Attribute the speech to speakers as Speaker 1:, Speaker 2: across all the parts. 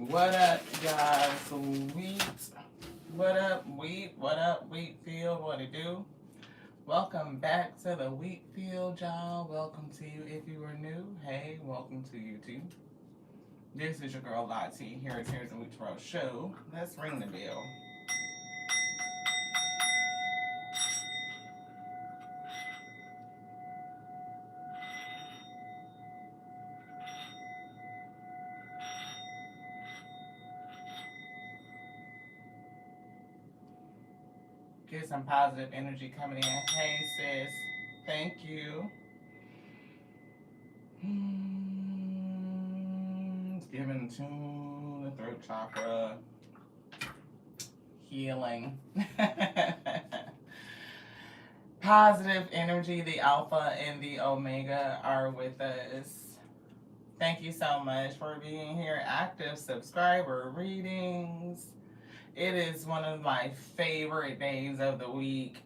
Speaker 1: What up, guys? Wheat. What up, wheat? What up, wheat field? What it do? Welcome back to the wheat field, y'all. Welcome to you if you are new. Hey, welcome to you too. This is your girl Lottie here at Tears and Wheat Road Show. Let's ring the bell. Get some positive energy coming in. Hey, sis. Thank you. It's giving to the throat chakra. Healing. Positive energy, the alpha and the omega are with us. Thank you so much for being here. Active subscriber readings. It is one of my favorite days of the week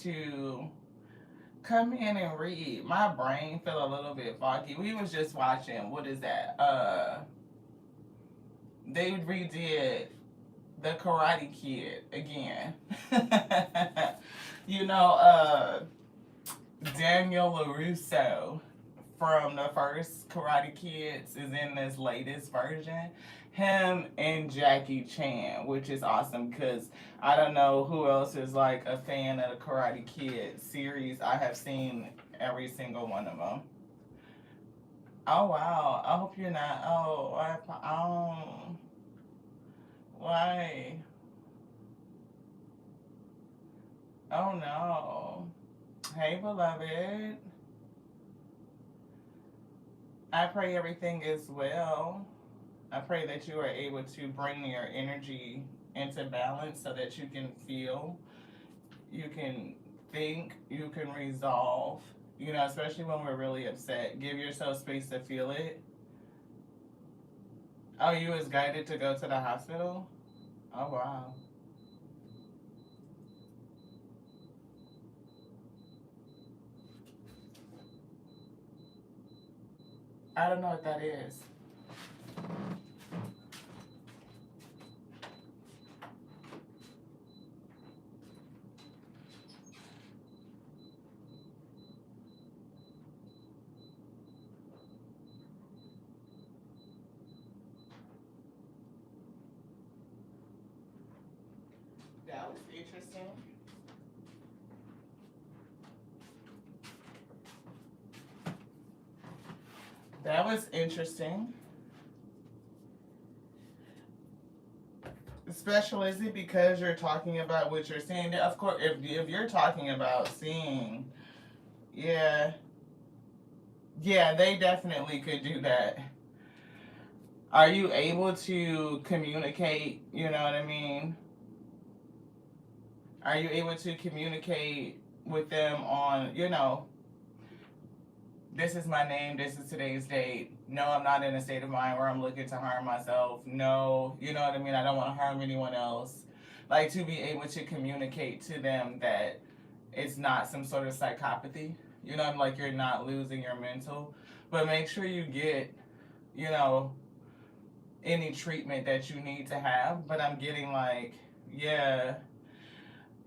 Speaker 1: to come in and read. My brain feel a little bit foggy. We was just watching, what is that? They redid the Karate Kid again. you know, Daniel LaRusso from the first Karate Kids is in this latest version. Him and Jackie Chan, which is awesome because I don't know who else is like a fan of the Karate Kid series. I have seen every single one of them. Oh wow! I hope you're not. Oh, why? Oh no! Hey, beloved. I pray everything is well. I pray that you are able to bring your energy into balance so that you can feel, you can think, you can resolve. You know, especially when we're really upset. Give yourself space to feel it. Oh, you was guided to go to the hospital? Oh, wow. I don't know what that is. That was interesting. That was interesting. Special, is it because you're talking about what you're seeing? Of course, if you're talking about seeing, yeah, yeah, they definitely could do that. Are you able to communicate? You know what I mean? Are you able to communicate with them on, this is my name, this is today's date. No, I'm not in a state of mind where I'm looking to harm myself. No, you know what I mean? I don't want to harm anyone else. Like to be able to communicate to them that it's not some sort of psychopathy. You know, like you're not losing your mental. But make sure you get, you know, any treatment that you need to have. But I'm getting like, yeah,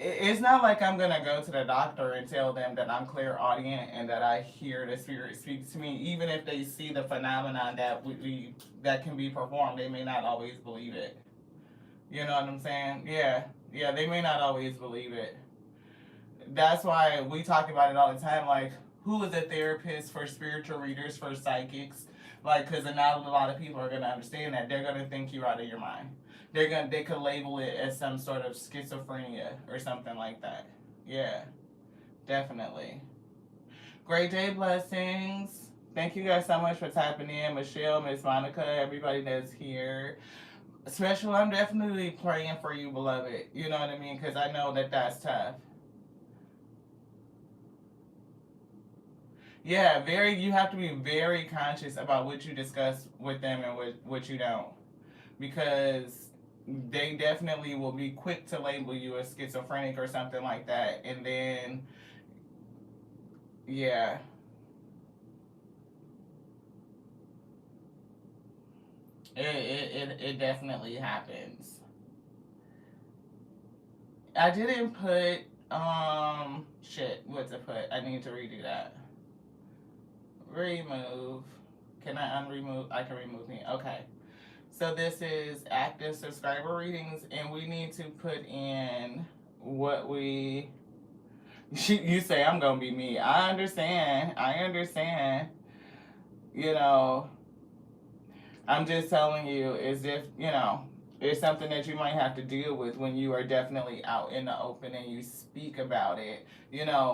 Speaker 1: it's not like I'm gonna go to the doctor and tell them that I'm clairaudient and that I hear the spirit speak to me. Even if they see the phenomenon that that can be performed, they may not always believe it. You know what I'm saying? Yeah, yeah, they may not always believe it. That's why we talk about it all the time. Like, who is a therapist for spiritual readers, for psychics? Like, because not a lot of people are gonna understand that. They're gonna think you're out of your mind. They could label it as some sort of schizophrenia or something like that. Yeah, definitely. Great day, blessings. Thank you guys so much for tapping in, Michelle, Miss Monica, everybody that's here. Special, I'm definitely praying for you, beloved. You know what I mean? Because I know that that's tough. Yeah, very. You have to be very conscious about what you discuss with them and what you don't, because they definitely will be quick to label you as schizophrenic or something like that, and then yeah, It definitely happens. I didn't put shit. What to put? I need to redo that. Remove. Can I unremove? I can remove me. Okay. So this is active subscriber readings, and we need to put in what we. You say I'm gonna be me. I understand. I understand. You know, I'm just telling you, as if, it's something that you might have to deal with when you are definitely out in the open and you speak about it.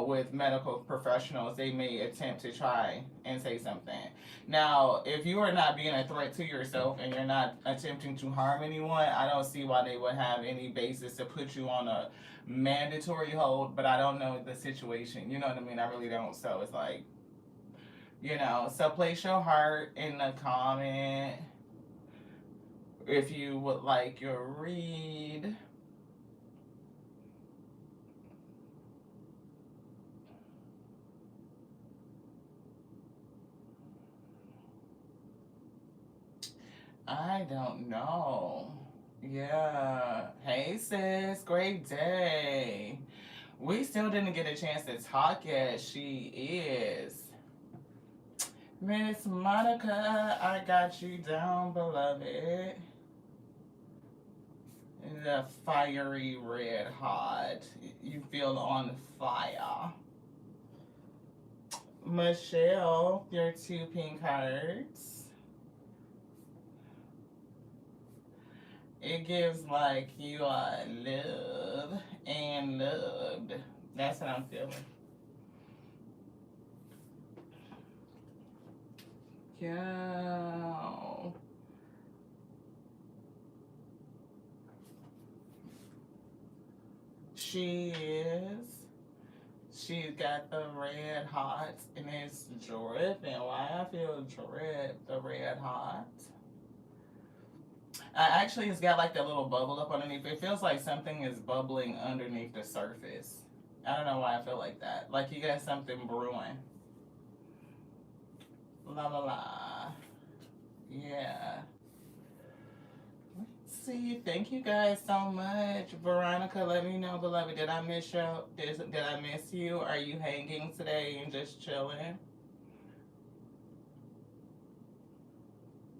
Speaker 1: With medical professionals, they may attempt to try and say something. Now, if you are not being a threat to yourself and you're not attempting to harm anyone, I don't see why they would have any basis to put you on a mandatory hold, but I don't know the situation. You know what I mean? I really don't. So it's like, so place your heart in the comment if you would like your read. I don't know. Yeah. Hey, sis. Great day. We still didn't get a chance to talk yet. She is. Miss Monica, I got you down, beloved. The fiery red hot. You feel on fire. Michelle, your two pink hearts. It gives like you are loved and loved. That's what I'm feeling. Yeah. She is. She's got the red hot and it's dripping. Why I feel the red hot. Actually, it's got like that little bubble up underneath. It feels like something is bubbling underneath the surface. I don't know why I feel like that. Like you got something brewing. La la la. Yeah. Let's see. Thank you guys so much. Veronica, let me know, beloved. Did I miss you? Did I miss you? Are you hanging today and just chilling?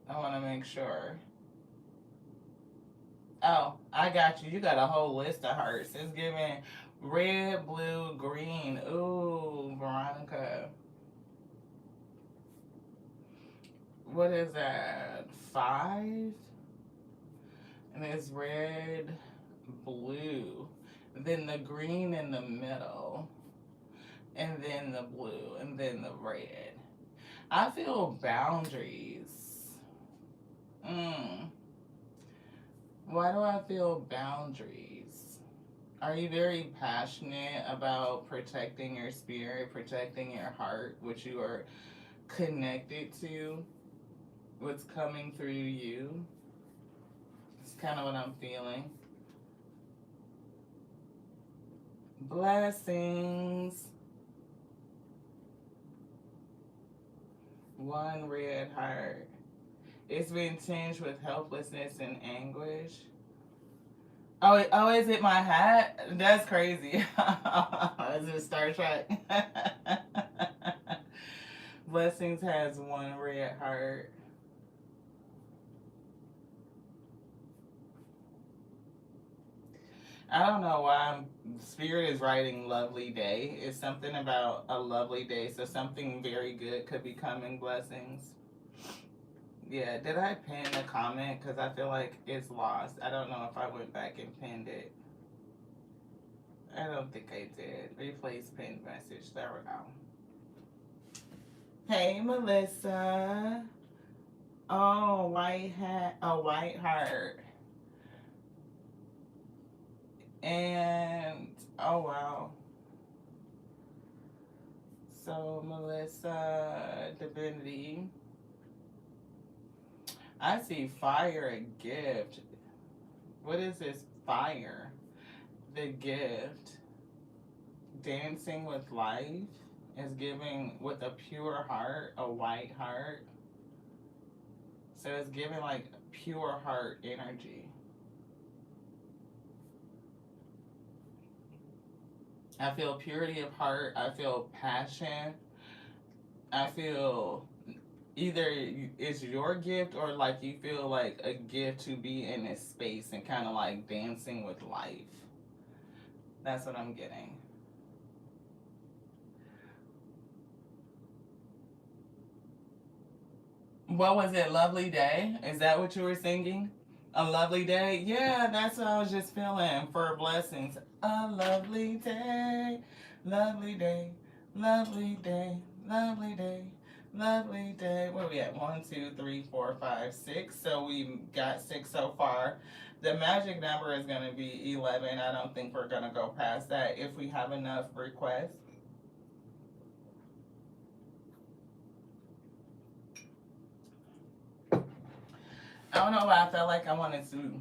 Speaker 1: I want to make sure. Oh, I got you. You got a whole list of hearts. It's giving red, blue, green. Ooh, Veronica. What is that? 5? And it's red, blue. Then the green in the middle. And then the blue. And then the red. I feel boundaries. Why do I feel boundaries? Are you very passionate about protecting your spirit, protecting your heart, what you are connected to, what's coming through you? It's kind of what I'm feeling. Blessings. One red heart. It's been tinged with helplessness and anguish. Oh, is it my hat? That's crazy. Is it Star Trek? Blessings has one red heart. I don't know why Spirit is writing lovely day. It's something about a lovely day. So something very good could be coming. Blessings. Yeah, did I pin the comment? Because I feel like it's lost. I don't know if I went back and pinned it. I don't think I did. Replace pinned message. There we go. Hey, Melissa. Oh, white hat. A white heart. And, oh, wow. So, Melissa, Divinity. I see fire, a gift. What is this fire? The gift. Dancing with life is giving with a pure heart, a white heart. So it's giving like pure heart energy. I feel purity of heart. I feel passion. I feel either it's your gift or like you feel like a gift to be in this space and kind of like dancing with life. That's what I'm getting. What was it? Lovely day? Is that what you were singing? A lovely day? Yeah, that's what I was just feeling for blessings. A lovely day, lovely day, lovely day, lovely day, lovely day. Where we at? 1, 2, 3, 4, 5, 6. So we got 6 so far. The magic number is going to be 11. I don't think we're going to go past that if we have enough requests. I don't know why I felt like I wanted to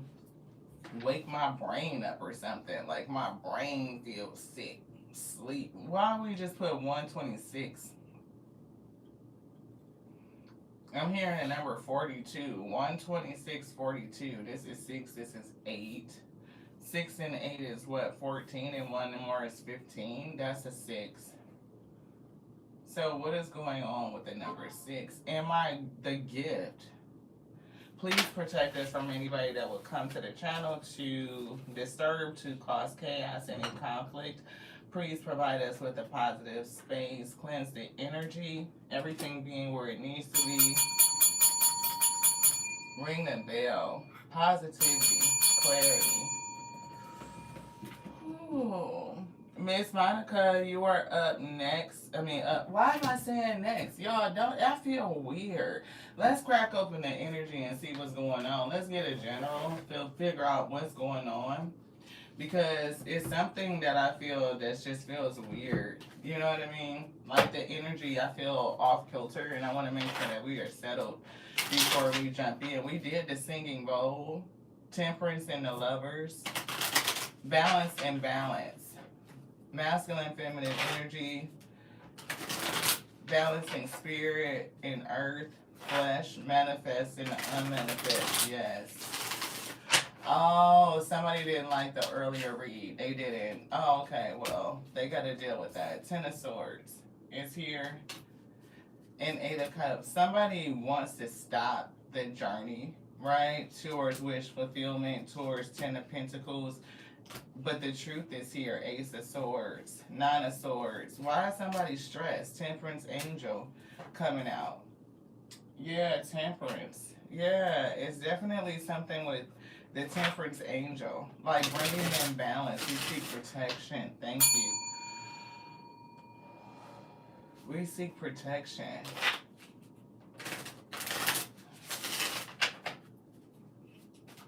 Speaker 1: wake my brain up or something. Like my brain feels sick. Sleep. Why don't we just put 126? I'm hearing the number 42. 126, 42. This is 6. This is 8. 6 and 8 is what? 14. And 1 more is 15. That's a 6. So what is going on with the number 6? Am I the gift? Please protect us from anybody that will come to the channel to disturb, to cause chaos, any conflict. Please provide us with a positive space, cleanse the energy, everything being where it needs to be. Ring the bell. Positivity, clarity. Ooh. Miss Monica, you are up next. Why am I saying next? Y'all, don't, I feel weird. Let's crack open the energy and see what's going on. Let's get a general, figure out what's going on. Because it's something that I feel that just feels weird. You know what I mean? Like the energy, I feel off kilter, and I want to make sure that we are settled before we jump in. We did the singing bowl, temperance and the lovers, balance and balance. Masculine, feminine energy, balancing spirit and earth, flesh, manifest and unmanifest. Yes. Oh, somebody didn't like the earlier read. They didn't. Oh, okay. Well, they got to deal with that. 10 of Swords is here. And 8 of Cups. Somebody wants to stop the journey, right? Towards wish fulfillment, towards 10 of Pentacles. But the truth is here, Ace of Swords, 9 of Swords. Why is somebody stressed? Temperance Angel coming out. Yeah, Temperance. Yeah, it's definitely something with the Temperance Angel. Like bringing in balance. We seek protection. Thank you. We seek protection.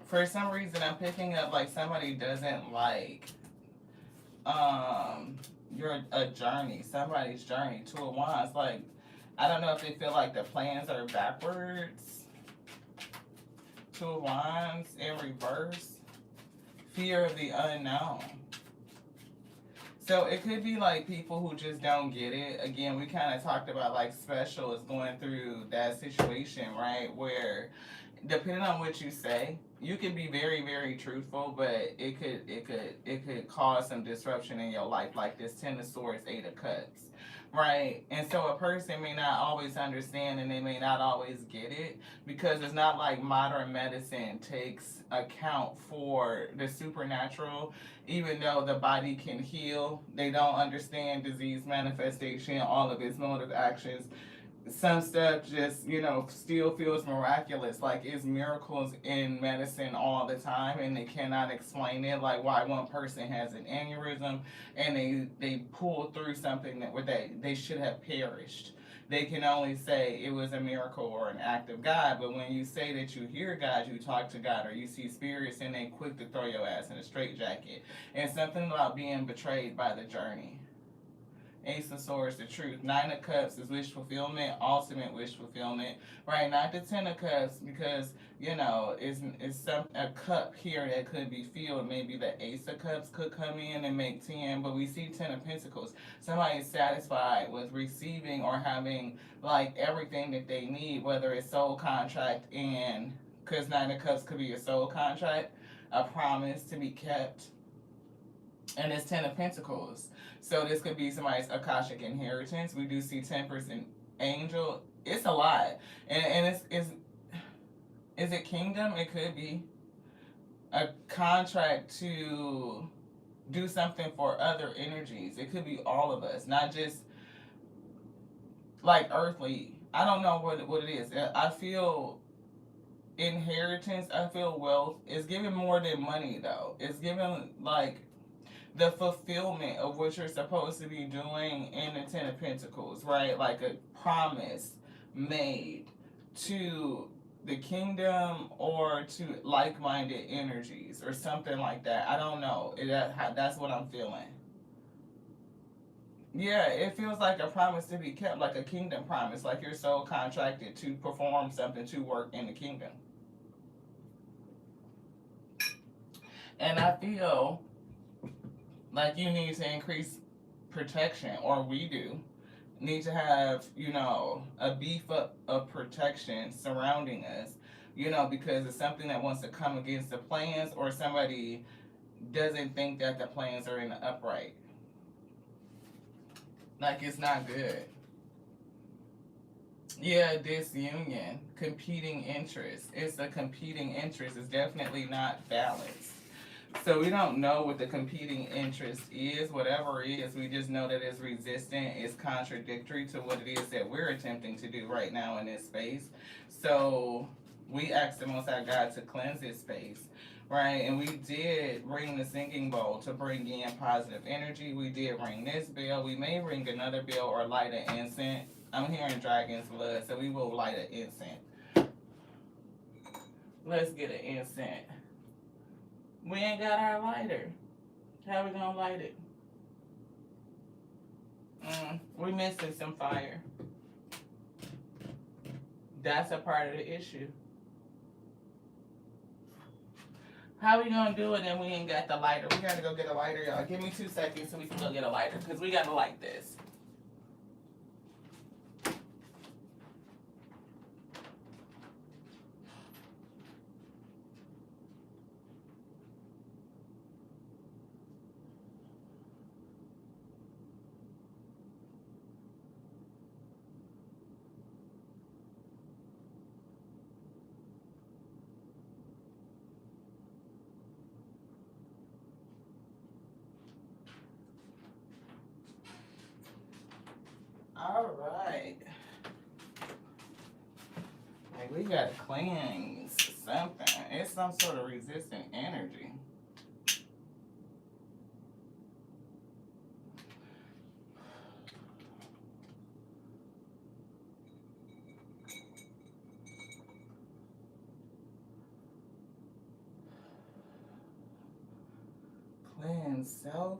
Speaker 1: For some reason, I'm picking up like somebody doesn't like a journey, somebody's journey. 2 of Wands, like I don't know if they feel like the plans are backwards. 2 of Wands in reverse. Fear of the unknown. So it could be like people who just don't get it. Again, we kind of talked about like Special is going through that situation, right? Where depending on what you say, you can be very, very truthful, but it could cause some disruption in your life, like this 10 of Swords, 8 of Cups, right? And so a person may not always understand, and they may not always get it, because it's not like modern medicine takes account for the supernatural. Even though the body can heal, they don't understand disease manifestation, all of its motive actions. Some stuff just, still feels miraculous. Like it's miracles in medicine all the time, and they cannot explain it. Like why one person has an aneurysm and they pull through something that where they should have perished. They can only say it was a miracle or an act of God. But when you say that you hear God, you talk to God, or you see spirits, and they quick to throw your ass in a straitjacket. And something about being betrayed by the journey. Ace of Swords, the truth. Nine of Cups is wish fulfillment, ultimate wish fulfillment, right? Not the Ten of Cups, because you know it's a cup here that could be filled. Maybe the Ace of Cups could come in and make 10, but we see Ten of Pentacles. Somebody is satisfied with receiving or having like everything that they need, whether it's soul contract and because Nine of Cups could be a soul contract, a promise to be kept, and it's Ten of Pentacles. So this could be somebody's Akashic inheritance. We do see Temperance and Angel. It's a lot. And is it kingdom? It could be a contract to do something for other energies. It could be all of us, not just like earthly. I don't know what it is. I feel inheritance. I feel wealth. It's giving more than money though. It's giving like the fulfillment of what you're supposed to be doing in the Ten of Pentacles, right? Like a promise made to the kingdom or to like-minded energies or something like that. I don't know. That's what I'm feeling. Yeah, it feels like a promise to be kept, like a kingdom promise, like you're so contracted to perform something, to work in the kingdom. And I feel like you need to increase protection, or we do need to have, you know, a beef up of protection surrounding us, you know, because it's something that wants to come against the plans, or somebody doesn't think that the plans are in the upright. Like it's not good. Yeah, disunion, competing interests. It's a competing interest. It's definitely not balanced. So we don't know what the competing interest is. Whatever it is, we just know that it's resistant, it's contradictory to what it is that we're attempting to do right now in this space. So we asked the Most High God to cleanse this space, right? And we did ring the singing bowl to bring in positive energy. We did ring this bell. We may ring another bell or light an incense. I'm hearing dragon's blood, so we will light an incense. Let's get an incense. We ain't got our lighter. How we gonna light it? We missing some fire. That's a part of the issue. How we gonna do it and we ain't got the lighter? We gotta go get a lighter, y'all. Give me 2 seconds so we can go get a lighter, because we gotta light this. All right. Like we gotta cleanse something. It's some sort of resistant energy. Cleanse self.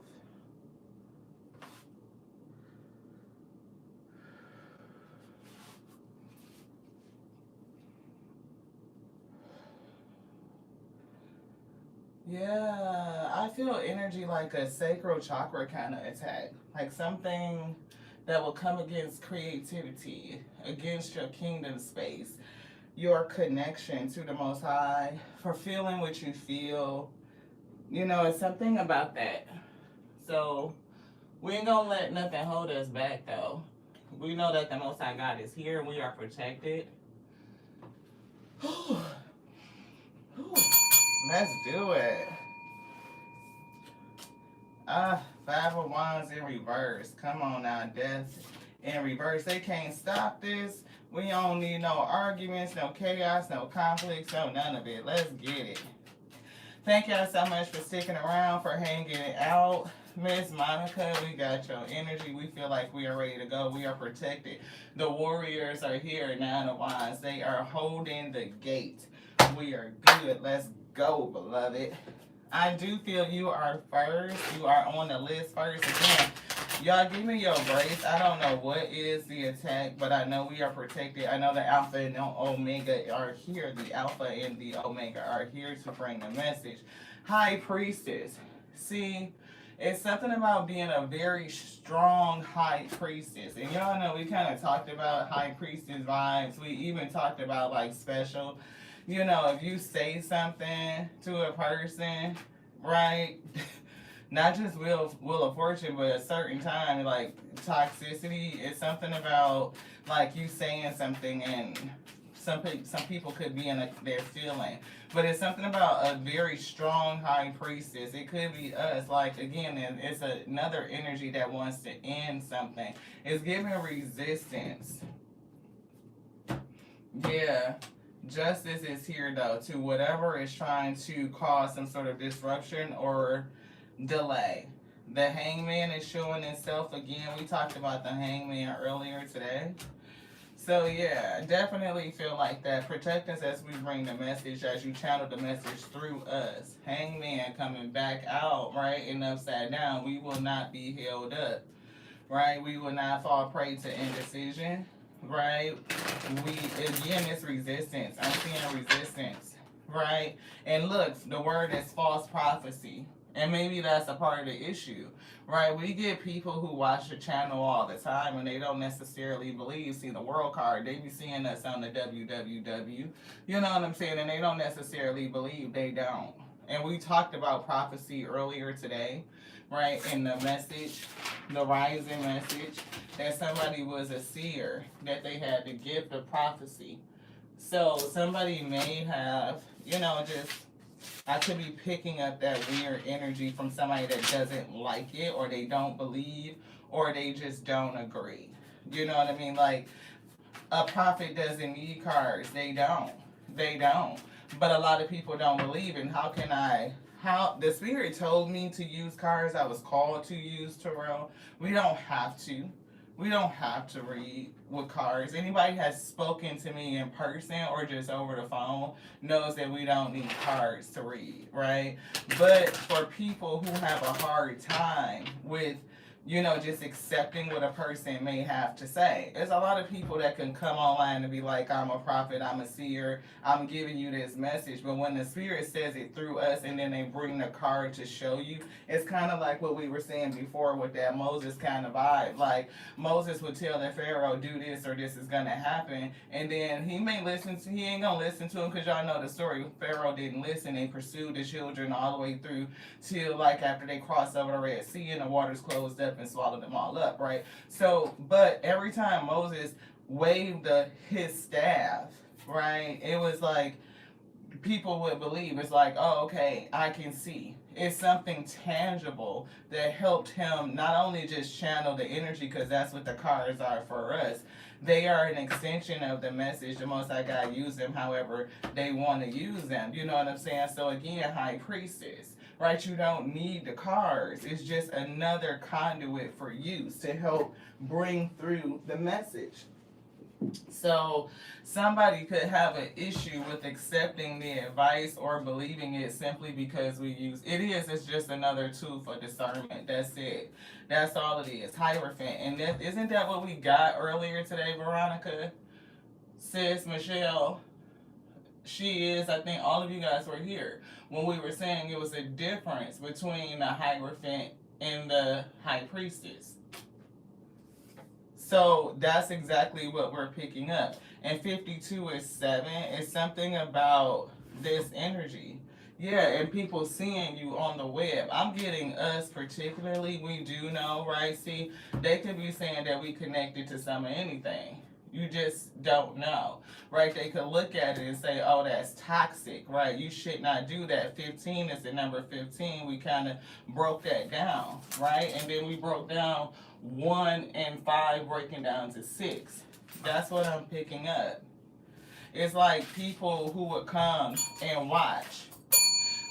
Speaker 1: Yeah, I feel energy like a sacral chakra kind of attack. Like something that will come against creativity, against your kingdom space, your connection to the Most High, for feeling what you feel. You know, it's something about that. So we ain't gonna let nothing hold us back though. We know that the Most High God is here and we are protected. Let's do it. 5 of Wands in reverse. Come on now, Death in reverse. They can't stop this. We don't need no arguments, no chaos, no conflicts, no none of it. Let's get it. Thank y'all so much for sticking around, for hanging it out. Miss Monica, we got your energy. We feel like we are ready to go. We are protected. The warriors are here, 9 of Wands. They are holding the gate. We are good. Let's go, beloved. I do feel you are first. You are on the list first. Again, Y'all give me your grace. I don't know what is the attack, but I know we are protected. I know the Alpha and the Omega are here. The Alpha and the Omega are here to bring the message. High Priestess. See, it's something about being a very strong High Priestess. And y'all know we kind of talked about High Priestess vibes. We even talked about like special. You know, if you say something to a person, right? Not just wheel of fortune, but a certain time, like toxicity is something about like you saying something, and some people could be in their feeling, but it's something about a very strong high priestess. It could be us, like again, it's another energy that wants to end something. It's giving resistance. Yeah. Justice is here though to whatever is trying to cause some sort of disruption or delay. The hangman is showing itself again. We talked about the hangman earlier today. So yeah, definitely feel like that. Protect us as we bring the message, as you channel the message through us. Hangman coming back out, right, and upside down. We will not be held up, right? We will not fall prey to indecision, right? We, again, it's resistance. I'm seeing resistance, right? And look, the word is false prophecy. And maybe that's a part of the issue, right? We get people who watch the channel all the time and they don't necessarily believe, see the world card, they be seeing us on the www, you know what I'm saying? And they don't necessarily believe, they don't. And we talked about prophecy earlier today, right? In the message, the rising message, that somebody was a seer, that they had the gift of prophecy. So somebody may have, you know, just, I could be picking up that weird energy from somebody that doesn't like it, or they don't believe, or they just don't agree. You know what I mean? Like, a prophet doesn't need cards. They don't. They don't. But a lot of people don't believe. And how can I? How the spirit told me to use cards. I was called to use tarot. We don't have to. We don't have to read with cards. Anybody has spoken to me in person or just over the phone knows that we don't need cards to read, right? But for people who have a hard time with, you know, just accepting what a person may have to say. There's a lot of people that can come online and be like, I'm a prophet, I'm a seer, I'm giving you this message. But when the spirit says it through us and then they bring the card to show you, it's kind of like what we were saying before with that Moses kind of vibe. Like, Moses would tell the Pharaoh, do this or this is going to happen. And then he ain't going to listen to him, because y'all know the story. Pharaoh didn't listen. They pursued the children all the way through till like after they crossed over the Red Sea and the waters closed up and swallowed them all up, right? So, but every time Moses waved his staff, right, it was like people would believe. It's like, oh, okay, I can see. It's something tangible that helped him not only just channel the energy, because that's what the cards are for us. They are an extension of the message. The Most High God use them however they want to use them. You know what I'm saying? So again, High Priestess, right? You don't need the cards. It's just another conduit for use to help bring through the message. So somebody could have an issue with accepting the advice or believing it simply because we use it. It's just another tool for discernment. That's it. That's all it is. Hierophant. And isn't that what we got earlier today, Veronica? Sis, Michelle. She is, I think all of you guys were here when we were saying it was a difference between the Hierophant and the High Priestess. So that's exactly what we're picking up. And 52 is 7. It's something about this energy. Yeah, and people seeing you on the web. I'm getting us particularly, we do know, right? See, they could be saying that we connected to some of anything. You just don't know, right? They could look at it and say, oh, that's toxic, right? You should not do that. 15 is the number 15. We kind of broke that down, right? And then we broke down 1 and 5 breaking down to 6. That's what I'm picking up. It's like people who would come and watch.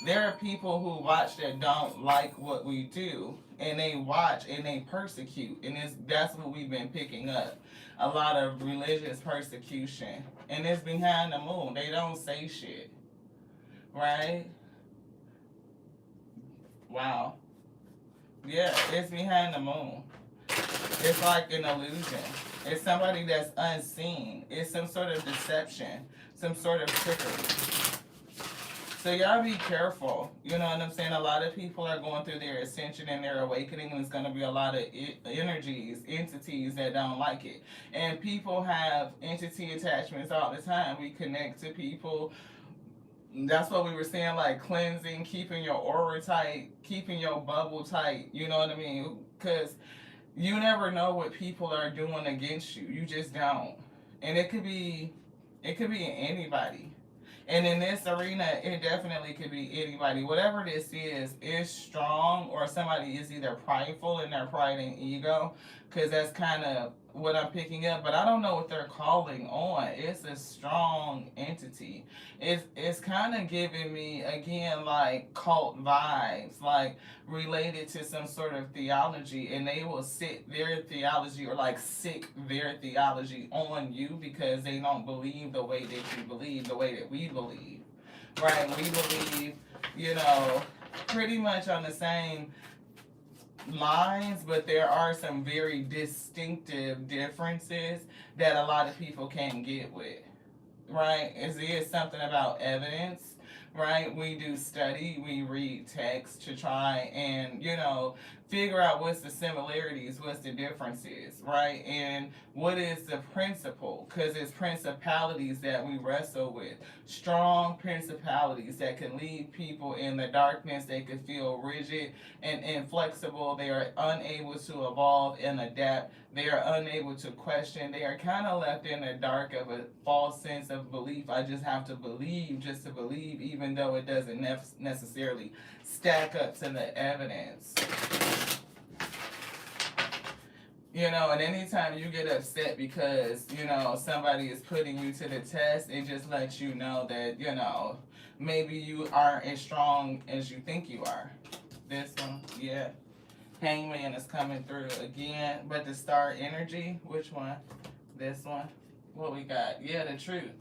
Speaker 1: There are people who watch that don't like what we do, and they watch and they persecute, and that's what we've been picking up. A lot of religious persecution, and it's behind the moon. They don't say shit, right? Wow. Yeah, it's behind the moon. It's like an illusion. It's somebody that's unseen. It's some sort of deception, some sort of trickery. So y'all be careful. You know what I'm saying? A lot of people are going through their ascension and their awakening, and it's going to be a lot of energies, entities that don't like it. And people have entity attachments all the time. We connect to people. That's what we were saying, like cleansing, keeping your aura tight, keeping your bubble tight. You know what I mean? Because you never know what people are doing against you. You just don't. And it could be anybody. And in this arena, it definitely could be anybody. Whatever this is strong, or somebody is either prideful in their pride and ego, because that's kind of what I'm picking up. But I don't know what they're calling on. It's a strong entity. It's kind of giving me again like cult vibes, like related to some sort of theology, and they will sit their theology, or like sick their theology on you, because they don't believe the way that you believe, the way that we believe, right? We believe, you know, pretty much on the same lines, but there are some very distinctive differences that a lot of people can't get with, right? Is something about evidence, right? We do study, we read text to try and, figure out what's the similarities, what's the differences, right? And what is the principle? Because it's principalities that we wrestle with. Strong principalities that can leave people in the darkness. They can feel rigid and inflexible. They are unable to evolve and adapt. They are unable to question. They are kind of left in the dark of a false sense of belief. I just have to believe just to believe, even though it doesn't necessarily stack up to the evidence. And anytime you get upset because, somebody is putting you to the test, it just lets you know that, maybe you aren't as strong as you think you are. This one, yeah. Hangman is coming through again. But the star energy, which one? This one. What we got? Yeah, the truth.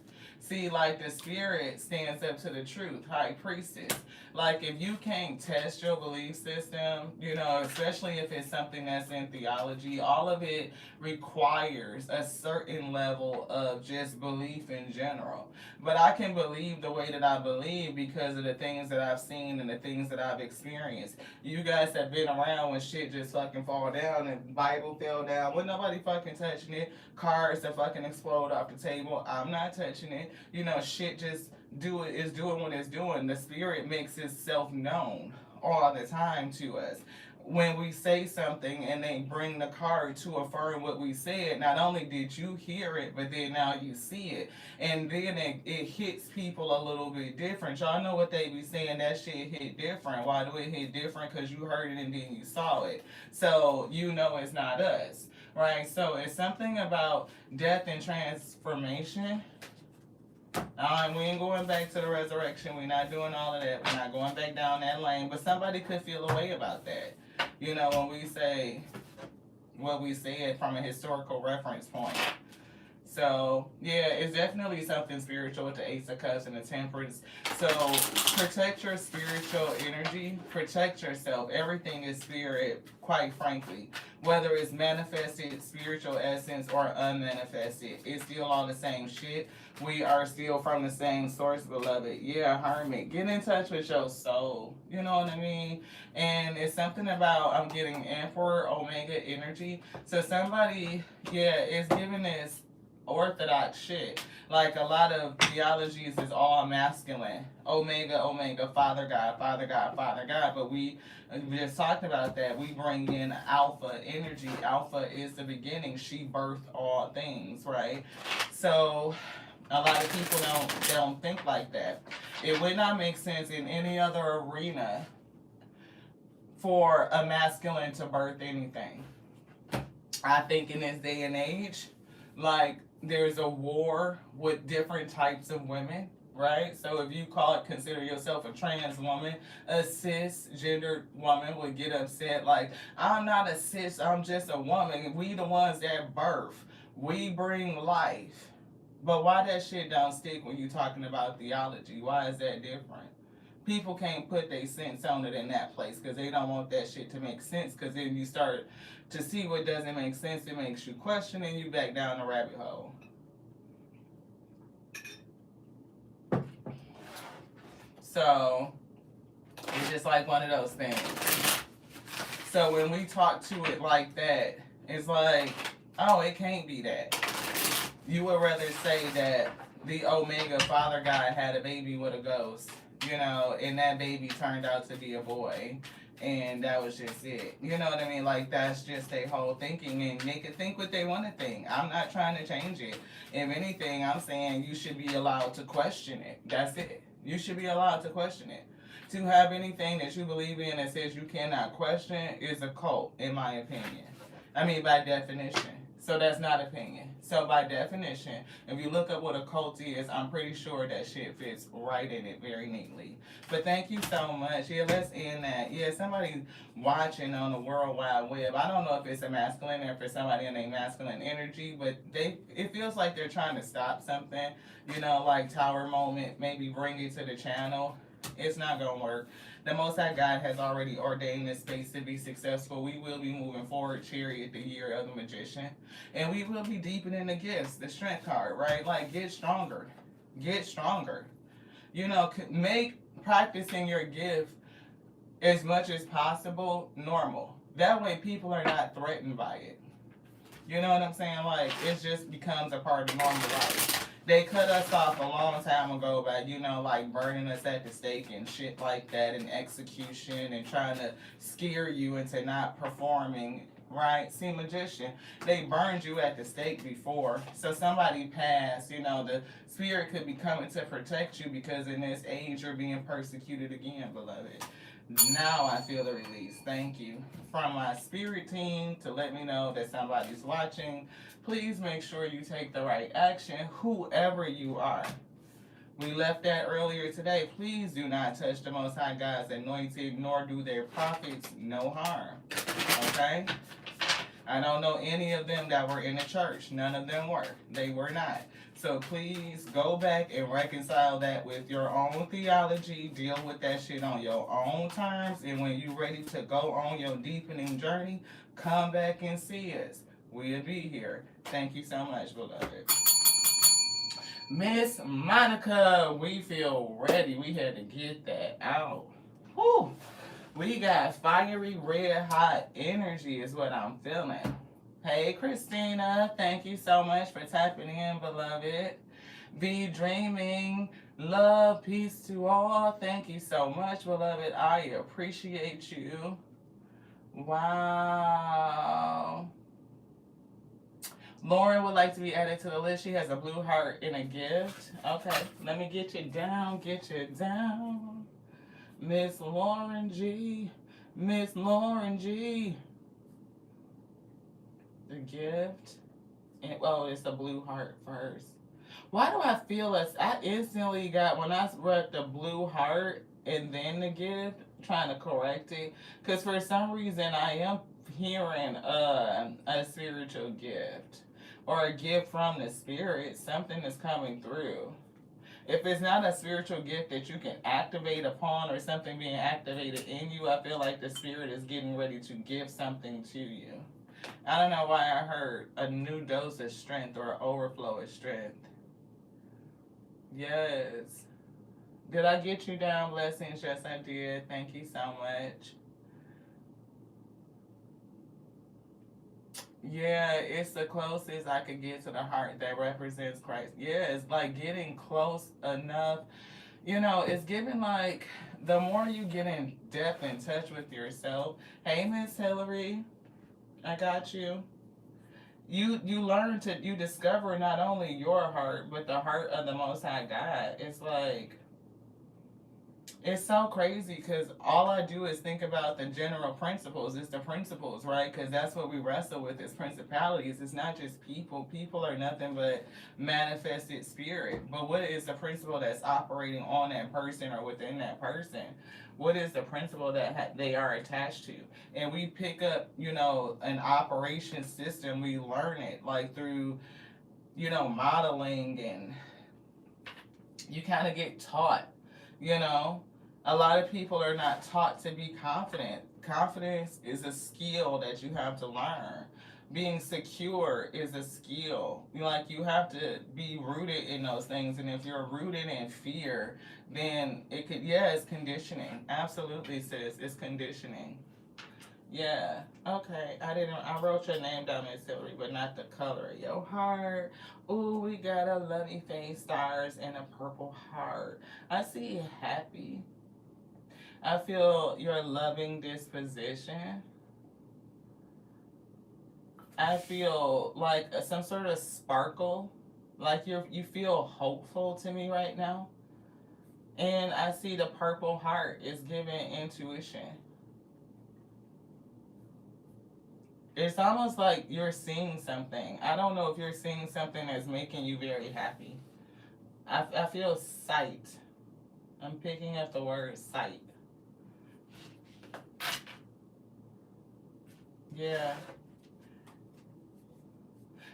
Speaker 1: See, like the spirit stands up to the truth, high priestess. Like if you can't test your belief system, especially if it's something that's in theology, all of it requires a certain level of just belief in general. But I can believe the way that I believe because of the things that I've seen and the things that I've experienced. You guys have been around when shit just fucking fall down and Bible fell down. When nobody fucking touching it. Cars that fucking explode off the table. I'm not touching it. Shit just is doing what it's doing. The spirit makes itself known all the time to us. When we say something and they bring the card to affirm what we said, not only did you hear it, but then now you see it. And then it hits people a little bit different. Y'all know what they be saying, that shit hit different. Why do it hit different? Because you heard it and then you saw it. So it's not us. Right? So it's something about death and transformation. We ain't going back to the resurrection. We're not doing all of that. We're not going back down that lane. But somebody could feel a way about that. When we say what we said from a historical reference point. So, yeah, it's definitely something spiritual with the Ace of Cups and the Temperance. So, protect your spiritual energy. Protect yourself. Everything is spirit, quite frankly. Whether it's manifested spiritual essence or unmanifested, it's still all the same shit. We are still from the same source, beloved. Yeah, hermit. Get in touch with your soul. You know what I mean? And it's something about, I'm getting Emperor Omega energy. So, somebody, is giving this orthodox shit. Like a lot of theologies is all masculine. Omega, Omega, Father God, Father God, Father God. But we just talked about that. We bring in alpha energy. Alpha is the beginning. She birthed all things, right? So a lot of people don't think like that. It would not make sense in any other arena for a masculine to birth anything. I think in this day and age, like, there's a war with different types of women, right? So if you consider yourself a trans woman, a cisgendered woman would get upset like, I'm not a cis, I'm just a woman. We the ones that birth. We bring life. But why that shit don't stick when you talking about theology? Why is that different? people can't put their sense on it in that place because they don't want that shit to make sense. Because then you start to see what doesn't make sense, it makes you question and you back down the rabbit hole. So it's just like one of those things. So when we talk to it like that, it's like, oh, it can't be that. You would rather say that the Omega Father God had a baby with a ghost, and that baby turned out to be a boy. And that was just it. You know what I mean? Like, that's just their whole thinking. And they can think what they want to think. I'm not trying to change it. If anything, I'm saying you should be allowed to question it. That's it. You should be allowed to question it. To have anything that you believe in that says you cannot question is a cult, in my opinion. I mean, by definition. So that's not opinion. So by definition, if you look up what a cult is, I'm pretty sure that shit fits right in it very neatly. But thank you so much. Yeah, let's end that. Yeah, somebody's watching on the World Wide Web. I don't know if it's a masculine or for somebody in a masculine energy, but it feels like they're trying to stop something, like Tower Moment, maybe bring it to the channel. It's not going to work. The Most High God has already ordained this space to be successful. We will be moving forward, Chariot, the year of the Magician. And we will be deepening the gifts, the strength card, right? Like, get stronger. Get stronger. Make practicing your gift as much as possible normal. That way people are not threatened by it. You know what I'm saying? Like, it just becomes a part of normal life. They cut us off a long time ago by, like burning us at the stake and shit like that, and execution and trying to scare you into not performing, right? See, Magician, they burned you at the stake before. So somebody passed, the spirit could be coming to protect you because in this age you're being persecuted again, beloved. Now I feel the release. Thank you. From my spirit team to let me know that somebody's watching. Please make sure you take the right action, whoever you are. We left that earlier today. Please do not touch the Most High God's anointed, nor do their prophets no harm. Okay? I don't know any of them that were in the church. None of them were. They were not. So please go back and reconcile that with your own theology. Deal with that shit on your own terms. And when you're ready to go on your deepening journey, come back and see us. We'll be here. Thank you so much, beloved. Miss Monica, we feel ready. We had to get that out. Whew. We got fiery, red hot energy is what I'm feeling. Hey, Christina. Thank you so much for tapping in, beloved. Be dreaming. Love, peace to all. Thank you so much, beloved. I appreciate you. Wow. Lauren would like to be added to the list. She has a blue heart and a gift. Okay, let me get you down. Get you down. Miss Lauren G. Miss Lauren G. The gift. And, it's the blue heart first. Why do I feel I instantly got, when I read the blue heart and then the gift, trying to correct it. Because for some reason I am hearing a spiritual gift. Or a gift from the spirit. Something is coming through. If it's not a spiritual gift that you can activate upon or something being activated in you, I feel like the spirit is getting ready to give something to you. I don't know why I heard a new dose of strength or an overflow of strength. Yes. Did I get you down, blessings? Yes, I did. Thank you so much. Yeah, it's the closest I could get to the heart that represents Christ. Yeah, it's like getting close enough. It's giving like, the more you get in depth in touch with yourself. Hey, Miss Hillary, I got you. You discover not only your heart, but the heart of the Most High God. It's like, it's so crazy because all I do is think about the general principles. It's the principles, right? Because that's what we wrestle with is principalities. It's not just people. People are nothing but manifested spirit. But what is the principle that's operating on that person or within that person? What is the principle that they are attached to? And we pick up, an operation system. We learn it like through, modeling, and you kind of get taught, A lot of people are not taught to be confident. Confidence is a skill that you have to learn. Being secure is a skill. Like you have to be rooted in those things. And if you're rooted in fear, then it could, yeah, it's conditioning. Absolutely, sis. It's conditioning. Yeah. Okay. I wrote your name down as Hillary, but not the color of your heart. Ooh, we got a lovely face, stars, and a purple heart. I see you happy. I feel your loving disposition. I feel like some sort of sparkle. Like you feel hopeful to me right now. And I see the purple heart is giving intuition. It's almost like you're seeing something. I don't know if you're seeing something that's making you very happy. I feel sight. I'm picking up the word sight. Yeah.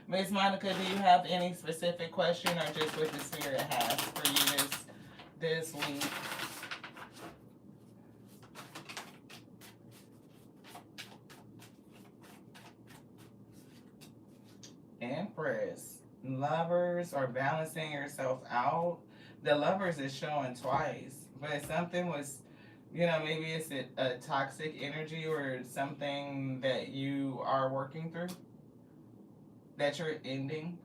Speaker 1: Miss Monica, do you have any specific question or just what the spirit has for you this week? Empress. Lovers or balancing yourself out. The lovers is showing twice, but something was, maybe it's a toxic energy or something that you are working through that you're ending.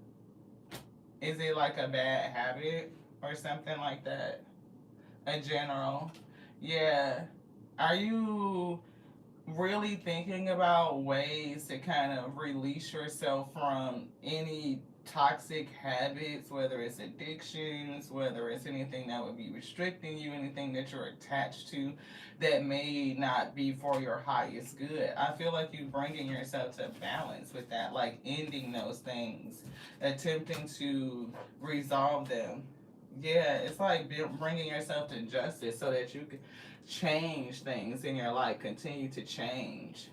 Speaker 1: Is it like a bad habit or something like that? A general. Yeah. Are you really thinking about ways to kind of release yourself from any toxic habits, whether it's addictions, whether it's anything that would be restricting you, anything that you're attached to that may not be for your highest good? I feel like you bringing yourself to balance with that, like ending those things, attempting to resolve them. Yeah, it's like bringing yourself to justice so that you can change things in your life, continue to change.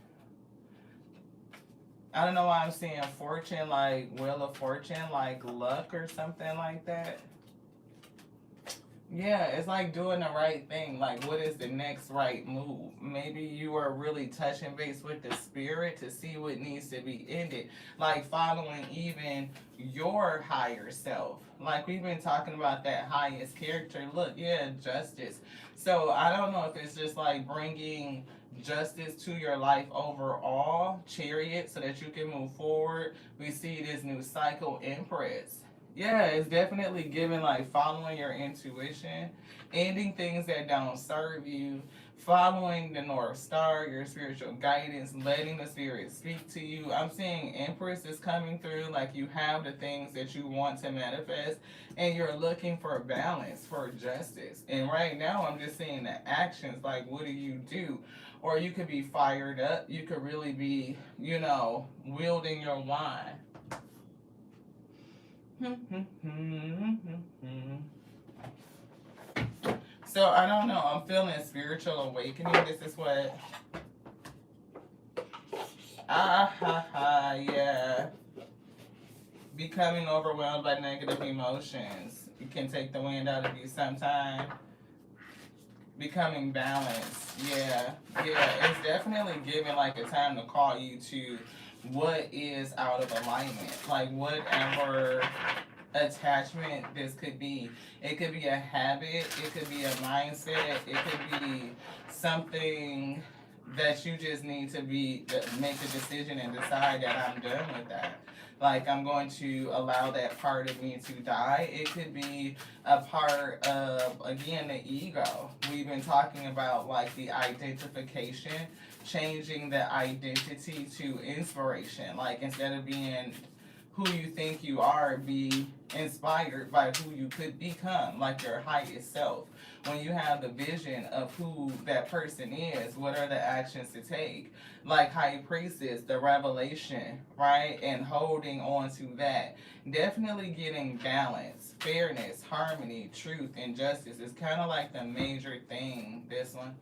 Speaker 1: I don't know why I'm seeing fortune, like Wheel of Fortune, like luck or something like that. Yeah, it's like doing the right thing. Like, what is the next right move? Maybe you are really touching base with the spirit to see what needs to be ended. Like, following even your higher self. Like, we've been talking about that highest character. Look, yeah, justice. So, I don't know if it's just like bringing justice to your life overall, chariot, so that you can move forward. We see this new cycle, Empress. Yeah, it's definitely giving like following your intuition, ending things that don't serve you, following the North Star, your spiritual guidance, letting the spirit speak to you. I'm seeing Empress is coming through, like you have the things that you want to manifest, and you're looking for balance, for justice. And right now, I'm just seeing the actions, like what do you do? Or you could be fired up, you could really be, wielding your wine. So I don't know. I'm feeling spiritual awakening. This is what. Yeah. Becoming overwhelmed by negative emotions. It can take the wind out of you sometime. Becoming balanced. Yeah. It's definitely giving like a time to call you to what is out of alignment. Like whatever attachment this could be. It could be a habit, it could be a mindset, it could be something that you just need to make a decision and decide that I'm done with that. Like I'm going to allow that part of me to die. It could be a part of, again, the ego. We've been talking about like the identification, changing the identity to inspiration. Like instead of being who you think you are, be inspired by who you could become, like your highest self. When you have the vision of who that person is, what are the actions to take? Like High Priestess, the revelation, right? And holding on to that. Definitely getting balance, fairness, harmony, truth, and justice is kind of like the major thing, this one.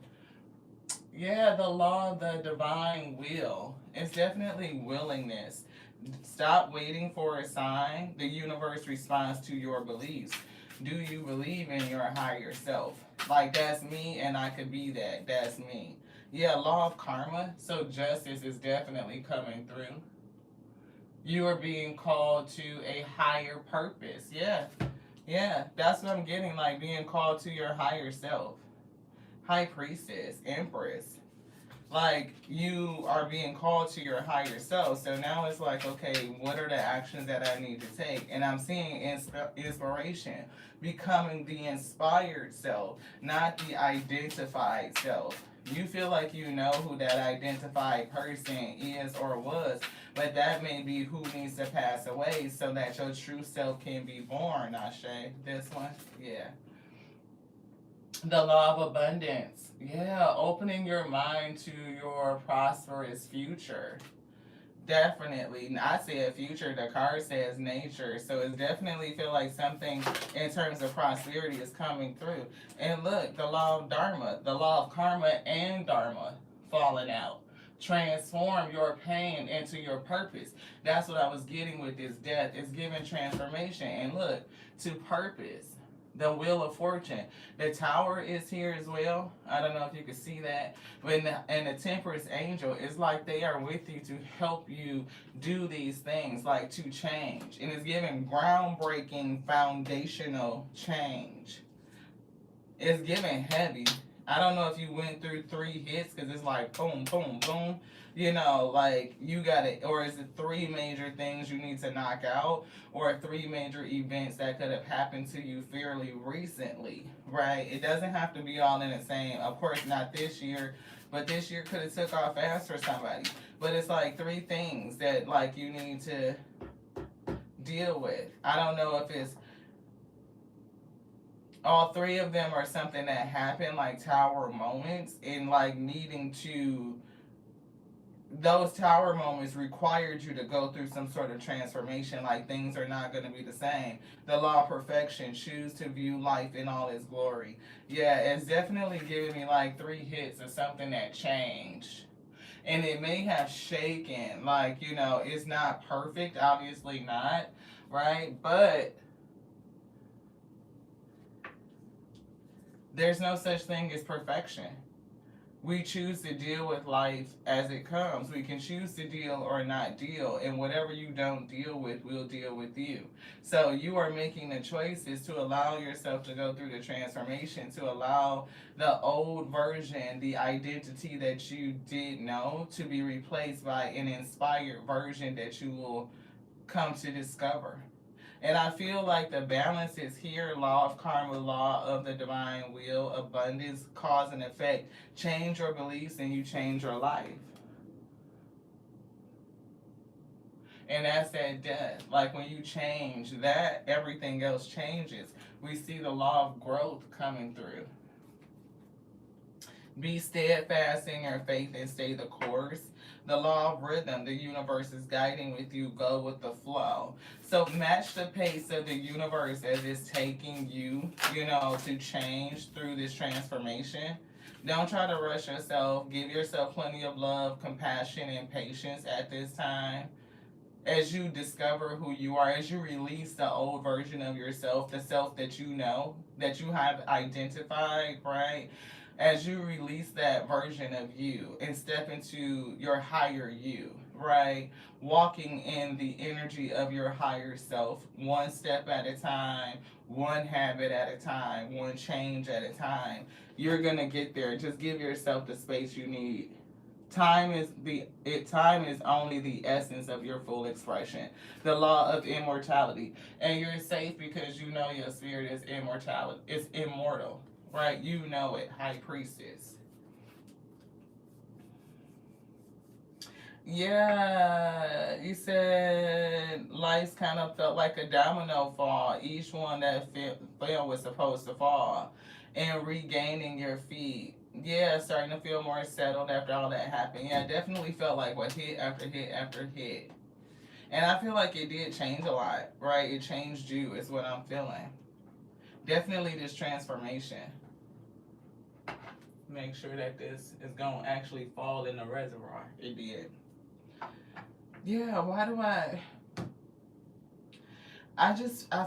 Speaker 1: Yeah, the law of the divine will. It's definitely willingness. Stop waiting for a sign. The universe responds to your beliefs. Do you believe in your higher self? Like, that's me, and I could be that. That's me. Yeah, law of karma. So justice is definitely coming through. You are being called to a higher purpose. Yeah, yeah, that's what I'm getting. Like, being called to your higher self. High priestess, empress. Like, you are being called to your higher self. So now it's like, okay, what are the actions that I need to take? And I'm seeing inspiration, becoming the inspired self, not the identified self. You feel like you know who that identified person is or was, but that may be who needs to pass away so that your true self can be born. Ashe, this one, yeah. The law of abundance. Yeah, opening your mind to your prosperous future. Definitely. I said future, the card says nature. So it's definitely feel like something in terms of prosperity is coming through. And look, the law of dharma, the law of karma and dharma falling out. Transform your pain into your purpose. That's what I was getting with this death. It's giving transformation. And look, to purpose. The wheel of fortune. The tower is here as well. I don't know if you can see that. But and the temperance angel is like they are with you to help you do these things, like to change. And it's giving groundbreaking foundational change. It's giving heavy. I don't know if you went through 3 hits because it's like boom, boom, boom. You know, like you got it, or is it 3 major things you need to knock out, or 3 major events that could have happened to you fairly recently, right? It doesn't have to be all in the same. Of course, not this year, but this year could have took off fast for somebody. But it's like 3 things that like you need to deal with. I don't know if it's all 3 of them are something that happened, like tower moments, and like needing to, those tower moments required you to go through some sort of transformation. Like things are not going to be the same. The law of perfection, choose to view life in all its glory. Yeah, it's definitely giving me like 3 hits of something that changed. And it may have shaken, like, you know, it's not perfect, obviously not, right? But there's no such thing as perfection. We choose to deal with life as it comes. We can choose to deal or not deal, and whatever you don't deal with will deal with you. So you are making the choices to allow yourself to go through the transformation, to allow the old version, the identity that you did know, to be replaced by an inspired version that you will come to discover. And I feel like the balance is here. Law of karma, law of the divine will, abundance, cause and effect. Change your beliefs and you change your life. And that's that death. Like when you change that, everything else changes. We see the law of growth coming through. Be steadfast in your faith and stay the course. The law of rhythm, the universe is guiding with you, go with the flow. So match the pace of the universe as it's taking you, you know, to change through this transformation. Don't try to rush yourself. Give yourself plenty of love, compassion, and patience at this time. As you discover who you are, as you release the old version of yourself, the self that you know, that you have identified, right? As you release that version of you and step into your higher you, right? Walking in the energy of your higher self, one step at a time, one habit at a time, one change at a time. You're gonna get there. Just give yourself the space you need. Time is only the essence of your full expression. The law of immortality. And you're safe because you know your spirit is immortality. It's immortal. Right? You know it, high priestess. Yeah, you said life kind of felt like a domino fall. Each one that fell was supposed to fall. And regaining your feet. Yeah, starting to feel more settled after all that happened. Yeah, definitely felt like what hit after hit after hit. And I feel like it did change a lot, right? It changed you, is what I'm feeling. Definitely this transformation. Make sure that this is going to actually fall in the reservoir. It did. Yeah, why do I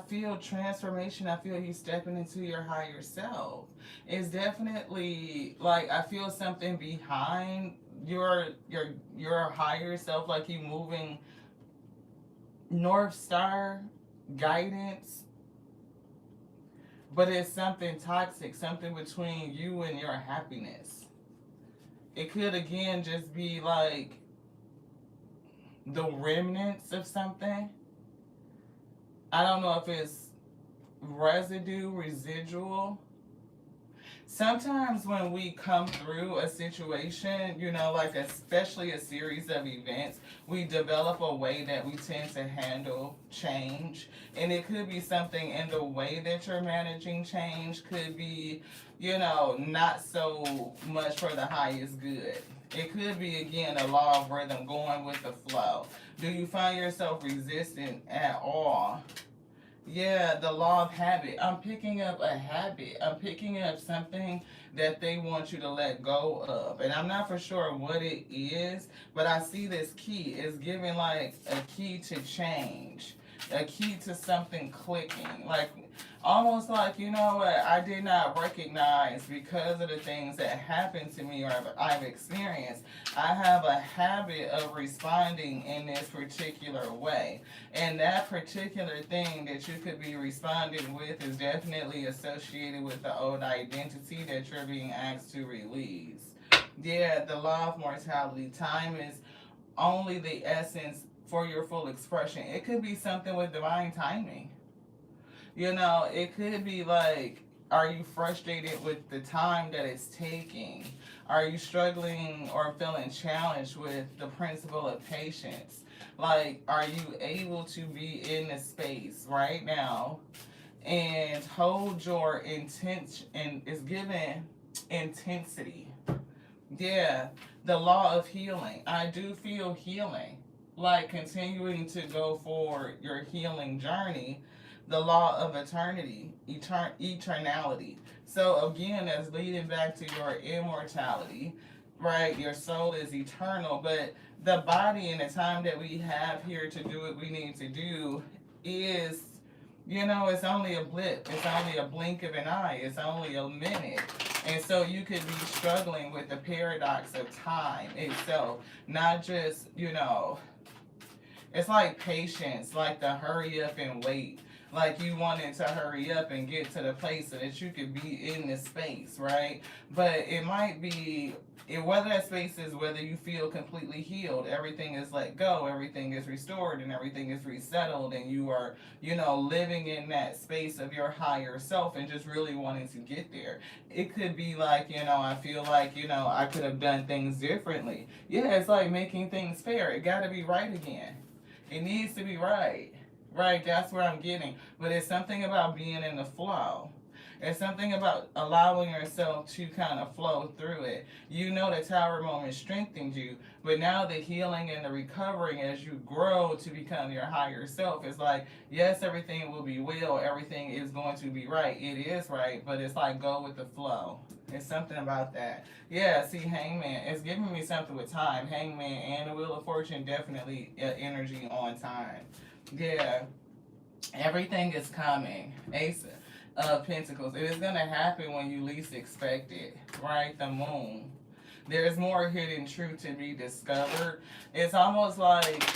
Speaker 1: feel transformation. I feel you stepping into your higher self. It's definitely like I feel something behind your higher self, like you moving North Star guidance, but it's something toxic, something between you and your happiness. It could again just be like the remnants of something. I don't know if it's residue, residual. Sometimes when we come through a situation, like especially a series of events, we develop a way that we tend to handle change. And it could be something in the way that you're managing change, could be, not so much for the highest good. It could be, again, a law of rhythm, going with the flow. Do you find yourself resistant at all? Yeah, the law of habit. I'm picking up a habit. I'm picking up something that they want you to let go of. And I'm not for sure what it is, but I see this key. It's giving like a key to change, a key to something clicking. Like almost like, you know what, I did not recognize because of the things that happened to me or I've experienced. I have a habit of responding in this particular way. And that particular thing that you could be responding with is definitely associated with the old identity that you're being asked to release. Yeah, the law of mortality. Time is only the essence for your full expression. It could be something with divine timing. It could be like, are you frustrated with the time that it's taking? Are you struggling or feeling challenged with the principle of patience? Like, are you able to be in the space right now and hold your intention, and it's given intensity? Yeah, the law of healing. I do feel healing, like continuing to go for your healing journey. The law of eternity, eternality. So again, that's leading back to your immortality, right? Your soul is eternal, but the body and the time that we have here to do what we need to do is, it's only a blip. It's only a blink of an eye. It's only a minute. And so you could be struggling with the paradox of time itself, not just, it's like patience, like the hurry up and wait. Like you wanted to hurry up and get to the place so that you could be in this space, right? But it might be, whether that space is whether you feel completely healed, everything is let go, everything is restored, and everything is resettled, and you are, living in that space of your higher self and just really wanting to get there. It could be like, I feel like, I could have done things differently. Yeah, it's like making things fair. It got to be right again. It needs to be right. Right, that's where I'm getting. But it's something about being in the flow. It's something about allowing yourself to kind of flow through it. The tower moment strengthened you, but now the healing and the recovering as you grow to become your higher self is like, yes, everything will be well, everything is going to be right. It is right, but it's like go with the flow. It's something about that. Yeah, see, Hangman, it's giving me something with time. Hangman and the Wheel of Fortune, definitely energy on time. Yeah, everything is coming. Ace of Pentacles. It is going to happen when you least expect it, right? The Moon. There's more hidden truth to be discovered. It's almost like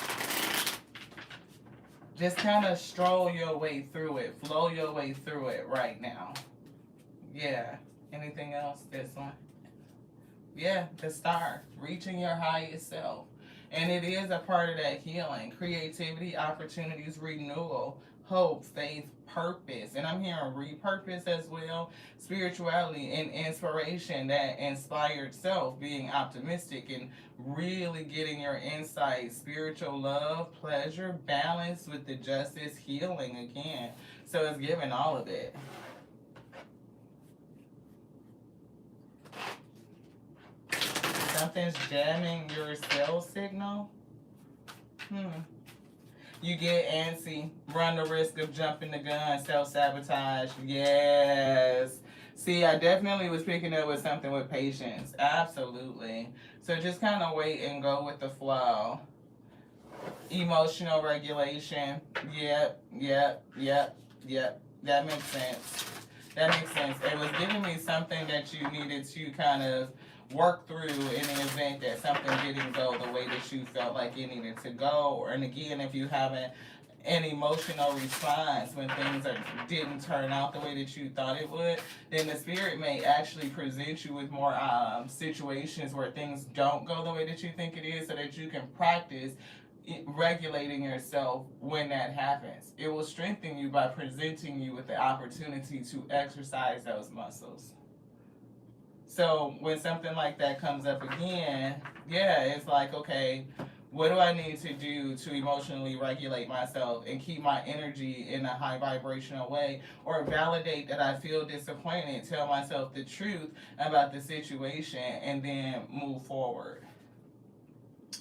Speaker 1: just kind of stroll your way through it, flow your way through it right now. Yeah. Anything else? This one? Yeah, the Star. Reaching your highest self. And it is a part of that healing. Creativity, opportunities, renewal, hope, faith, purpose. And I'm hearing repurpose as well. Spirituality and inspiration, that inspired self, being optimistic and really getting your insight. Spiritual love, pleasure, balance with the justice, healing again. So it's giving all of it. Something's jamming your cell signal. You get antsy, run the risk of jumping the gun, self-sabotage. Yes. See, I definitely was picking up with something with patience. Absolutely. So just kind of wait and go with the flow. Emotional regulation. Yep, yep, yep, yep. That makes sense. That makes sense. It was giving me something that you needed to kind of work through in the event that something didn't go the way that you felt like it needed to go. And again, if you haven't an emotional response when things didn't turn out the way that you thought it would, then the spirit may actually present you with more situations where things don't go the way that you think it is, so that you can practice regulating yourself when that happens. It will strengthen you by presenting you with the opportunity to exercise those muscles. So when something like that comes up again, yeah, it's like, okay, what do I need to do to emotionally regulate myself and keep my energy in a high vibrational way, or validate that I feel disappointed, tell myself the truth about the situation, and then move forward.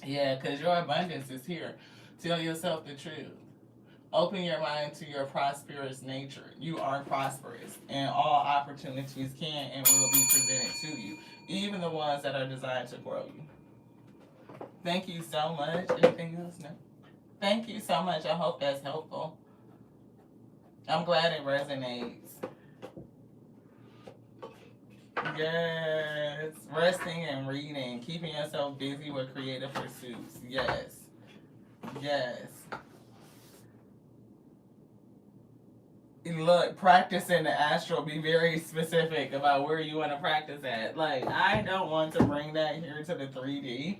Speaker 1: Yeah, because your abundance is here. Tell yourself the truth. Open your mind to your prosperous nature. You are prosperous, and all opportunities can and will be presented to you, even the ones that are designed to grow you. Thank you so much. Anything else? No. Thank you so much. I hope that's helpful. I'm glad it resonates. Yes. Resting and reading. Keeping yourself busy with creative pursuits. Yes. Yes. Look, practice in the astral. Be very specific about where you want to practice at. Like, I don't want to bring that here to the 3D.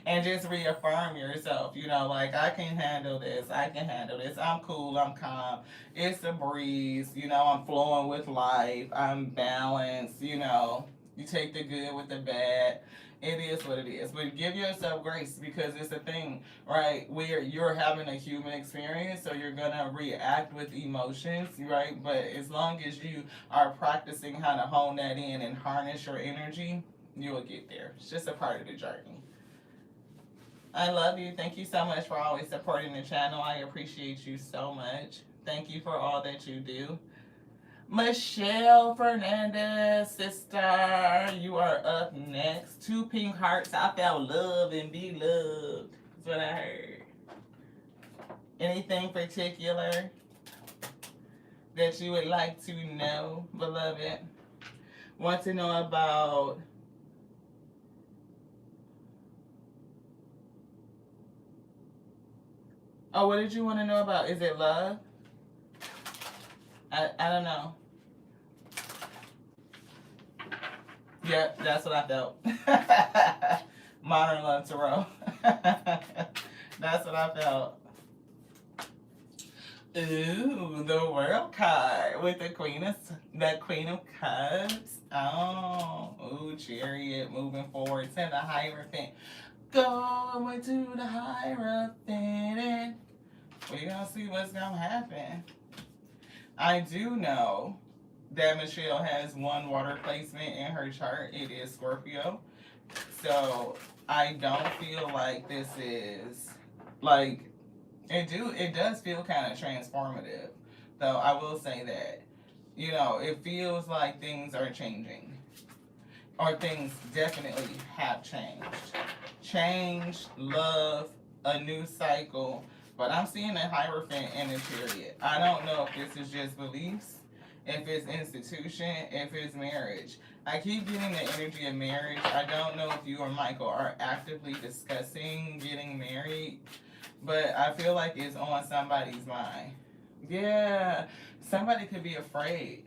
Speaker 1: And just reaffirm yourself. You know, like, I can handle this. I can handle this. I'm cool. I'm calm. It's a breeze. You know, I'm flowing with life. I'm balanced. You know, you take the good with the bad. It is what it is. But give yourself grace, because it's a thing, right, where you're having a human experience, so you're going to react with emotions, right? But as long as you are practicing how to hone that in and harness your energy, you will get there. It's just a part of the journey. I love you. Thank you so much for always supporting the channel. I appreciate you so much. Thank you for all that you do. Michelle Fernandez, sister, you are up next. 2 pink hearts. I felt love and be loved. That's what I heard. Anything particular that you would like to know, beloved? Want to know about what did you want to know about? Is it love? I don't know. Yep, that's what I felt. Modern Love Tarot. That's what I felt. Ooh, the World card with the Queen of Cups. Oh, ooh, Chariot, moving forward to the Hierophant. Going to the Hierophant, and we're gonna see what's gonna happen. I do know that Michelle has one water placement in her chart. It is Scorpio. So I don't feel like this is like it does feel kind of transformative. Though I will say that, you know, it feels like things are changing. Or things definitely have changed. Change, love, a new cycle. But I'm seeing a Hierophant and a Chariot. I don't know if this is just beliefs, if it's institution, if it's marriage. I keep getting the energy of marriage. I don't know if you or Michael are actively discussing getting married, but I feel like it's on somebody's mind. Yeah, somebody could be afraid,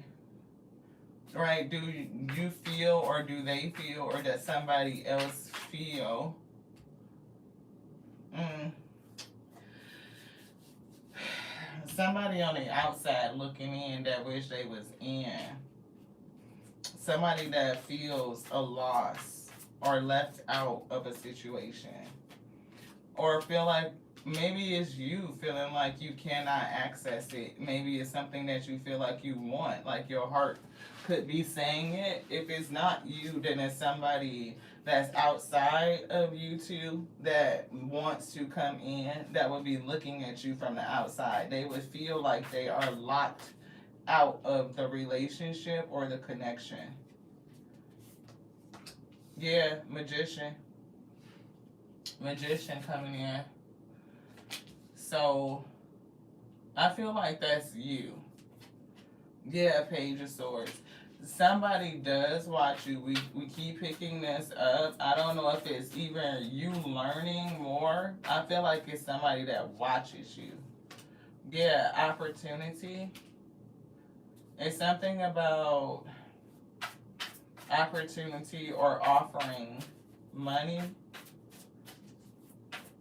Speaker 1: right? Do you feel, or do they feel, or does somebody else feel? Somebody on the outside looking in that wish they was in. Somebody that feels a loss or left out of a situation. Or feel like maybe it's you feeling like you cannot access it. Maybe it's something that you feel like you want, like your heart could be saying it. If it's not you, then it's somebody that's outside of you two that wants to come in, that would be looking at you from the outside. They would feel like they are locked out of the relationship or the connection. Yeah, Magician. Magician coming in. So I feel like that's you. Yeah, Page of Swords. Somebody does watch you. We keep picking this up. I don't know if it's even you learning more. I feel like it's somebody that watches you. Yeah, opportunity. It's something about opportunity or offering money,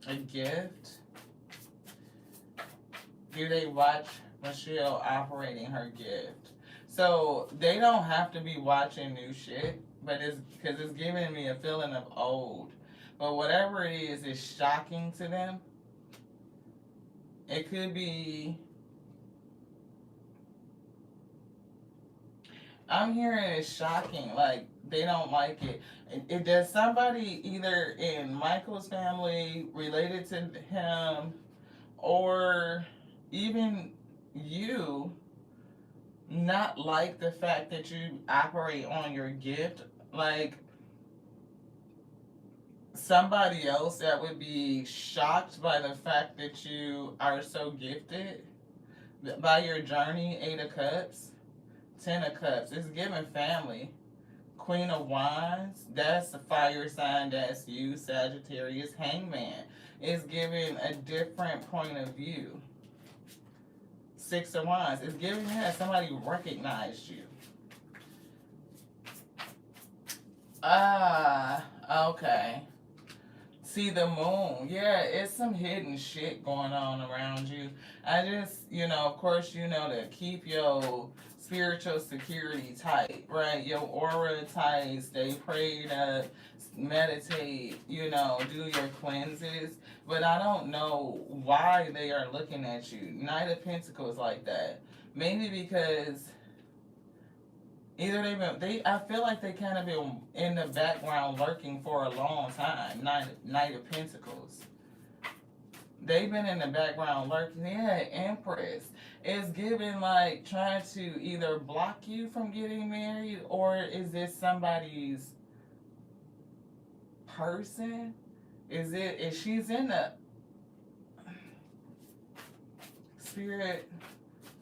Speaker 1: a gift. Do they watch Michelle operating her gift? So they don't have to be watching new shit, but it's because it's giving me a feeling of old. But whatever it is shocking to them. It could be. I'm hearing it's shocking. Like they don't like it. Does somebody either in Michael's family related to him, or even you not like the fact that you operate on your gift? Like somebody else that would be shocked by the fact that you are so gifted by your journey. 8 of Cups, 10 of Cups. It's giving family. Queen of Wands, that's a fire sign, that's you. Sagittarius, Hangman. It's giving a different point of view. 6 of Wands, it's giving that somebody recognized you. Ah, okay. See the moon. Yeah, it's some hidden shit going on around you. I just, of course, to keep your spiritual security tight, right? Your aura tight, stay prayed up, meditate, do your cleanses. But I don't know why they are looking at you. Knight of Pentacles like that. Maybe because either I feel like they kind of been in the background lurking for a long time. Knight of Pentacles. They've been in the background lurking. Yeah, Empress. It's giving like trying to either block you from getting married, or is this somebody's person? If she's in the spirit,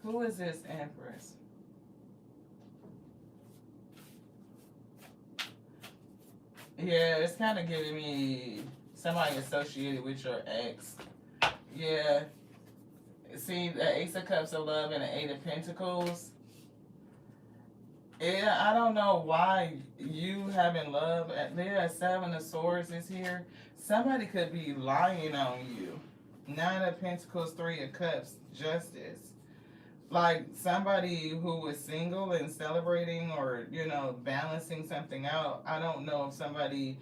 Speaker 1: who is this Empress? Yeah, it's kind of giving me somebody associated with your ex. Yeah. See, the Ace of Cups of Love and the 8 of Pentacles. Yeah, I don't know why you having love. Yeah, 7 of Swords is here. Somebody could be lying on you. 9 of Pentacles, 3 of Cups, Justice. Like somebody who was single and celebrating, or balancing something out. I don't know if somebody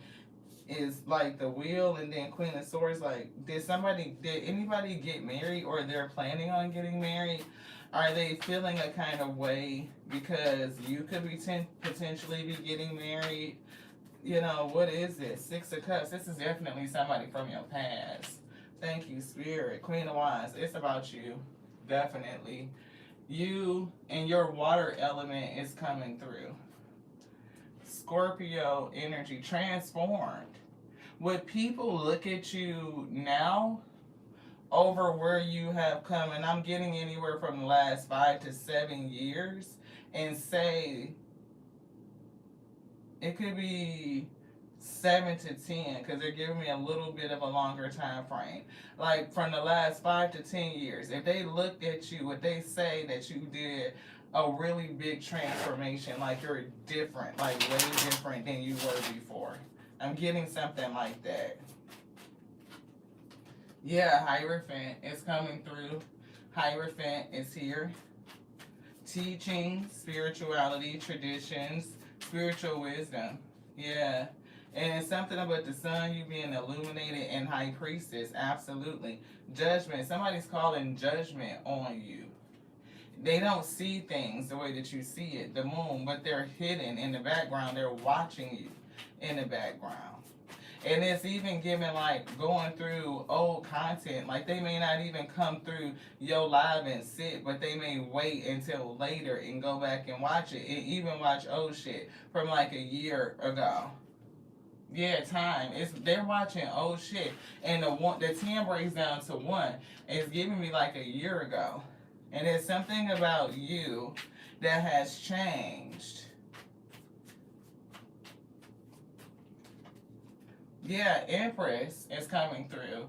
Speaker 1: is like the Wheel, and then Queen of Swords. Like did anybody get married, or they're planning on getting married? Are they feeling a kind of way because you could be potentially be getting married? What is this? 6 of Cups. This is definitely somebody from your past. Thank you, Spirit. Queen of Wands. It's about you. Definitely. You and your water element is coming through. Scorpio energy transformed. Would people look at you now over where you have come, and I'm getting anywhere from the last 5 to 7 years, and say it could be 7 to 10, because they're giving me a little bit of a longer time frame. Like from the last 5 to 10 years, if they looked at you, would they say that you did a really big transformation, like you're different, like way different than you were before? I'm getting something like that. Yeah, Hierophant is coming through. Hierophant is here. Teaching, spirituality, traditions, spiritual wisdom. Yeah. And it's something about the sun, you being illuminated, and High Priestess. Absolutely. Judgment. Somebody's calling judgment on you. They don't see things the way that you see it, the moon, but they're hidden in the background. They're watching you in the background. And it's even giving like going through old content. Like they may not even come through your live and sit, but they may wait until later and go back and watch it. And even watch old shit from like a year ago. Yeah, time. They're watching old shit, and the 10 breaks down to 1. It's giving me like a year ago, and it's something about you that has changed. Yeah, Empress is coming through.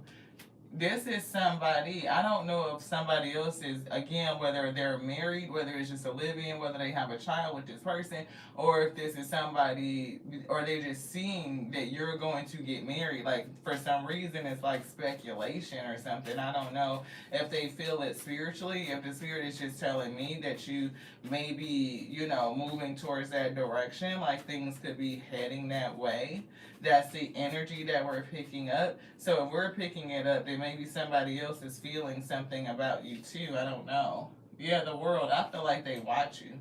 Speaker 1: This is somebody, I don't know if somebody else is, again, whether they're married, whether it's just a live-in, whether they have a child with this person, or if this is somebody, or they're just seeing that you're going to get married. Like, for some reason, it's like speculation or something. I don't know if they feel it spiritually, if the spirit is just telling me that you may be, moving towards that direction, like things could be heading that way. That's the energy that we're picking up. So if we're picking it up, then maybe somebody else is feeling something about you too. I don't know. Yeah, the world, I feel like they watch you.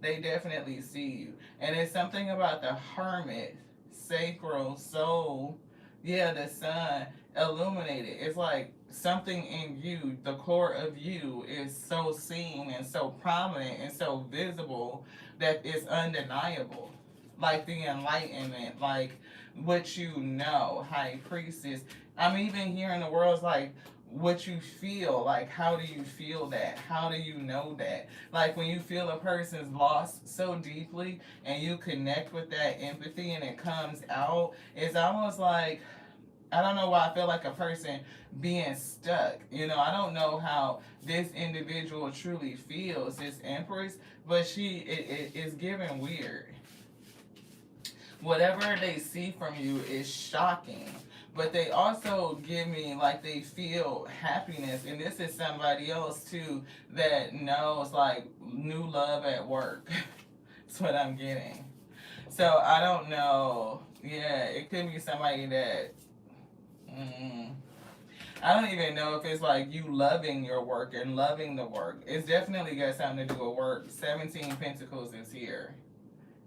Speaker 1: They definitely see you. And it's something about the hermit, sacral, soul. Yeah, the sun illuminated. It's like something in you, the core of you, is so seen and so prominent and so visible that it's undeniable. Like the enlightenment, like what you know, high priestess. I'm even hearing the words like what you feel, like how do you feel that? How do you know that? Like when you feel a person's lost so deeply and you connect with that empathy and it comes out, it's almost like, I don't know why I feel like a person being stuck. I don't know how this individual truly feels, this empress, but it is giving weird. Whatever they see from you is shocking. But they also give me like they feel happiness. And this is somebody else too that knows like new love at work. That's what I'm getting. So I don't know. Yeah, it could be somebody that. Mm, I don't even know if it's like you loving your work and loving the work. It's definitely got something to do with work. 17 Pentacles is here.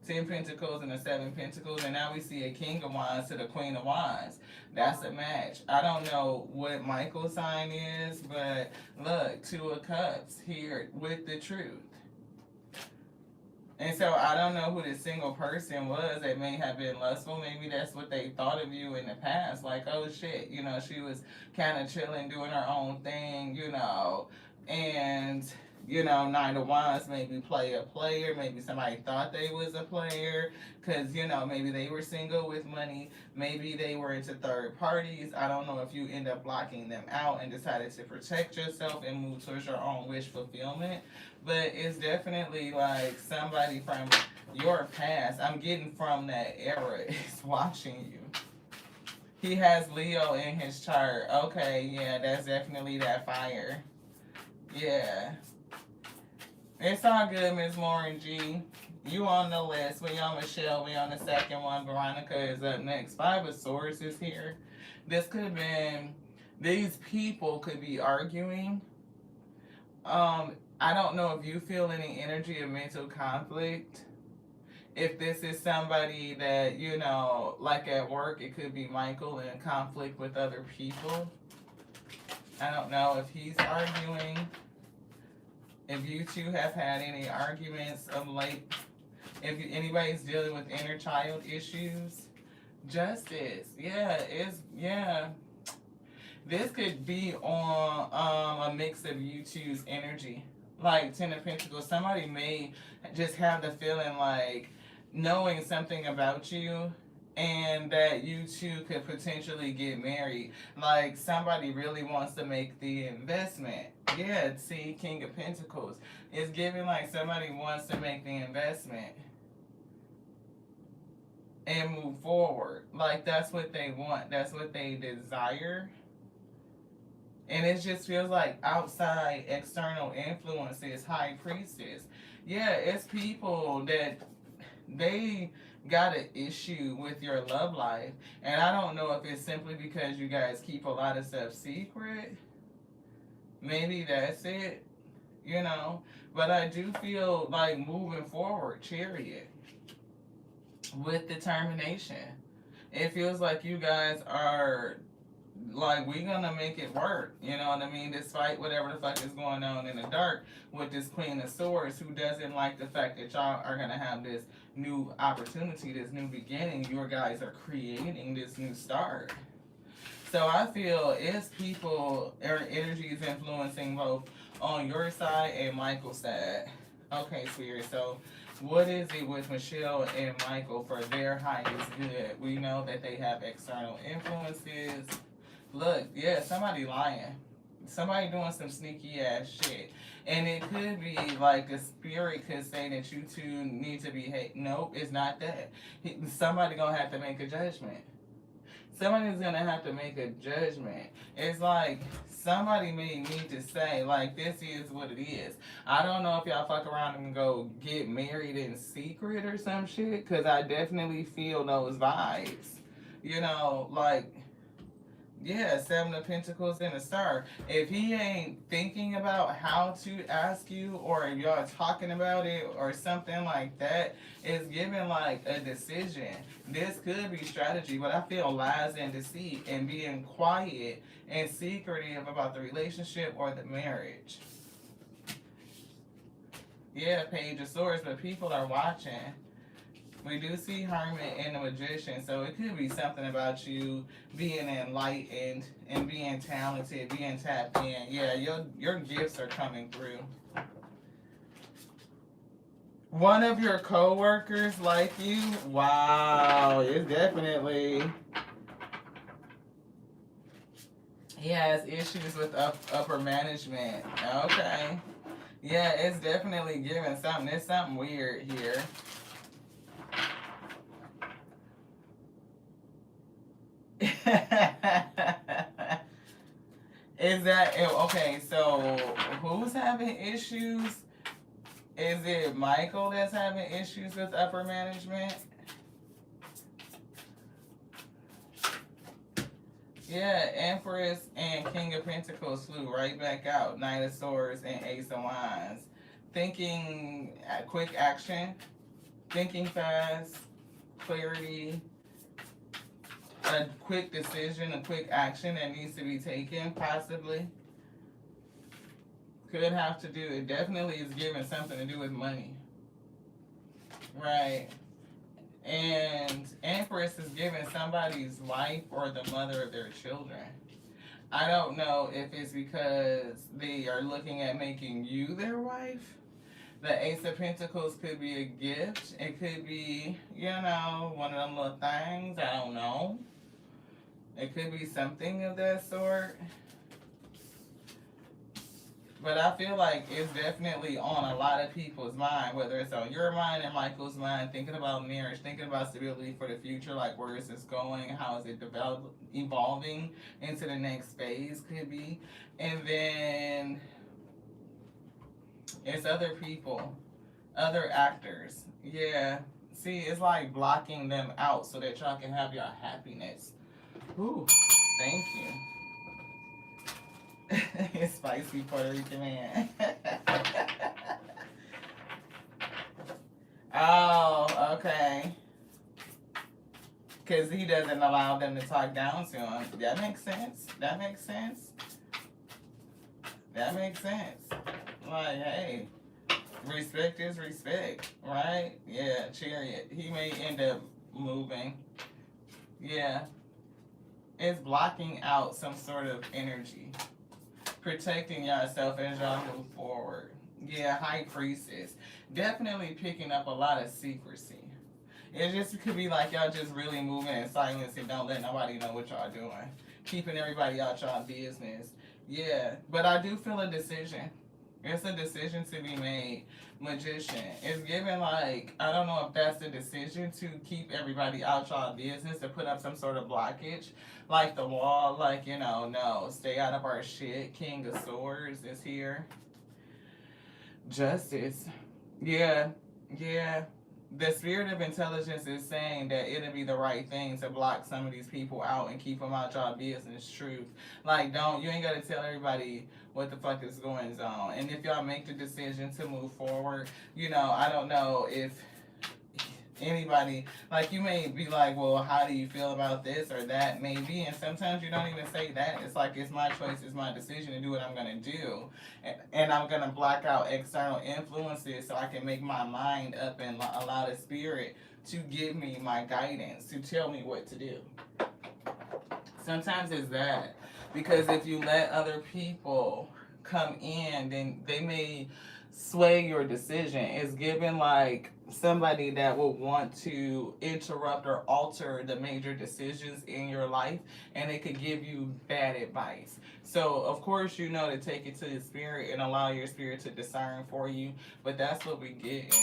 Speaker 1: 10 Pentacles and the 7 Pentacles, and now we see a King of Wands to the Queen of Wands. That's a match. I don't know what Michael's sign is, but look, 2 of Cups here with the truth. And so I don't know who this single person was that may have been lustful. Maybe that's what they thought of you in the past. Like, oh shit, she was kind of chilling, doing her own thing, and 9 of Wands maybe play a player. Maybe somebody thought they was a player because, maybe they were single with money. Maybe they were into third parties. I don't know if you end up blocking them out and decided to protect yourself and move towards your own wish fulfillment. But it's definitely like somebody from your past. I'm getting from that era is watching you. He has Leo in his chart. Okay, yeah, that's definitely that fire. Yeah. It's all good, Miss Lauren G. You on the list. We on Michelle. We on the second one. Veronica is up next. 5 of Swords is here. This could have been, these people could be arguing. I don't know if you feel any energy of mental conflict. If this is somebody that, like at work, it could be Michael in conflict with other people. I don't know if he's arguing. If you two have had any arguments of late, if anybody's dealing with inner child issues, justice, yeah. This could be on a mix of you two's energy. Like 10 of Pentacles, somebody may just have the feeling like knowing something about you and that you two could potentially get married. Like somebody really wants to make the investment. Yeah, see, King of Pentacles. It's giving like somebody wants to make the investment and move forward. Like that's what they want. That's what they desire. And it just feels like outside external influences, high priestess. Yeah, it's people that they got an issue with your love life. And I don't know if it's simply because you guys keep a lot of stuff secret. Maybe that's it, But I do feel like moving forward, Chariot, with determination. It feels like you guys are like, we gonna make it work, you know what I mean? Despite whatever the fuck is going on in the dark with this Queen of Swords, who doesn't like the fact that y'all are gonna have this new opportunity, this new beginning. You guys are creating this new start. So I feel it's people or energies influencing both on your side and Michael's side. Okay, Spirit. So what is it with Michelle and Michael for their highest good? We know that they have external influences. Look, yeah, somebody lying. Somebody doing some sneaky ass shit. And it could be like the spirit could say that you two need to be hate. Nope, it's not that. Somebody gonna have to make a judgment. Somebody's gonna have to make a judgment. It's like somebody may need to say, like, this is what it is. I don't know if y'all fuck around and go get married in secret or some shit, because I definitely feel those vibes. You know, like, yeah, Seven of Pentacles and a Star. If he ain't thinking about how to ask you, or if y'all talking about it or something like that, it's giving like a decision. This could be strategy, but I feel lies and deceit and being quiet and secretive about the relationship or the marriage. Yeah, Page of Swords, but people are watching. We do see Hermit and the Magician, so it could be something about you being enlightened and being talented, being tapped in. Yeah, your gifts are coming through. One of your co-workers like you? Wow, it's definitely... He has issues with upper management. Okay. Yeah, it's definitely giving something. There's something weird here. Is that okay? So who's having issues? Is it Michael that's having issues with upper management? Yeah, Empress and King of Pentacles flew right back out. Knight of Swords and Ace of Wands. Thinking quick action, thinking fast, clarity, a quick decision, a quick action that needs to be taken, possibly. Could have to do, it definitely is giving something to do with money. Right. And Empress is giving somebody's wife or the mother of their children. I don't know if it's because they are looking at making you their wife. The Ace of Pentacles could be a gift. It could be, you know, one of them little things. I don't know. It could be something of that sort. But I feel like it's definitely on a lot of people's mind, whether it's on your mind and Michael's mind, thinking about marriage, thinking about stability for the future, like where is this going, how is it evolving into the next phase, could be. And then it's other people, other actors. Yeah. See, it's like blocking them out so that y'all can have your happiness. Ooh, thank you. It's spicy Puerto Rican man. Oh, okay. Because he doesn't allow them to talk down to him. That makes sense. That makes sense. That makes sense. Like, hey, respect is respect, right? Yeah, Chariot. He may end up moving. Yeah. It's blocking out some sort of energy. Protecting yourself as y'all move forward. Yeah, High Priestess. Definitely picking up a lot of secrecy. It just could be like y'all just really moving in silence and don't let nobody know what y'all doing. Keeping everybody out y'all business. Yeah, but I do feel a decision. It's a decision to be made. Magician. It's given like, I don't know if that's the decision to keep everybody out y'all business, to put up some sort of blockage. Like the wall, like, you know, no, stay out of our shit. King of Swords is here. Justice. Yeah, yeah. The spirit of intelligence is saying that it'll be the right thing to block some of these people out and keep them out y'all business. Truth. Like, you ain't got to tell everybody what the fuck is going on. And if y'all make the decision to move forward, you know, I don't know if anybody. Like, you may be like, well, how do you feel about this or that, maybe, and sometimes you don't even say that. It's like, it's my choice, it's my decision to do what I'm going to do, and I'm going to block out external influences so I can make my mind up and allow the spirit to give me my guidance, to tell me what to do. Sometimes it's that, because if you let other people come in, then they may sway your decision. It's given like somebody that will want to interrupt or alter the major decisions in your life, and they could give you bad advice. So of course, you know, to take it to the spirit and allow your spirit to discern for you. But that's what we get.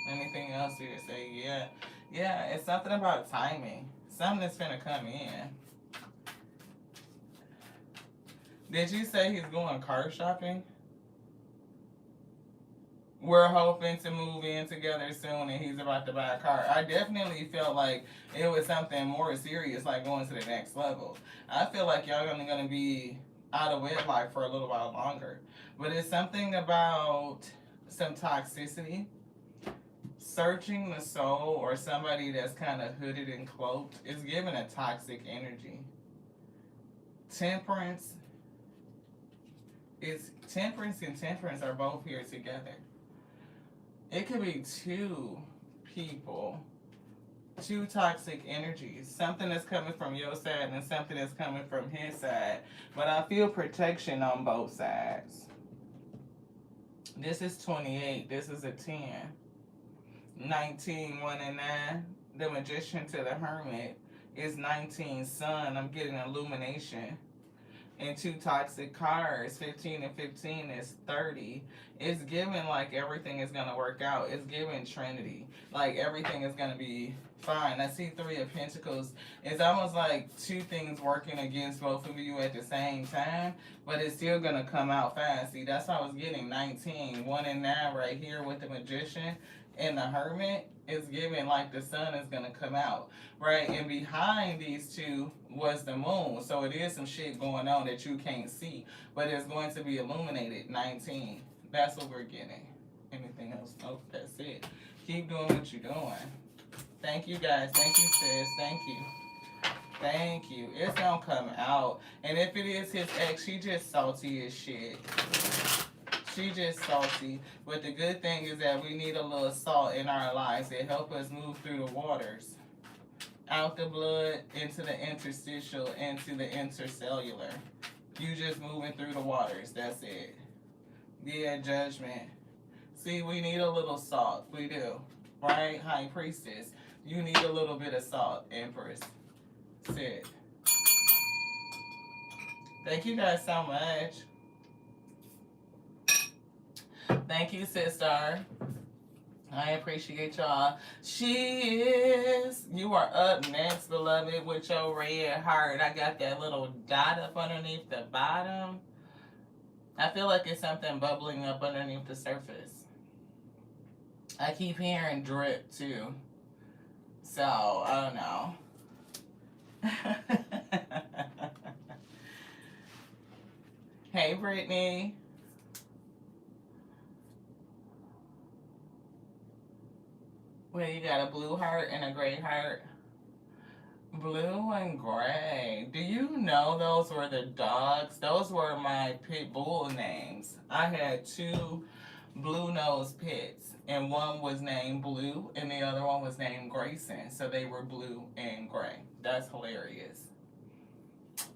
Speaker 1: Anything else you would say? Yeah, yeah. It's something about timing. Something that's gonna come in. Did you say he's going car shopping? We're hoping to move in together soon and he's about to buy a car. I definitely felt like it was something more serious, like going to the next level. I feel like y'all only going to be out of wedlock for a little while longer. But it's something about some toxicity. Searching the soul, or somebody that's kind of hooded and cloaked, is giving a toxic energy. Temperance and temperance are both here together. It could be two people, two toxic energies. Something that's coming from your side and something that's coming from his side. But I feel protection on both sides. This is 28. This is a 10. 19, 1 and 9. The Magician to the Hermit is 19 Sun. I'm getting illumination. And two toxic cards, 15 and 15 is 30. It's given like everything is going to work out. It's given Trinity. Like everything is going to be fine. I see 3 of Pentacles. It's almost like two things working against both of you at the same time, but it's still going to come out fast. See, that's how I was getting 19. 1 and 9 right here with the Magician. And the Hermit is giving like the sun is going to come out, right? And behind these two was the moon. So it is some shit going on that you can't see, but it's going to be illuminated. 19. That's what we're getting. Anything else? Nope, that's it. Keep doing what you're doing. Thank you, guys. Thank you, sis. Thank you. Thank you. It's going to come out. And if it is his ex, she just salty as shit. She just salty. But the good thing is that we need a little salt in our lives. It helps us move through the waters. Out the blood, into the interstitial, into the intercellular. You just moving through the waters. That's it. Yeah, Judgment. See, we need a little salt. We do. Right? High Priestess. You need a little bit of salt, Empress. Sit. Thank you guys so much. Thank you, sister. I appreciate y'all. She is. You are up next, beloved, with your red heart. I got that little dot up underneath the bottom. I feel like it's something bubbling up underneath the surface. I keep hearing drip, too. So, I don't know. Hey, Brittany. Well, you got a blue heart and a gray heart. Blue and gray. Do you know those were the dogs? Those were my pit bull names. I had 2 blue-nosed pits, and one was named Blue, and the other one was named Grayson. So they were blue and gray. That's hilarious.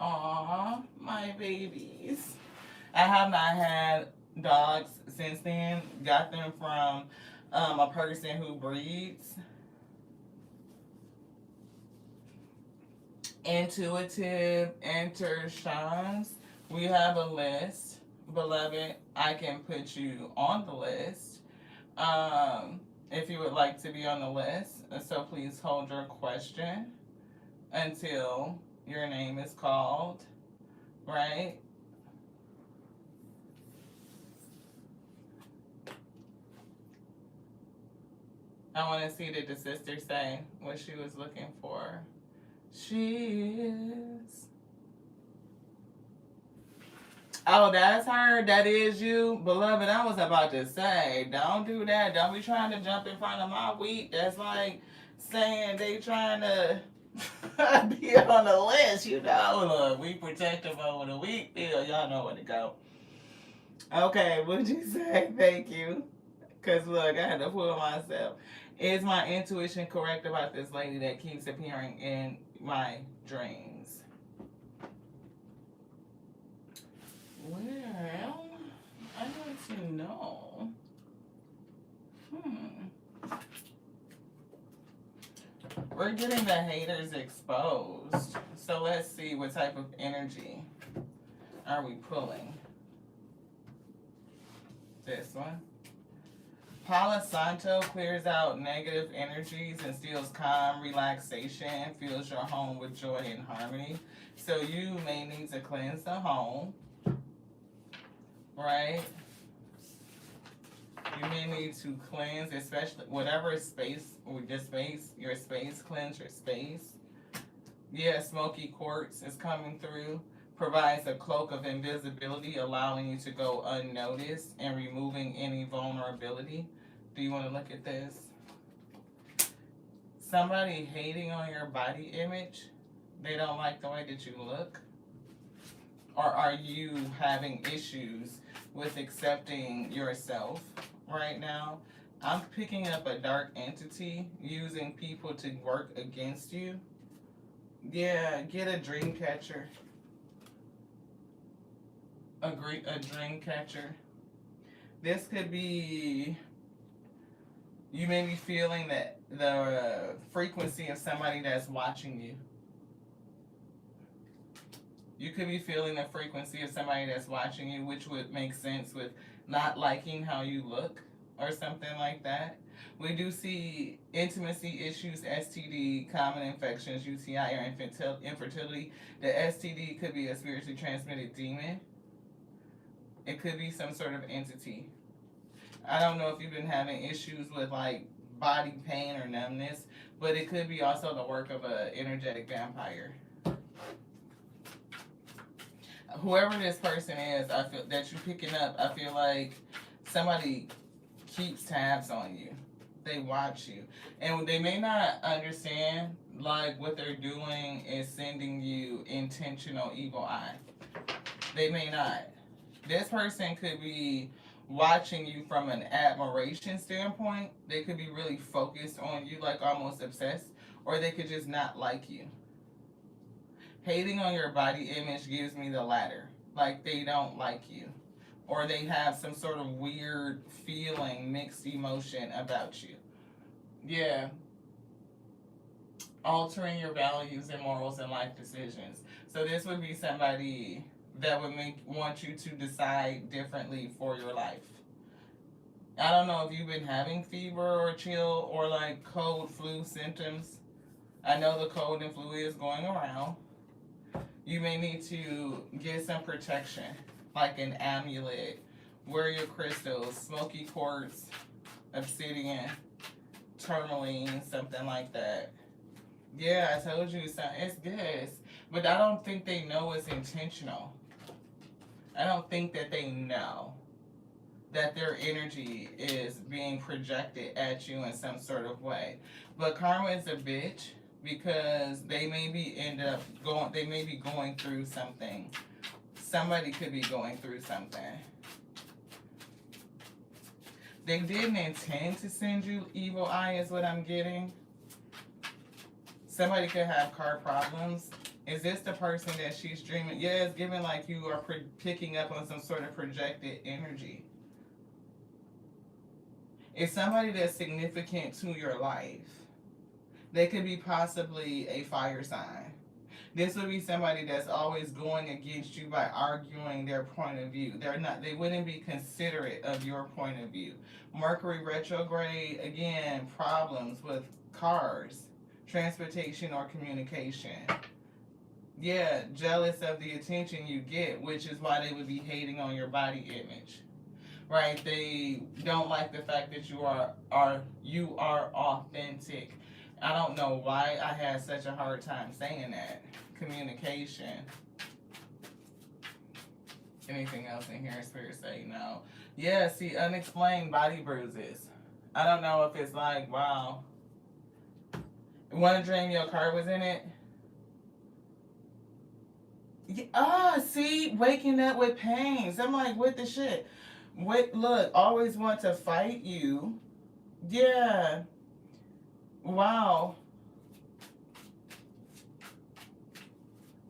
Speaker 1: Aw, my babies. I have not had dogs since then. Got them from a person who breeds. Intuitive Intershines. We have a list, beloved. I can put you on the list if you would like to be on the list. So please hold your question until your name is called, right? I want to see did the sister say what she was looking for. She is. Oh, that's her. That is you, beloved. I was about to say, don't do that. Don't be trying to jump in front of my wheat. That's like saying they trying to be on the list. You know, look, we protective over the wheat field. Y'all know where to go. Okay, what'd you say? Thank you. Cause look, I had to pull myself. Is my intuition correct about this lady that keeps appearing in my dreams? Well, I want to know. We're getting the haters exposed. So let's see what type of energy are we pulling. This one. Palo Santo clears out negative energies, instills calm, relaxation, fills your home with joy and harmony. So you may need to cleanse the home, right? You may need to cleanse, especially whatever space, or just space, your space, cleanse your space. Yeah, smoky quartz is coming through. Provides a cloak of invisibility, allowing you to go unnoticed and removing any vulnerability. Do you want to look at this? Somebody hating on your body image. They don't like the way that you look. Or are you having issues with accepting yourself right now? I'm picking up a dark entity using people to work against you. Yeah, get a dream catcher. A dream catcher. This could be, you may be feeling that the frequency of somebody that's watching you. You could be feeling the frequency of somebody that's watching you, which would make sense with not liking how you look or something like that. We do see intimacy issues, STD, common infections, UTI, or infertility. The STD could be a spiritually transmitted demon. It could be some sort of entity. I don't know if you've been having issues with like body pain or numbness, but it could be also the work of an energetic vampire. Whoever this person is, I feel that you're picking up, I feel like somebody keeps tabs on you. They watch you. And they may not understand like what they're doing is sending you intentional evil eye. They may not. This person could be watching you from an admiration standpoint. They could be really focused on you, like almost obsessed, or they could just not like you. Hating on your body image gives me the latter. Like they don't like you. Or they have some sort of weird feeling, mixed emotion about you. Yeah. Altering your values and morals and life decisions. So this would be somebody that would want you to decide differently for your life. I don't know if you've been having fever or chill or like cold flu symptoms. I know the cold and flu is going around. You may need to get some protection, like an amulet, wear your crystals, smoky quartz, obsidian, tourmaline, something like that. Yeah, I told you, it's this. But I don't think they know it's intentional. I don't think that they know that their energy is being projected at you in some sort of way. But karma is a bitch because they may be going through something. Somebody could be going through something. They didn't intend to send you evil eye is what I'm getting. Somebody could have car problems. Is this the person that she's dreaming? Yeah, it's giving like you are picking up on some sort of projected energy. It's somebody that's significant to your life. They could be possibly a fire sign. This would be somebody that's always going against you by arguing their point of view. They wouldn't be considerate of your point of view. Mercury retrograde, again, problems with cars, transportation, or communication. Yeah, jealous of the attention you get, which is why they would be hating on your body image. Right? They don't like the fact that you are authentic. I don't know why I had such a hard time saying that. Communication. Anything else in here? Spirit say no. Yeah, see, unexplained body bruises. I don't know if it's like, wow. Want to dream your car was in it? Yeah, see, waking up with pains. I'm like, what the shit? Wait, look, always want to fight you. Yeah. Wow.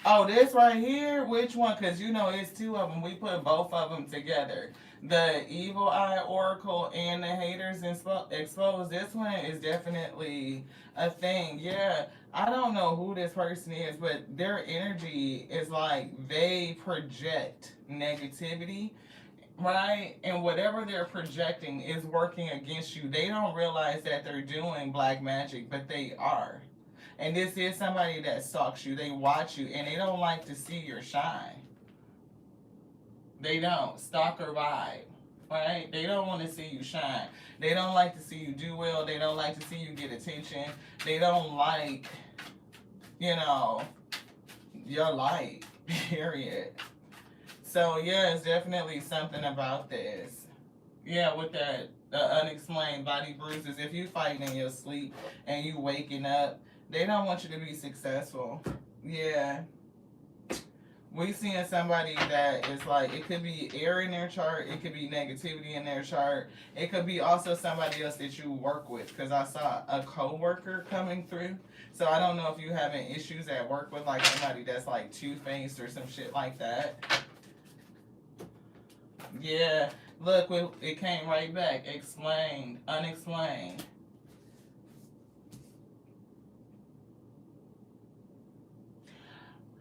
Speaker 1: Oh, this right here? Which one? Because you know it's two of them. We put both of them together. The Evil Eye Oracle and the Haters Exposed. This one is definitely a thing. Yeah. I don't know who this person is, but their energy is like they project negativity, right? And whatever they're projecting is working against you. They don't realize that they're doing black magic, but they are. And this is somebody that stalks you. They watch you and they don't like to see your shine. They don't. Stalker vibe. Right? They don't want to see you shine. They don't like to see you do well. They don't like to see you get attention. They don't like, you know, your light. Period. So yeah, it's definitely something about this. Yeah, with that unexplained body bruises. If you fighting in your sleep and you waking up, they don't want you to be successful. Yeah. We seeing somebody that is like, it could be air in their chart, it could be negativity in their chart, it could be also somebody else that you work with, because I saw a co-worker coming through. So I don't know if you having issues at work with like somebody that's like two-faced or some shit like that. Yeah, look, it came right back. Explained, unexplained.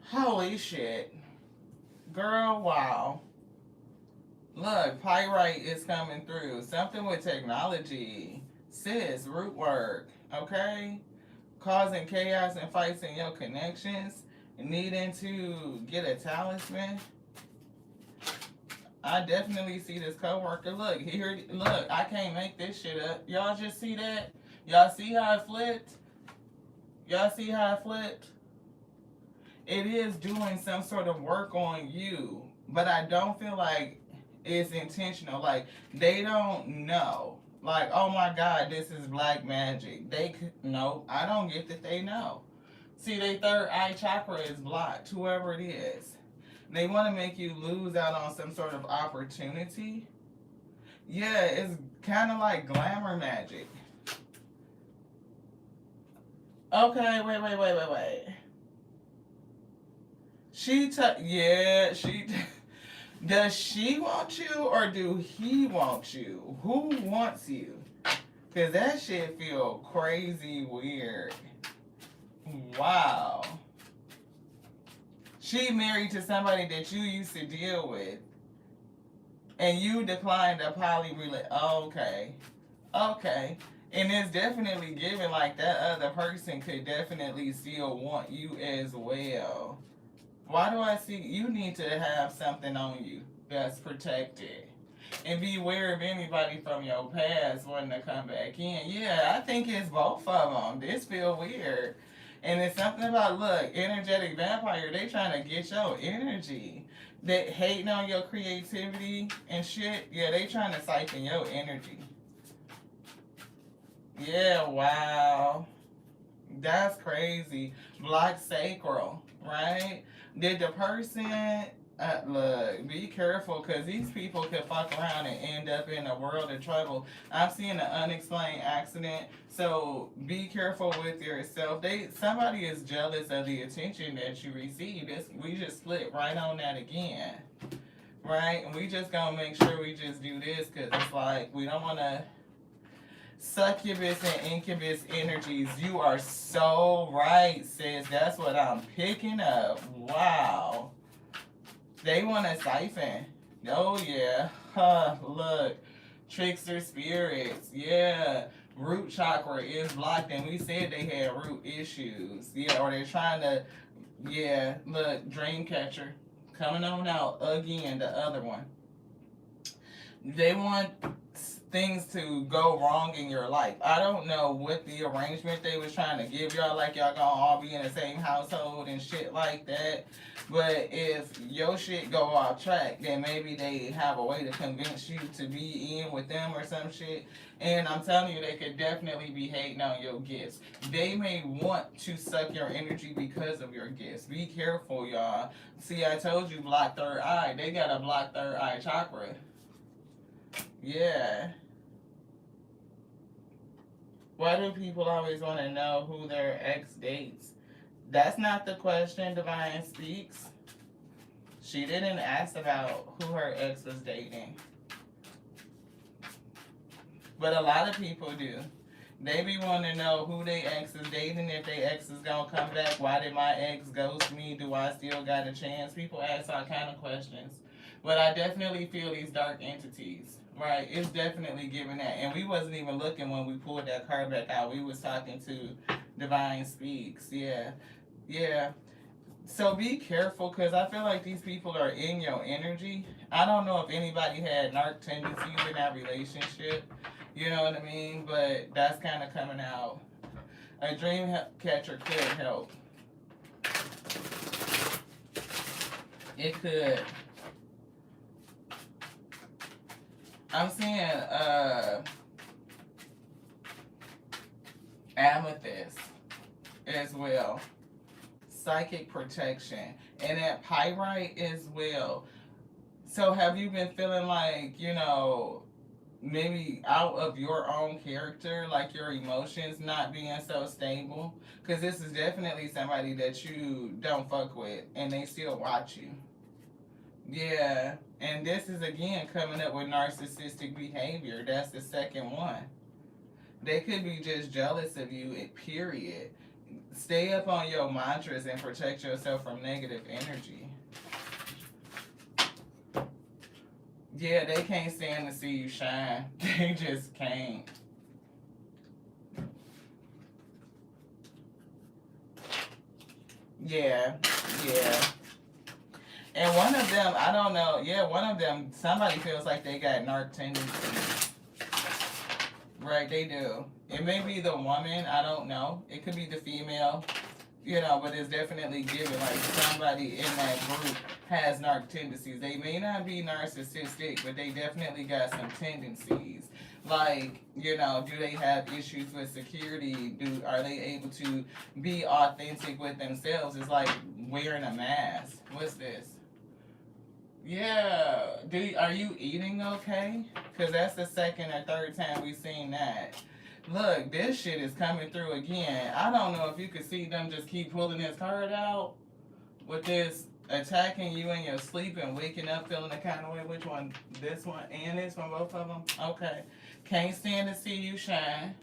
Speaker 1: Holy shit. Girl, wow. Look, pyrite is coming through. Something with technology. Sis, root work. Okay? Causing chaos and fights in your connections. Needing to get a talisman. I definitely see this coworker. Look, here, look, I can't make this shit up. Y'all just see that? Y'all see how it flipped? Y'all see how it flipped? It is doing some sort of work on you, but I don't feel like it's intentional. Like, they don't know. Like, oh my God, this is black magic. No, I don't get that they know. See, their third eye chakra is blocked, whoever it is. They want to make you lose out on some sort of opportunity. Yeah, it's kind of like glamour magic. Okay, wait. Does she want you or do he want you? Who wants you? Cause that shit feel crazy weird. Wow. She married to somebody that you used to deal with. And you declined a okay. Okay. And it's definitely given like that other person could definitely still want you as well. Why do I see you need to have something on you that's protected? And beware of anybody from your past wanting to come back in. Yeah, I think it's both of them. This feel weird. And it's something about, look, energetic vampire, they trying to get your energy. They hating on your creativity and shit. Yeah, they trying to siphon your energy. Yeah, wow. That's crazy. Black sacral, right? Did the person look? Be careful, cause these people could fuck around and end up in a world of trouble. I've seen an unexplained accident, so be careful with yourself. Somebody is jealous of the attention that you receive. We just split right on that again, right? And we just gonna make sure we just do this, cause it's like we don't wanna. Succubus and incubus energies. You are so right, sis. That's what I'm picking up. Wow. They want to siphon. Oh, yeah. Huh, look. Trickster spirits. Yeah. Root chakra is blocked, and we said they had root issues. Yeah, or they're trying to, yeah. Look, dream catcher. Coming on out again, the other one. They want things to go wrong in your life. I don't know what the arrangement they was trying to give y'all, like y'all gonna all be in the same household and shit like that. But if your shit go off track, then maybe they have a way to convince you to be in with them or some shit. And I'm telling you, they could definitely be hating on your gifts. They may want to suck your energy because of your gifts. Be careful, y'all. See, I told you block third eye. They got a blocked third eye chakra. Yeah. Why do people always want to know who their ex dates? That's not the question Divine speaks. She didn't ask about who her ex was dating. But a lot of people do. They be wanting to know who they ex is dating, if they ex is gonna come back. Why did my ex ghost me? Do I still got a chance? People ask all kind of questions. But I definitely feel these dark entities. Right? It's definitely giving that. And we wasn't even looking when we pulled that card back out. We was talking to Divine Speaks. Yeah. Yeah. So be careful, because I feel like these people are in your energy. I don't know if anybody had narc tendencies in that relationship. You know what I mean? But that's kind of coming out. A dream catcher could help. It could. I'm seeing amethyst as well. Psychic protection. And that pyrite as well. So have you been feeling like, you know, maybe out of your own character, like your emotions not being so stable? Because this is definitely somebody that you don't fuck with and they still watch you. Yeah, and this is again coming up with narcissistic behavior. That's the second one. They could be just jealous of you, period. Stay up on your mantras and protect yourself from negative energy. Yeah, they can't stand to see you shine. They just can't. Yeah, yeah. And one of them, I don't know, yeah, one of them, somebody feels like they got narc tendencies. Right, they do. It may be the woman, I don't know. It could be the female, you know, but it's definitely given like somebody in that group has narc tendencies. They may not be narcissistic, but they definitely got some tendencies. Like, you know, do they have issues with security? Are they able to be authentic with themselves? It's like wearing a mask. What's this? Yeah. Are you eating okay? Because that's the second or third time we've seen that. Look, this shit is coming through again. I don't know if you could see them just keep pulling this card out with this attacking you in your sleep and waking up feeling the kind of way. Which one? This one and this one, both of them? Okay. Can't stand to see you shine.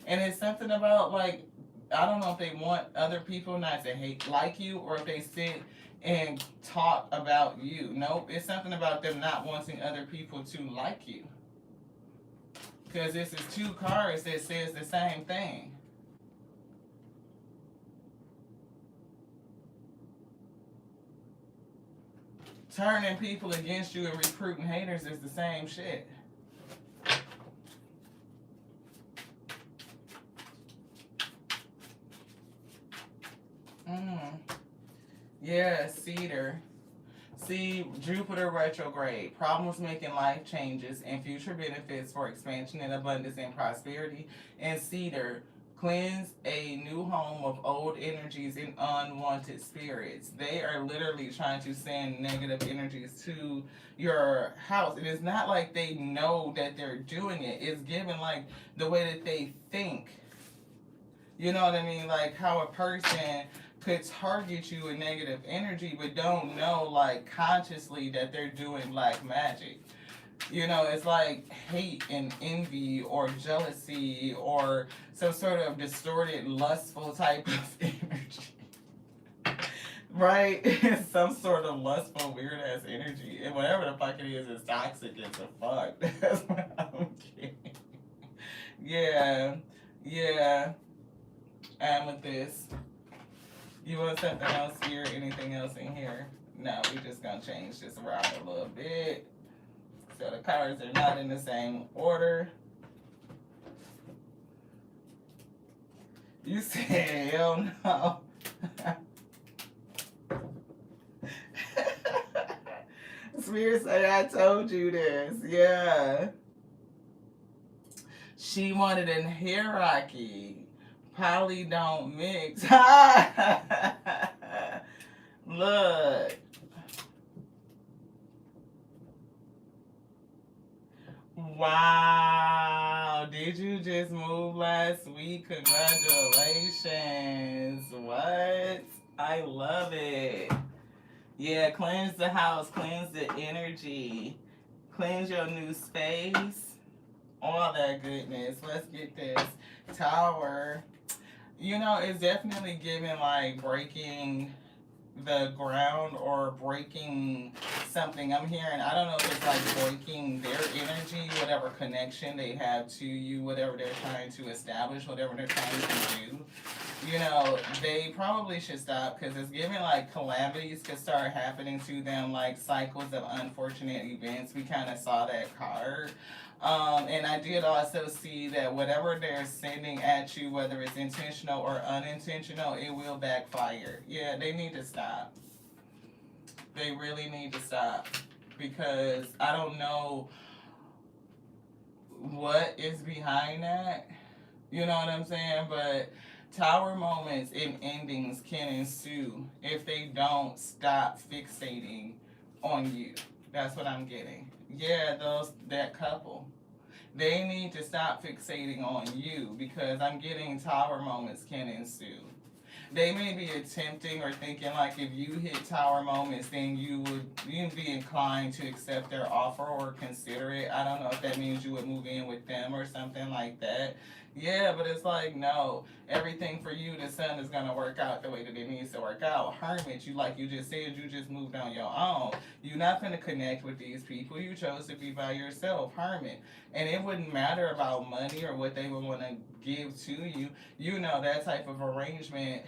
Speaker 1: And it's something about, like, I don't know if they want other people not to like you, or if they sit and talk about you. Nope, it's something about them not wanting other people to like you. Because this is two cards that says the same thing. Turning people against you and recruiting haters is the same shit. Yeah, cedar. See, Jupiter retrograde. Problems making life changes and future benefits for expansion and abundance and prosperity. And cedar. Cleanse a new home of old energies and unwanted spirits. They are literally trying to send negative energies to your house. And it's not like they know that they're doing it. It's given like the way that they think. You know what I mean? Like how a person could target you with negative energy but don't know like consciously that they're doing black magic. You know, it's like hate and envy or jealousy or some sort of distorted, lustful type of energy. Right? Some sort of lustful, weird ass energy. And whatever the fuck it is toxic as a fuck. That's what I'm kidding. Yeah. Yeah. Amethyst. You want something else here? Anything else in here? No, we just gonna change this around a little bit. So the cards are not in the same order. You said, hell no. Spirit say I told you this. Yeah. She wanted in hierarchy. Poly don't mix. Look. Wow. Did you just move last week? Congratulations. What? I love it. Yeah, cleanse the house, cleanse the energy, cleanse your new space, all that goodness. Let's get this. Tower. You know, it's definitely giving like breaking the ground or breaking something. I'm hearing, I don't know if it's like breaking their energy, whatever connection they have to you, whatever they're trying to establish, whatever they're trying to do. You know, they probably should stop because it's giving like calamities could start happening to them, like cycles of unfortunate events. We kind of saw that card. And I did also see that whatever they're sending at you, whether it's intentional or unintentional, it will backfire. Yeah, they need to stop. They really need to stop because I don't know what is behind that. You know what I'm saying? But tower moments and endings can ensue if they don't stop fixating on you. That's what I'm getting. Yeah, that couple. They need to stop fixating on you because I'm getting tower moments can ensue. They may be attempting or thinking like if you hit tower moments, then you'd be inclined to accept their offer or consider it. I don't know if that means you would move in with them or something like that. Yeah, but it's like no, everything for you, the sun is gonna work out the way that it needs to work out. Hermit, you just said, you just moved on your own. You're not gonna connect with these people. You chose to be by yourself, hermit, and it wouldn't matter about money or what they would want to give to you. You know that type of arrangement.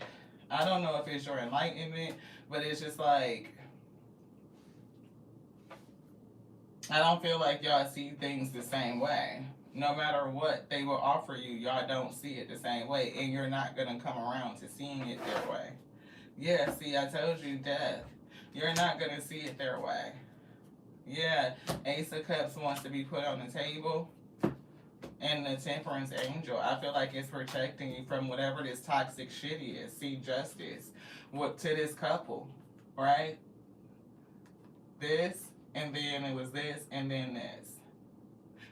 Speaker 1: I don't know if it's your enlightenment, but it's just like I don't feel like y'all see things the same way. No matter what they will offer you, y'all don't see it the same way, and you're not gonna come around to seeing it their way. Yeah, see, I told you death. You're not gonna see it their way. Yeah, Ace of Cups wants to be put on the table, and the Temperance Angel, I feel like it's protecting you from whatever this toxic shit is. See, justice. What to this couple, right? This, and then it was this, and then this.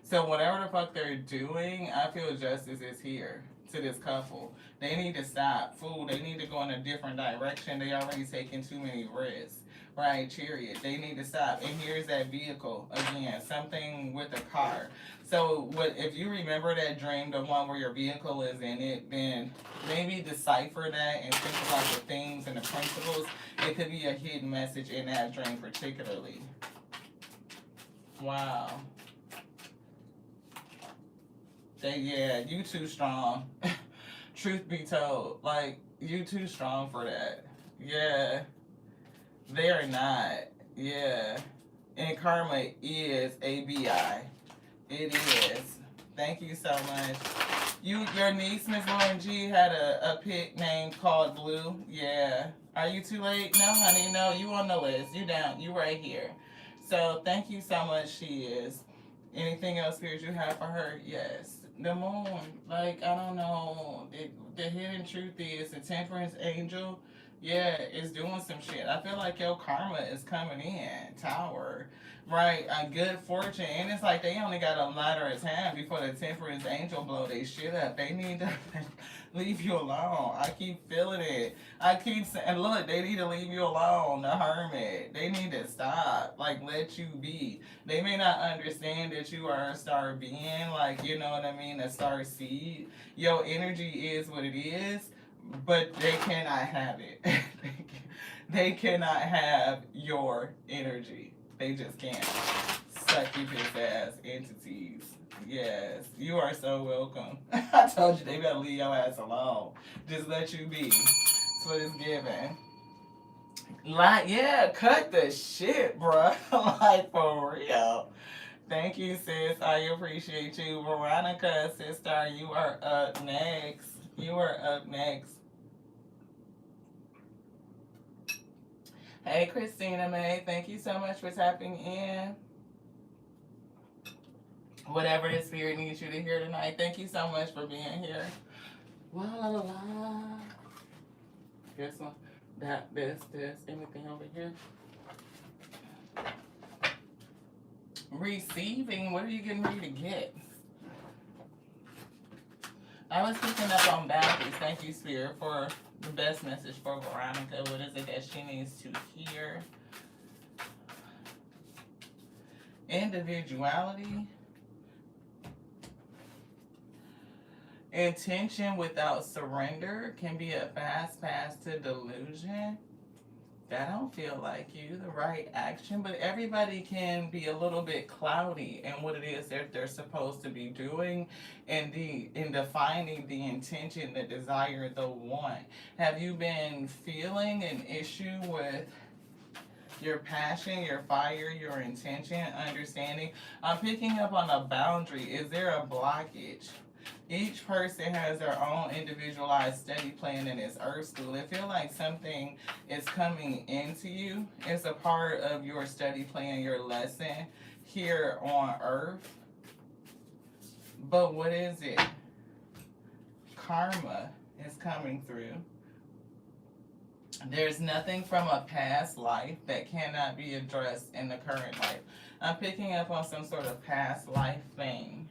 Speaker 1: So whatever the fuck they're doing, I feel justice is here to this couple. They need to stop. Fool, they need to go in a different direction. They already taking too many risks. Right, Chariot. They need to stop. And here's that vehicle again. Something with a car. So what if you remember that dream, the one where your vehicle is in it, then maybe decipher that and think about the themes and the principles. It could be a hidden message in that dream particularly. Wow. Yeah, you too strong. Truth be told, like, you too strong for that. Yeah, they are not. Yeah, and karma is ABI. It is. Thank you so much. Your niece, Miss Lauren G, had a pit named called Blue. Yeah. Are you too late? No, honey. No, you on the list. You down. You right here. So thank you so much. She is. Anything else, Spirit, you have for her? Yes. The moon, like, I don't know. The hidden truth is the Temperance Angel, yeah, is doing some shit. I feel like your karma is coming in, Tower. Right, a good fortune. And it's like they only got a matter of time before the Temperance Angel blow they shit up. They need to leave you alone. I keep feeling it. I keep saying, look, they need to leave you alone, the Hermit. They need to stop. Like, let you be. They may not understand that you are a star being, like, you know what I mean, a star seed. Your energy is what it is, but they cannot have it. They cannot have your energy. They just can't. Succubus ass entities. Yes, you are so welcome. I told you they better leave your ass alone. Just let you be. That's what it's given. Like, yeah, cut the shit, bruh. Like, for real. Thank you, sis. I appreciate you. Veronica, sister, you are up next. You are up next. Hey, Christina May. Thank you so much for tapping in. Whatever the spirit needs you to hear tonight. Thank you so much for being here. La la la la. This one, that, this, anything over here? Receiving. What are you getting ready to get? I was picking up on boundaries. Thank you, Spirit, for the best message for Veronica. What is it that she needs to hear? Individuality. Intention without surrender can be a fast path to delusion. That don't feel like you, the right action, but everybody can be a little bit cloudy in what it is that they're supposed to be doing and in defining the intention, the desire, the want. Have you been feeling an issue with your passion, your fire, your intention, understanding? I'm picking up on a boundary. Is there a blockage? Each person has their own individualized study plan in its earth school. It feels like something is coming into you. It's a part of your study plan, your lesson here on earth. But what is it? Karma is coming through. There's nothing from a past life that cannot be addressed in the current life. I'm picking up on some sort of past life thing.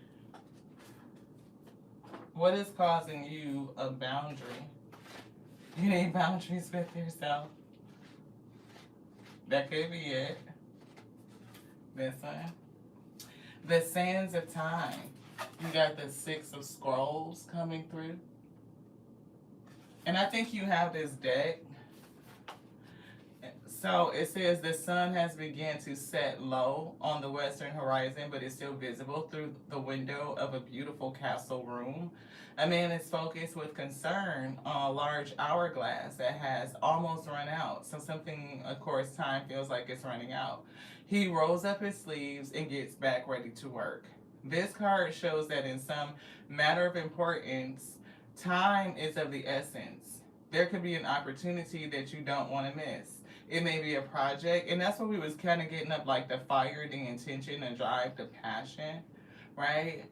Speaker 1: What is causing you a boundary? You need boundaries with yourself. That could be it. This one. The sands of time. You got the 6 of scrolls coming through. And I think you have this deck. So it says the sun has begun to set low on the western horizon, but it's still visible through the window of a beautiful castle room. A man is focused with concern on a large hourglass that has almost run out. So something, of course, time feels like it's running out. He rolls up his sleeves and gets back ready to work. This card shows that in some matter of importance, time is of the essence. There could be an opportunity that you don't want to miss. It may be a project, and that's what we was kind of getting up, like the fire, the intention, the drive, the passion, right?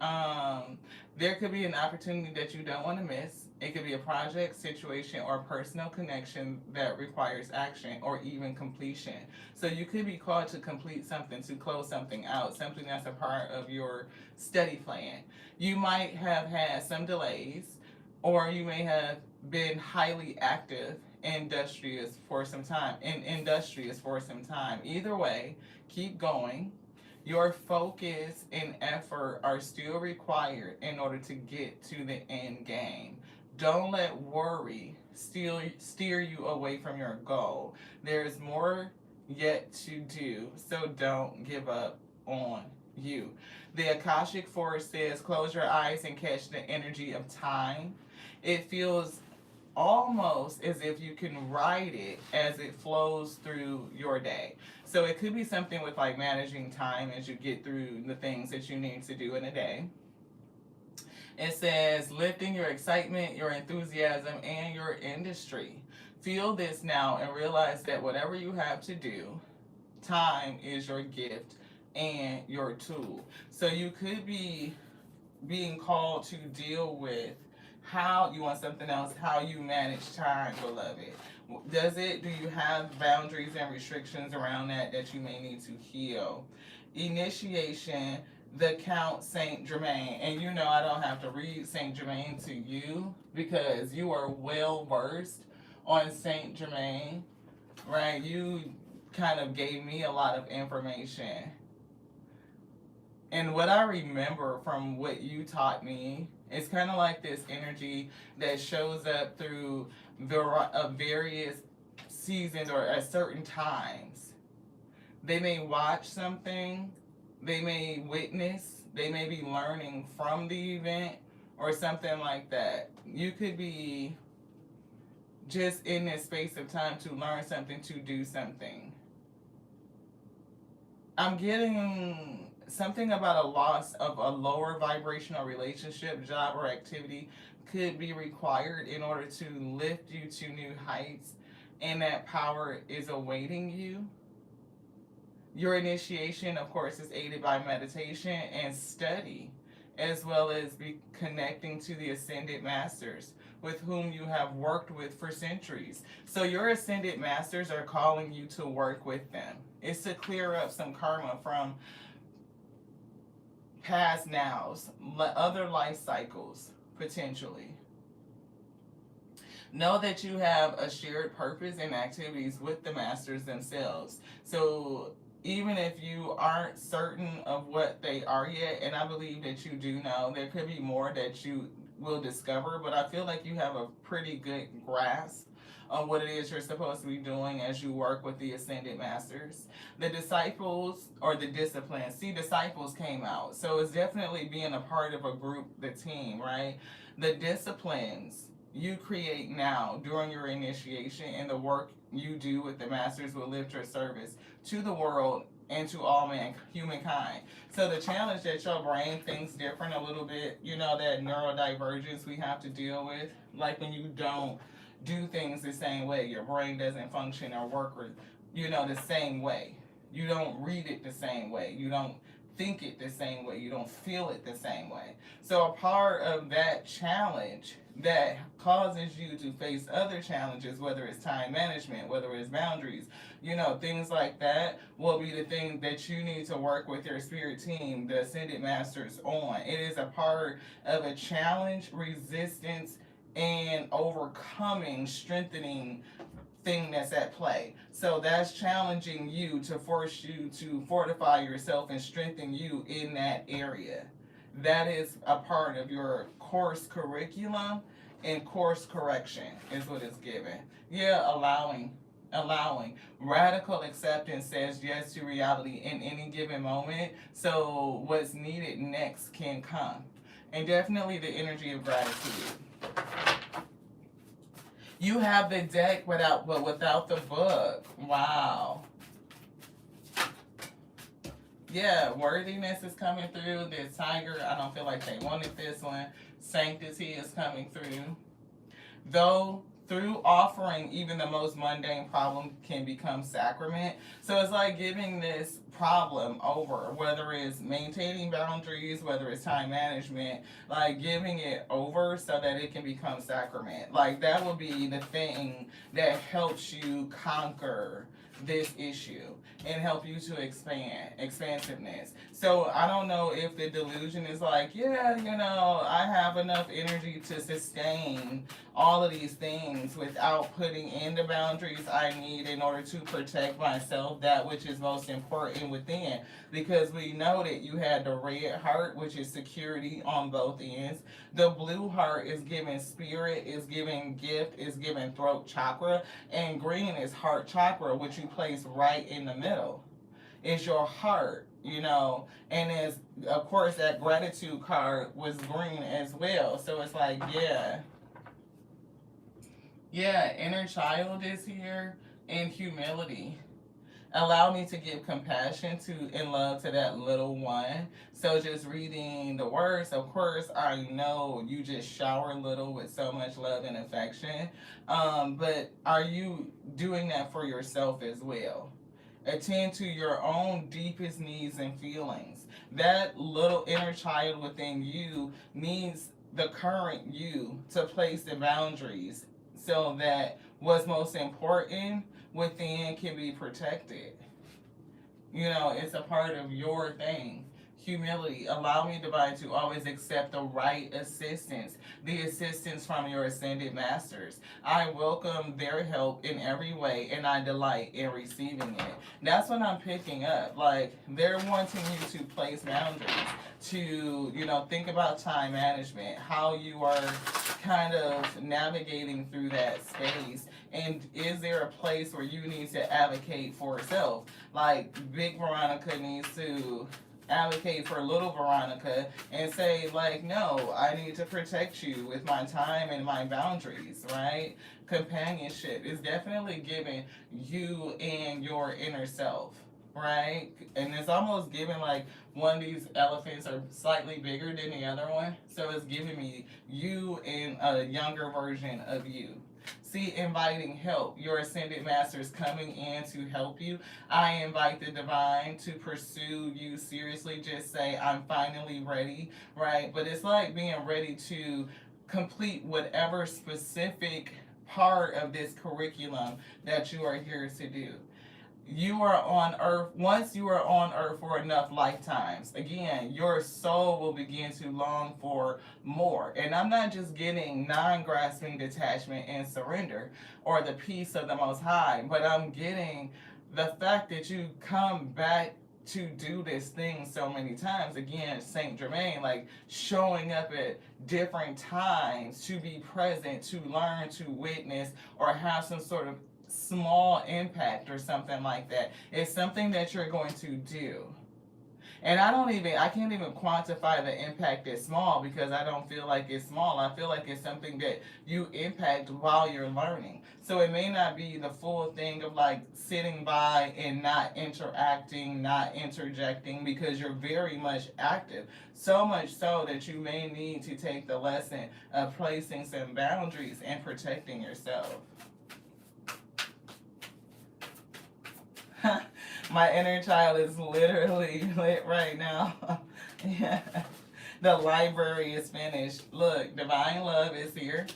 Speaker 1: There could be an opportunity that you don't want to miss. It could be a project, situation, or personal connection that requires action or even completion. So you could be called to complete something, to close something out, something that's a part of your study plan. You might have had some delays, or you may have been highly active industrious for some time. Either way, keep going. Your focus and effort are still required in order to get to the end game. Don't let worry steer you away from your goal. There's more yet to do, so don't give up on you. The Akashic Force says close your eyes and catch the energy of time. It feels almost as if you can write it as it flows through your day. So it could be something with like managing time as you get through the things that you need to do in a day. It says lifting your excitement, your enthusiasm, and your industry. Feel this now and realize that whatever you have to do, time is your gift and your tool. So you could be being called to deal with how you want something else, how you manage time, beloved. Do you have boundaries and restrictions around that you may need to heal? Initiation, the Count Saint Germain. And you know I don't have to read Saint Germain to you because you are well versed on Saint Germain, right? You kind of gave me a lot of information. And what I remember from what you taught me, it's kind of like this energy that shows up through various seasons or at certain times. They may watch something, they may witness, they may be learning from the event or something like that. You could be just in this space of time to learn something, to do something. I'm getting something about a loss of a lower vibrational relationship, job, or activity could be required in order to lift you to new heights, and that power is awaiting you. Your initiation, of course, is aided by meditation and study, as well as be connecting to the ascended masters with whom you have worked with for centuries. So your ascended masters are calling you to work with them. It's to clear up some karma from past nows, other life cycles, potentially. Know that you have a shared purpose and activities with the masters themselves. So even if you aren't certain of what they are yet, and I believe that you do know, there could be more that you will discover, but I feel like you have a pretty good grasp on what it is you're supposed to be doing as you work with the ascended masters. The disciples, or the disciplines, see, disciples came out, so it's definitely being a part of a group, the team, right? The disciplines you create now during your initiation, and the work you do with the masters will lift your service to the world and to all humankind. So the challenge that your brain thinks different a little bit, that neurodivergence we have to deal with, like when you don't do things the same way, your brain doesn't function or work, or the same way. You don't read it the same way. You don't think it the same way. You don't feel it the same way. So a part of that challenge that causes you to face other challenges, whether it's time management, whether it's boundaries, things like that, will be the thing that you need to work with your spirit team, the ascended masters, on. It is a part of a challenge, resistance, and overcoming, strengthening thing that's at play. So that's challenging you to force you to fortify yourself and strengthen you in that area. That is a part of your course curriculum, and course correction is what it's given. Yeah, allowing. Radical acceptance says yes to reality in any given moment, so what's needed next can come. And definitely the energy of gratitude. You have the deck but without the book. Wow. Yeah, worthiness is coming through. This tiger, I don't feel like they wanted this one. Sanctity is coming through. Though through offering, even the most mundane problem can become sacrament. So it's like giving this problem over, whether it's maintaining boundaries, whether it's time management, like giving it over so that it can become sacrament. Like that will be the thing that helps you conquer this issue and help you to expand, expansiveness. So I don't know if the delusion is like, yeah, I have enough energy to sustain all of these things without putting in the boundaries I need in order to protect myself, that which is most important within. Because we know that you had the red heart, which is security on both ends. The blue heart is giving spirit, is giving gift, is giving throat chakra. And green is heart chakra, which you place right in the middle. It's your heart, and as of course that gratitude card was green as well. So it's like, inner child is here, and humility. Allow me to give compassion to and love to that little one. So just reading the words, of course, I know you just shower little with so much love and affection. But are you doing that for yourself as well? Attend to your own deepest needs and feelings. That little inner child within you needs the current you to place the boundaries so that what's most important within can be protected. It's a part of your thing. Humility. Allow me, divine, to always accept the right assistance, the assistance from your ascended masters. I welcome their help in every way, and I delight in receiving it. That's what I'm picking up. Like, they're wanting you to place boundaries, to, think about time management, how you are kind of navigating through that space. And is there a place where you need to advocate for yourself? Like, Big Veronica needs to advocate for little Veronica and say, like, no, I need to protect you with my time and my boundaries, right? Companionship is definitely giving you and your inner self. right? And it's almost giving like one of these elephants are slightly bigger than the other one. So it's giving me you in a younger version of you. See, inviting help. Your ascended master is coming in to help you. I invite the divine to pursue you seriously. Just say, I'm finally ready, right? But it's like being ready to complete whatever specific part of this curriculum that you are here to do. You are on earth, once you are on earth for enough lifetimes, again, your soul will begin to long for more. And I'm not just getting non-grasping detachment and surrender or the peace of the Most High, but I'm getting the fact that you come back to do this thing so many times. Again, Saint Germain, like showing up at different times to be present, to learn, to witness, or have some sort of small impact or something like that. It's something that you're going to do. And I can't even quantify the impact as small because I don't feel like it's small. I feel like it's something that you impact while you're learning. So it may not be the full thing of like sitting by and not interacting, not interjecting, because you're very much active. So much so that you may need to take the lesson of placing some boundaries and protecting yourself. My inner child is literally lit right now. Yeah. The library is finished. Look, divine love is here,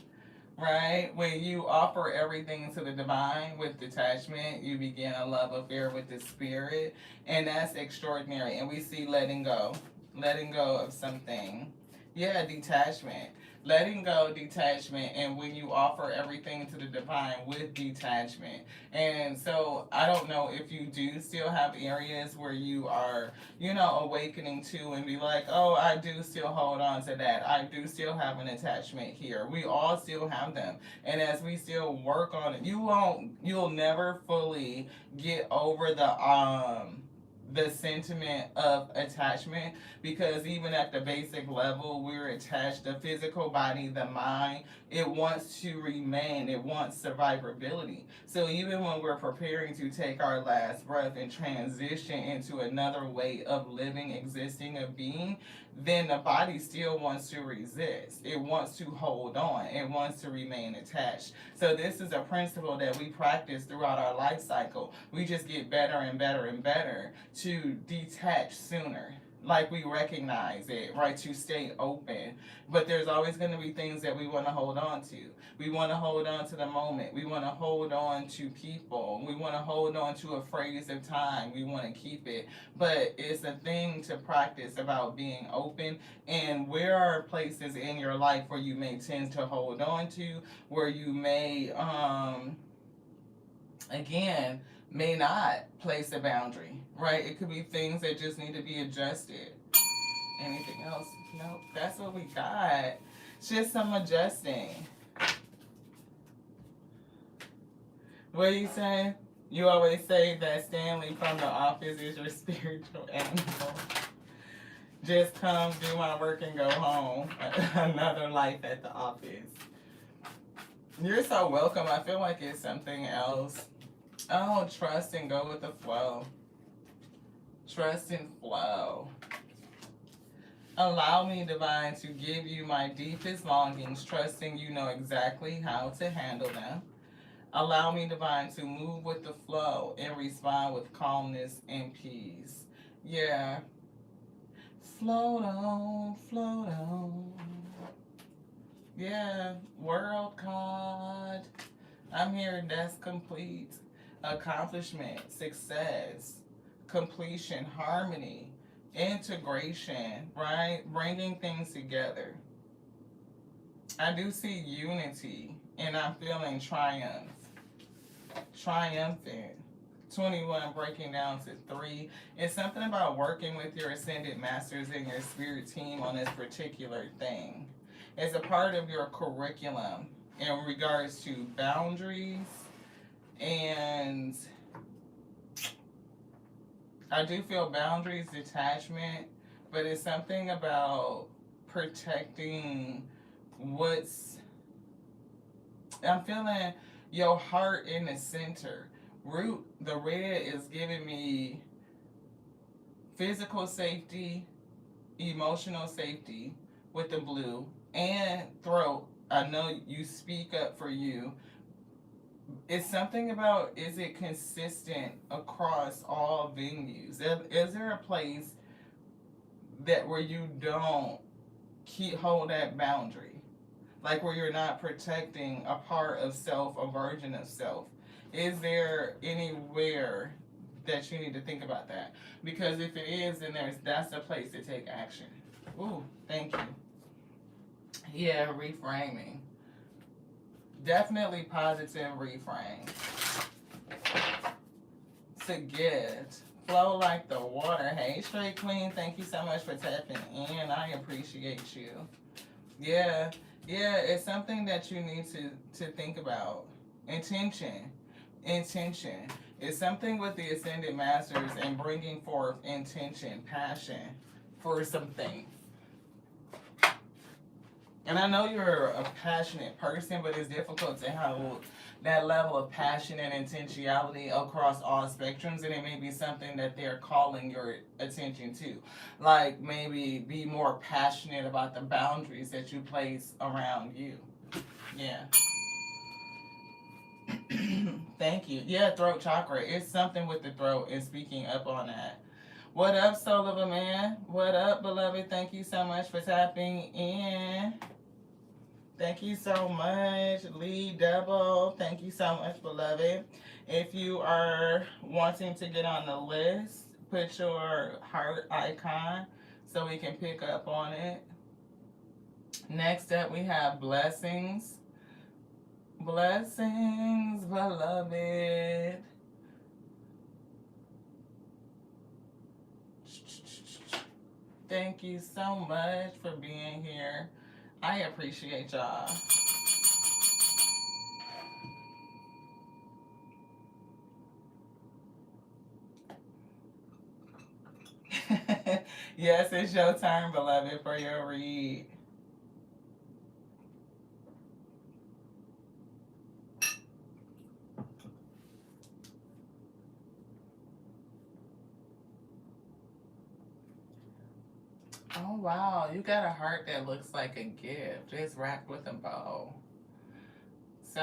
Speaker 1: right? When you offer everything to the divine with detachment, you begin a love affair with the spirit, and that's extraordinary. And we see letting go of something. Yeah, detachment. Letting go, detachment, and when you offer everything to the divine with detachment. And so I don't know if you do still have areas where you are, awakening to and be like, oh, I do still hold on to that. I do still have an attachment here. We all still have them. And as we still work on it, you'll never fully get over the sentiment of attachment, because even at the basic level we're attached. The physical body, the mind, it wants to remain, it wants survivability. So even when we're preparing to take our last breath and transition into another way of living, existing, of being, then the body still wants to resist. It wants to hold on. It wants to remain attached. So this is a principle that we practice throughout our life cycle. We just get better and better and better to detach sooner. Like we recognize it, right? To stay open. But there's always going to be things that we want to hold on to. We want to hold on to the moment. We want to hold on to people. We want to hold on to a phrase of time. We want to keep it. But it's a thing to practice about being open. And where are places in your life where you may tend to hold on to, where you may, again, may not place a boundary, right? It could be things that just need to be adjusted. Anything else? Nope. That's what we got. Just some adjusting. What do you say? You always say that Stanley from The Office is your spiritual animal. Just come do my work and go home. Another life at the office. You're so welcome. I feel like it's something else. Oh, trust and go with the flow. Trust and flow. Allow me, divine, to give you my deepest longings, trusting you know exactly how to handle them. Allow me, divine, to move with the flow and respond with calmness and peace. Yeah. Float on, float on. Yeah. World card. I'm here. That's complete. Accomplishment, success, completion, harmony, integration, right? Bringing things together. I do see unity, and I'm feeling triumph. Triumphant. 21 breaking down to 3. It's something about working with your ascended masters and your spirit team on this particular thing. It's a part of your curriculum in regards to boundaries, and I do feel boundaries, detachment, but it's something about protecting I'm feeling your heart in the center. Root, the red is giving me physical safety, emotional safety with the blue, and throat. I know you speak up for you. It's something about, is it consistent across all venues? Is there a place that where you don't hold that boundary, like where you're not protecting a part of self, a version of self? Is there anywhere that you need to think about that? Because if it is, then that's the place to take action. Ooh, thank you. Yeah, reframing. Definitely positive reframe. To get. Flow like the water. Hey, Straight Queen, thank you so much for tapping in. I appreciate you. Yeah, yeah, it's something that you need to think about. Intention. Intention. It's something with the Ascended Masters and bringing forth intention, passion for something. And I know you're a passionate person, but it's difficult to have that level of passion and intentionality across all spectrums, and it may be something that they're calling your attention to. Like maybe be more passionate about the boundaries that you place around you. Yeah. Thank you. Yeah, throat chakra. It's something with the throat and speaking up on that. What up, soul of a man? What up, beloved? Thank you so much for tapping in. Thank you so much, Lee Double. Thank you so much, beloved. If you are wanting to get on the list, put your heart icon so we can pick up on it. Next up, we have blessings. Blessings, beloved. Thank you so much for being here. I appreciate y'all. Yes, it's your turn, beloved, for your read. Oh, wow. You got a heart that looks like a gift. It's wrapped with a bow. So,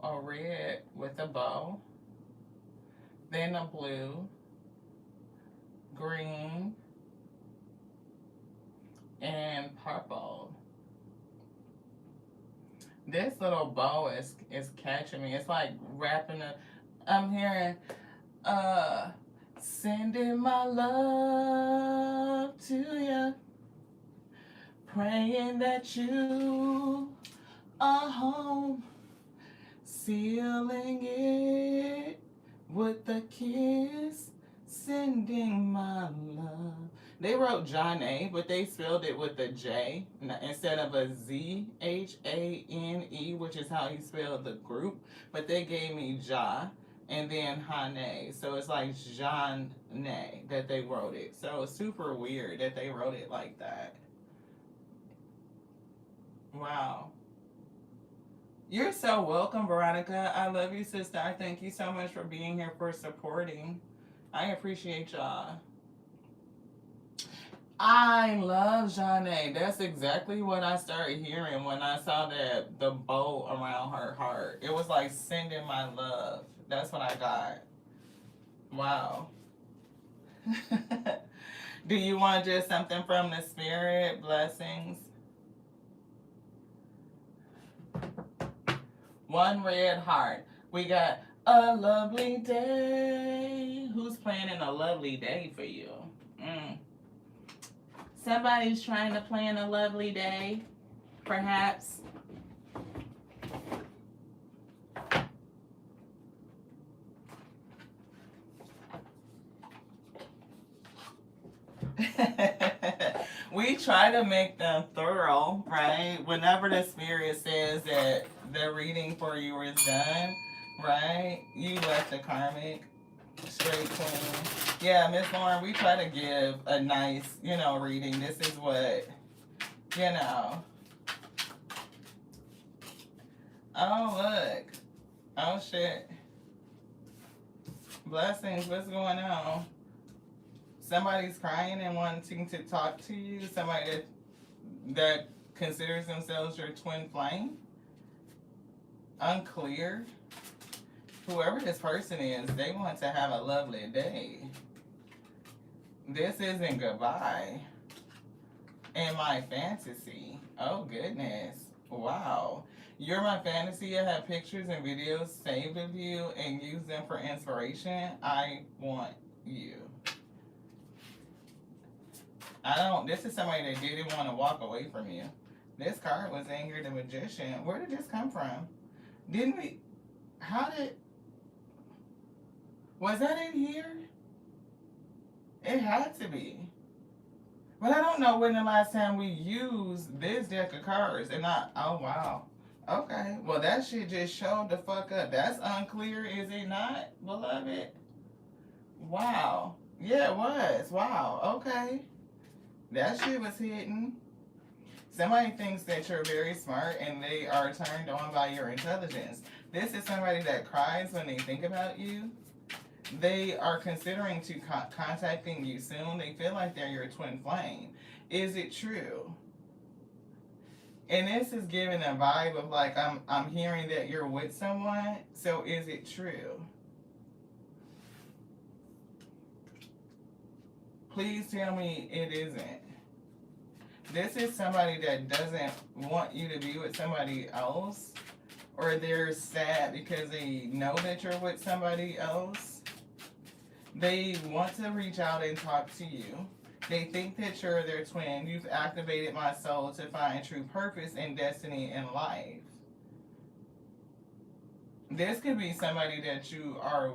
Speaker 1: a red with a bow, then a blue, green, and purple. This little bow is catching me. It's like wrapping a. I'm hearing, sending my love to you, praying that you are home, sealing it with a kiss, sending my love. They wrote John A, but they spelled it with a J instead of a ZHANE, which is how you spelled the group. But they gave me Ja and then Hane. So it's like Jean that they wrote it. So it's super weird that they wrote it like that. Wow. You're so welcome, Veronica. I love you, sister. I thank you so much for being here, for supporting. I appreciate y'all. I love Janae. That's exactly what I started hearing when I saw that the bow around her heart. It was like sending my love. That's what I got. Wow. Do you want just something from the spirit? Blessings. One red heart. We got a lovely day. Who's planning a lovely day for you? Somebody's trying to plan a lovely day, perhaps. We try to make them thorough, right? Whenever the spirit says that the reading for you is done, right? You left the karmic. Straight Queen. Yeah, Miss Lauren, we try to give a nice, reading. This is what, Oh, look. Oh, shit. Blessings, what's going on? Somebody's crying and wanting to talk to you. Somebody that considers themselves your twin flame. Unclear. Whoever this person is, they want to have a lovely day. This isn't goodbye. In my fantasy. Oh, goodness. Wow. You're my fantasy. I have pictures and videos saved of you and use them for inspiration. I want you. This is somebody that didn't want to walk away from you. This card was in here, the Magician. Where did this come from? Was that in here? It had to be. But I don't know when the last time we used this deck of cards. Oh wow. Okay. Well, that shit just showed the fuck up. That's unclear, is it not, beloved? Wow. Yeah, it was. Wow. Okay. That shit was hidden. Somebody thinks that you're very smart and they are turned on by your intelligence. This is somebody that cries when they think about you. They are considering contacting you soon. They feel like they're your twin flame. Is it true? And this is giving a vibe of like, I'm hearing that you're with someone. So is it true? Please tell me it isn't. This is somebody that doesn't want you to be with somebody else. Or they're sad because they know that you're with somebody else. They want to reach out and talk to you. They think that you're their twin. You've activated my soul to find true purpose and destiny in life. This could be somebody that you are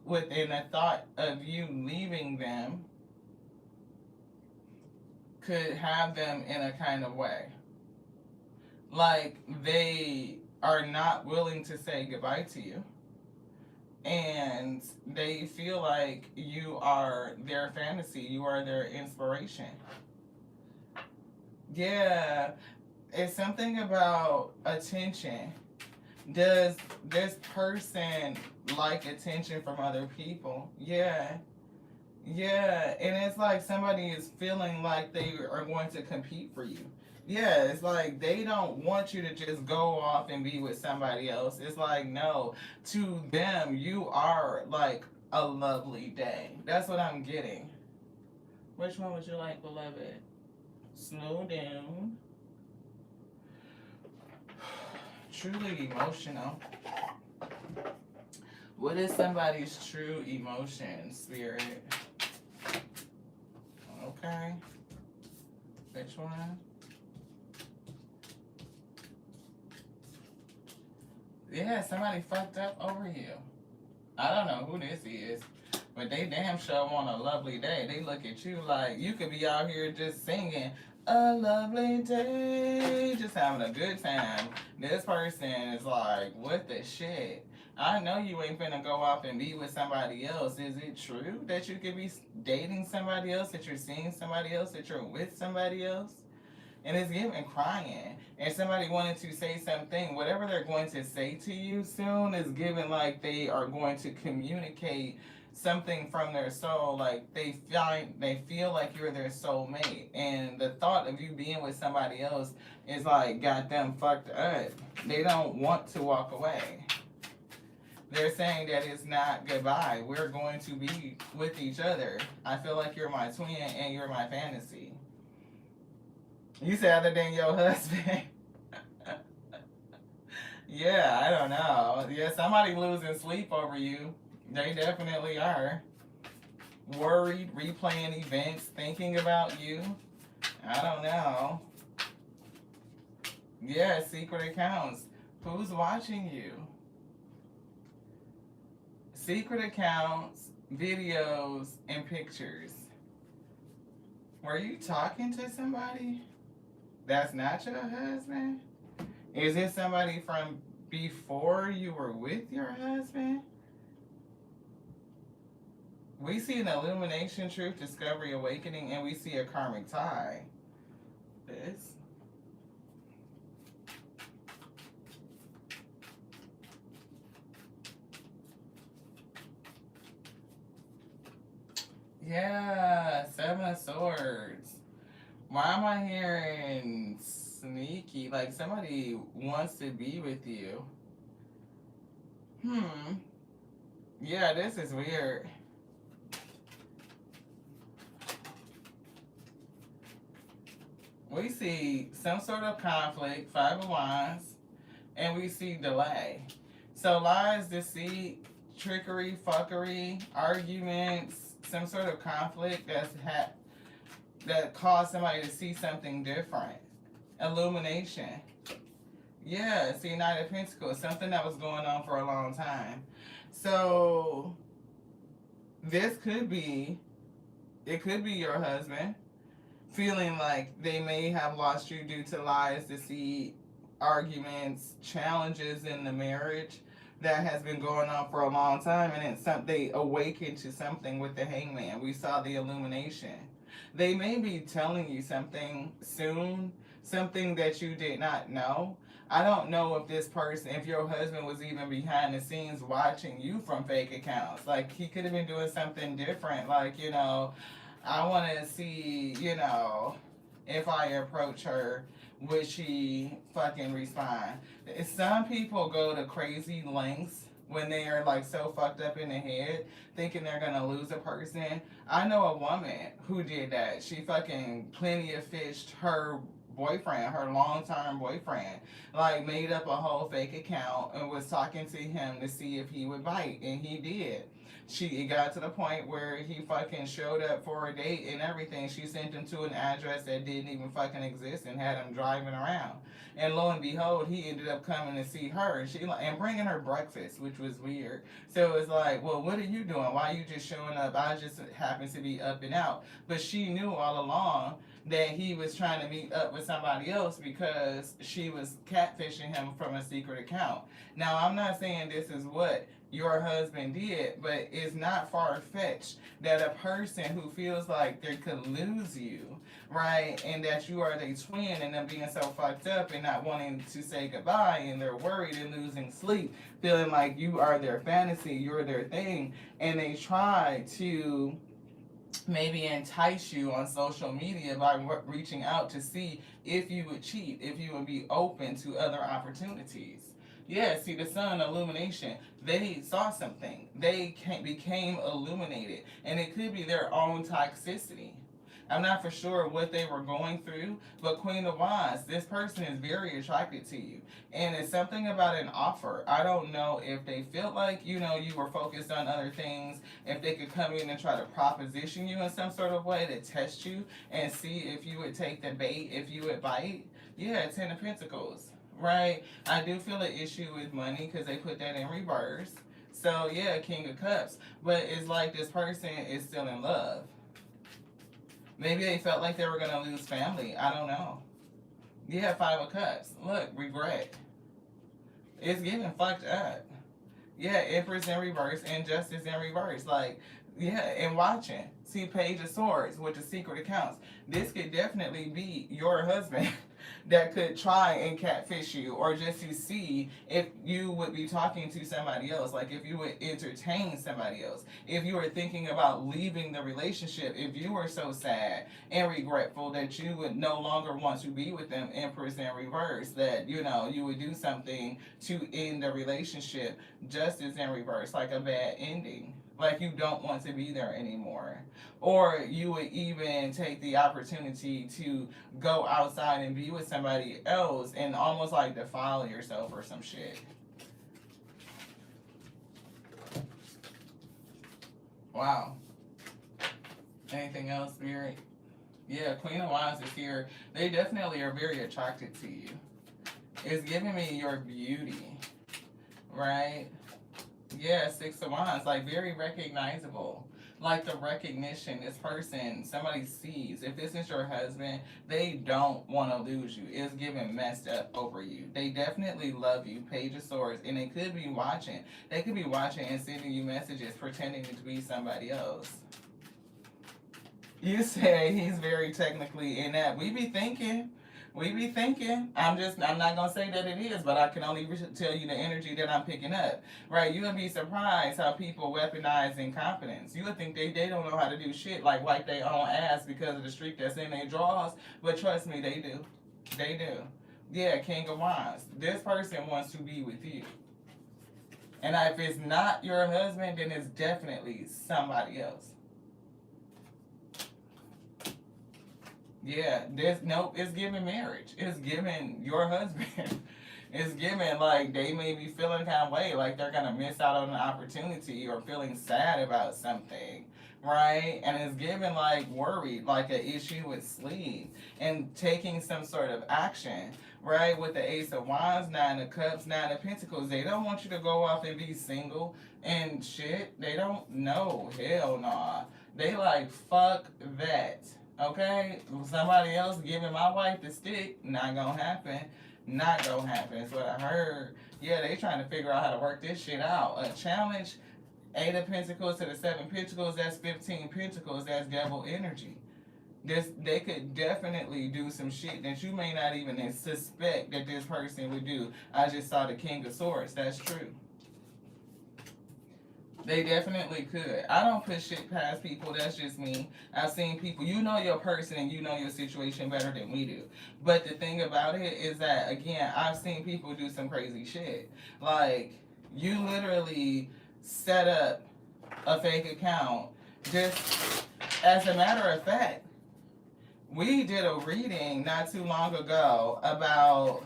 Speaker 1: within the thought of you leaving them could have them in a kind of way. Like they are not willing to say goodbye to you. And they feel like you are their fantasy. You are their inspiration. Yeah. It's something about attention. Does this person like attention from other people? Yeah. Yeah. And it's like somebody is feeling like they are going to compete for you. Yeah, it's like they don't want you to just go off and be with somebody else. It's like, no, to them, you are like a lovely day. That's what I'm getting. Which one would you like, beloved? Slow down. Truly emotional. What is somebody's true emotion, Spirit? Okay. Which one? Yeah, somebody fucked up over you. I don't know who this is, but they damn sure want a lovely day. They look at you like you could be out here just singing a lovely day, just having a good time. This person is like, what the shit? I know you ain't finna go off and be with somebody else. Is it true that you could be dating somebody else, that you're seeing somebody else, that you're with somebody else? And it's giving crying. And somebody wanted to say something. Whatever they're going to say to you soon is given like they are going to communicate something from their soul. Like they feel like you're their soulmate. And the thought of you being with somebody else is like got them fucked up. They don't want to walk away. They're saying that it's not goodbye. We're going to be with each other. I feel like you're my twin and you're my fantasy. You said other than your husband. Yeah, I don't know. Yeah, somebody losing sleep over you. They definitely are. Worried, replaying events, thinking about you. I don't know. Yeah, secret accounts. Who's watching you? Secret accounts, videos, and pictures. Were you talking to somebody? That's not your husband? Is it somebody from before you were with your husband? We see an illumination, truth, discovery, awakening, and we see a karmic tie. This. Yeah, Seven of Swords. Why am I hearing sneaky? Like somebody wants to be with you. Hmm. Yeah, this is weird. We see some sort of conflict, Five of Wands, and we see delay. So lies, deceit, trickery, fuckery, arguments, some sort of conflict that caused somebody to see something different. Illumination. Yeah, see, Knight of Pentacles, something that was going on for a long time. So this could be, it could be your husband feeling like they may have lost you due to lies, deceit, arguments, challenges in the marriage that has been going on for a long time, and it's they awaken to something with the Hangman. We saw the illumination. They may be telling you something soon, something that you did not know. I don't know if this person, if your husband was even behind the scenes watching you from fake accounts. Like, he could have been doing something different. Like, I want to see, if I approach her, would she fucking respond? Some people go to crazy lengths when they are like so fucked up in the head, thinking they're gonna lose a person. I know a woman who did that. She fucking plenty of fished her boyfriend, her long-term boyfriend, like made up a whole fake account and was talking to him to see if he would bite, and he did. It got to the point where he fucking showed up for a date and everything. She sent him to an address that didn't even fucking exist and had him driving around. And lo and behold, he ended up coming to see her, and bringing her breakfast, which was weird. So it was like, well, what are you doing? Why are you just showing up? I just happened to be up and out. But she knew all along that he was trying to meet up with somebody else because she was catfishing him from a secret account. Now, I'm not saying this is what your husband did, but it's not far-fetched that a person who feels like they could lose you, right, and that you are their twin, and them being so fucked up and not wanting to say goodbye, and they're worried and losing sleep, feeling like you are their fantasy, you're their thing, and they try to maybe entice you on social media by reaching out to see if you would cheat, if you would be open to other opportunities. Yeah, see, the sun, illumination, they saw something. They became illuminated. And it could be their own toxicity. I'm not for sure what they were going through, but Queen of Wands, this person is very attracted to you. And it's something about an offer. I don't know if they felt like, you were focused on other things, if they could come in and try to proposition you in some sort of way to test you and see if you would take the bait, if you would bite. Yeah, Ten of Pentacles. Right? I do feel an issue with money because they put that in reverse. So, yeah, King of Cups. But it's like this person is still in love. Maybe they felt like they were going to lose family. I don't know. Yeah, Five of Cups. Look, regret. It's getting fucked up. Yeah, Empress in reverse, Injustice in reverse. Like, yeah, and watching. See, Page of Swords with the secret accounts. This could definitely be your husband that could try and catfish you, or just to see if you would be talking to somebody else, like if you would entertain somebody else, if you were thinking about leaving the relationship, if you were so sad and regretful that you would no longer want to be with them, Empress in reverse, that you would do something to end the relationship. Justice in reverse, like a bad ending, like you don't want to be there anymore. Or you would even take the opportunity to go outside and be with somebody else and almost like defile yourself or some shit. Wow. Anything else, Spirit? Yeah, Queen of Wands is here. They definitely are very attracted to you. It's giving me your beauty, right? Yeah, Six of Wands, like very recognizable. Like the recognition, this person, somebody sees. If this is your husband, they don't want to lose you. It's giving messed up over you. They definitely love you, Page of Swords, and they could be watching. They could be watching and sending you messages pretending to be somebody else. You say he's very technically inept. We be thinking, We be thinking. I'm not gonna say that it is, but I can only tell you the energy that I'm picking up. Right? You would be surprised how people weaponize incompetence. You would think they don't know how to do shit, like wipe their own ass because of the streak that's in their drawers. But trust me, they do. They do. Yeah, King of Wands. This person wants to be with you. And if it's not your husband, then it's definitely somebody else. Yeah, there's nope, it's giving marriage. It's giving your husband. It's giving like they may be feeling kind of way, like they're gonna miss out on an opportunity or feeling sad about something, right? And it's giving like worried, like an issue with sleep and taking some sort of action, right? With the Ace of Wands, Nine of Cups, Nine of Pentacles, they don't want you to go off and be single and shit. They don't know, hell nah. They like fuck that. Okay, somebody else giving my wife the stick, not gonna happen. Not gonna happen. That's what I heard. Yeah, they trying to figure out how to work this shit out. A challenge, Eight of Pentacles to the Seven Pentacles, that's 15 Pentacles, that's devil energy. They could definitely do some shit that you may not even suspect that this person would do. I just saw the King of Swords, that's true. They definitely could. I don't push shit past people. That's just me. I've seen people, you know your person and you know your situation better than we do. But the thing about it is that, again, I've seen people do some crazy shit. Like, you literally set up a fake account. Just as a matter of fact, we did a reading not too long ago about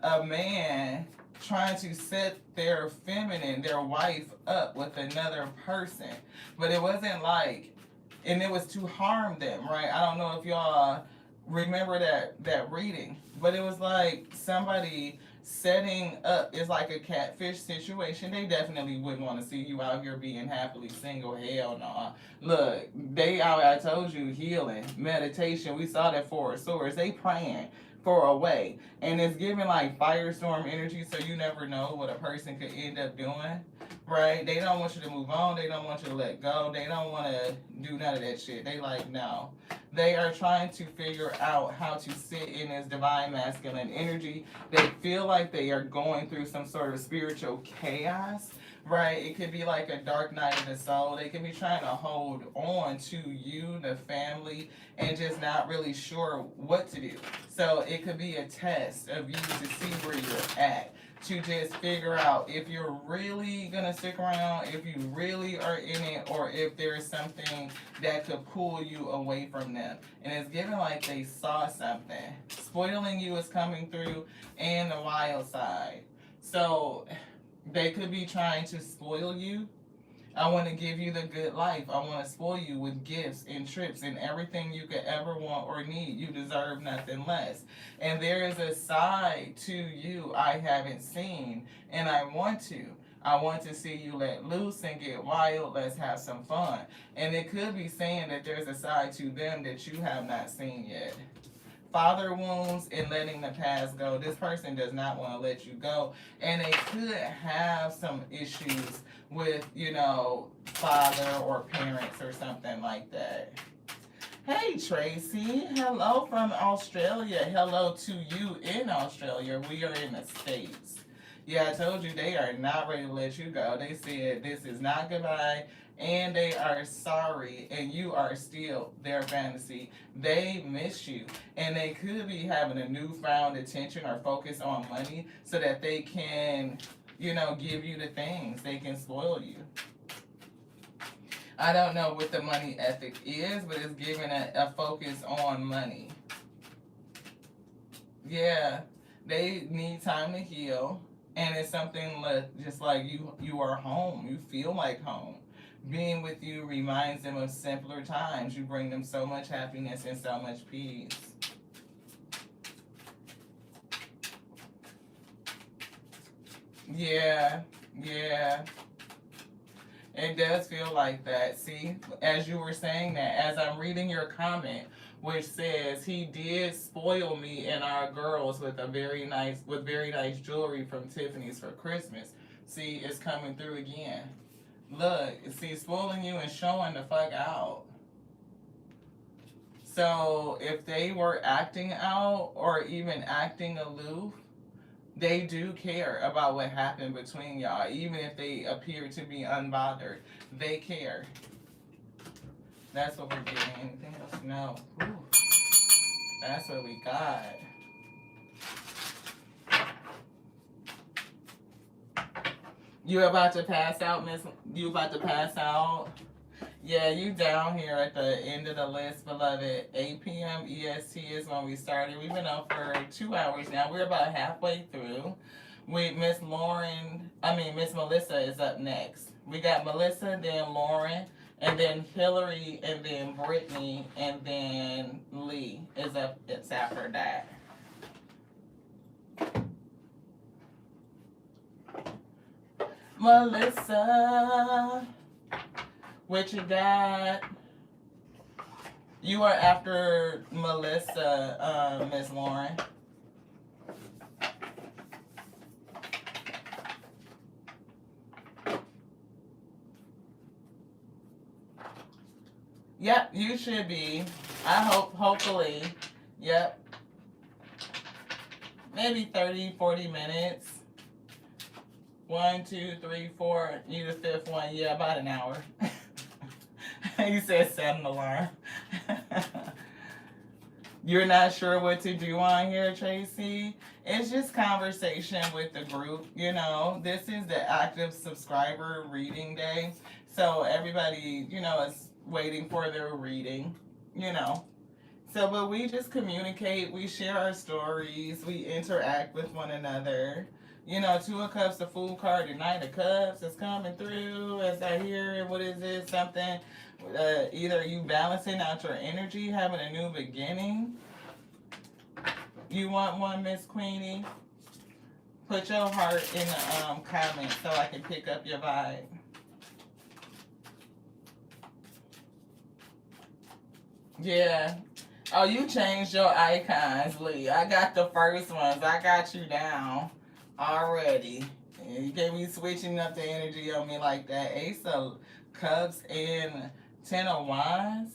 Speaker 1: a man trying to set their feminine, their wife, up with another person. But it wasn't like, and it was to harm them, right? I don't know if y'all remember that reading, but it was like somebody setting up, it's like a catfish situation. They definitely wouldn't want to see you out here being happily single. Hell no. Look, they out, I told you, healing, meditation. We saw that Four of Swords. They praying for a way. And it's giving like firestorm energy, so you never know what a person could end up doing. Right? They don't want you to move on. They don't want you to let go. They don't want to do none of that shit. They like, no. They are trying to figure out how to sit in this divine masculine energy. They feel like they are going through some sort of spiritual chaos. Right? It could be like a dark night of the soul. They could be trying to hold on to you, the family, and just not really sure what to do. So it could be a test of you to see where you're at, to just figure out if you're really gonna stick around, if you really are in it, or if there's something that could pull you away from them. And it's given like they saw something. Spoiling you is coming through, and the wild side. So they could be trying to spoil you. I want to give you the good life. I want to spoil you with gifts and trips and everything you could ever want or need. You deserve nothing less. And there is a side to you I haven't seen, and I want to. I want to see you let loose and get wild. Let's have some fun. And it could be saying that there's a side to them that you have not seen yet. Father wounds and letting the past go. This person does not want to let you go. And they could have some issues with, father or parents or something like that. Hey, Tracy. Hello from Australia. Hello to you in Australia. We are in the States. Yeah, I told you they are not ready to let you go. They said this is not goodbye. And they are sorry, and you are still their fantasy. They miss you, and they could be having a newfound attention or focus on money so that they can, give you the things. They can spoil you. I don't know what the money ethic is, but it's giving a focus on money. Yeah, they need time to heal, and it's something just like you are home. You feel like home. Being with you reminds them of simpler times. You bring them so much happiness and so much peace. Yeah. It does feel like that. See, as you were saying that, as I'm reading your comment, which says he did spoil me and our girls with very nice jewelry from Tiffany's for Christmas. See, it's coming through again. Look, see, spoiling you and showing the fuck out. So if they were acting out or even acting aloof, they do care about what happened between y'all, even if they appear to be unbothered. They care. That's what we're getting. Anything else? No. Ooh, that's what we got. You about to pass out, Miss? You about to pass out? Yeah, you down here at the end of the list, beloved. 8 p.m. EST is when we started. We've been on for 2 hours now. We're about halfway through. Miss Melissa is up next. We got Melissa, then Lauren, and then Hillary, and then Brittany, and then Lee is up. It's after that. Melissa, what you got? You are after Melissa, Miss Lauren. Yep, you should be. Hopefully. Yep. Maybe 30, 40 minutes. 1, 2, 3, 4. You the fifth one. Yeah, about an hour. You said set an alarm. You're not sure what to do on here, Tracy? It's just conversation with the group. You know, this is the active subscriber reading day. So everybody, is waiting for their reading, So, but we just communicate, we share our stories, we interact with one another. 2 of Cups, the Fool card, the Knight of Cups is coming through as I hear it. What is this? Something, either you balancing out your energy, having a new beginning. You want one, Miss Queenie? Put your heart in the comments so I can pick up your vibe. Yeah. Oh, you changed your icons, Lee. I got the first ones. I got you down already. You can't be switching up the energy on me like that. Ace of Cups and 10 of Wands.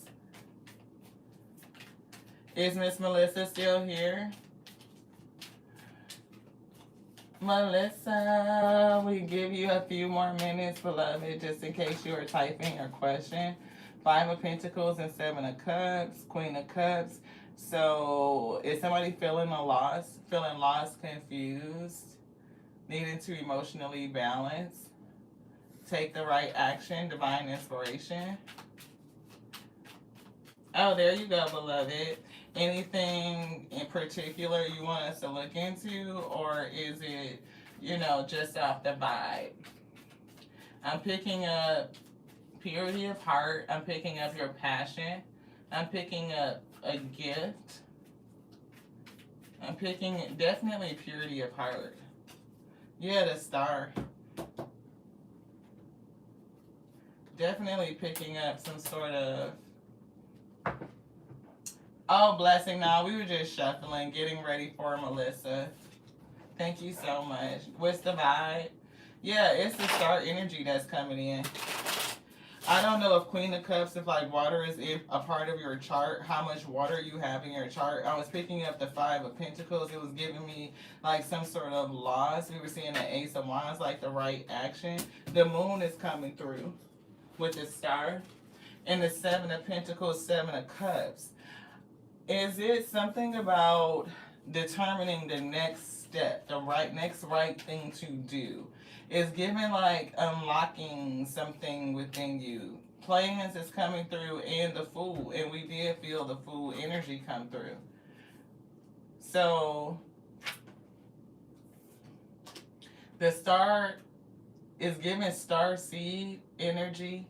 Speaker 1: Is Miss Melissa still here? Melissa, we give you a few more minutes, beloved, just in case you are typing your question. 5 of Pentacles and 7 of Cups, Queen of Cups. So is somebody feeling lost, confused, needing to emotionally balance, take the right action, divine inspiration? Oh, there you go, beloved. Anything in particular you want us to look into, or is it, just off the vibe? I'm picking up purity of heart. I'm picking up your passion. I'm picking up a gift. I'm picking definitely purity of heart. Yeah, the Star. Definitely picking up some sort of... Oh, blessing. Now we were just shuffling, getting ready for Melissa. Thank you so much. What's the vibe? Yeah, it's the Star energy that's coming in. I don't know if Queen of Cups, if water is a part of your chart, how much water you have in your chart. I was picking up the 5 of Pentacles. It was giving me some sort of loss. We were seeing the Ace of Wands, the right action. The Moon is coming through with the Star. And the 7 of Pentacles, 7 of Cups. Is it something about determining the next step, the next right thing to do? It's giving unlocking something within you. Plans is coming through, and the Fool, and we did feel the Fool energy come through. So the Star is giving Star Seed energy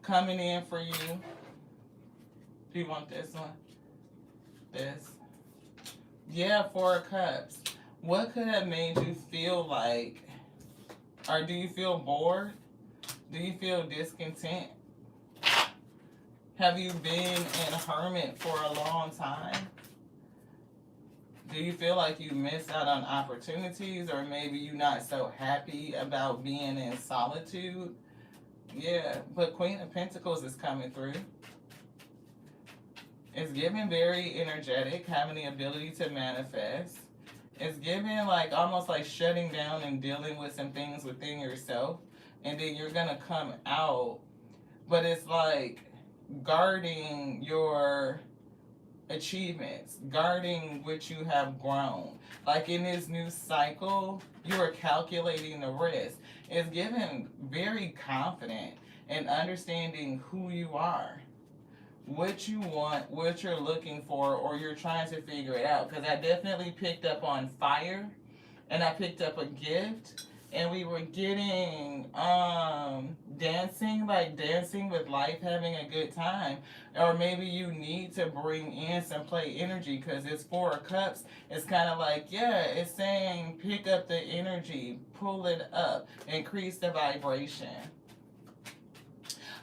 Speaker 1: coming in for you. Do you want this one? This. Yeah, 4 of Cups. What could have made you feel like, or do you feel bored? Do you feel discontent? Have you been in hermit for a long time? Do you feel like you missed out on opportunities, or maybe you're not so happy about being in solitude? Yeah, but Queen of Pentacles is coming through. It's giving very energetic, having the ability to manifest. It's giving like almost like shutting down and dealing with some things within yourself. And then you're gonna come out. But it's like guarding your achievements, guarding what you have grown. Like in this new cycle, you are calculating the risk. It's giving very confident and understanding who you are, what you want, what you're looking for, or you're trying to figure it out. Because I definitely picked up on fire, and I picked up a gift, and we were getting dancing, like dancing with life, having a good time. Or maybe you need to bring in some play energy because it's 4 of cups. It's kind of like, yeah, it's saying pick up the energy, pull it up, increase the vibration.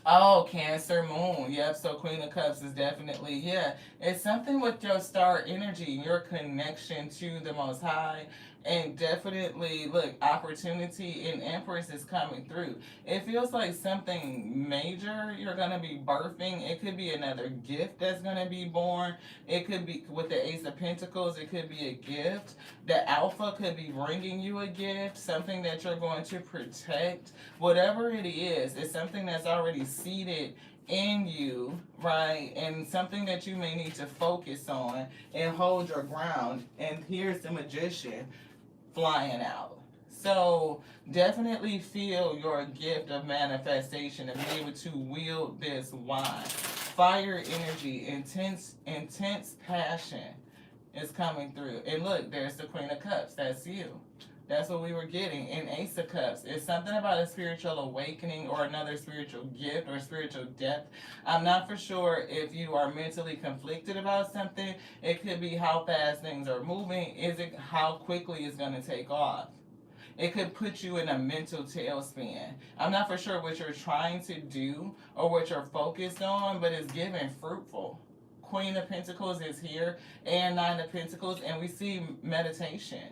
Speaker 1: Oh, Cancer Moon. Yep, so Queen of Cups is definitely, yeah. It's something with your star energy, your connection to the Most High. And definitely, look, opportunity and Empress is coming through. It feels like something major you're going to be birthing. It could be another gift that's going to be born. It could be with the Ace of Pentacles, it could be a gift. The Alpha could be bringing you a gift, something that you're going to protect. Whatever it is, it's something that's already seated in you, right? And something that you may need to focus on and hold your ground. And here's the Magician flying out. So definitely feel your gift of manifestation and be able to wield this wand. Fire energy, intense passion is coming through. And look, there's the Queen of Cups. That's you. That's what we were getting. And Ace of Cups is something about a spiritual awakening or another spiritual gift or spiritual depth. I'm not for sure if you are mentally conflicted about something. It could be how fast things are moving. Is it how quickly it's going to take off? It could put you in a mental tailspin. I'm not for sure what you're trying to do or what you're focused on, but it's giving fruitful. Queen of Pentacles is here and Nine of Pentacles, and we see meditation,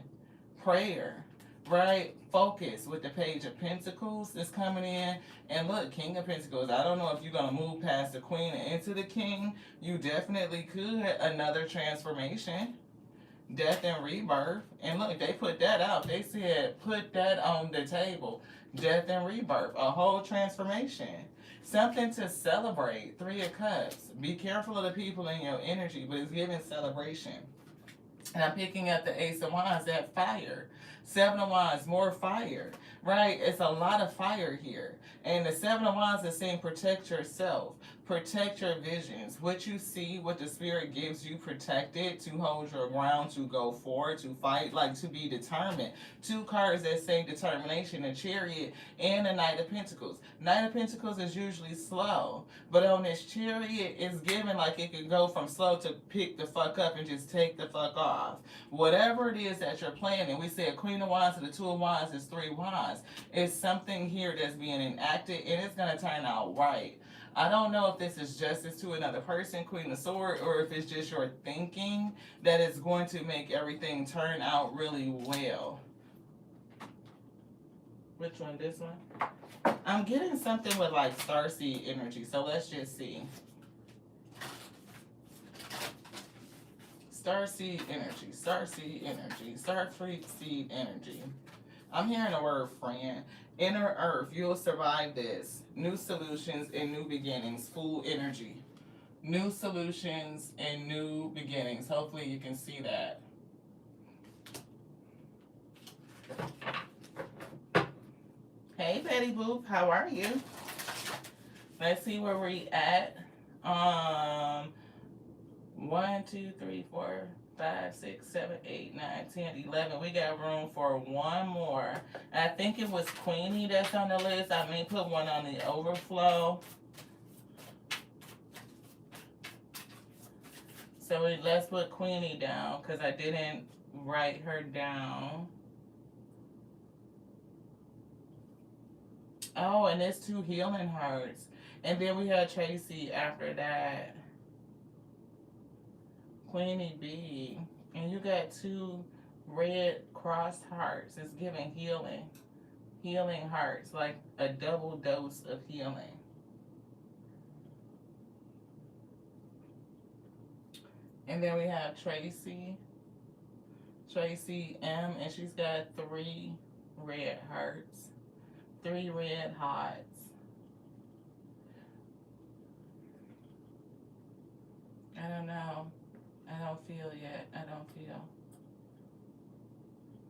Speaker 1: prayer, right? Focus with the Page of Pentacles is coming in. And look, King of Pentacles. I don't know if you're going to move past the Queen and into the King. You definitely could. Another transformation. Death and rebirth. And look, they put that out. They said, put that on the table. Death and rebirth. A whole transformation. Something to celebrate. 3 of Cups. Be careful of the people in your energy, but it's giving celebration. And I'm picking up the Ace of Wands, that fire. 7 of Wands, more fire, right? It's a lot of fire here. And the 7 of Wands is saying protect yourself. Protect your visions. What you see, what the Spirit gives you, protect it, to hold your ground, to go forward, to fight, like to be determined. 2 cards that say determination, a Chariot and a Knight of Pentacles. Knight of Pentacles is usually slow, but on this Chariot, it's given like it can go from slow to pick the fuck up and just take the fuck off. Whatever it is that you're planning, we said Queen of Wands and the 2 of Wands is 3 Wands. It's something here that's being enacted and it's going to turn out right. I don't know if this is justice to another person, Queen of Swords, or if it's just your thinking that it's going to make everything turn out really well. Which one? This one? I'm getting something with like starseed energy, so let's just see. Starseed energy, starseed energy, starseed energy. I'm hearing the word friend. Inner Earth, you'll survive this. New solutions and new beginnings. Full energy. New solutions and new beginnings. Hopefully you can see that. Hey, Betty Boop, how are you? Let's see where we at. 1, 2, 3, 4, 5, 6, 7, 8, 9, 10, 11. We got room for one more. I think it was Queenie that's on the list. I may put one on the overflow. So let's put Queenie down because I didn't write her down. Oh, and there's 2 healing hearts. And then we had Tracy after that. Queenie B. And you got 2 red cross hearts. It's giving healing. Healing hearts, like a double dose of healing. And then we have Tracy M, and she's got 3 red hearts, 3 red hearts. I don't know. I don't feel yet. I don't feel.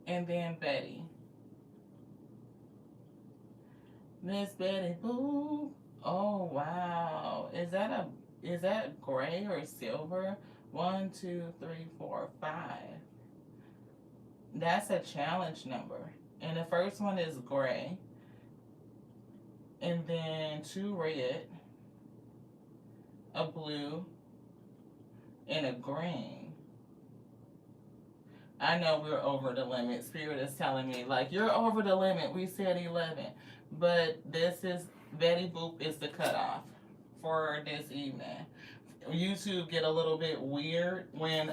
Speaker 1: And then Betty. Miss Betty Boo. Oh wow. Is that gray or silver? One, two, three, four, five. That's a challenge number. And the first one is gray. And then 2 red, a blue, and a green. I know we're over the limit. Spirit is telling me, like, you're over the limit. We said 11. But this is, Betty Boop is the cutoff for this evening. YouTube get a little bit weird when,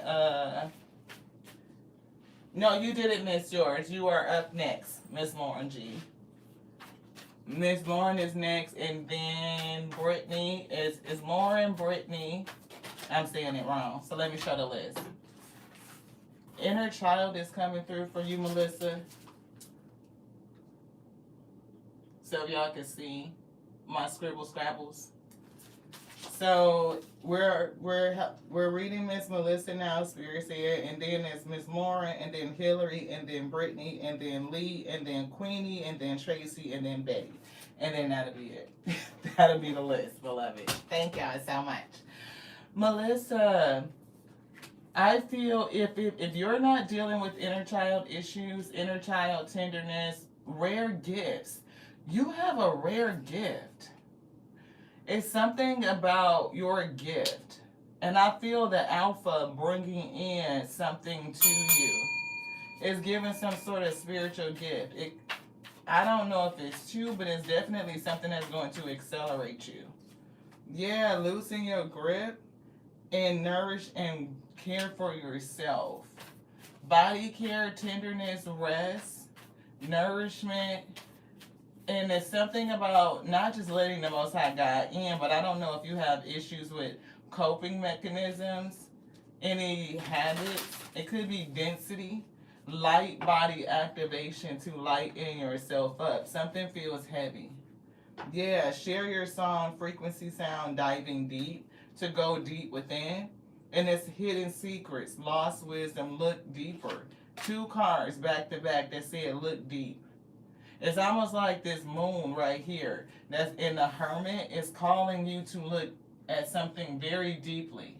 Speaker 1: no, you didn't miss yours. You are up next, Miss Lauren G. Miss Lauren is next, and then Brittany is Lauren, Brittany. I'm saying it wrong, so let me show the list. Inner child is coming through for you, Melissa. So y'all can see my scribble scrabbles. So we're reading Miss Melissa now, Spirit said, and then it's Miss Lauren, and then Hillary, and then Brittany, and then Lee, and then Queenie, and then Tracy, and then Betty. And then that'll be it. That'll be the list, beloved. Thank y'all so much. Melissa, I feel if you're not dealing with inner child issues, inner child tenderness, rare gifts, you have a rare gift. It's something about your gift. And I feel the alpha bringing in something to you. It's giving some sort of spiritual gift. I don't know if it's true, but it's definitely something that's going to accelerate you. Yeah, loosen your grip and nourish and care for yourself. Body care, tenderness, rest, nourishment. And it's something about not just letting the Most High God in, but I don't know if you have issues with coping mechanisms, any habits. It could be density, light body activation to lighten yourself up. Something feels heavy. Yeah, share your song, frequency sound, diving deep to go deep within. And it's hidden secrets, lost wisdom, look deeper. 2 cards back to back that said look deep. It's almost like this moon right here that's in the Hermit is calling you to look at something very deeply.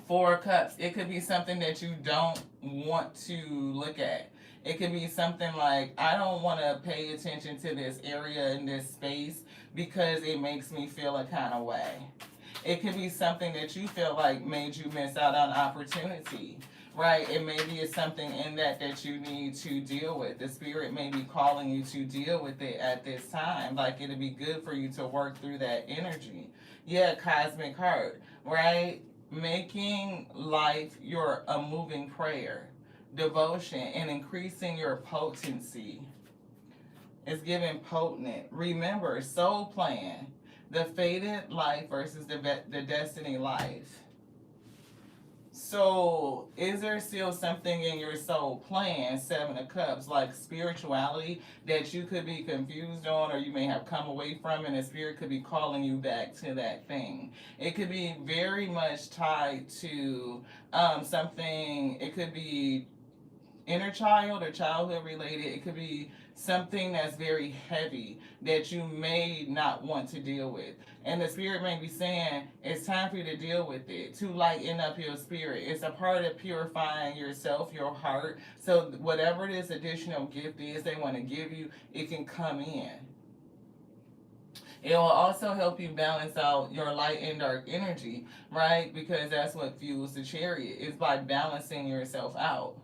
Speaker 1: 4 of Cups. It could be something that you don't want to look at. It could be something like, I don't want to pay attention to this area in this space because it makes me feel a kind of way. It could be something that you feel like made you miss out on opportunity. Right, and maybe it's something in that you need to deal with. The spirit may be calling you to deal with it at this time. Like it'd be good for you to work through that energy. Yeah, cosmic heart, right? Making life a moving prayer, devotion, and increasing your potency. It's giving potent. Remember, soul plan, the fated life versus the destiny life. So, is there still something in your soul plan, 7 of Cups, like spirituality that you could be confused on or you may have come away from, and the spirit could be calling you back to that thing? It could be very much tied to something, it could be inner child or childhood related. It could be something that's very heavy that you may not want to deal with. And the spirit may be saying, it's time for you to deal with it, to lighten up your spirit. It's a part of purifying yourself, your heart. So whatever this additional gift is they want to give you, it can come in. It will also help you balance out your light and dark energy, right? Because that's what fuels the chariot. It's by balancing yourself out.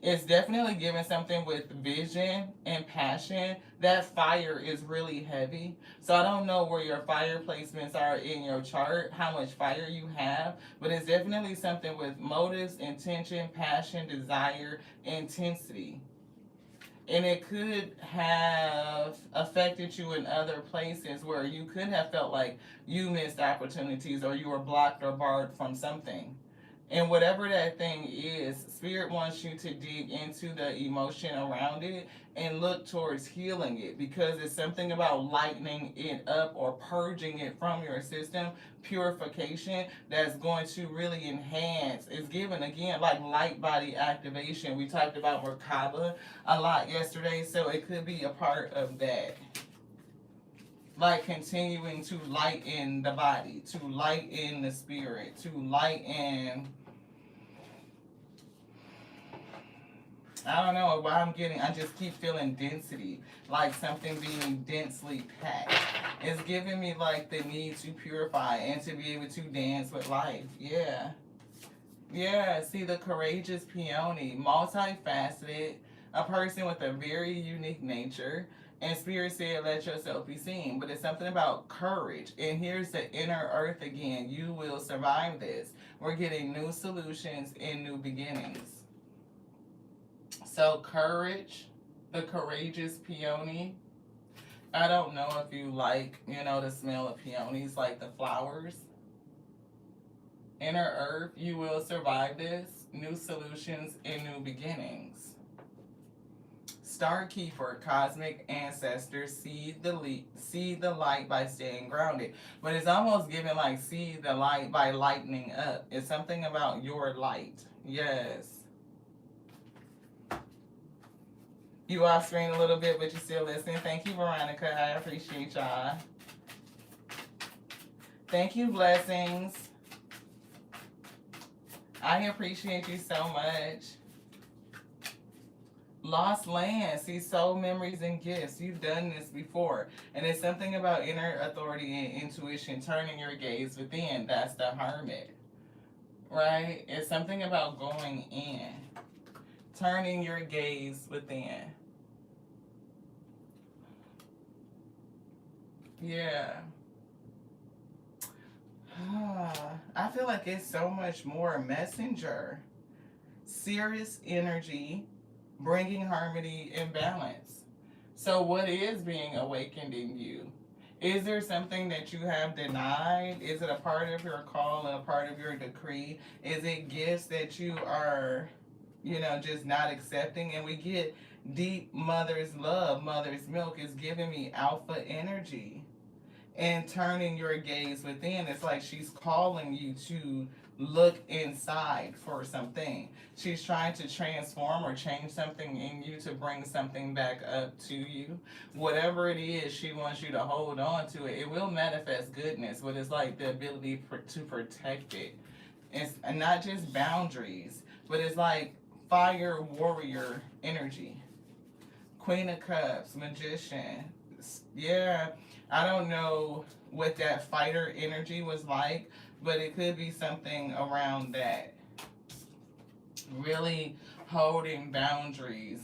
Speaker 1: It's definitely giving something with vision and passion. That fire is really heavy. So I don't know where your fire placements are in your chart, how much fire you have, but it's definitely something with motives, intention, passion, desire, intensity. And it could have affected you in other places where you could have felt like you missed opportunities or you were blocked or barred from something. And whatever that thing is, Spirit wants you to dig into the emotion around it and look towards healing it, because it's something about lightening it up or purging it from your system, purification that's going to really enhance. It's given again like light body activation. We talked about Merkaba a lot yesterday, so it could be a part of that. Like continuing to lighten the body, to lighten the spirit, to lighten. I don't know why I'm getting, I just keep feeling density, like something being densely packed. It's giving me like the need to purify and to be able to dance with life. Yeah. Yeah, see the courageous peony, multifaceted, a person with a very unique nature. And Spirit said, let yourself be seen. But it's something about courage. And here's the inner earth again. You will survive this. We're getting new solutions and new beginnings. So courage, the courageous peony. I don't know if you like, the smell of peonies, like the flowers. Inner earth, you will survive this. New solutions and new beginnings. Star Keeper, cosmic ancestors, see the light by staying grounded. But it's almost giving like see the light by lightening up. It's something about your light. Yes. You off screen a little bit, but you're still listening. Thank you, Veronica. I appreciate y'all. Thank you, Blessings. I appreciate you so much. Lost land, see soul memories and gifts. You've done this before. And it's something about inner authority and intuition, turning your gaze within. That's the hermit, right? It's something about going in, turning your gaze within. Yeah. I feel like it's so much more messenger. Serious energy, bringing harmony and balance. So what is being awakened in you? Is there something that you have denied? Is it a part of your call and a part of your decree? Is it gifts that you are, just not accepting? And we get deep mother's love, mother's milk is giving me alpha energy. And turning your gaze within, it's like she's calling you to look inside for something. She's trying to transform or change something in you to bring something back up to you. Whatever it is, she wants you to hold on to it. It will manifest goodness, but it's like the ability to protect it. It's not just boundaries, but it's like fire warrior energy. Queen of Cups, Magician. Yeah, I don't know what that fighter energy was like, but it could be something around that. Really holding boundaries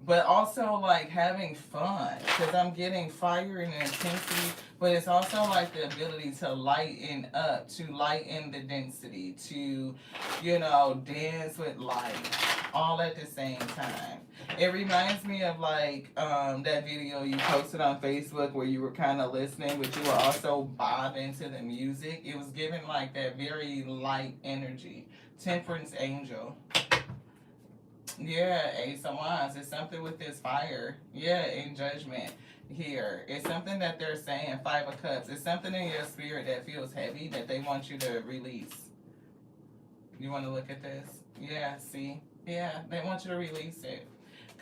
Speaker 1: but also like having fun, because I'm getting fire and intensity, but it's also like the ability to lighten up, to lighten the density, to, dance with light all at the same time. It reminds me of like that video you posted on Facebook where you were kind of listening, but you were also bobbing to the music. It was giving like that very light energy. Temperance angel. Yeah, Ace of Wands. It's something with this fire. Yeah, in judgment here. It's something that they're saying, Five of Cups. It's something in your spirit that feels heavy that they want you to release. You want to look at this? Yeah, see? Yeah, they want you to release it.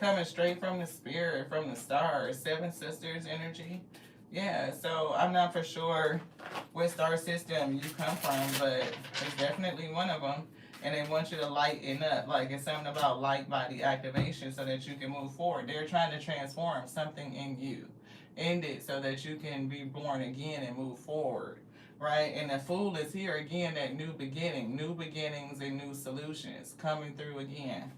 Speaker 1: Coming straight from the spirit, from the stars. Seven Sisters energy. Yeah, so I'm not for sure what star system you come from, but it's definitely one of them. And they want you to lighten up. Like it's something about light body activation so that you can move forward. They're trying to transform something in you. End it so that you can be born again and move forward. Right? And the Fool is here again, that new beginning. New beginnings and new solutions coming through again.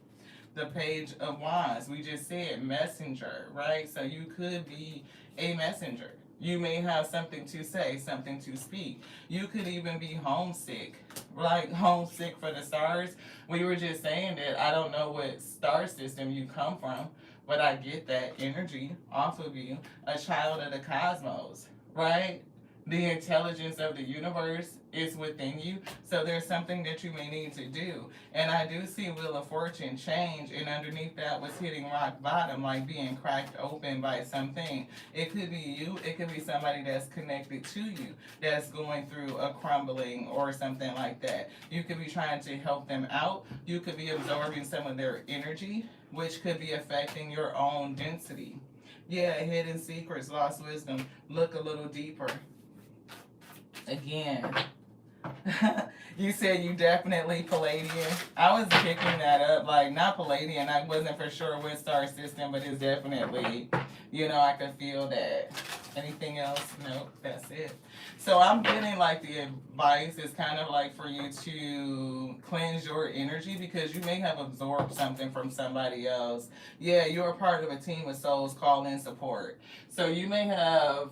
Speaker 1: The Page of Wands, we just said messenger, right? So you could be a messenger. You may have something to say, something to speak. You could even be homesick, like homesick for the stars. We were just saying that I don't know what star system you come from, but I get that energy off of you. A child of the cosmos, right? The intelligence of the universe is within you. So there's something that you may need to do. And I do see Wheel of Fortune change, and underneath that was hitting rock bottom, like being cracked open by something. It could be you, it could be somebody that's connected to you that's going through a crumbling or something like that. You could be trying to help them out. You could be absorbing some of their energy, which could be affecting your own density. Yeah, hidden secrets, lost wisdom. Look a little deeper. Again, you said you definitely Palladian. I was picking that up, like not Palladian. I wasn't for sure what star system, but it's definitely, I could feel that. Anything else? Nope, that's it. So I'm getting like the advice is kind of like for you to cleanse your energy because you may have absorbed something from somebody else. Yeah, you're a part of a team of souls call in support. So you may have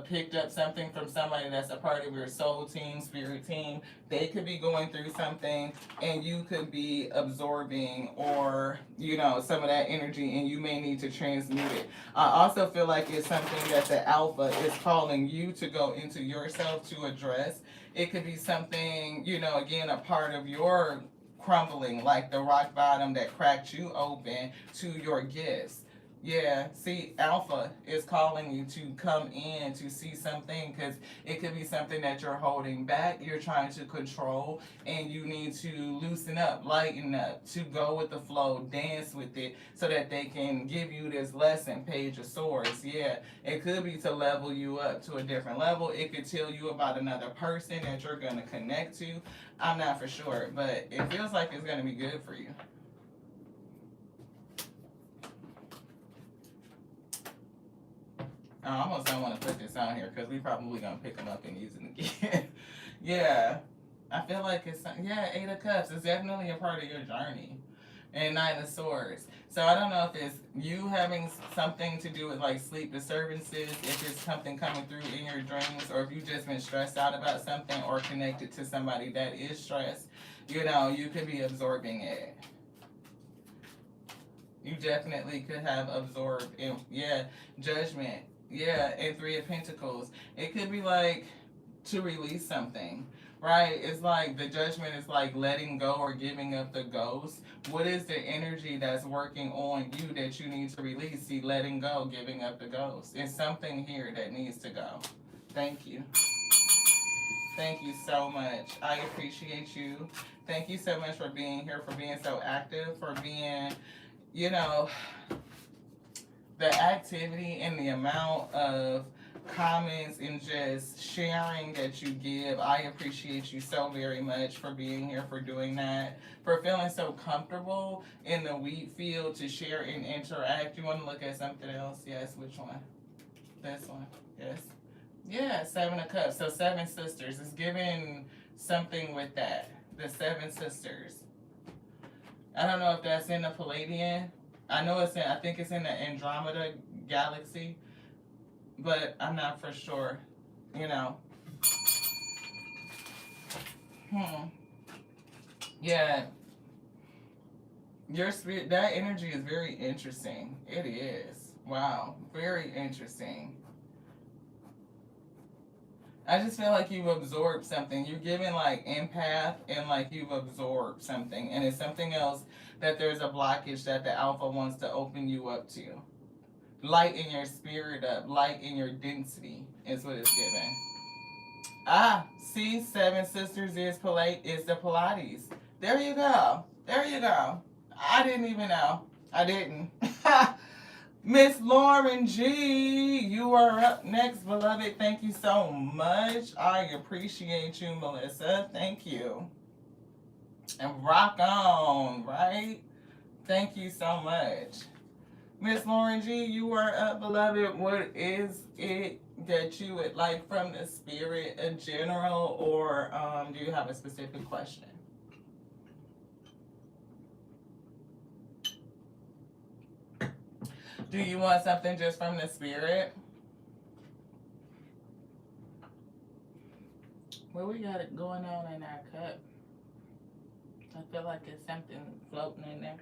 Speaker 1: picked up something from somebody that's a part of your soul team, spirit team. They could be going through something and you could be absorbing or, some of that energy and you may need to transmute it. I also feel like it's something that the alpha is calling you to go into yourself to address. It could be something, again, a part of your crumbling, like the rock bottom that cracked you open to your gifts. Yeah, see, Alpha is calling you to come in to see something because it could be something that you're holding back, you're trying to control, and you need to loosen up, lighten up, to go with the flow, dance with it, so that they can give you this lesson, Page of Swords. Yeah, it could be to level you up to a different level. It could tell you about another person that you're going to connect to. I'm not for sure, but it feels like it's going to be good for you. I almost don't want to put this on here because we probably going to pick them up and use it again. Yeah. I feel like it's, Eight of Cups. It's definitely a part of your journey. And Nine of Swords. So I don't know if it's you having something to do with like sleep disturbances, if it's something coming through in your dreams, or if you've just been stressed out about something or connected to somebody that is stressed. You could be absorbing it. You definitely could have absorbed it. Yeah, Judgment. Yeah, and Three of Pentacles. It could be like to release something, right? It's like the Judgment is like letting go or giving up the ghost. What is the energy that's working on you that you need to release? See, letting go, giving up the ghost. It's something here that needs to go. Thank you. Thank you so much. I appreciate you. Thank you so much for being here, for being so active, for being, the activity and the amount of comments and just sharing that you give. I appreciate you so very much for being here, for doing that, for feeling so comfortable in the wheat field to share and interact. You want to look at something else? Yes, which one? This one. Yes. Yeah, Seven of Cups. So Seven Sisters is giving something with that. The Seven Sisters. I don't know if that's in the Palladian. I think it's in the Andromeda galaxy, but I'm not for sure, Yeah. Your spirit, that energy is very interesting. It is. Wow. Very interesting. I just feel like you've absorbed something. You're giving like empath and like you've absorbed something. And it's something else that there's a blockage that the alpha wants to open you up to. Lighten your spirit up. Lighten your density is what it's giving. See, Seven Sisters is the Pilates. There you go. There you go. I didn't even know. I didn't. Miss Lauren G, you are up next, beloved. Thank you so much. I appreciate you, Melissa. Thank you. And rock on, right? Thank you so much. Miss Lauren G, you are up, beloved. What is it that you would like from the spirit in general, or do you have a specific question? Do you want something just from the spirit? What we got it going on in our cup? I feel like it's something floating in there.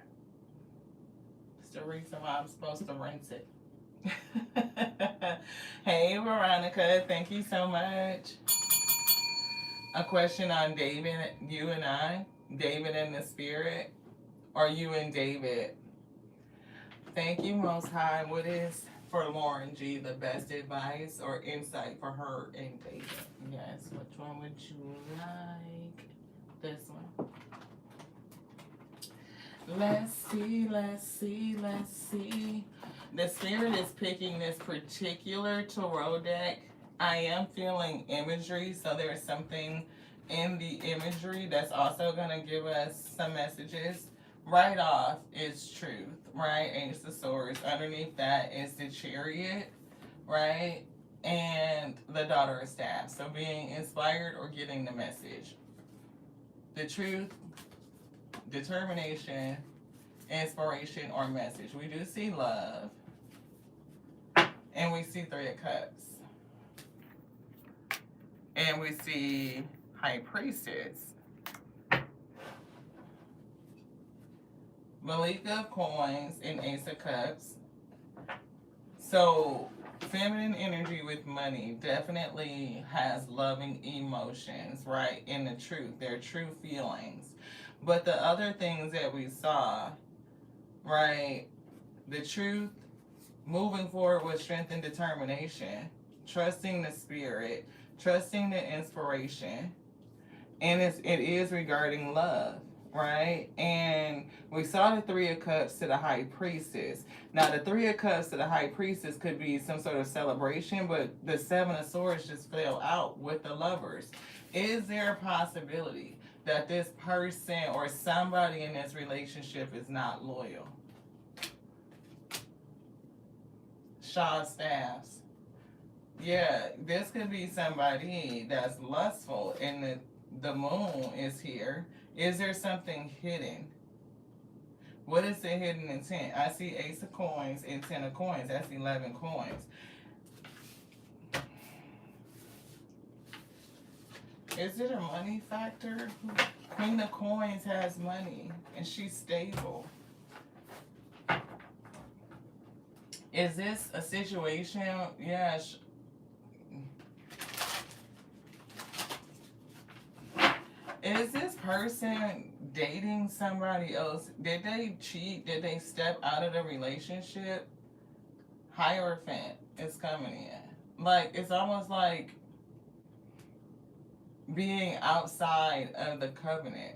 Speaker 1: It's the reason why I'm supposed to rinse it. Hey, Veronica, thank you so much. A question on David, you and I, David and the Spirit, or you and David. Thank you, Most High. What is for Lauren G the best advice or insight for her and David? Yes, which one would you like? This one. Let's see, let's see, let's see. The Spirit is picking this particular tarot deck. I am feeling imagery, so there's something in the imagery that's also going to give us some messages. Right off is truth, right? Ace of Swords. Underneath that is the Chariot, right? And the Daughter of Staffs. So being inspired or getting the message. The truth, determination, inspiration, or message. We do see love. And we see Three of Cups. And we see High Priestess. Malika of Coins and Ace of Cups. So, feminine energy with money definitely has loving emotions, right? In the truth, their true feelings. But the other things that we saw, right? The truth, moving forward with strength and determination, trusting the Spirit, trusting the inspiration, and it is regarding love, right? And we saw the Three of Cups to the High Priestess. Now, the Three of Cups to the High Priestess could be some sort of celebration, but the Seven of Swords just fell out with the Lovers. Is there a possibility that this person or somebody in this relationship is not loyal? Shaw of Staffs. Yeah, this could be somebody that's lustful and the moon is here. Is there something hidden? What is the hidden intent? I see Ace of Coins and 10 of Coins. That's 11 coins. Is it a money factor? Queen of Coins has money and she's stable. Is this a situation? Yeah. Is this person dating somebody else? Did they cheat? Did they step out of the relationship? Hierophant is coming in. Like, it's almost like being outside of the covenant.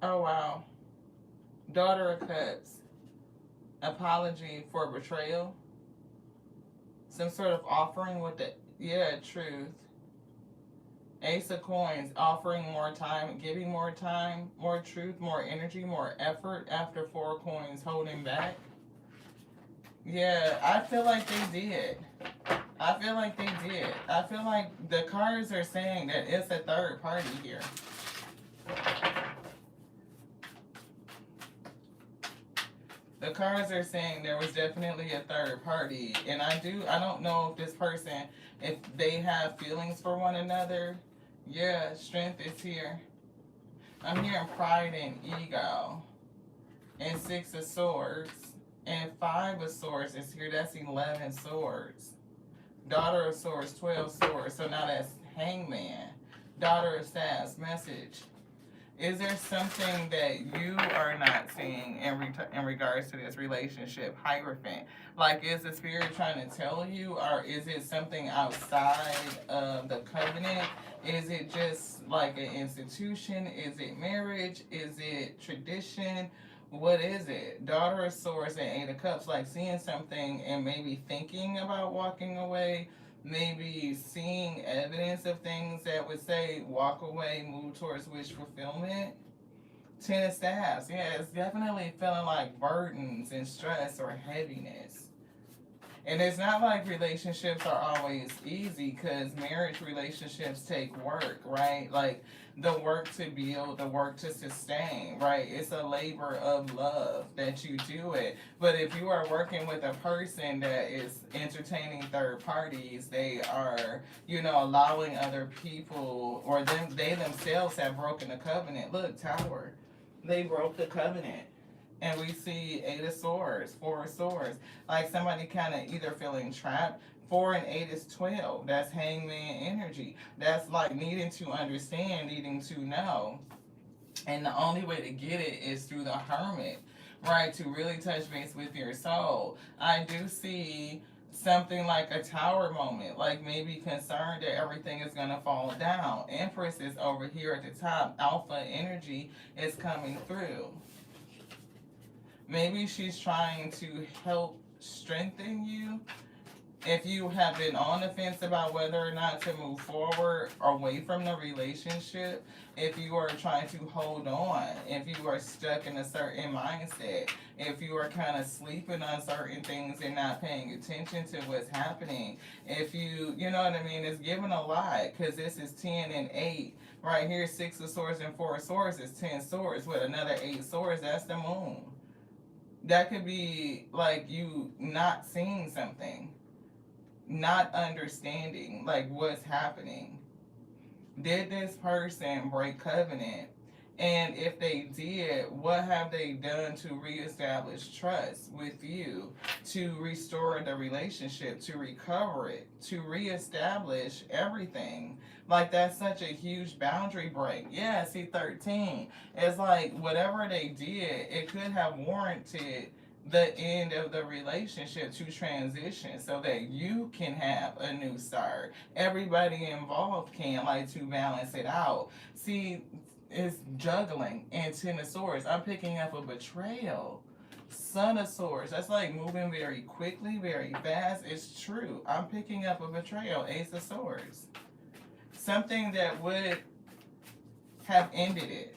Speaker 1: Oh, wow. Daughter of Cups. Apology for betrayal. Some sort of offering with the, yeah, truth. Ace of Coins, offering more time, giving more time, more truth, more energy, more effort after 4 coins holding back. Yeah, I feel like they did. I feel like they did. I feel like the cards are saying that it's a third party here. The cards are saying there was definitely a third party. And I don't know if this person, if they have feelings for one another. Yeah, strength is here. I'm hearing pride and ego. And 6 of Swords. And 5 of Swords is here. That's 11 swords. Daughter of Swords, 12 swords. So now that's Hangman. Daughter of Staffs, message. Is there something that you are not seeing in regards to this relationship? Hierophant. Like, is the Spirit trying to tell you, or is it something outside of the covenant? Is it just like an institution? Is it marriage? Is it tradition? What is it? Daughter of Swords and 8 of Cups. Like, seeing something and maybe thinking about walking away. Maybe seeing evidence of things that would say walk away, move towards wish fulfillment. 10 of Staffs. Yeah, it's definitely feeling like burdens and stress or heaviness. And it's not like relationships are always easy, because marriage relationships take work, right? Like, the work to build, the work to sustain, right? It's a labor of love that you do it. But if you are working with a person that is entertaining third parties, they are, allowing other people, or they themselves have broken the covenant. Look, Tower, they broke the covenant. And we see Eight of Swords, Four of Swords, like somebody kind of either feeling trapped. 4 and 8 is 12. That's hangman energy. That's like needing to understand, needing to know. And the only way to get it is through the hermit, right? To really touch base with your soul. I do see something like a tower moment, like maybe concerned that everything is going to fall down. Empress is over here at the top. Alpha energy is coming through. Maybe she's trying to help strengthen you. If you have been on the fence about whether or not to move forward or away from the relationship, if you are trying to hold on, if you are stuck in a certain mindset, if you are kind of sleeping on certain things and not paying attention to what's happening, if you know what I mean, it's given a lot, because this is 10 and 8. Right here, 6 of Swords and 4 of Swords is 10 swords with another 8 swords. That's the moon. That could be like you not seeing something, not understanding like what's happening. Did this person break covenant? And if they did, what have they done to reestablish trust with you, to restore the relationship, to recover it, to reestablish everything? Like, that's such a huge boundary break. Yeah, see, 13. It's like whatever they did, it could have warranted the end of the relationship to transition so that you can have a new start. Everybody involved can, like, to balance it out. See, it's juggling and 10 of swords. I'm picking up a betrayal. Son of swords. That's like moving very quickly, very fast. It's true. I'm picking up a betrayal. Ace of swords. Something that would have ended it.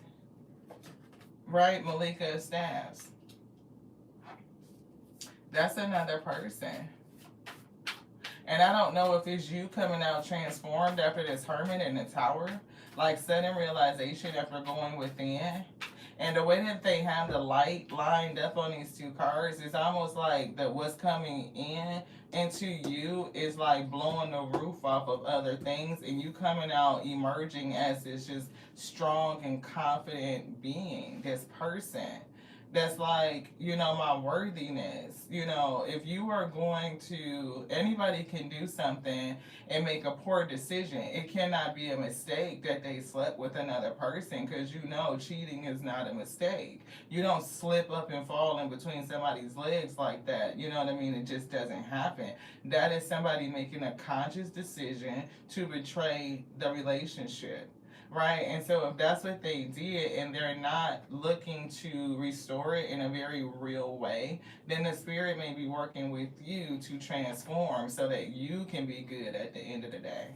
Speaker 1: Right? Malika of staffs. That's another person. And I don't know if it's you coming out transformed after this hermit in the tower, like sudden realization after going within. And the way that they have the light lined up on these two cards is almost like that what's coming in into you is like blowing the roof off of other things, and you coming out emerging as this just strong and confident being, this person that's like, my worthiness. If you are going to, anybody can do something and make a poor decision. It cannot be a mistake that they slept with another person, because cheating is not a mistake. You don't slip up and fall in between somebody's legs like that. You know what I mean? It just doesn't happen. That is somebody making a conscious decision to betray the relationship. Right? And so if that's what they did and they're not looking to restore it in a very real way, then the spirit may be working with you to transform so that you can be good at the end of the day.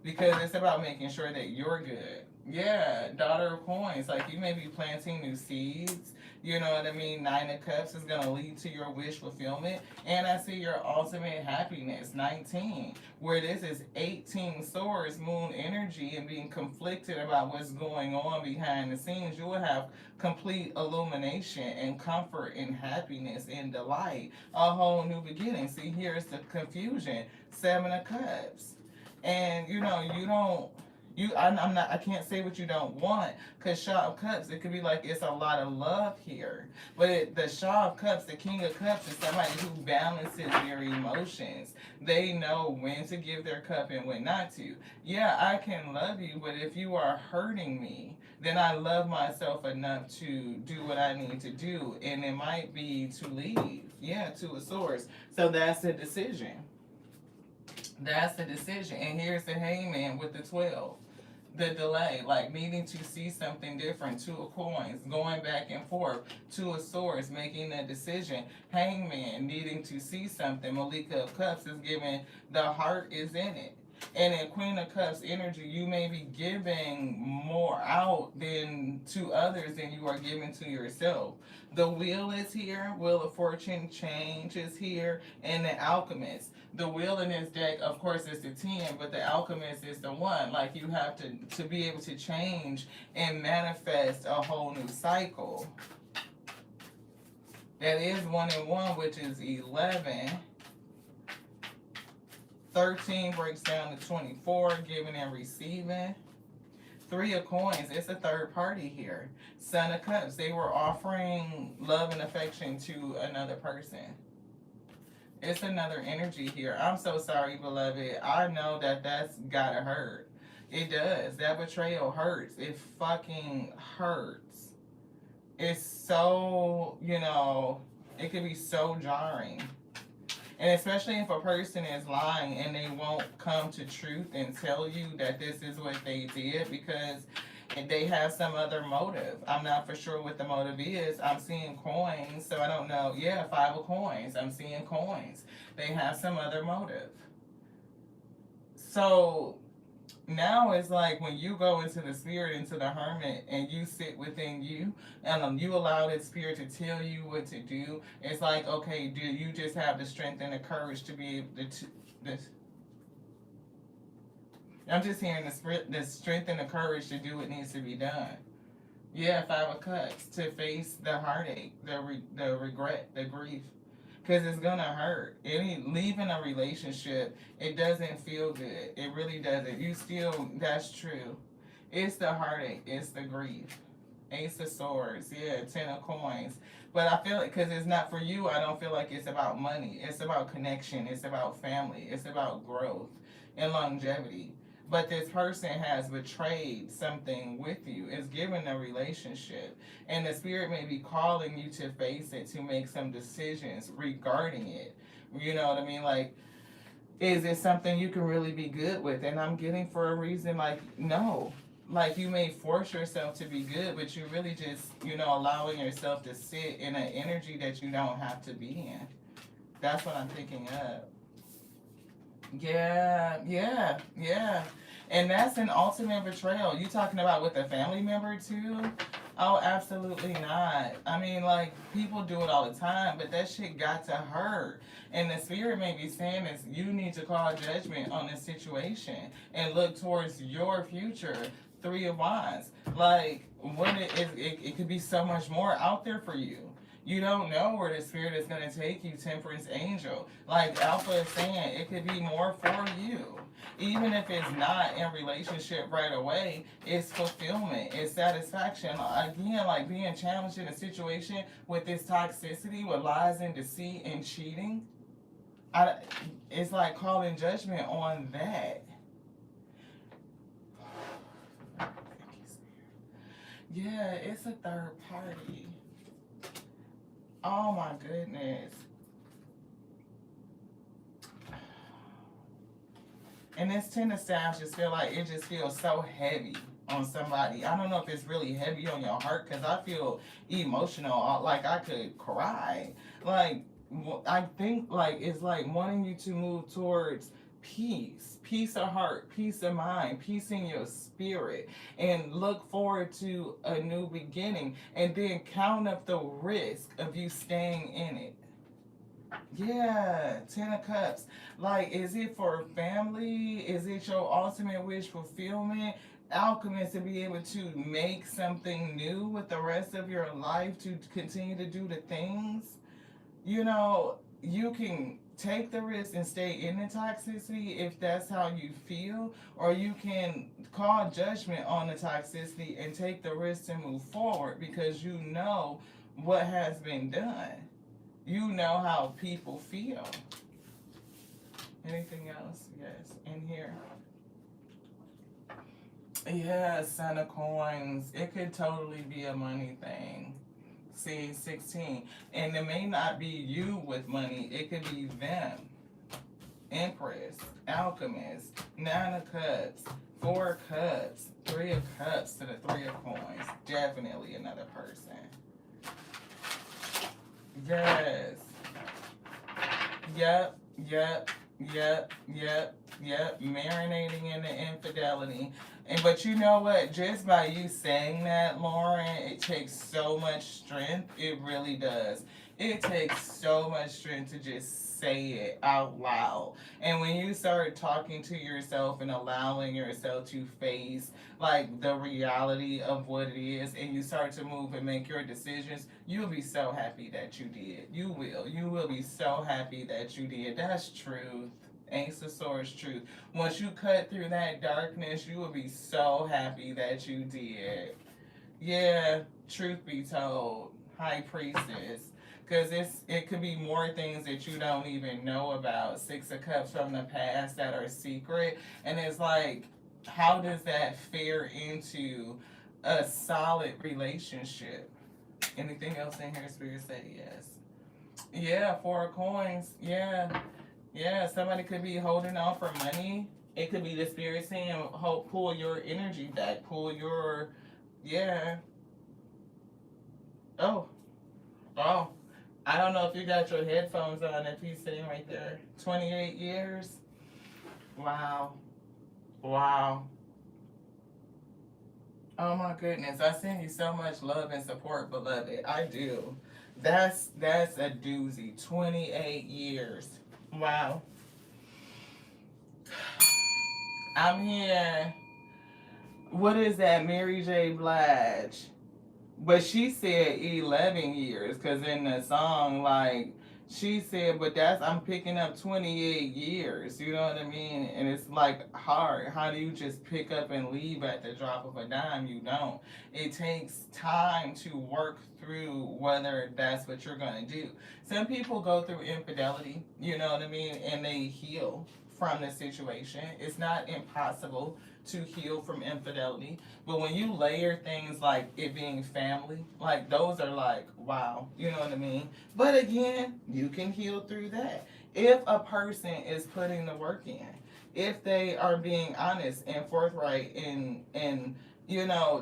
Speaker 1: Because it's about making sure that you're good. Yeah, daughter of coins. Like, you may be planting new seeds. You know what I mean? 9 of cups is going to lead to your wish fulfillment. And I see your ultimate happiness, 19. Where this is 18 swords, moon energy, and being conflicted about what's going on behind the scenes. You will have complete illumination and comfort and happiness and delight. A whole new beginning. See, here's the confusion. 7 of cups. And I can't say what you don't want, because Shaw of Cups, it could be like it's a lot of love here. But the Shaw of Cups, the King of Cups, is somebody who balances their emotions. They know when to give their cup and when not to. Yeah, I can love you, but if you are hurting me, then I love myself enough to do what I need to do. And it might be to leave. Yeah, 2 of Swords. So that's the decision. That's the decision. And here's the hangman with the 12. The delay, like needing to see something different. 2 of coins, going back and forth. 2 of swords, making a decision. Hangman, needing to see something. Malika of cups is giving the heart is in it. And in Queen of Cups energy, you may be giving more out than to others than you are giving to yourself. The Wheel is here. Wheel of Fortune, change is here. And the Alchemist. The Wheel in this deck, of course, is the 10, but the Alchemist is the 1. Like, you have to be able to change and manifest a whole new cycle. That is 1 and 1, which is 11. 13 breaks down to 24, giving and receiving. 3 of Coins, it's a third party here. Son of Cups, they were offering love and affection to another person. It's another energy here. I'm so sorry, beloved. I know that that's gotta hurt. It does. That betrayal hurts. It fucking hurts. It's so, it can be so jarring. And especially if a person is lying and they won't come to truth and tell you that this is what they did because they have some other motive. I'm not for sure what the motive is. I'm seeing coins, so I don't know. Yeah, 5 of Coins. I'm seeing coins. They have some other motive. So now it's like when you go into the spirit, into the hermit, and you sit within you, and you allow that spirit to tell you what to do. It's like, okay, do you just have the strength and the courage to be able to this? I'm just hearing the strength and the courage to do what needs to be done. Yeah, 5 of Cups, to face the heartache, the regret, the grief. Because it's going to hurt. Leaving a relationship, it doesn't feel good. It really doesn't. That's true. It's the heartache. It's the grief. Ace of Swords. Yeah, 10 of Coins. But I feel it because it's not for you. I don't feel like it's about money. It's about connection. It's about family. It's about growth and longevity. But this person has betrayed something with you. It's given a relationship. And the spirit may be calling you to face it, to make some decisions regarding it. You know what I mean? Like, is it something you can really be good with? And I'm getting for a reason, like, no. Like, you may force yourself to be good, but you're really just, allowing yourself to sit in an energy that you don't have to be in. That's what I'm picking up. Yeah. And that's an ultimate betrayal. You talking about with a family member too? Oh, absolutely not. I mean, like, people do it all the time, but that shit got to hurt. And the spirit may be saying is you need to call judgment on this situation and look towards your future. 3 of Wands. Like, it could be so much more out there for you. You don't know where the spirit is going to take you, Temperance Angel. Like Alpha is saying, it could be more for you. Even if it's not in relationship right away, it's fulfillment, it's satisfaction. Again, like being challenged in a situation with this toxicity, with lies and deceit and cheating, it's like calling judgment on that. Yeah, it's a third party. Oh my goodness. And this 10 of Staffs just feel like it just feels so heavy on somebody. I don't know if it's really heavy on your heart because I feel emotional. Like I could cry. Like I think like it's like wanting you to move towards peace, peace of heart, peace of mind, peace in your spirit, and look forward to a new beginning, and then count up the risk of you staying in it. Yeah, 10 of Cups. Like, is it for family? Is it your ultimate wish fulfillment? Alchemist, to be able to make something new with the rest of your life, to continue to do the things? You can take the risk and stay in the toxicity if that's how you feel, or you can call judgment on the toxicity and take the risk to move forward because you know what has been done. You know how people feel. Anything else? Yes, in here. Yeah, Son of Coins. It could totally be a money thing. See, 16. And it may not be you with money. It could be them. Empress, Alchemist, 9 of Cups, 4 of Cups, 3 of Cups to the 3 of Coins. Definitely another person. Yes. Yep. Yep, marinating in the infidelity. And but you know what? Just by you saying that, Lauren, it takes so much strength. It really does. It takes so much strength to just say it out loud. And when you start talking to yourself and allowing yourself to face like the reality of what it is, and you start to move and make your decisions, you'll be so happy that you did. You will. You will be so happy that you did. That's truth. Ace of Swords truth. Once you cut through that darkness, you will be so happy that you did. Yeah, truth be told, High Priestess. Because it could be more things that you don't even know about. Six of Cups from the past that are secret. And it's like, how does that fare into a solid relationship? Anything else in here, Spirit say yes. Yeah, 4 of Coins. Yeah. Yeah, somebody could be holding on for money. It could be the spirit saying, pull your energy back, pull your, yeah. Oh, oh. I don't know if you got your headphones on if he's sitting right there. 28 years? Wow. Wow. Oh my goodness. I send you so much love and support, beloved. I do. That's a doozy. 28 years. Wow. I'm here. What is that, Mary J. Blige? But she said 11 years, because in the song, like, she said, but I'm picking up 28 years, you know what I mean? And it's like hard. How do you just pick up and leave at the drop of a dime? You don't. It takes time to work through whether that's what you're going to do. Some people go through infidelity, you know what I mean? And they heal from the situation. It's not impossible to heal from infidelity. But when you layer things like it being family, like those are like, wow, you know what I mean? But again, you can heal through that. If a person is putting the work in, if they are being honest and forthright and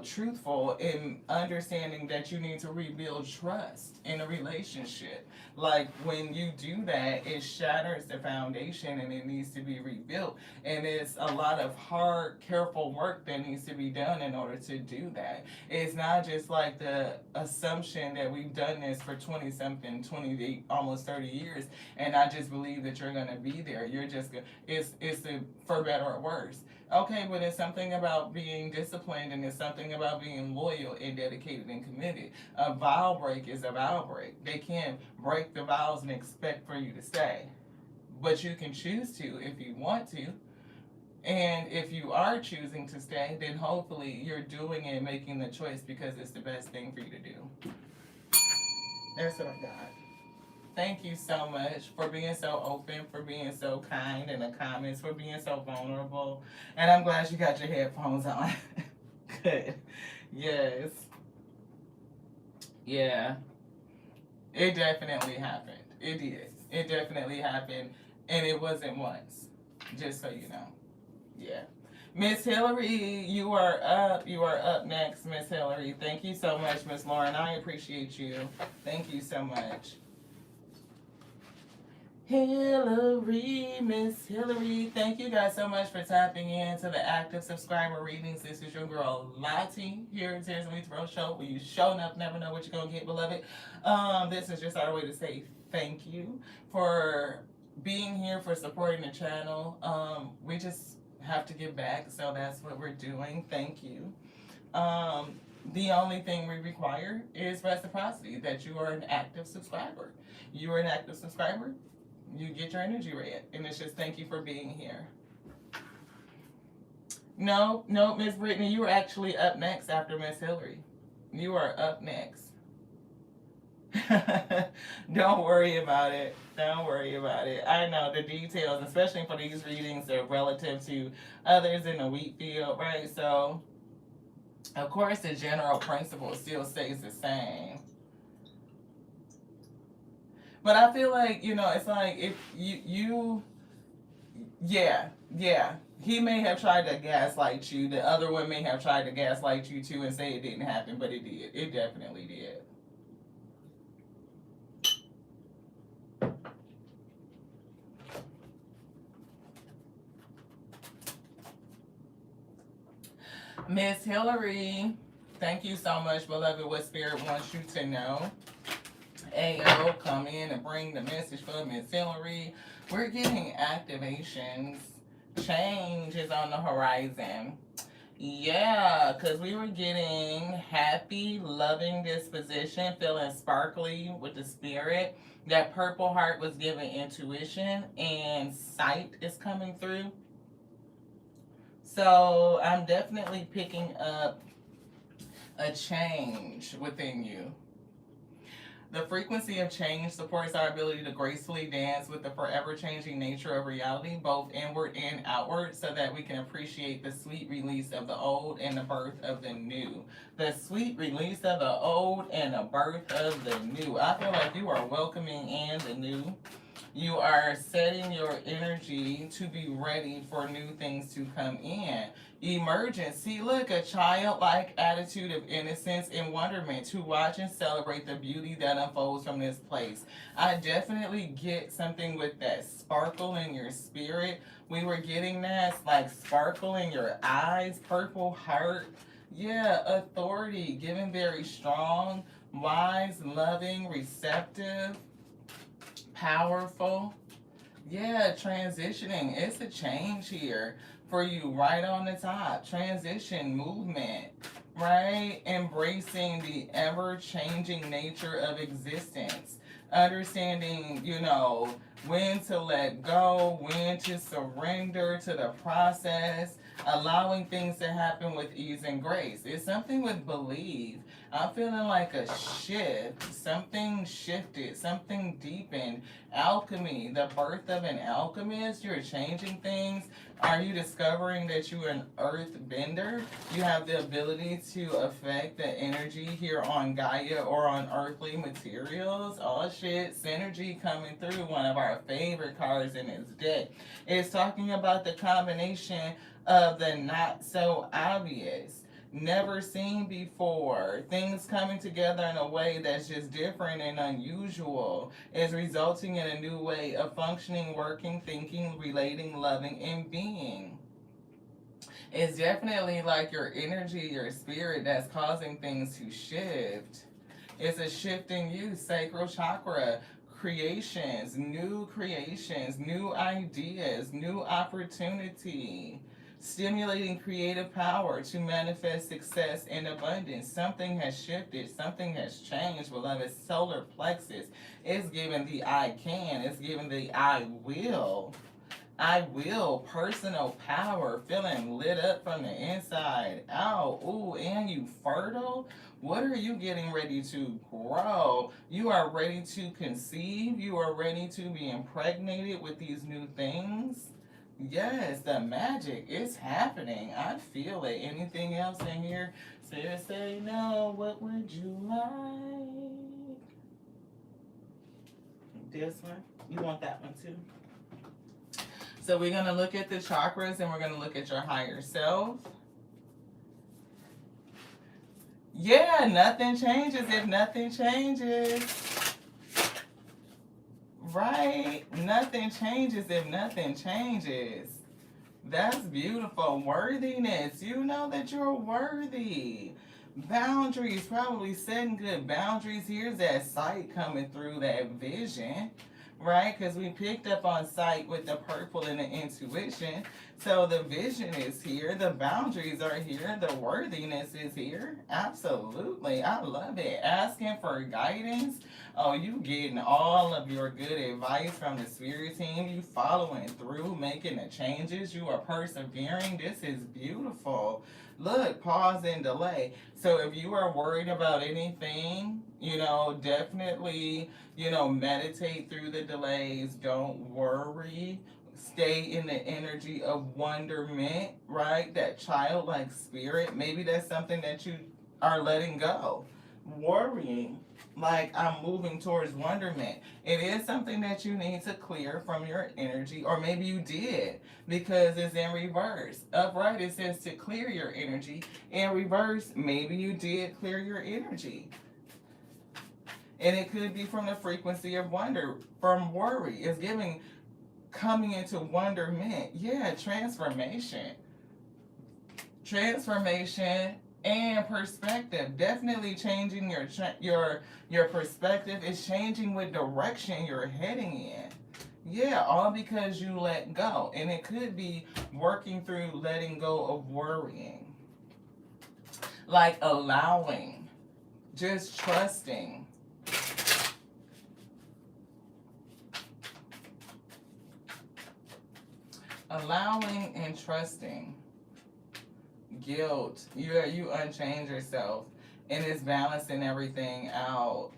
Speaker 1: truthful in understanding that you need to rebuild trust in a relationship. Like when you do that, it shatters the foundation and it needs to be rebuilt. And it's a lot of hard, careful work that needs to be done in order to do that. It's not just like the assumption that we've done this for 20 something, 28, almost 30 years, and I just believe that you're going to be there. You're just going to, for better or worse. Okay, but it's something about being disciplined and it's something about being loyal and dedicated and committed. A vow break is a vow break. They can't break the vows and expect for you to stay. But you can choose to if you want to. And if you are choosing to stay, then hopefully you're doing it and making the choice because it's the best thing for you to do. That's what I got. Thank you so much for being so open, for being so kind in the comments, for being so vulnerable. And I'm glad you got your headphones on. Good. Yes. Yeah. It definitely happened. It did. It definitely happened. And it wasn't once. Just so you know. Yeah. Miss Hillary, you are up. You are up next, Miss Hillary. Thank you so much, Miss Lauren. I appreciate you. Thank you so much. Hillary, Miss Hillary, thank you guys so much for tapping in to the active subscriber readings. This is your girl Lottie here at Tears and We Throw Show, where you show enough, never know what you're gonna get, beloved. This is just our way to say thank you for being here, for supporting the channel. We just have to give back, so that's what we're doing. Thank you. The only thing we require is reciprocity, that you are an active subscriber. You are an active subscriber, you get your energy read, and it's just thank you for being here. No, Miss Brittany, you are actually up next after Miss Hillary. You are up next. Don't worry about it. Don't worry about it. I know the details, especially for these readings, are relative to others in the wheat field, right? So, of course, the general principle still stays the same. But I feel like, it's like if yeah. He may have tried to gaslight you. The other one may have tried to gaslight you too and say it didn't happen, but it did. It definitely did. Miss Hillary, thank you so much, beloved. What Spirit wants you to know. AO, come in and bring the message for Miss Hillary. We're getting activations. Change is on the horizon. Yeah, because we were getting happy, loving disposition, feeling sparkly with the spirit. That purple heart was giving intuition, and sight is coming through. So I'm definitely picking up a change within you. The frequency of change supports our ability to gracefully dance with the forever changing nature of reality, both inward and outward, so that we can appreciate the sweet release of the old and the birth of the new. The sweet release of the old and the birth of the new. I feel like you are welcoming in the new. You are setting your energy to be ready for new things to come in. Emergence. See, look, a childlike attitude of innocence and wonderment to watch and celebrate the beauty that unfolds from this place. I definitely get something with that sparkle in your spirit. We were getting that, like sparkle in your eyes, purple heart. Yeah, authority, given very strong, wise, loving, receptive, powerful. Yeah, transitioning. It's a change here for you right on the top. Transition, movement, right? Embracing the ever changing nature of existence. Understanding, when to let go, when to surrender to the process, allowing things to happen with ease and grace. It's something with believe. I'm feeling like a shift. Something shifted, something deepened. Alchemy, the birth of an alchemist. You're changing things. Are you discovering that you're an earth bender? You have the ability to affect the energy here on Gaia or on earthly materials. Oh shit, synergy coming through. One of our favorite cards in this deck. It's talking about the combination of the not so obvious, never seen before, things coming together in a way that's just different and unusual, is resulting in a new way of functioning, working, thinking, relating, loving, and being. It's definitely like your energy, your spirit that's causing things to shift. It's a shift in you, sacral chakra. Creations, new ideas, new opportunity, stimulating creative power to manifest success and abundance. Something has shifted, something has changed, beloved. Solar plexus is giving the I can, it's giving the I will. I will, personal power, feeling lit up from the inside out. Ooh, and you fertile? What are you getting ready to grow? You are ready to conceive. You are ready to be impregnated with these new things. Yes, the magic is happening. I feel it. Anything else in here? Spirit say no. What would you like? This one? You want that one too? So we're going to look at the chakras and we're going to look at your higher self. Yeah, nothing changes if nothing changes. Right? Nothing changes if nothing changes. That's beautiful. Worthiness. You know that you're worthy. Boundaries. Probably setting good boundaries. Here's that sight coming through, that vision. Right? Because we picked up on sight with the purple and the intuition. So the vision is here. The boundaries are here. The worthiness is here. Absolutely. I love it. Asking for guidance. Oh, you getting all of your good advice from the spirit team. You following through, making the changes. You are persevering. This is beautiful. Look, pause and delay. So if you are worried about anything, definitely, meditate through the delays. Don't worry. Stay in the energy of wonderment, right? That childlike spirit. Maybe that's something that you are letting go. Worrying, like I'm moving towards wonderment. It is something that you need to clear from your energy, or maybe you did because it's in reverse. Upright, it says to clear your energy. In reverse, maybe you did clear your energy. And it could be from the frequency of wonder, from worry. It's giving coming into wonderment. Yeah, transformation. transformation, and perspective. Definitely changing your perspective is changing what direction you're heading in. Yeah, all because you let go. And it could be working through letting go of worrying, like allowing, just trusting. Allowing and trusting. Guilt. You unchange yourself, and it's balancing everything out.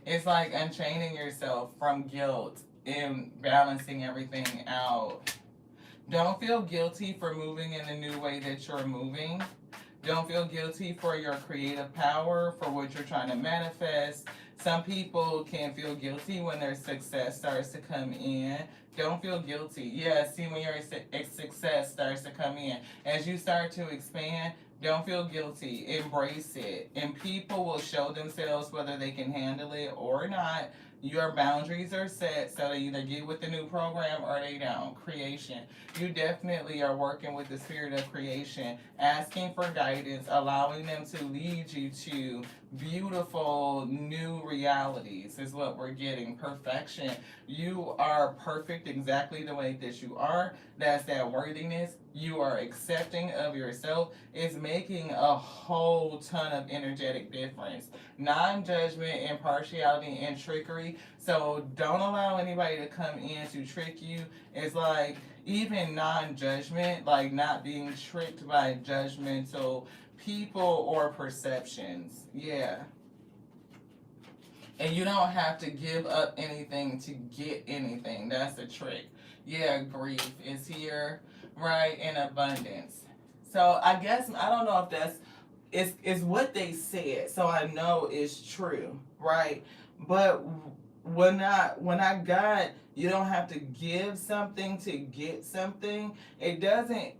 Speaker 1: It's like unchaining yourself from guilt and balancing everything out. Don't feel guilty for moving in the new way that you're moving. Don't feel guilty for your creative power, for what you're trying to manifest. Some people can feel guilty when their success starts to come in. Don't feel guilty. Yeah, see, when your success starts to come in, as you start to expand, don't feel guilty. Embrace it. And people will show themselves whether they can handle it or not. Your boundaries are set, so they either get with the new program or they don't. Creation. You definitely are working with the spirit of creation, asking for guidance, allowing them to lead you to beautiful new realities is what we're getting. Perfection. You are perfect exactly the way that you are. That's that worthiness. You are accepting of yourself. It's making a whole ton of energetic difference. Non-judgment, impartiality, and trickery. So don't allow anybody to come in to trick you. It's like even non-judgment, like not being tricked by judgmental people or perceptions. Yeah. And you don't have to give up anything to get anything. That's the trick. Yeah, grief is here, right, in abundance. So I guess I don't know if that's it's what they said. So I know it's true, right? But when I got you don't have to give something to get something, it doesn't.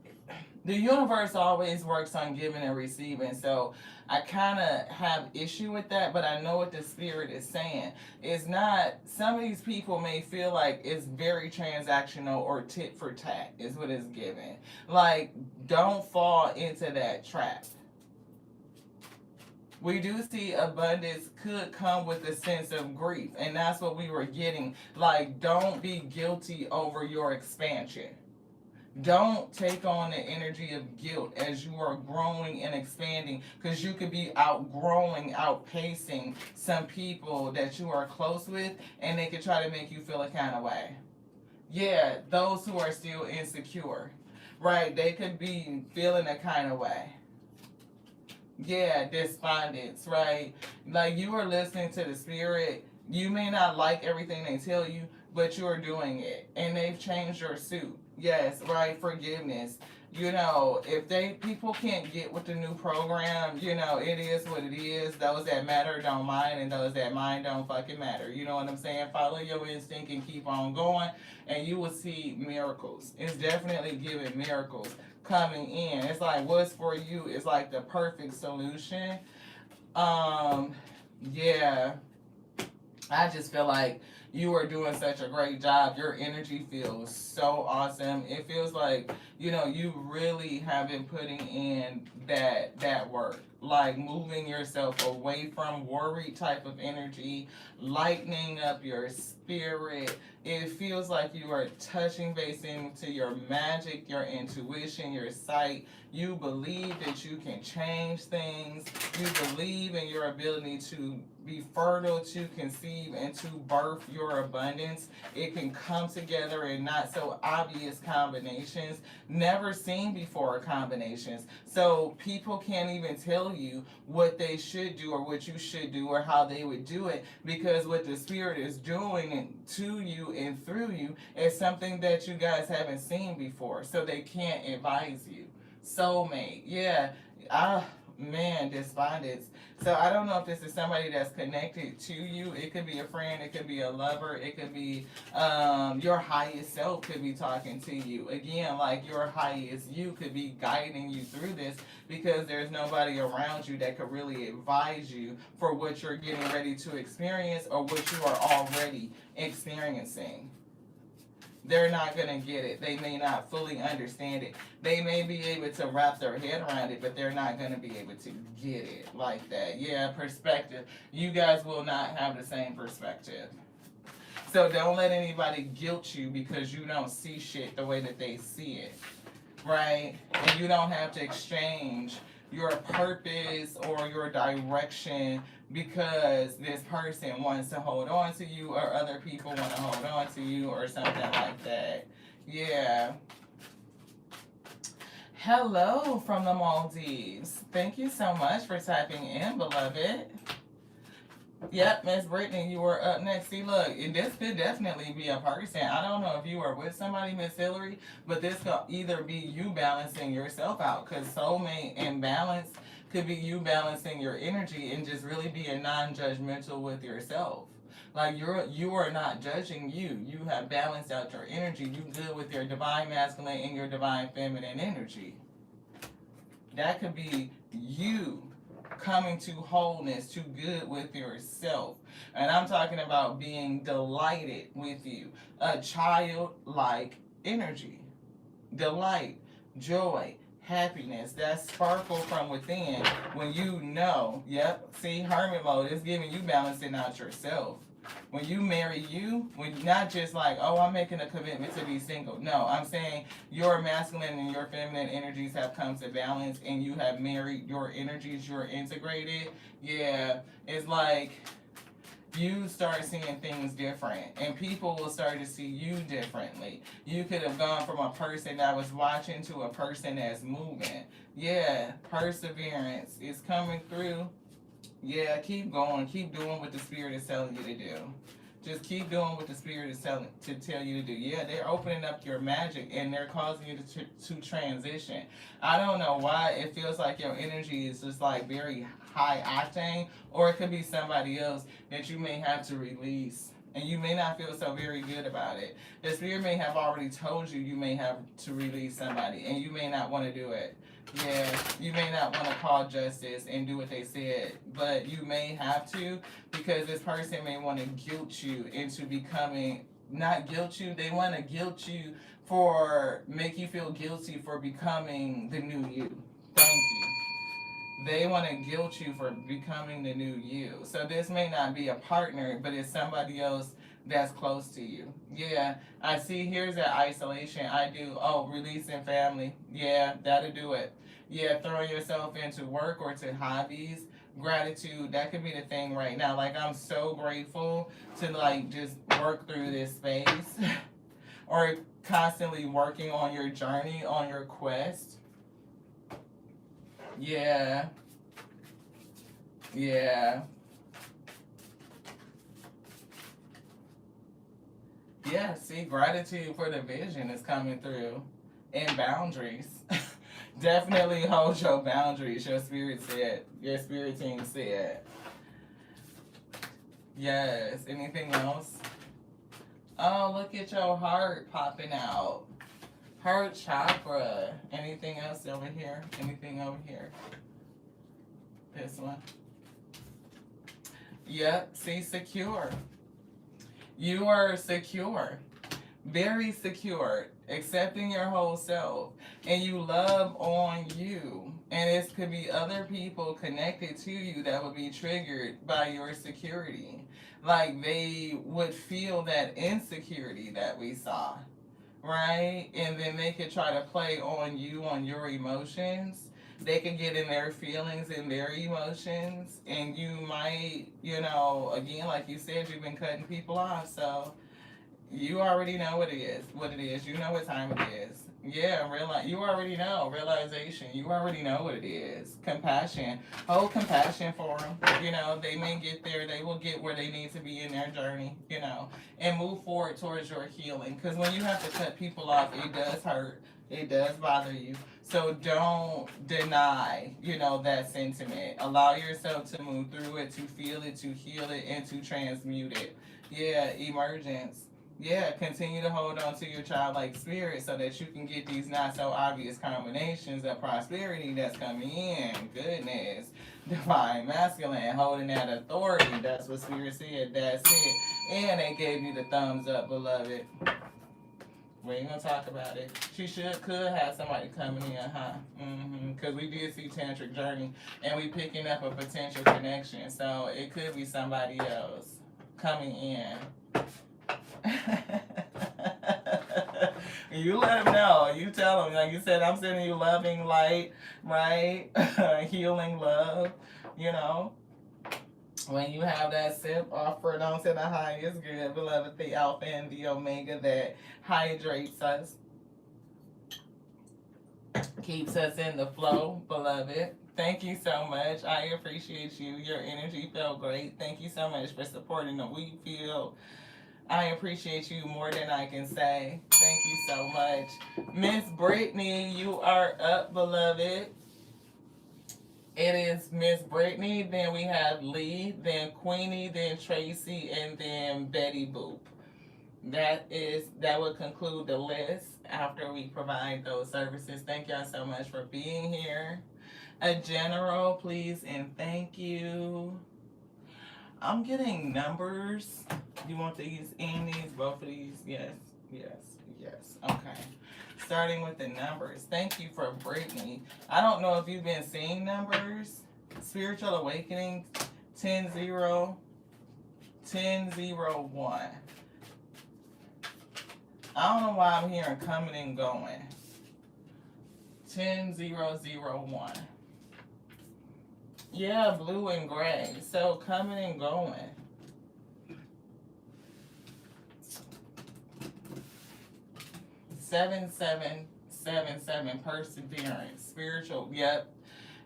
Speaker 1: The universe always works on giving and receiving, so I kind of have issue with that, but I know what the spirit is saying. It's not, some of these people may feel like it's very transactional or tit for tat is what it's giving. Like, don't fall into that trap. We do see abundance could come with a sense of grief, and that's what we were getting. Like, don't be guilty over your expansion. Don't take on the energy of guilt as you are growing and expanding, because you could be outgrowing, outpacing some people that you are close with, and they could try to make you feel a kind of way. Yeah, those who are still insecure, right? They could be feeling a kind of way. Yeah, despondence, right? Like, you are listening to the spirit. You may not like everything they tell you, but you are doing it, and they've changed your suit. Yes, right. Forgiveness. If people can't get with the new program, it is what it is. Those that matter don't mind, and those that mind don't fucking matter. You know what I'm saying? Follow your instinct and keep on going, and you will see miracles. It's definitely giving miracles coming in. It's like what's for you is like the perfect solution. Yeah. I just feel like you are doing such a great job. Your energy feels so awesome. It feels like, you really have been putting in that work. Like moving yourself away from worried type of energy, lightening up your spirit. It feels like you are touching base into your magic, your intuition, your sight. You believe that you can change things. You believe in your ability to be fertile, to conceive, and to birth your abundance. It can come together in not so obvious combinations, never seen before combinations. So people can't even tell you what they should do or what you should do or how they would do it, because what the spirit is doing to you and through you is something that you guys haven't seen before. So they can't advise you. Soulmate, yeah. Man, despondence. So I don't know if this is somebody that's connected to you. It could be a friend, it could be a lover, it could be your highest self could be talking to you. Again, like your highest you could be guiding you through this, because there's nobody around you that could really advise you for what you're getting ready to experience or what you are already experiencing. they're not going to get it. They may not fully understand it. They may be able to wrap their head around it, but they're not going to be able to get it like that. Yeah, perspective. You guys will not have the same perspective. So don't let anybody guilt you because you don't see shit the way that they see it, right? And you don't have to exchange your purpose or your direction because this person wants to hold on to you or other people want to hold on to you or something like that. Yeah. Hello from the Maldives. Thank you so much for typing in, beloved. Yep, Miss Brittany, you were up next. See, look, and this could definitely be a person. I don't know if you are with somebody, Miss Hillary, but this could either be you balancing yourself out, because soulmate and balance could be you balancing your energy and just really being non-judgmental with yourself. Like you are not judging you. You have balanced out your energy. You good with your divine masculine and your divine feminine energy. That could be you coming to wholeness, to good with yourself. And I'm talking about being delighted with you. A childlike energy. Delight, joy, happiness, that sparkle from within when you know, yep, see, hermit mode is giving you balancing out yourself. When you marry you, when not just like, oh, I'm making a commitment to be single. No, I'm saying your masculine and your feminine energies have come to balance and you have married your energies, you're integrated. Yeah, it's like you start seeing things different and people will start to see you differently. You could have gone from a person that was watching to a person that's moving. Yeah, perseverance is coming through. Yeah, keep going. Keep doing what the Spirit is telling you to do. Just keep doing what the Spirit is telling to tell you to do. Yeah, they're opening up your magic and they're causing you to transition. I don't know why it feels like your energy is just like very high octane, or it could be somebody else that you may have to release. And you may not feel so very good about it. The Spirit may have already told you you may have to release somebody, and you may not want to do it. Yeah, you may not want to call justice and do what they said, but you may have to because this person may want to guilt you into becoming, not guilt you, they want to guilt you make you feel guilty for becoming the new you. Thank you. They want to guilt you for becoming the new you. So this may not be a partner, but it's somebody else that's close to you. Yeah, I see here's that isolation. I do, releasing family. Yeah, that'll do it. Yeah, throwing yourself into work or to hobbies. Gratitude, that could be the thing right now. Like, I'm so grateful to, like, just work through this space. Or constantly working on your journey, on your quest. Yeah. Yeah. Yeah, see, gratitude for the vision is coming through. And boundaries. Definitely hold your boundaries, your spirit team said. Yes, anything else? Oh, look at your heart popping out. Heart chakra. Anything else over here? Anything over here? This one. Yep, see, secure. You are secure. Very secure. Accepting your whole self. And you love on you. And it could be other people connected to you that would be triggered by your security. Like they would feel that insecurity that we saw. Right? And then they could try to play on you, on your emotions. They could get in their feelings and their emotions. And you might, again, like you said, you've been cutting people off. So you already know what it is. You know what time it is. Yeah, you already know. Realization. You already know what it is. Compassion. Hold compassion for them. They may get there. They will get where they need to be in their journey, and move forward towards your healing. Because when you have to cut people off, it does hurt. It does bother you. So don't deny, that sentiment. Allow yourself to move through it, to feel it, to heal it, and to transmute it. Yeah, emergence. Yeah, continue to hold on to your childlike spirit so that you can get these not so obvious combinations of prosperity that's coming in. Goodness. Divine masculine, holding that authority. That's what Spirit said. That's it. And they gave you the thumbs up, beloved. We ain't gonna talk about it. She could have somebody coming in, huh? Because we did see Tantric Journey, and we picking up a potential connection. So it could be somebody else coming in. You let them know. You tell them, like you said, I'm sending you loving light, right? Healing love, you know. When you have that sip offered onto the highest good, beloved, the Alpha and the Omega that hydrates us, keeps us in the flow, beloved. Thank you so much. I appreciate you. Your energy felt great. Thank you so much for supporting the We Feel. I appreciate you more than I can say. Thank you so much. Miss Brittany, you are up, beloved. It is Miss Brittany, then we have Lee, then Queenie, then Tracy, and then Betty Boop. That would conclude the list after we provide those services. Thank y'all so much for being here. A general, please, and thank you. I'm getting numbers. You want these and these? Both of these? Yes, yes, yes. Okay. Starting with the numbers. Thank you for Brittany. I don't know if you've been seeing numbers. Spiritual Awakening 10-0, 10-0-1. I don't know why I'm hearing coming and going. 10-0-0-1. Yeah, blue and gray. So coming and going. Seven, 7, perseverance, spiritual. Yep.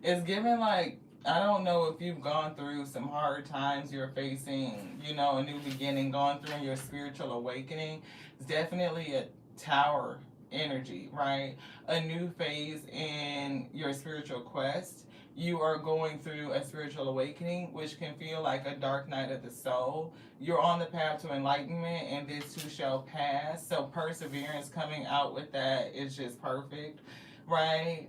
Speaker 1: It's given like, I don't know if you've gone through some hard times you're facing, you know, a new beginning, going through your spiritual awakening. It's definitely a tower energy, right? A new phase in your spiritual quest. You are going through a spiritual awakening, which can feel like a dark night of the soul. You're on the path to enlightenment, and this too shall pass. So perseverance coming out with that is just perfect, right?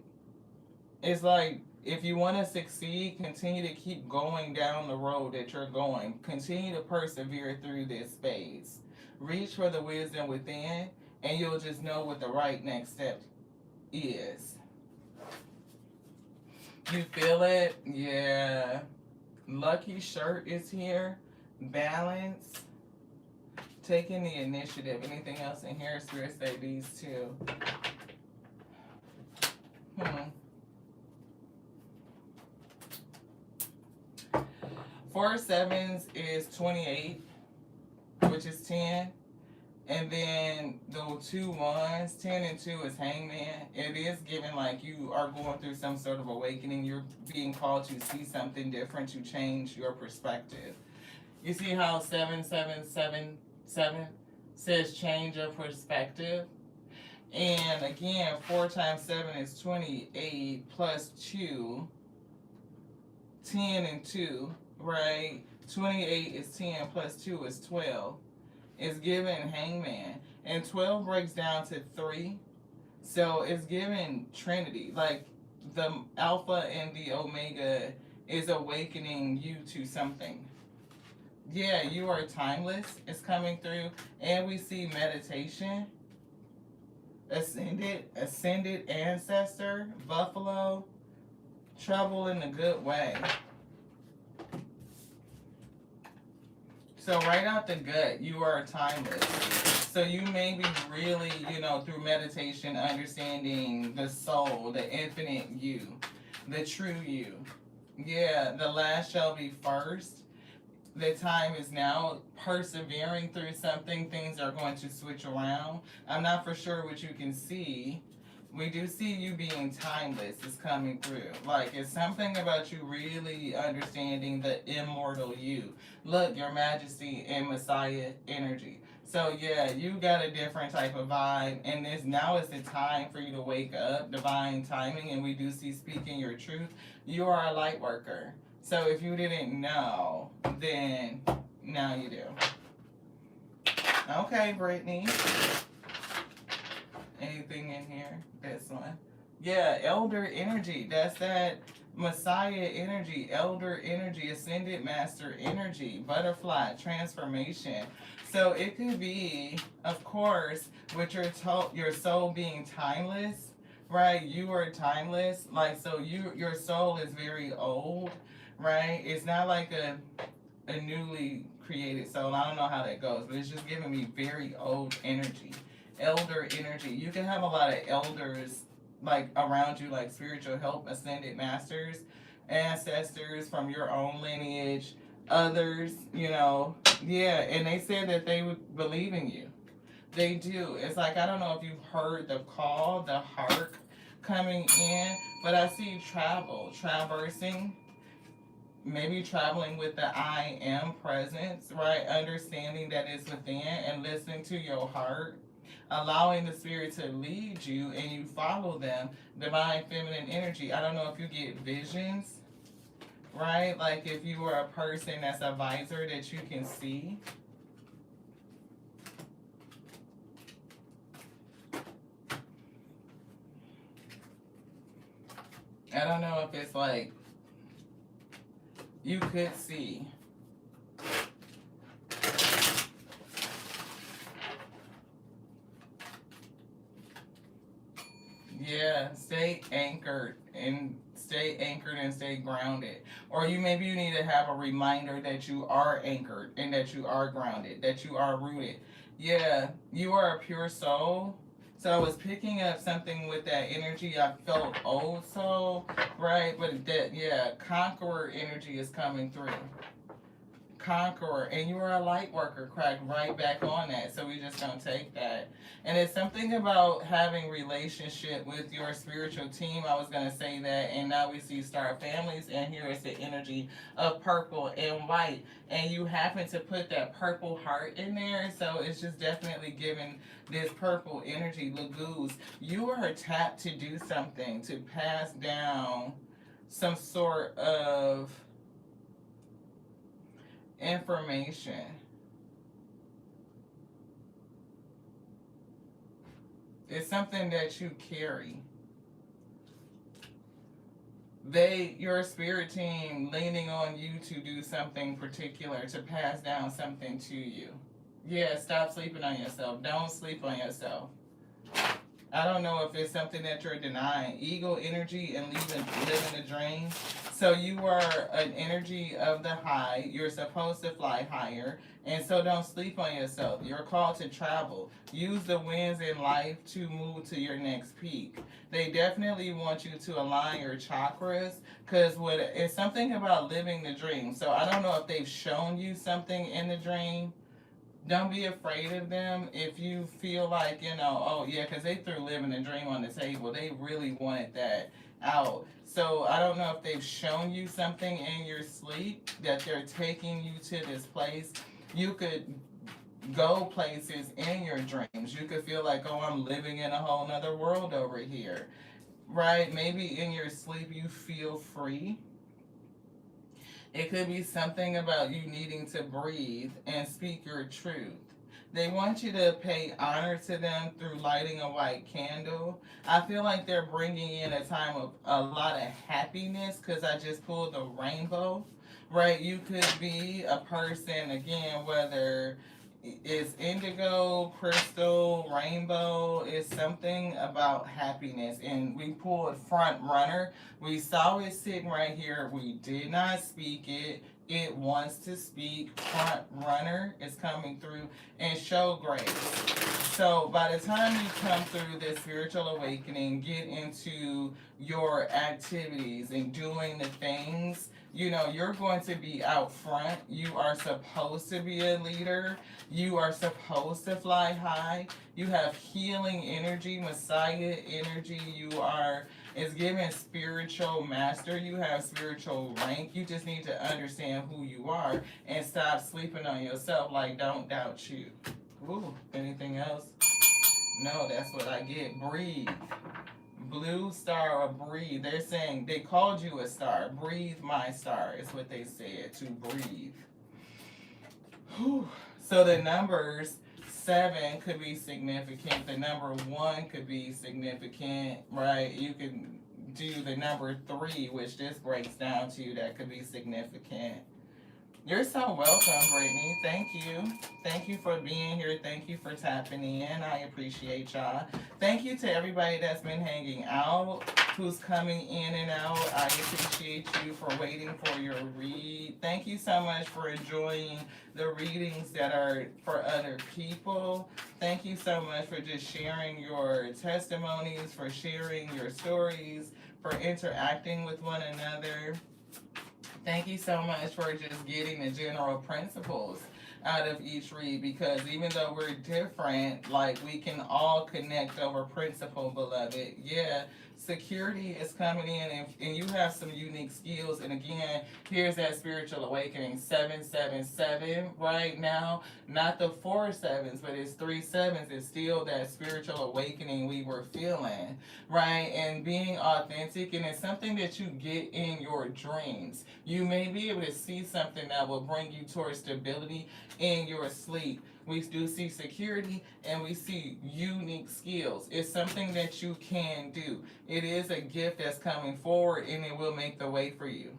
Speaker 1: It's like, if you want to succeed, continue to keep going down the road that you're going. Continue to persevere through this phase. Reach for the wisdom within, and you'll just know what the right next step is. You feel it? Yeah. Lucky shirt is here. Balance. Taking the initiative. Anything else in here? Spirit say these two. 4 7s is 28, which is 10. And then the 2 1s, 10 and 2 is Hangman. It is given like you are going through some sort of awakening. You're being called to see something different, to change your perspective. You see how 7 says change of perspective? And again, 4 times 7 is 28 plus 2, 10 and 2, right? 28 is 10 plus 2 is 12. It's given Hangman. And 12 breaks down to 3. So it's given Trinity. Like the Alpha and the Omega is awakening you to something. Yeah, you are timeless. It's coming through. And we see meditation. Ascended ancestor, buffalo, trouble in a good way. So right out the gut, you are timeless. So you may be really, through meditation, understanding the soul, the infinite you, the true you. Yeah, the last shall be first. The time is now. Persevering through something, things are going to switch around. I'm not for sure what you can see. We do see you being timeless is coming through. Like, it's something about you really understanding the immortal you. Look, your majesty and Messiah energy. So yeah, you got a different type of vibe, and now is the time for you to wake up, divine timing, and we do see speaking your truth. You are a light worker. So if you didn't know, then now you do. Okay, Brittany. Anything in here? This one. Yeah, elder energy. That's that Messiah energy, elder energy, ascended master energy, butterfly, transformation. So it could be, of course, with your soul being timeless, right? You are timeless. Like, so your soul is very old, right? It's not like a newly created soul. I don't know how that goes, but it's just giving me very old energy, elder energy. You can have a lot of elders like around you, like spiritual help, ascended masters, ancestors from your own lineage, others, yeah. And they said that they would believe in you. They do. It's like, I don't know if you've heard the call, the hark coming in, but I see traversing, maybe traveling with the I am presence, right? Understanding that it's within and listening to your heart, allowing the spirit to lead you and you follow them. Divine feminine energy. I don't know if you get visions, right? Like if you are a person that's a visor that you can see. I don't know if it's like you could see. Yeah, stay anchored and stay grounded. Or maybe you need to have a reminder that you are anchored and that you are grounded, that you are rooted. Yeah, you are a pure soul. So I was picking up something with that energy. I felt old soul, right? But that, yeah, conqueror energy is coming through. Conqueror, and you are a light worker, crack right back on that. So we just don't take that. And it's something about having relationship with your spiritual team. I was gonna say that, and now we see star families, and here is the energy of purple and white, and you happen to put that purple heart in there. So it's just definitely giving this purple energy. Lagoos, you are tapped to do something, to pass down some sort of information. It's something that you carry. Your spirit team leaning on you to do something particular, to pass down something to you. Yeah, stop sleeping on yourself. Don't sleep on yourself. I don't know if it's something that you're denying. Ego energy and living the dream. So you are an energy of the high. You're supposed to fly higher. And so don't sleep on yourself. You're called to travel. Use the winds in life to move to your next peak. They definitely want you to align your chakras because it's something about living the dream. So I don't know if they've shown you something in the dream. Don't be afraid of them if you feel like, oh yeah, because they threw living the dream on the table. They really wanted that out. So I don't know if they've shown you something in your sleep that they're taking you to this place. You could go places in your dreams. You could feel like, oh, I'm living in a whole nother world over here, right? Maybe in your sleep you feel free. It could be something about you needing to breathe and speak your truth. They want you to pay honor to them through lighting a white candle. I feel like they're bringing in a time of a lot of happiness because I just pulled the rainbow, right? You could be a person, again, whether it's indigo, crystal, rainbow, it's something about happiness. And we pulled front runner. We saw it sitting right here. We did not speak it. It wants to speak. Front runner is coming through, and show grace. So by the time you come through this spiritual awakening, get into your activities and doing the things, you're going to be out front. You are supposed to be a leader. You are supposed to fly high. You have healing energy, Messiah energy. It's given spiritual master. You have spiritual rank. You just need to understand who you are and stop sleeping on yourself. Like, don't doubt you. Ooh, anything else? No, that's what I get. Breathe. Blue star or breathe. They're saying they called you a star. Breathe, my star, is what they said, to breathe. Whew. So the numbers 7 could be significant. The number 1 could be significant, right? You can do the number 3, which this breaks down to, that could be significant. You're so welcome, Brittany. Thank you. Thank you for being here. Thank you for tapping in. I appreciate y'all. Thank you to everybody that's been hanging out, who's coming in and out. I appreciate you for waiting for your read. Thank you so much for enjoying the readings that are for other people. Thank you so much for just sharing your testimonies, for sharing your stories, for interacting with one another. Thank you so much for just getting the general principles out of each read, because even though we're different, like, we can all connect over principle, beloved. Yeah, security is coming in, and you have some unique skills. And again, here's that spiritual awakening, 777 right now. Not the 4 sevens, but it's 3 sevens. It's still that spiritual awakening we were feeling, right? And being authentic, and it's something that you get in your dreams. You may be able to see something that will bring you towards stability in your sleep. We do see security, and we see unique skills. It's something that you can do. It is a gift that's coming forward, and it will make the way for you.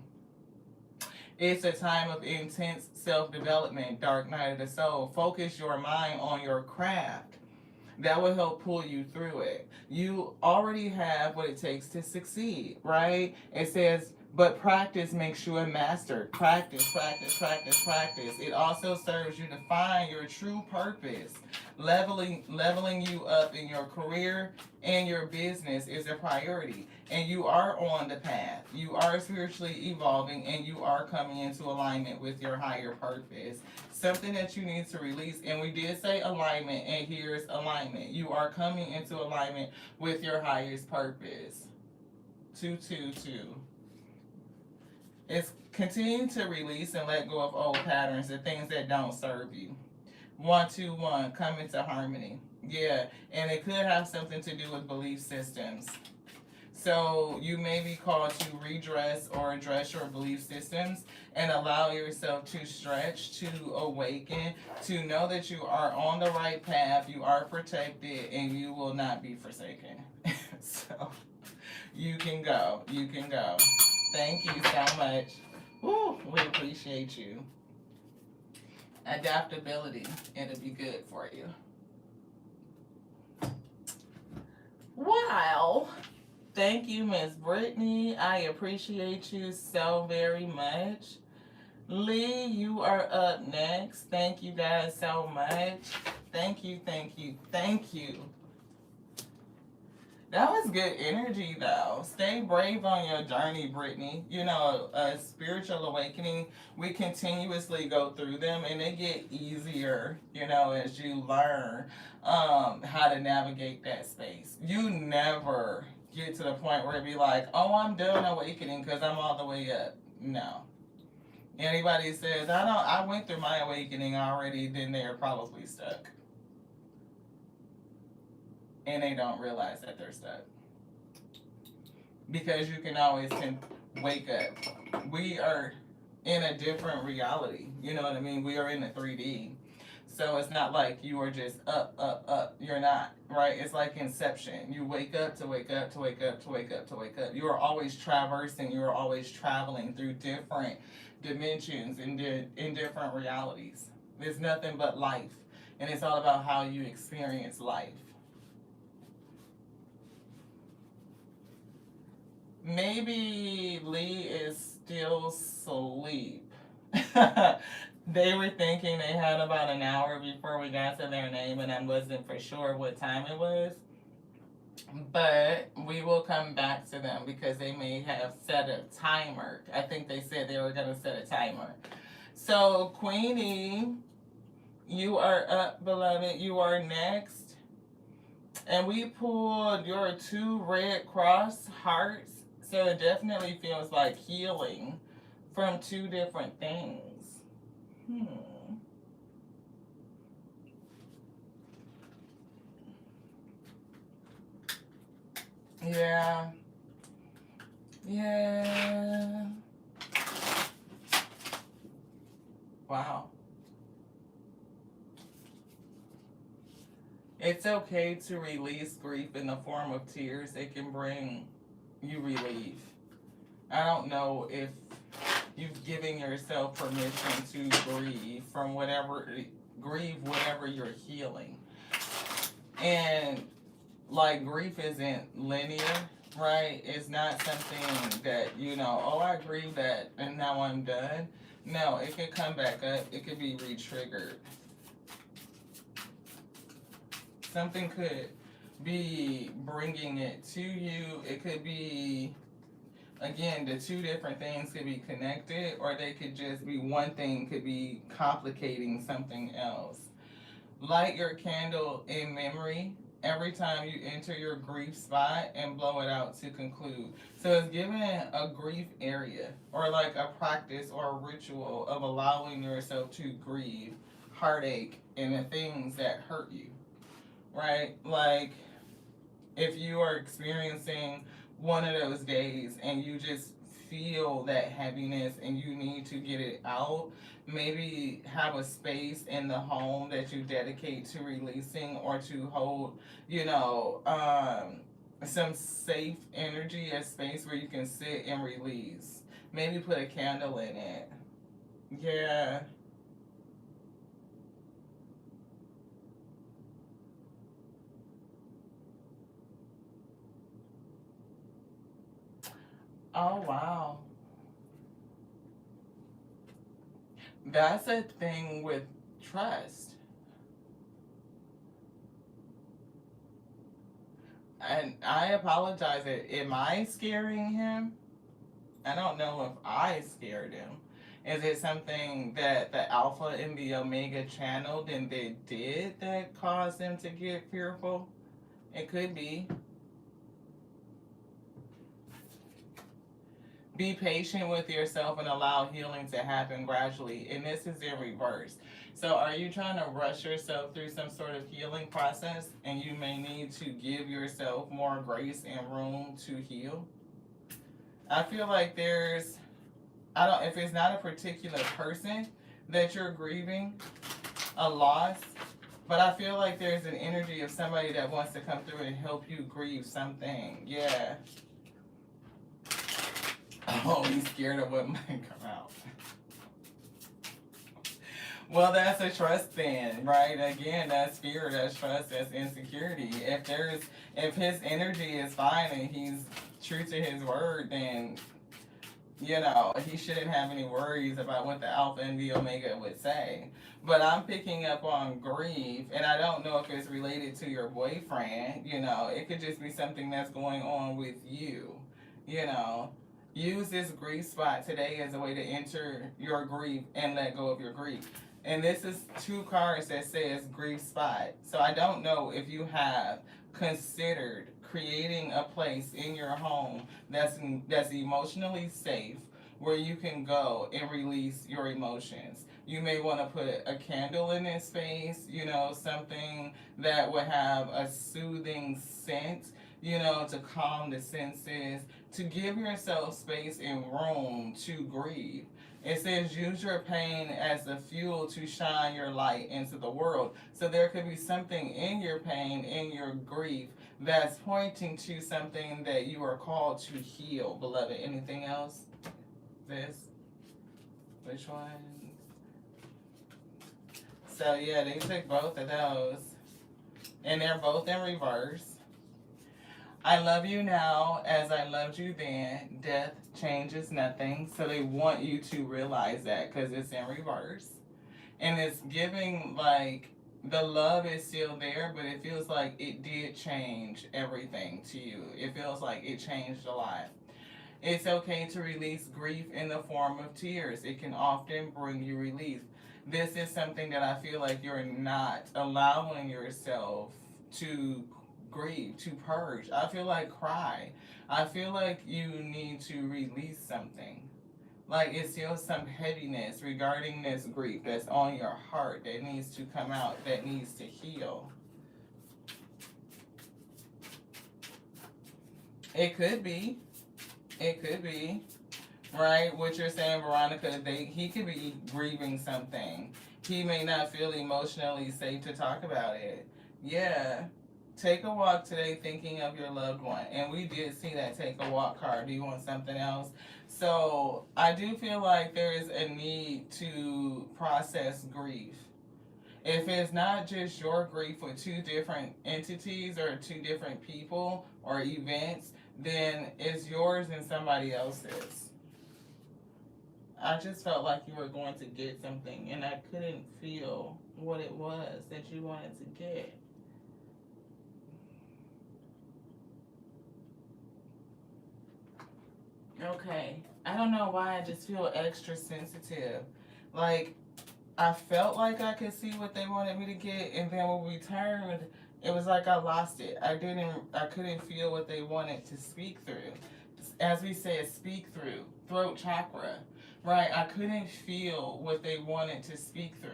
Speaker 1: It's a time of intense self-development, dark night of the soul. Focus your mind on your craft. That will help pull you through it. You already have what it takes to succeed, right? It says, but practice makes you a master. Practice, practice, practice, practice. It also serves you to find your true purpose. Leveling you up in your career and your business is a priority. And you are on the path. You are spiritually evolving, and you are coming into alignment with your higher purpose. Something that you need to release. And we did say alignment, and here's alignment. You are coming into alignment with your highest purpose. 222. It's continuing to release and let go of old patterns and things that don't serve you. 121, come into harmony. Yeah, and it could have something to do with belief systems. So you may be called to redress or address your belief systems and allow yourself to stretch, to awaken, to know that you are on the right path, you are protected, and you will not be forsaken. So you can go. You can go. Thank you so much. Woo, we appreciate you. Adaptability, it'll be good for you. Wow. Thank you, Miss Brittany. I appreciate you so very much. Lee, you are up next. Thank you guys so much. Thank you, thank you, thank you. That was good energy, though. Stay brave on your journey, Brittany. You know, a spiritual awakening, we continuously go through them, and they get easier, you know, as you learn how to navigate that space. You never get to the point where it be like, oh, I'm done awakening because I'm all the way up. No. Anybody says, I went through my awakening already, then they're probably stuck. And they don't realize that they're stuck. Because you can always wake up. We are in a different reality. You know what I mean? We are in a 3D. So it's not like you are just up, up, up. You're not, right? It's like Inception. You wake up to wake up to wake up to wake up to wake up. You are always traversing. You are always traveling through different dimensions in different realities. There's nothing but life. And it's all about how you experience life. Maybe Lee is still asleep. They were thinking they had about an hour before we got to their name, and I wasn't for sure what time it was. But we will come back to them because they may have set a timer. I think they said they were going to set a timer. So, Queenie, you are up, beloved. You are next. And we pulled your 2 red cross hearts. So it definitely feels like healing from 2 different things. Yeah. Yeah. Wow. It's okay to release grief in the form of tears. It can bring you relieve. I don't know if you've given yourself permission to grieve whatever you're healing. And like grief isn't linear, right? It's not something that, oh, I grieve that and now I'm done. No, it could come back up. It could be re-triggered. Something could be bringing it to you. It could be, again, the two different things could be connected, or they could just be one thing could be complicating something else. Light your candle in memory every time you enter your grief spot and blow it out to conclude. So it's giving a grief area or like a practice or a ritual of allowing yourself to grieve heartache and the things that hurt you, right? Like if you are experiencing one of those days and you just feel that heaviness and you need to get it out, maybe have a space in the home that you dedicate to releasing or to hold, some safe energy, a space where you can sit and release. Maybe put a candle in it. Yeah. Oh, wow. That's a thing with trust. And I apologize. Am I scaring him? I don't know if I scared him. Is it something that the Alpha and the Omega channeled and they did that caused them to get fearful? It could be. Be patient with yourself and allow healing to happen gradually. And this is in reverse. So are you trying to rush yourself through some sort of healing process and you may need to give yourself more grace and room to heal? I feel like if it's not a particular person that you're grieving, a loss, but I feel like there's an energy of somebody that wants to come through and help you grieve something. Yeah. Oh, he's scared of what might come out. Well, that's a trust thing, right? Again, that's fear, that's trust, that's insecurity. If his energy is fine and he's true to his word, then he shouldn't have any worries about what the Alpha and the Omega would say. But I'm picking up on grief, and I don't know if it's related to your boyfriend. It could just be something that's going on with you. Use this grief spot today as a way to enter your grief and let go of your grief. And this is 2 cards that says grief spot. So I don't know if you have considered creating a place in your home that's emotionally safe where you can go and release your emotions. You may want to put a candle in this space, something that would have a soothing scent, to calm the senses, to give yourself space and room to grieve. It says use your pain as the fuel to shine your light into the world. So there could be something in your pain, in your grief, that's pointing to something that you are called to heal, beloved. Anything else? This? Which one? So yeah, they took both of those. And they're both in reverse. I love you now as I loved you then. Death changes nothing. So they want you to realize that because it's in reverse. And it's giving like the love is still there, but it feels like it did change everything to you. It feels like it changed a lot. It's okay to release grief in the form of tears. It can often bring you relief. This is something that I feel like you're not allowing yourself to grieve, to purge. I feel like cry. I feel like you need to release something. Like it's still some heaviness regarding this grief that's on your heart that needs to come out, that needs to heal. It could be. It could be. Right? What you're saying, Veronica, he could be grieving something. He may not feel emotionally safe to talk about it. Yeah. Take a walk today thinking of your loved one. And we did see that take a walk card. Do you want something else? So I do feel like there is a need to process grief. If it's not just your grief with two different entities or two different people or events, then it's yours and somebody else's. I just felt like you were going to get something and I couldn't feel what it was that you wanted to get. Okay. I don't know why I just feel extra sensitive. Like, I felt like I could see what they wanted me to get, and then when we turned, it was like I lost it. I couldn't feel what they wanted to speak through. As we said, speak through, throat chakra, right? I couldn't feel what they wanted to speak through.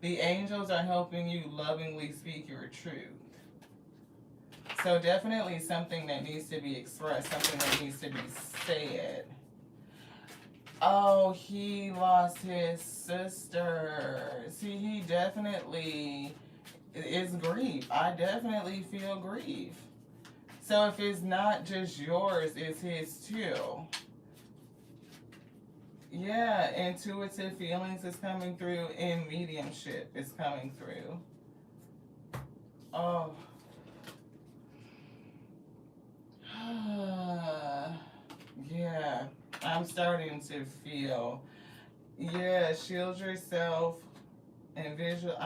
Speaker 1: The angels are helping you lovingly speak your truth. So definitely something that needs to be expressed, something that needs to be said. Oh, he lost his sister. See, he definitely is grief. I definitely feel grief. So if it's not just yours, it's his too. Yeah, intuitive feelings is coming through and mediumship is coming through. Oh. Yeah, I'm starting to feel. Yeah, shield yourself and visual.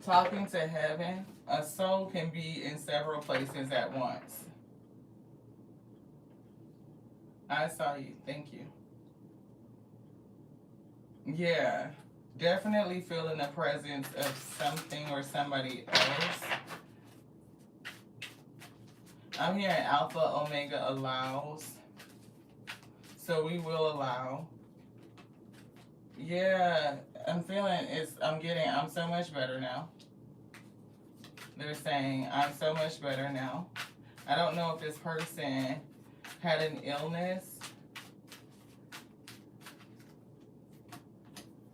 Speaker 1: Talking to heaven, a soul can be in several places at once. I saw you. Thank you. Yeah, definitely feeling the presence of something or somebody else. I'm hearing Alpha Omega allows. So we will allow. Yeah, I'm so much better now. They're saying, I'm so much better now. I don't know if this person had an illness.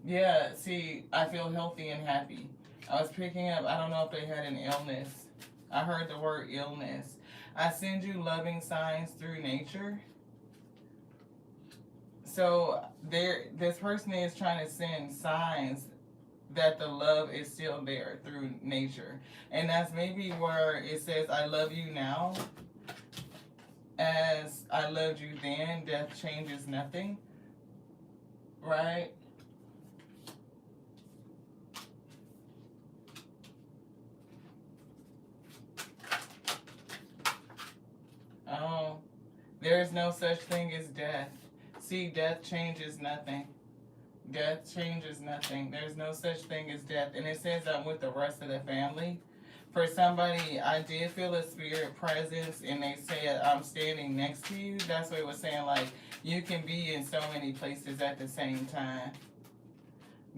Speaker 1: Yeah, see, I feel healthy and happy. I was picking up, I don't know if they had an illness. I heard the word illness. I send you loving signs through nature. So this person is trying to send signs that the love is still there through nature. And that's maybe where it says, I love you now. As I loved you then, death changes nothing. Right? Oh, there is no such thing as death. See, death changes nothing. Death changes nothing. There's no such thing as death. And it says I'm with the rest of the family. For somebody, I did feel a spirit presence, and they said I'm standing next to you. That's what it was saying, like, you can be in so many places at the same time.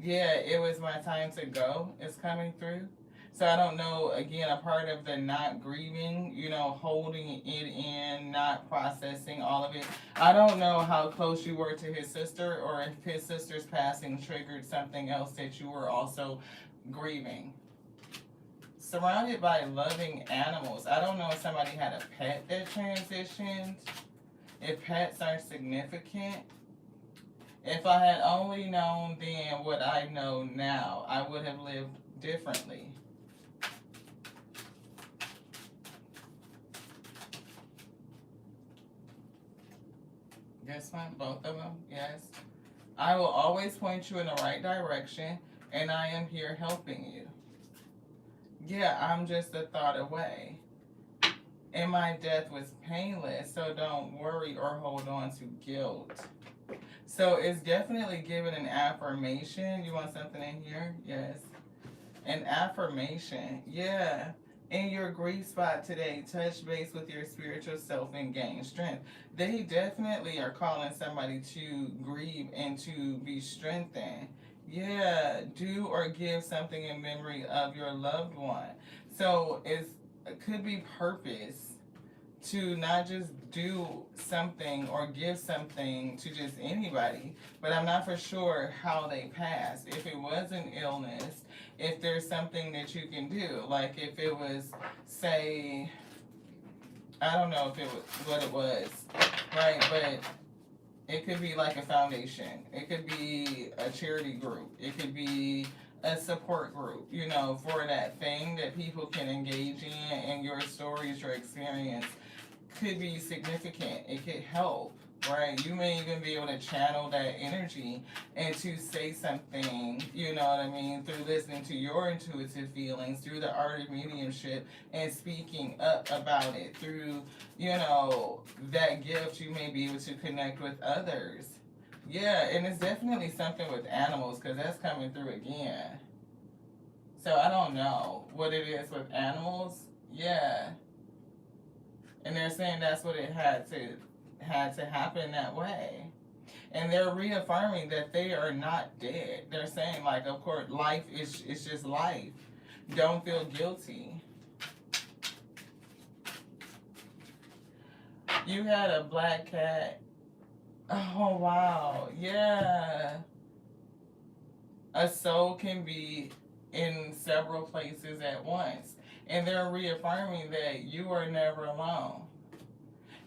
Speaker 1: Yeah, it was my time to go. It's coming through. So I don't know, again, a part of the not grieving, holding it in, not processing all of it. I don't know how close you were to his sister or if his sister's passing triggered something else that you were also grieving. Surrounded by loving animals. I don't know if somebody had a pet that transitioned, if pets are significant. If I had only known then what I know now, I would have lived differently. This one, both of them, yes. I will always point you in the right direction, and I am here helping you. Yeah, I'm just a thought away. And my death was painless, so don't worry or hold on to guilt. So it's definitely giving an affirmation. You want something in here? Yes. An affirmation. Yeah. in your grief spot today, touch base with your spiritual self and gain strength. They definitely are calling somebody to grieve and to be strengthened. Yeah, do or give something in memory of your loved one. So it could be purpose to not just do something or give something to just anybody, but I'm not for sure how they passed. If it was an illness, if there's something that you can do, like if it was, say, I don't know if it was what it was, right? But it could be like a foundation, it could be a charity group, it could be a support group, for that thing that people can engage in, and your stories, your experience could be significant. It could help, right? You may even be able to channel that energy and to say something, you know what I mean, through listening to your intuitive feelings, through the art of mediumship and speaking up about it, through, that gift you may be able to connect with others. Yeah, and it's definitely something with animals because that's coming through again. So I don't know what it is with animals. Yeah. And they're saying that's what it had to happen that way. And they're reaffirming that they are not dead. They're saying, like, of course, life is just life. Don't feel guilty. You had a black cat. Oh wow. Yeah. A soul can be in several places at once. And they're reaffirming that you are never alone.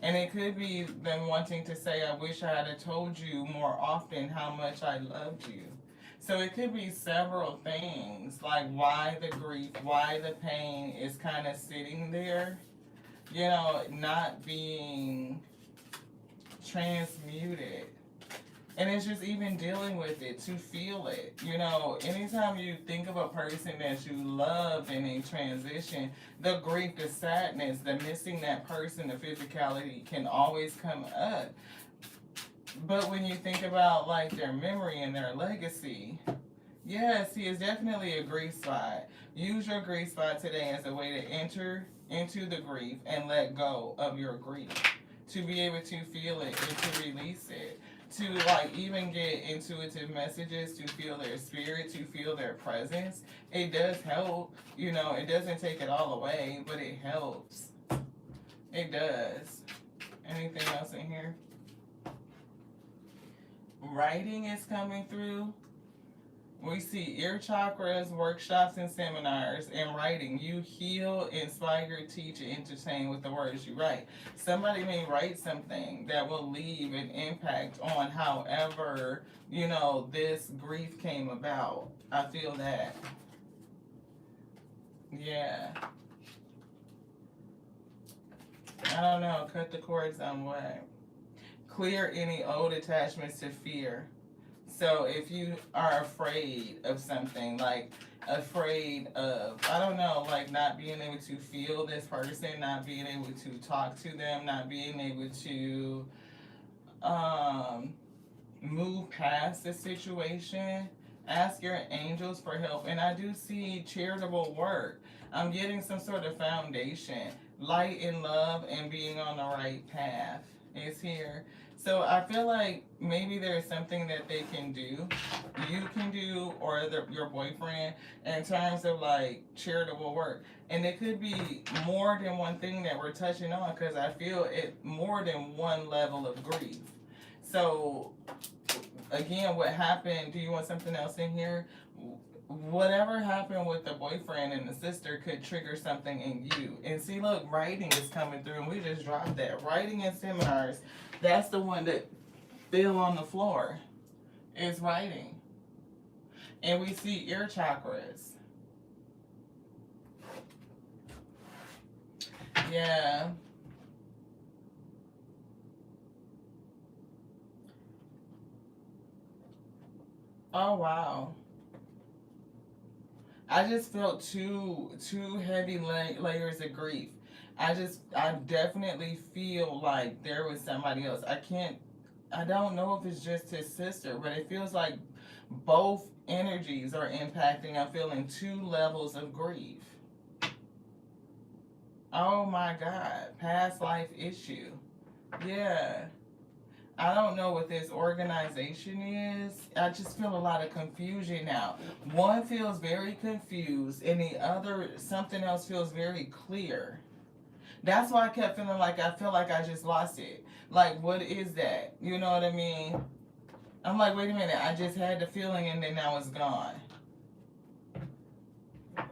Speaker 1: And it could be them wanting to say, I wish I had told you more often how much I loved you. So it could be several things, like why the grief, why the pain is kind of sitting there, not being transmuted. And it's just even dealing with it, to feel it. Anytime you think of a person that you loved in a transition, the grief, the sadness, the missing that person, the physicality can always come up. But when you think about like their memory and their legacy, yes, he is definitely a grief spot. Use your grief spot today as a way to enter into the grief and let go of your grief. To be able to feel it and to release it. To like even get intuitive messages, to feel their spirit, to feel their presence. It does help. It doesn't take it all away, but it helps. It does. Anything else in here? Writing is coming through. We see ear chakras, workshops, and seminars, and writing. You heal, inspire, teach, and entertain with the words you write. Somebody may write something that will leave an impact on however, this grief came about. I feel that. Yeah. I don't know. Cut the cord some way. Clear any old attachments to fear. So if you are afraid of something, like afraid of, I don't know, like not being able to feel this person, not being able to talk to them, not being able to move past the situation, ask your angels for help. And I do see charitable work. I'm getting some sort of foundation. Light and love and being on the right path is here. So I feel like maybe there's something that they can do, you can do, or your boyfriend, in terms of like charitable work. And it could be more than one thing that we're touching on, because I feel it more than one level of grief. So again, what happened, do you want something else in here? Whatever happened with the boyfriend and the sister could trigger something in you. And see, look, writing is coming through, and we just dropped that. Writing and seminars, that's the one that fell on the floor, is writing. And we see ear chakras. Yeah. Oh, wow. I just felt two heavy layers of grief. I definitely feel like there was somebody else. I don't know if it's just his sister, but it feels like both energies are impacting. I'm feeling two levels of grief. Oh my God. Past life issue. Yeah. I don't know what this organization is. I just feel a lot of confusion now. One feels very confused, and the other, something else feels very clear. That's why I kept feeling like I feel like I just lost it. Like, what is that? You know what I mean? I'm like, wait a minute. I just had the feeling, and then now it's gone.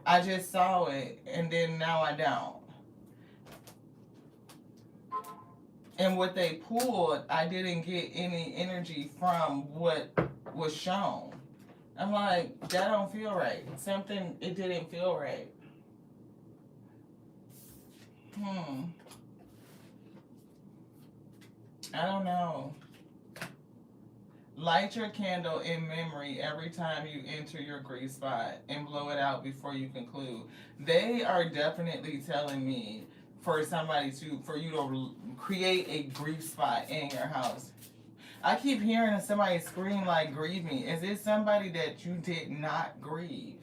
Speaker 1: I just saw it, and then now I don't. And what they pulled, I didn't get any energy from what was shown. I'm like, that don't feel right. Something, it didn't feel right. Hmm. I don't know. Light your candle in memory every time you enter your grief spot and blow it out before you conclude. They are definitely telling me for you to create a grief spot in your house. I keep hearing somebody scream like, grieve me. Is it somebody that you did not grieve?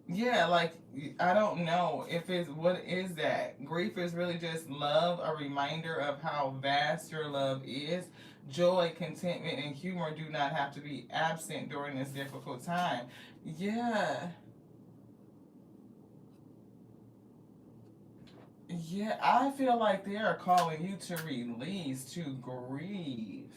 Speaker 1: Yeah, like, I don't know if it's, what is that? Grief is really just love, a reminder of how vast your love is. Joy, contentment, and humor do not have to be absent during this difficult time. Yeah, yeah, I feel like they are calling you to release, to grieve.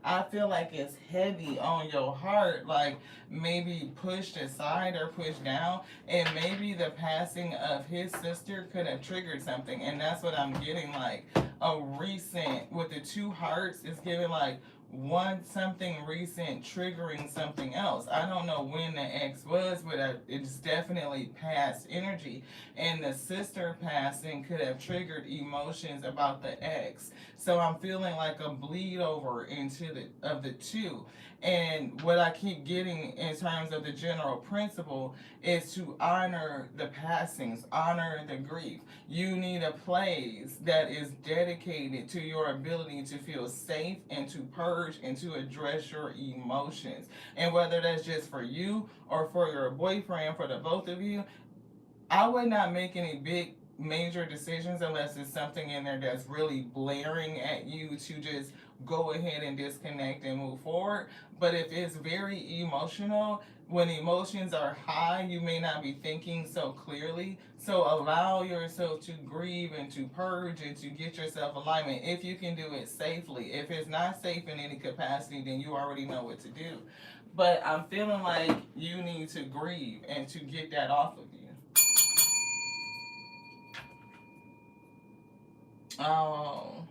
Speaker 1: I feel like it's heavy on your heart, like maybe pushed aside or pushed down, and maybe the passing of his sister could have triggered something, and that's what I'm getting, like a recent with the two hearts is giving like one something recent triggering something else. I don't know when the ex was, but it's definitely past energy, and the sister passing could have triggered emotions about the ex. So I'm feeling like a bleed over into the two. And what I keep getting in terms of the general principle is to honor the passings, honor the grief. You need a place that is dedicated to your ability to feel safe and to purge and to address your emotions. And whether that's just for you or for your boyfriend, for the both of you, I would not make any big major decisions unless it's something in there that's really blaring at you to just go ahead and disconnect and move forward. But if it's very emotional, when emotions are high, you may not be thinking so clearly. So allow yourself to grieve and to purge and to get yourself alignment if you can do it safely. If it's not safe in any capacity, then you already know what to do. But I'm feeling like you need to grieve and to get that off of you. Oh,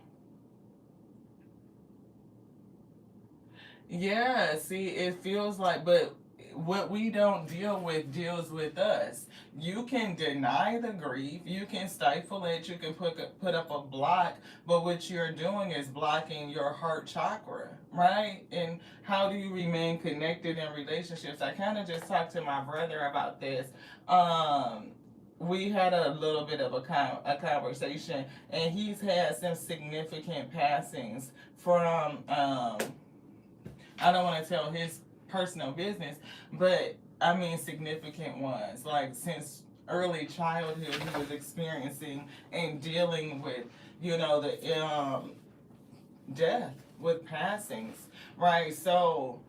Speaker 1: yeah. See, it feels like, but what we don't deal with deals with us. You can deny the grief, you can stifle it, you can put up a block, but what you're doing is blocking your heart chakra, right? And how do you remain connected in relationships? I kind of just talked to my brother about this. Um, we had a little bit of a conversation, and he's had some significant passings from I don't want to tell his personal business, but I mean significant ones. Like since early childhood, he was experiencing and dealing with, the death with passings, right? So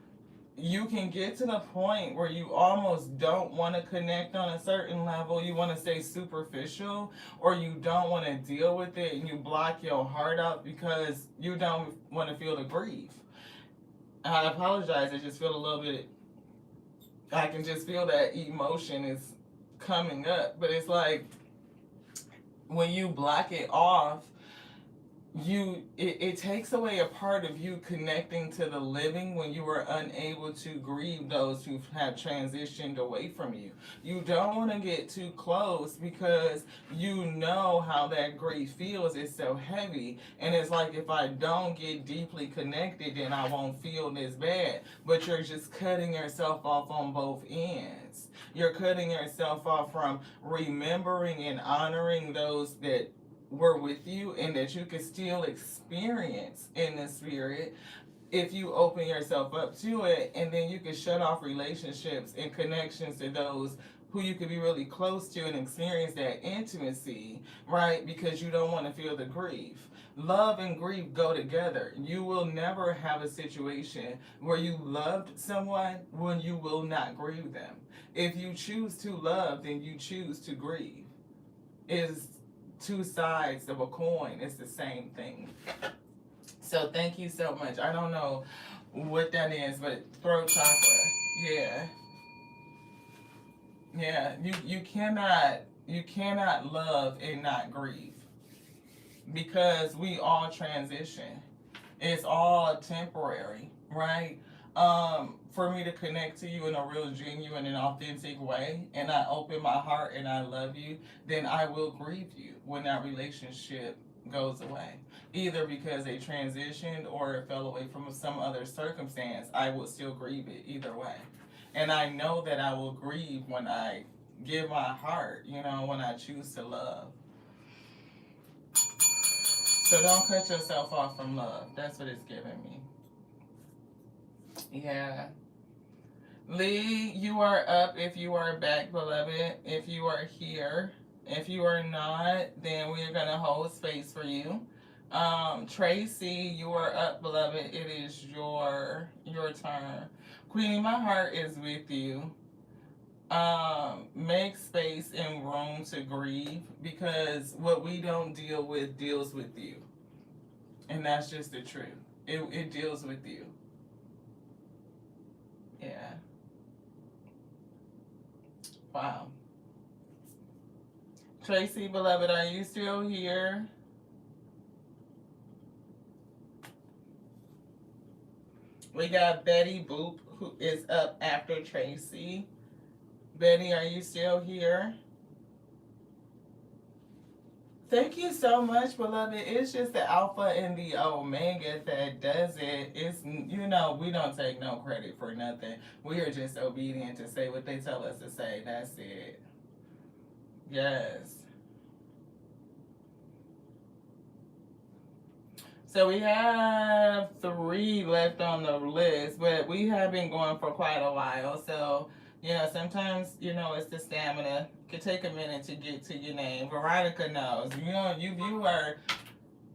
Speaker 1: you can get to the point where you almost don't want to connect on a certain level. You want to stay superficial, or you don't want to deal with it, and you block your heart out because you don't want to feel the grief. I apologize. I just feel a little bit. I can just feel that emotion is coming up, but it's like when you block it off, it takes away a part of you connecting to the living when you are unable to grieve those who have transitioned away from you. You don't want to get too close because you know how that grief feels. It's so heavy, and it's like if I don't get deeply connected, then I won't feel this bad. But you're just cutting yourself off on both ends. You're cutting yourself off from remembering and honoring those that were with you and that you could still experience in the spirit if you open yourself up to it, and then you can shut off relationships and connections to those who you could be really close to and experience that intimacy, right? Because you don't want to feel the grief. Love and grief go together. You will never have a situation where you loved someone when you will not grieve them. If you choose to love, then you choose to grieve. It's two sides of a coin. It's the same thing. So thank you so much. I don't know what that is, but throat chakra. Yeah. Yeah. You cannot love and not grieve. Because we all transition. It's all temporary, right? For me to connect to you in a real genuine and authentic way, and I open my heart and I love you, then I will grieve you when that relationship goes away. Either because they transitioned or it fell away from some other circumstance, I will still grieve it either way. And I know that I will grieve when I give my heart, when I choose to love. So don't cut yourself off from love. That's what it's giving me. Yeah. Lee, you are up if you are back, beloved. If you are here. If you are not, then we're going to hold space for you. Tracy, you are up, beloved. It is your turn. Queenie, my heart is with you. Make space and room to grieve, because what we don't deal with deals with you. And that's just the truth. It deals with you. Yeah. Wow. Tracy, beloved, are you still here? We got Betty Boop, who is up after Tracy. Betty, are you still here? Thank you so much, beloved. It's just the Alpha and the Omega that does it. It's, we don't take no credit for nothing. We are just obedient to say what they tell us to say. That's it. Yes. So we have 3 left on the list, but we have been going for quite a while. So, sometimes, it's the stamina. It could take a minute to get to your name. Veronica knows. You view her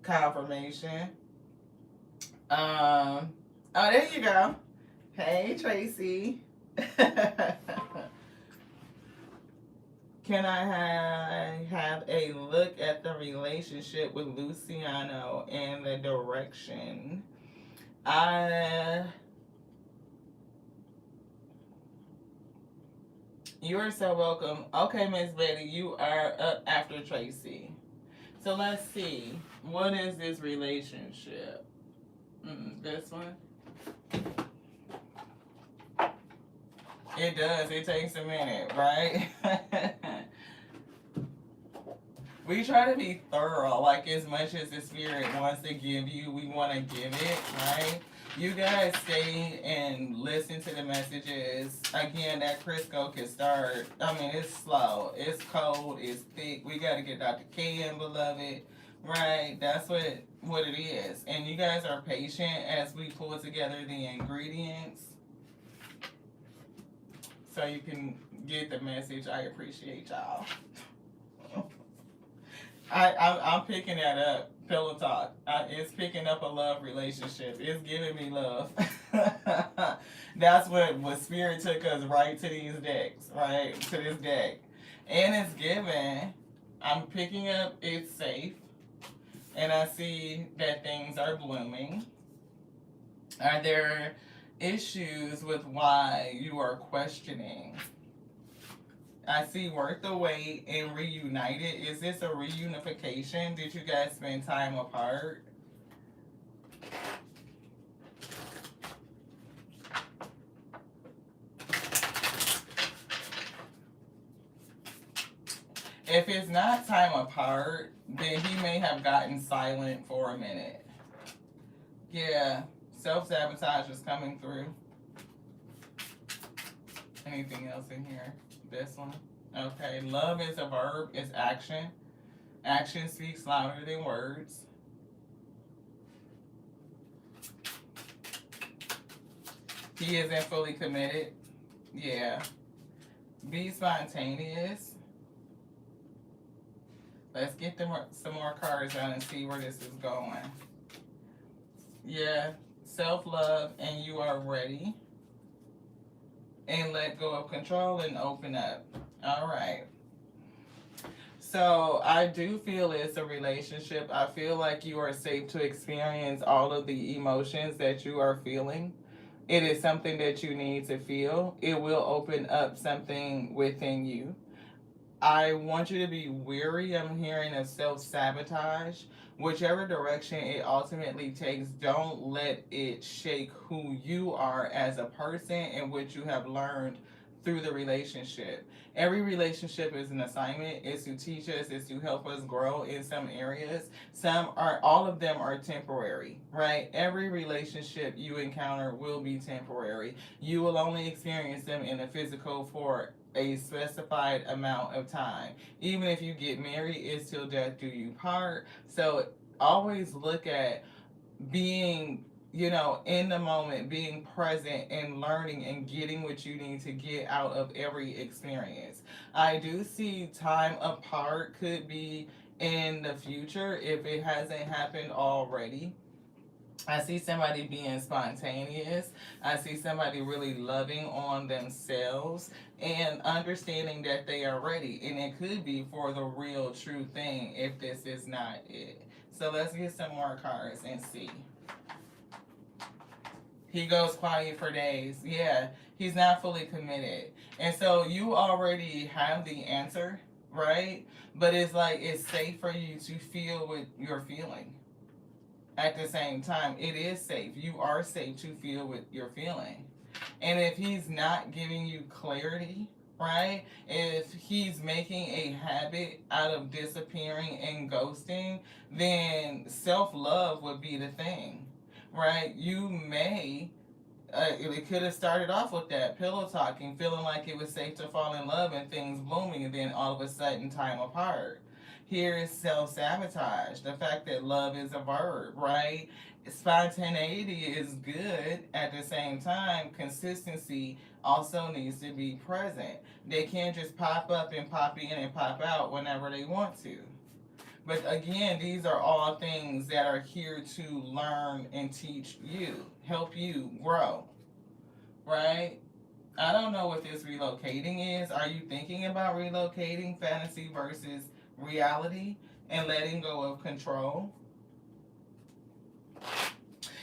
Speaker 1: confirmation. Oh, there you go. Hey, Tracy. Can I have a look at the relationship with Luciano and the direction? You are so welcome. Okay, Miss Betty, you are up after Tracy. So let's see. What is this relationship? This one? It does. It takes a minute, right? We try to be thorough, like as much as the spirit wants to give you, we want to give it, right? You guys stay and listen to the messages. Again, that Crisco can start. I mean, it's slow. It's cold. It's thick. We got to get Dr. K in, beloved. Right? That's what it is. And you guys are patient as we pull together the ingredients so you can get the message. I appreciate y'all. I'm picking that up. Pillow talk. It's picking up a love relationship. It's giving me love. That's what spirit took us right to these decks, right? To this deck. And it's given. I'm picking up it's safe. And I see that things are blooming. Are there issues with why you are questioning? I see worth the wait and reunited. Is this a reunification? Did you guys spend time apart? If it's not time apart, then he may have gotten silent for a minute. Yeah, self-sabotage is coming through. Anything else in here? This one? Okay, love is a verb, it's action. Action speaks louder than words. He isn't fully committed. Yeah. Be spontaneous. Let's get some more cards out and see where this is going. Yeah, self-love and you are ready. And let go of control and open up. All right. So I do feel it's a relationship. I feel like you are safe to experience all of the emotions that you are feeling. It is something that you need to feel. It will open up something within you. I want you to be weary. I'm hearing of self sabotage. Whichever direction it ultimately takes, don't let it shake who you are as a person and what you have learned through the relationship. Every relationship is an assignment. It's to teach us, it's to help us grow in some areas. All of them are temporary, right? Every relationship you encounter will be temporary. You will only experience them in the physical for a specified amount of time. Even if you get married, it's till death do you part. So always look at being, in the moment, being present and learning and getting what you need to get out of every experience. I do see time apart could be in the future if it hasn't happened already. I see somebody being spontaneous. I see somebody really loving on themselves and understanding that they are ready. And it could be for the real true thing if this is not it. So let's get some more cards and see. He goes quiet for days. Yeah, he's not fully committed. And so you already have the answer, right? But it's like it's safe for you to feel what you're feeling. At the same time, it is safe. You are safe to feel what you're feeling. And if he's not giving you clarity, right? If he's making a habit out of disappearing and ghosting, then self love would be the thing, right? You may. It could have started off with that pillow talking, feeling like it was safe to fall in love and things blooming, and then all of a sudden, time apart. Here is self sabotage. The fact that love is a verb, right? Spontaneity is good. At the same time, consistency also needs to be present. They can't just pop up and pop in and pop out whenever they want to. But again, these are all things that are here to learn and teach you, help you grow, right? I don't know what this relocating is. Are you thinking about relocating, fantasy versus reality, and letting go of control?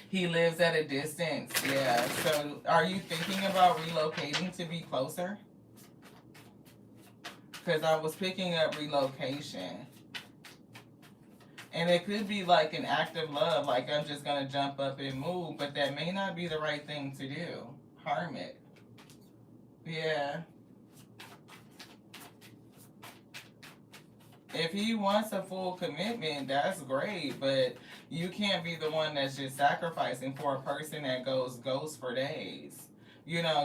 Speaker 1: He lives at a distance, yeah. So are you thinking about relocating to be closer? Because I was picking up relocation. And it could be like an act of love, like I'm just going to jump up and move, but that may not be the right thing to do. Hermit. Yeah. If he wants a full commitment, that's great, but you can't be the one that's just sacrificing for a person that goes ghost for days.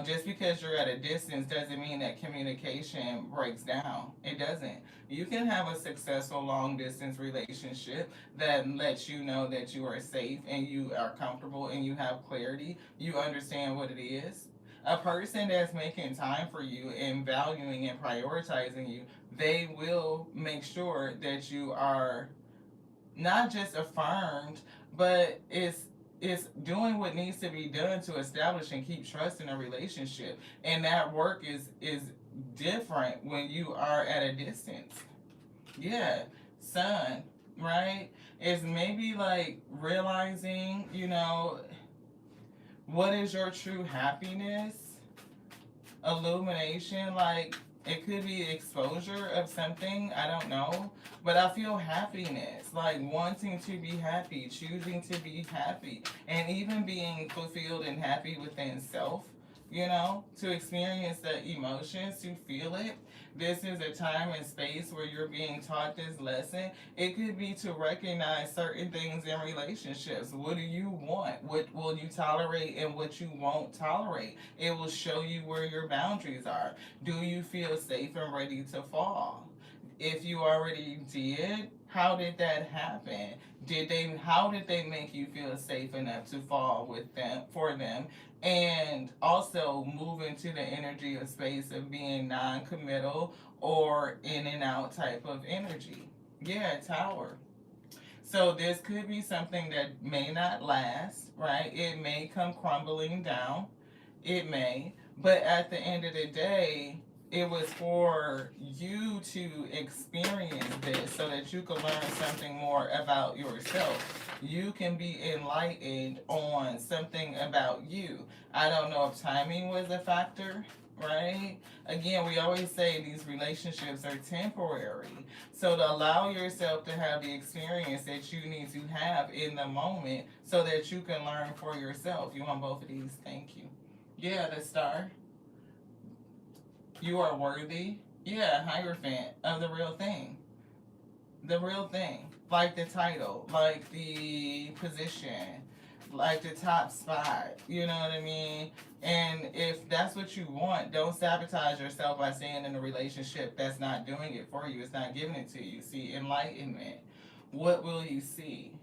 Speaker 1: Just because you're at a distance doesn't mean that communication breaks down. It doesn't. You can have a successful long distance relationship that lets you know that you are safe and you are comfortable and you have clarity. You understand what it is. A person that's making time for you and valuing and prioritizing you, they will make sure that you are not just affirmed, but it's doing what needs to be done to establish and keep trust in a relationship. And that work is different when you are at a distance. Yeah, son, right? It's maybe like realizing, what is your true happiness? Illumination, like it could be exposure of something, I don't know. But I feel happiness, like wanting to be happy, choosing to be happy, and even being fulfilled and happy within self, to experience the emotions, to feel it. This is a time and space where you're being taught this lesson. It could be to recognize certain things in relationships. What do you want? What will you tolerate and what you won't tolerate? It will show you where your boundaries are. Do you feel safe and ready to fall? If you already did, How did that happen? How did they make you feel safe enough to fall with them, for them? And also move into the energy of space of being non-committal or in and out type of energy. Yeah, Tower. So this could be something that may not last, right? It may come crumbling down. It may. But at the end of the day, it was for you to experience this so that you could learn something more about yourself. You can be enlightened on something about you. I don't know if timing was a factor, right? Again, we always say these relationships are temporary. So to allow yourself to have the experience that you need to have in the moment so that you can learn for yourself. You want both of these? Thank you. Yeah, the star. You are worthy. Yeah, Hierophant of the real thing. The real thing. Like the title, like the position, like the top spot. You know what I mean? And if that's what you want, don't sabotage yourself by staying in a relationship that's not doing it for you. It's not giving it to you. See, enlightenment. What will you see?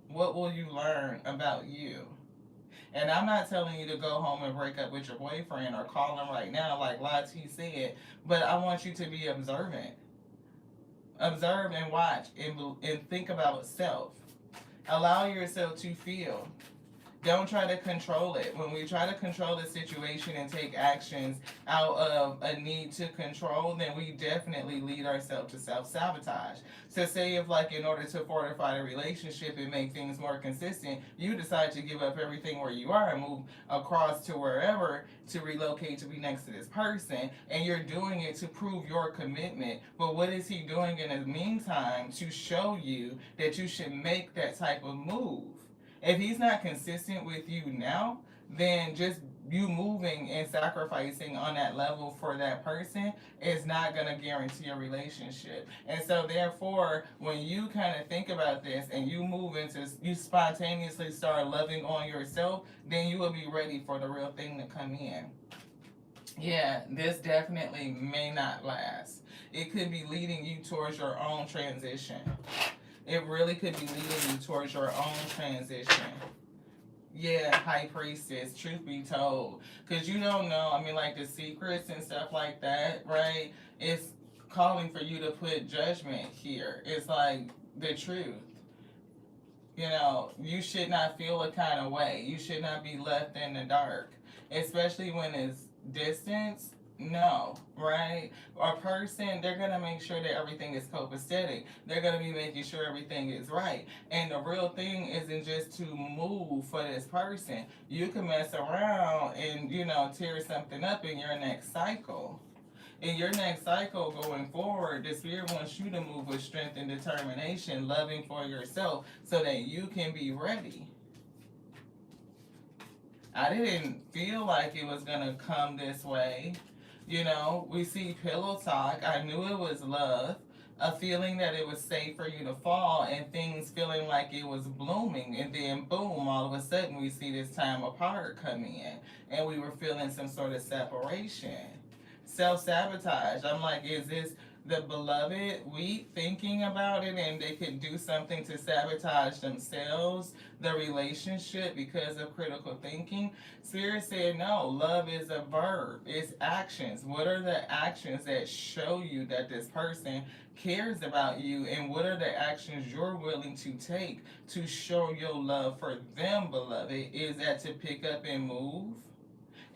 Speaker 1: What will you learn about you? And I'm not telling you to go home and break up with your boyfriend or call him right now, like Lati said, but I want you to be observant. Observe and watch and think about self. Allow yourself to feel. Don't try to control it. When we try to control the situation and take actions out of a need to control, then we definitely lead ourselves to self-sabotage. So say if like in order to fortify the relationship and make things more consistent, you decide to give up everything where you are and move across to wherever to relocate to be next to this person, and you're doing it to prove your commitment. But what is he doing in the meantime to show you that you should make that type of move? If he's not consistent with you now, then just you moving and sacrificing on that level for that person is not going to guarantee a relationship. And so therefore, when you kind of think about this and you move into, you spontaneously start loving on yourself, then you will be ready for the real thing to come in. Yeah, this definitely may not last. It could be leading you towards your own transition. It really could be leading you towards your own transition. Yeah, High Priestess, truth be told. Because you don't know, I mean, like the secrets and stuff like that, right? It's calling for you to put judgment here. It's like the truth. You know, you should not feel a kind of way. You should not be left in the dark, especially when it's distance. No, right? A person, they're going to make sure that everything is copacetic. They're going to be making sure everything is right. And the real thing isn't just to move for this person. You can mess around and, you know, tear something up in your next cycle. In your next cycle going forward, the Spirit wants you to move with strength and determination, loving for yourself so that you can be ready. I didn't feel like it was going to come this way. You know, we see pillow talk. I knew it was love, a feeling that it was safe for you to fall, and things feeling like it was blooming. And then, boom, all of a sudden, we see this time apart come in, and we were feeling some sort of separation. Self-sabotage. I'm like, is this the beloved weak thinking about it and they could do something to sabotage themselves, the relationship, because of critical thinking? Spirit said no, love is a verb, it's actions. What are the actions that show you that this person cares about you, and what are the actions you're willing to take to show your love for them, beloved? Is that to pick up and move?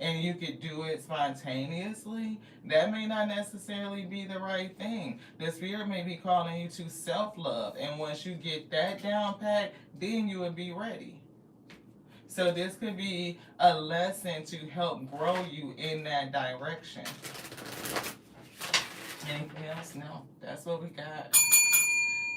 Speaker 1: And you could do it spontaneously, that may not necessarily be the right thing. The Spirit may be calling you to self-love, and once you get that down pat, then you would be ready. So this could be a lesson to help grow you in that direction. Anything else? No, that's what we got.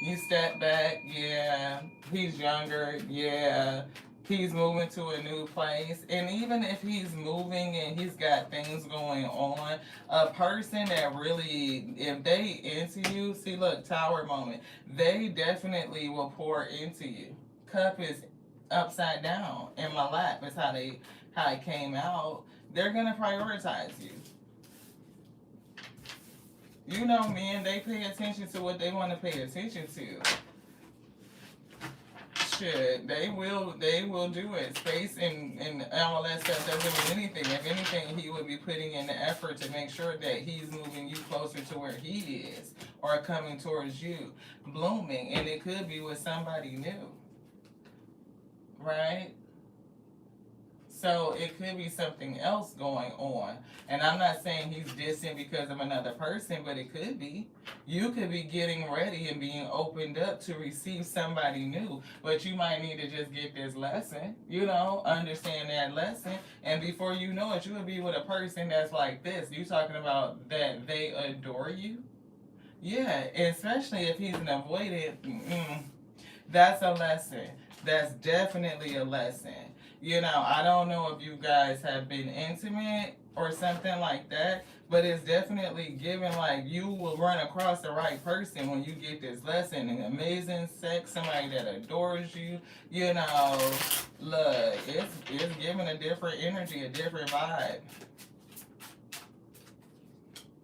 Speaker 1: You step back, yeah. He's younger, yeah. He's moving to a new place. And even if he's moving and he's got things going on, a person that really, if they into you, see, look, Tower moment, they definitely will pour into you. Cup is upside down in my lap is how it came out. They're gonna prioritize you. You know, men, they pay attention to what they want to pay attention to. Shit, they will do it. Space and all that stuff doesn't mean anything. If anything, he would be putting in the effort to make sure that he's moving you closer to where he is or coming towards you, blooming. And it could be with somebody new, right? So it could be something else going on. And I'm not saying he's dissing because of another person, but it could be. You could be getting ready and being opened up to receive somebody new. But you might need to just get this lesson, understand that lesson. And before you know it, you would be with a person that's like this. You talking about that they adore you? Yeah, especially if he's an avoidant. That's a lesson. That's definitely a lesson. I don't know if you guys have been intimate or something like that, but it's definitely given like you will run across the right person when you get this lesson. An amazing sex, somebody that adores you, look, it's giving a different energy, a different vibe.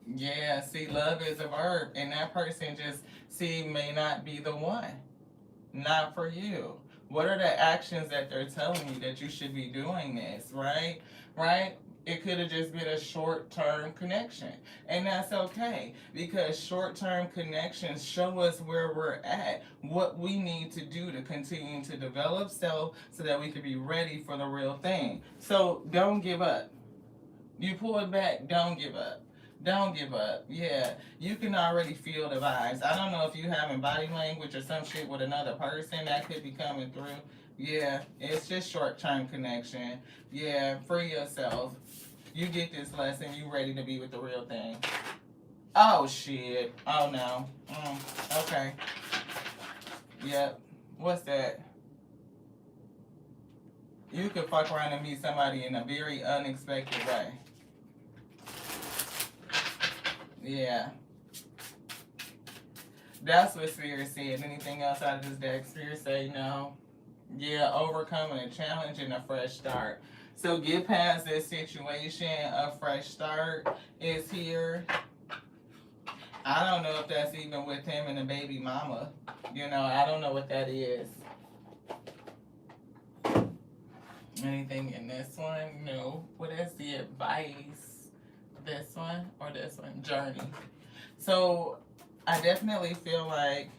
Speaker 1: Yeah, see, love is a verb, and that person just, may not be the one. Not for you. What are the actions that they're telling you that you should be doing this, right? Right? It could have just been a short-term connection. And that's okay because short-term connections show us where we're at, what we need to do to continue to develop self so that we can be ready for the real thing. So don't give up. You pull it back, don't give up. Don't give up. Yeah, you can already feel the vibes. I don't know if you having body language or some shit with another person that could be coming through. Yeah, it's just short-term connection. Yeah, free yourself. You get this lesson, you ready to be with the real thing. Oh, shit. Oh, no. Okay. Yep. What's that? You could fuck around and meet somebody in a very unexpected way. Yeah. That's what Spirit said. Anything else out of this deck? Spirit say no. Yeah, overcoming a challenge and a fresh start. So get past this situation. A fresh start is here. I don't know if that's even with him and the baby mama. I don't know what that is. Anything in this one? No. What is the advice? This one or this one? Journey. So I definitely feel like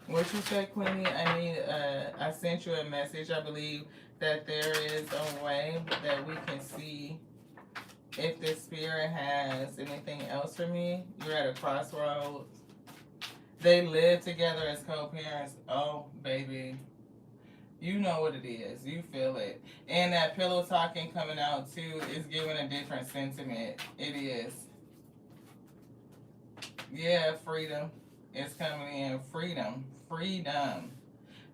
Speaker 1: what you said, Queenie. I sent you a message. I believe that there is a way that we can see if the Spirit has anything else for me. You're at a crossroads. They live together as co-parents. Oh, baby. You know what it is. You feel it. And that pillow talking coming out, too, is giving a different sentiment. It is. Yeah, freedom. It's coming in. Freedom. Freedom.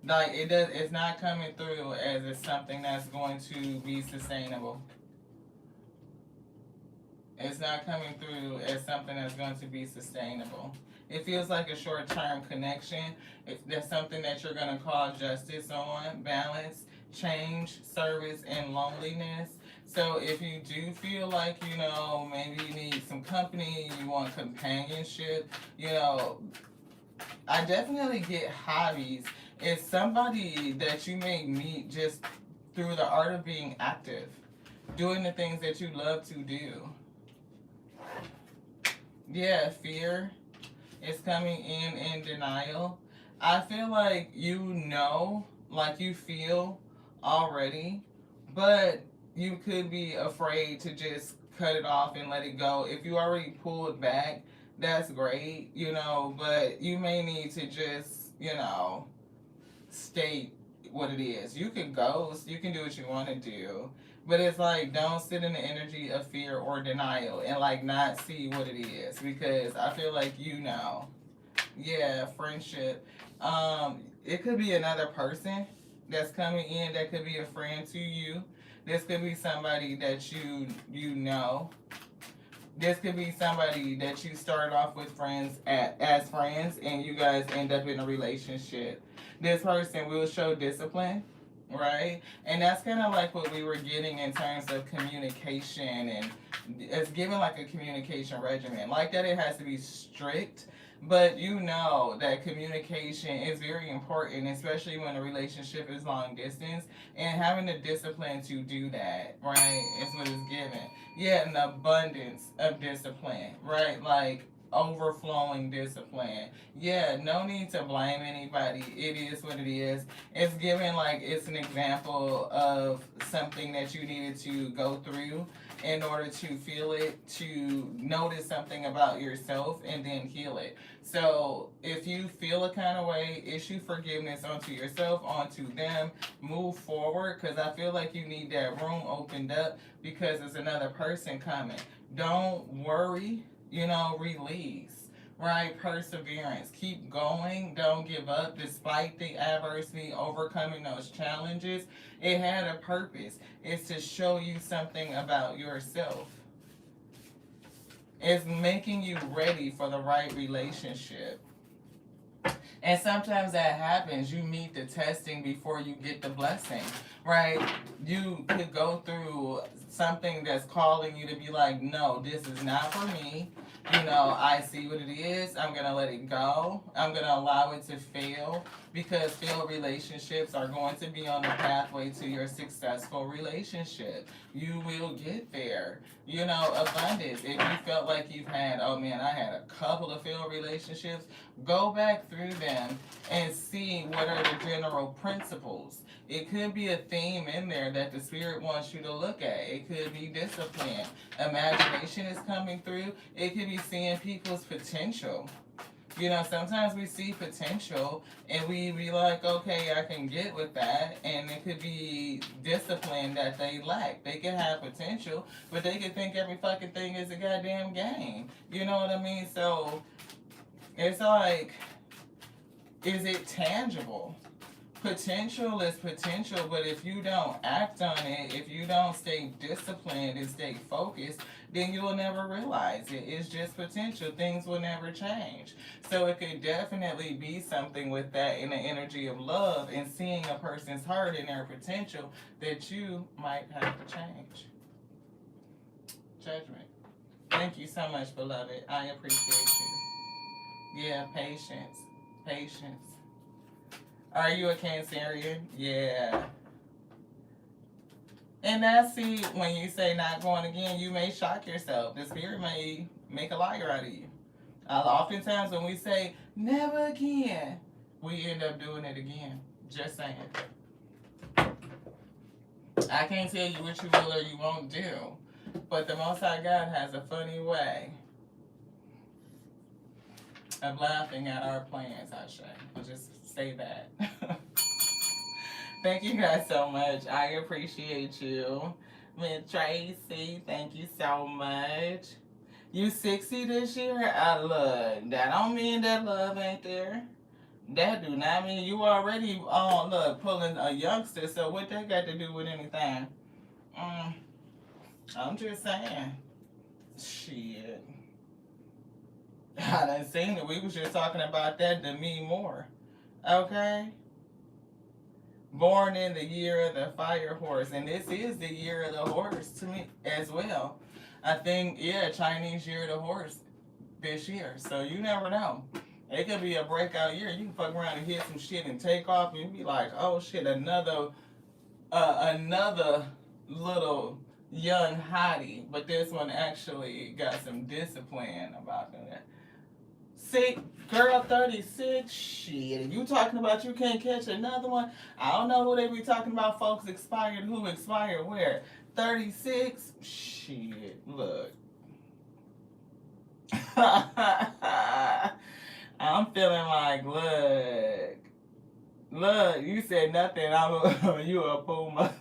Speaker 1: Like, it's not coming through as it's something that's going to be sustainable. It's not coming through as something that's going to be sustainable. It feels like a short-term connection. There's something that you're going to call justice on, balance, change, service, and loneliness. So if you do feel like, maybe you need some company, you want companionship, I definitely get hobbies. It's somebody that you may meet just through the art of being active, doing the things that you love to do. Yeah, fear is coming in denial. I feel like like you feel already, but you could be afraid to just cut it off and let it go. If you already pulled back, that's great, but you may need to just, state what it is. You can ghost, you can do what you want to do, but it's like, don't sit in the energy of fear or denial and like not see what it is, because I feel like yeah, friendship. It could be another person that's coming in that could be a friend to you. This could be somebody that you know. This could be somebody that you started off with as friends and you guys end up in a relationship. This person will show discipline, right? And that's kind of like what we were getting in terms of communication, and it's given like a communication regimen. Like that, it has to be strict, but you know that communication is very important, especially when a relationship is long distance, and having the discipline to do that, right, is what is given. Yeah, an abundance of discipline, right? Like overflowing discipline. Yeah, no need to blame anybody. It is what it is. It's given like it's an example of something that you needed to go through in order to feel it, to notice something about yourself, and then heal it. So if you feel a kind of way, issue forgiveness onto yourself, onto them, move forward, because I feel like you need that room opened up because there's another person coming. Don't worry, release. Right, perseverance. Keep going. Don't give up despite the adversity, overcoming those challenges. It had a purpose. It's to show you something about yourself. It's making you ready for the right relationship. And sometimes that happens. You meet the testing before you get the blessing, right? You could go through something that's calling you to be like, no, this is not for me. I see what it is. I'm going to let it go. I'm going to allow it to fail, because failed relationships are going to be on the pathway to your successful relationship. You will get there. Abundance. If you felt like you've had, oh man, I had a couple of failed relationships, go back through them and see what are the general principles. It could be a theme in there that the spirit wants you to look at. It could be discipline. Imagination is coming through. It could be seeing people's potential. Sometimes we see potential and we be like, okay, I can get with that. And it could be discipline that they lack. They can have potential, but they could think every fucking thing is a goddamn game. You know what I mean? So it's like, is it tangible? Potential is potential, but if you don't act on it, if you don't stay disciplined and stay focused, then you will never realize it. It's just potential. Things will never change. So it could definitely be something with that in the energy of love and seeing a person's heart and their potential that you might have to change. Judgment. Thank you so much, beloved. I appreciate you. Yeah, patience. Patience. Are you a Cancerian? Yeah. And that's, see, when you say not going again, you may shock yourself. The spirit may make a liar out of you. Oftentimes when we say, never again, we end up doing it again. Just saying. I can't tell you what you will or you won't do, but the Most High God has a funny way of laughing at our plans, Ashe. I'll just say that. Thank you guys so much. I appreciate you. Miss Tracy, thank you so much. You 60 this year? Look, that don't mean that love ain't there. That do not mean you already pulling a youngster, so what that got to do with anything? I'm just saying. Shit. I done seen it. We was just talking about that to me more. Okay? Born in the year of the fire horse. And this is the year of the horse to me as well. I think, Chinese year of the horse this year. So you never know. It could be a breakout year. You can fuck around and hit some shit and take off and be like, oh shit, another little young hottie. But this one actually got some discipline about that. See, girl, 36, shit. You talking about you can't catch another one? I don't know who they be talking about, folks expired, who expired where. 36, shit, look. I'm feeling like, look, you said nothing, you a puma.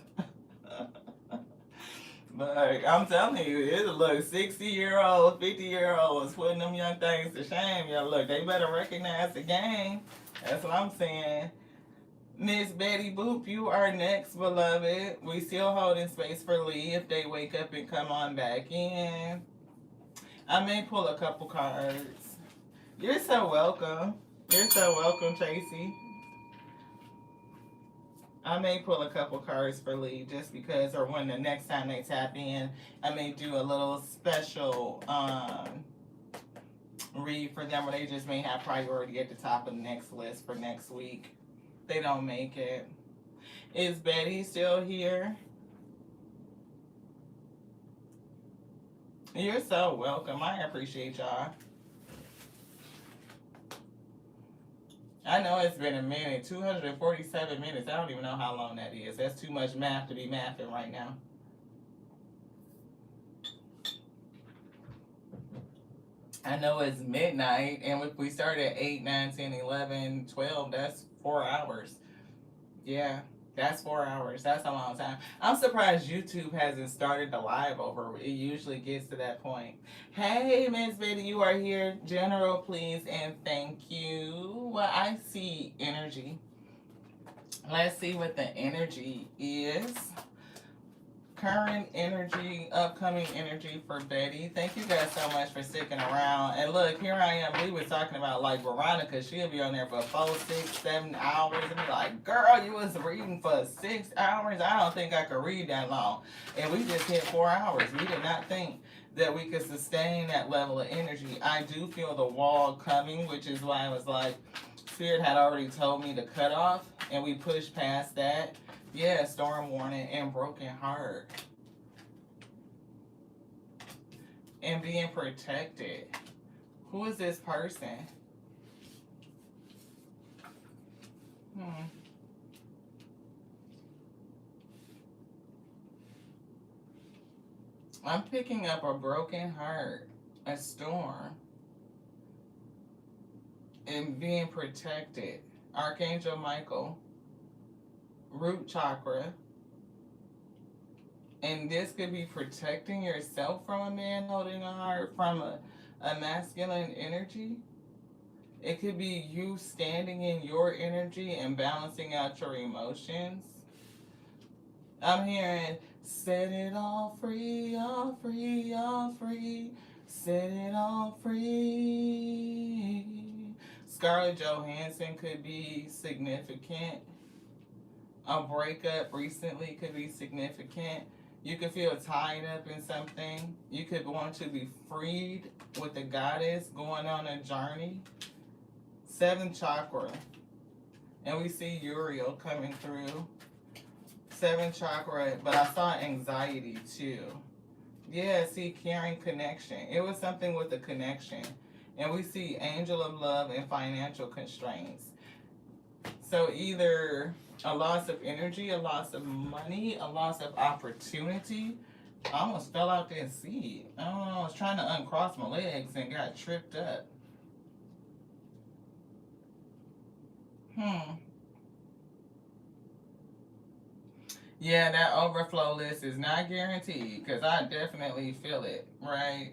Speaker 1: Like, I'm telling you, it look 60-year-olds, 50-year-olds putting them young things to shame. Yeah, look, they better recognize the game. That's what I'm saying. Miss Betty Boop, you are next, beloved. We still holding space for Lee if they wake up and come on back in. I may pull a couple cards. You're so welcome. You're so welcome, Tracy. I may pull a couple cards for Lee just because, or when the next time they tap in, I may do a little special read for them, or they just may have priority at the top of the next list for next week. They don't make it. Is Betty still here? You're so welcome. I appreciate y'all. I know it's been a minute. 247 minutes. I don't even know how long that is. That's too much math to be mathing right now. I know it's midnight, and if we start at 8, 9, 10, 11, 12, that's 4 hours. Yeah, that's 4 hours. That's a long time. I'm surprised YouTube hasn't started the live over. It usually gets to that point. Hey, Miss Betty, you are here. General, please, and thank you. Well, I see energy. Let's see what the energy is. Current energy, upcoming energy for Betty. Thank you guys so much for sticking around. And look, here I am. We was talking about like Veronica. She'll be on there for 4, 6, 7 hours and be like, girl, you was reading for 6 hours? I don't think I could read that long. And we just hit 4 hours. We did not think that we could sustain that level of energy. I do feel the wall coming, which is why I was like, Spirit had already told me to cut off, and we pushed past that. Yeah, storm warning and broken heart. And being protected. Who is this person? I'm picking up a broken heart, a storm, and being protected. Archangel Michael. Root chakra. And this could be protecting yourself from a man holding a heart, from a masculine energy. It could be you standing in your energy and balancing out your emotions. I'm hearing, set it all free, all free, all free. Set it all free. Scarlett Johansson could be significant. A breakup recently could be significant. You could feel tied up in something. You could want to be freed with the goddess, going on a journey. 7th chakra. And we see Uriel coming through. 7th chakra, but I saw anxiety too. Yeah, see, caring connection. It was something with the connection. And we see angel of love and financial constraints. So either a loss of energy, a loss of money, a loss of opportunity. I almost fell out that seat. I don't know, I was trying to uncross my legs and got tripped up. Yeah, that overflow list is not guaranteed, because I definitely feel it, right?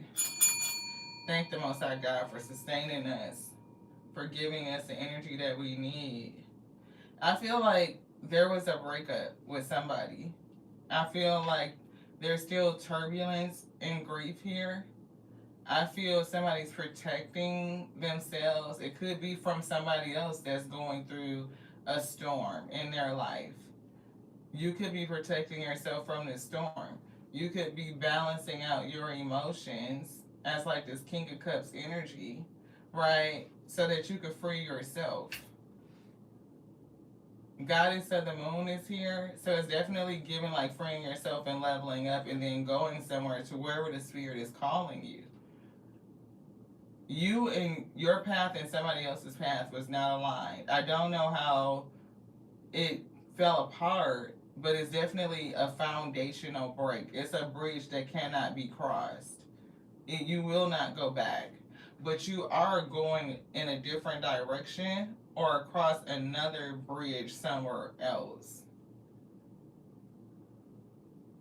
Speaker 1: Thank the Most High God for sustaining us, for giving us the energy that we need. I feel like there was a breakup with somebody. I feel like there's still turbulence and grief here. I feel somebody's protecting themselves. It could be from somebody else that's going through a storm in their life. You could be protecting yourself from this storm. You could be balancing out your emotions as like this King of Cups energy, right? So that you could free yourself. Goddess of the Moon is here, so it's definitely giving like freeing yourself and leveling up and then going somewhere to wherever the Spirit is calling you. You and your path and somebody else's path was not aligned. I don't know how it fell apart, but it's definitely a foundational break. It's a bridge that cannot be crossed. You will not go back, but you are going in a different direction or across another bridge somewhere else.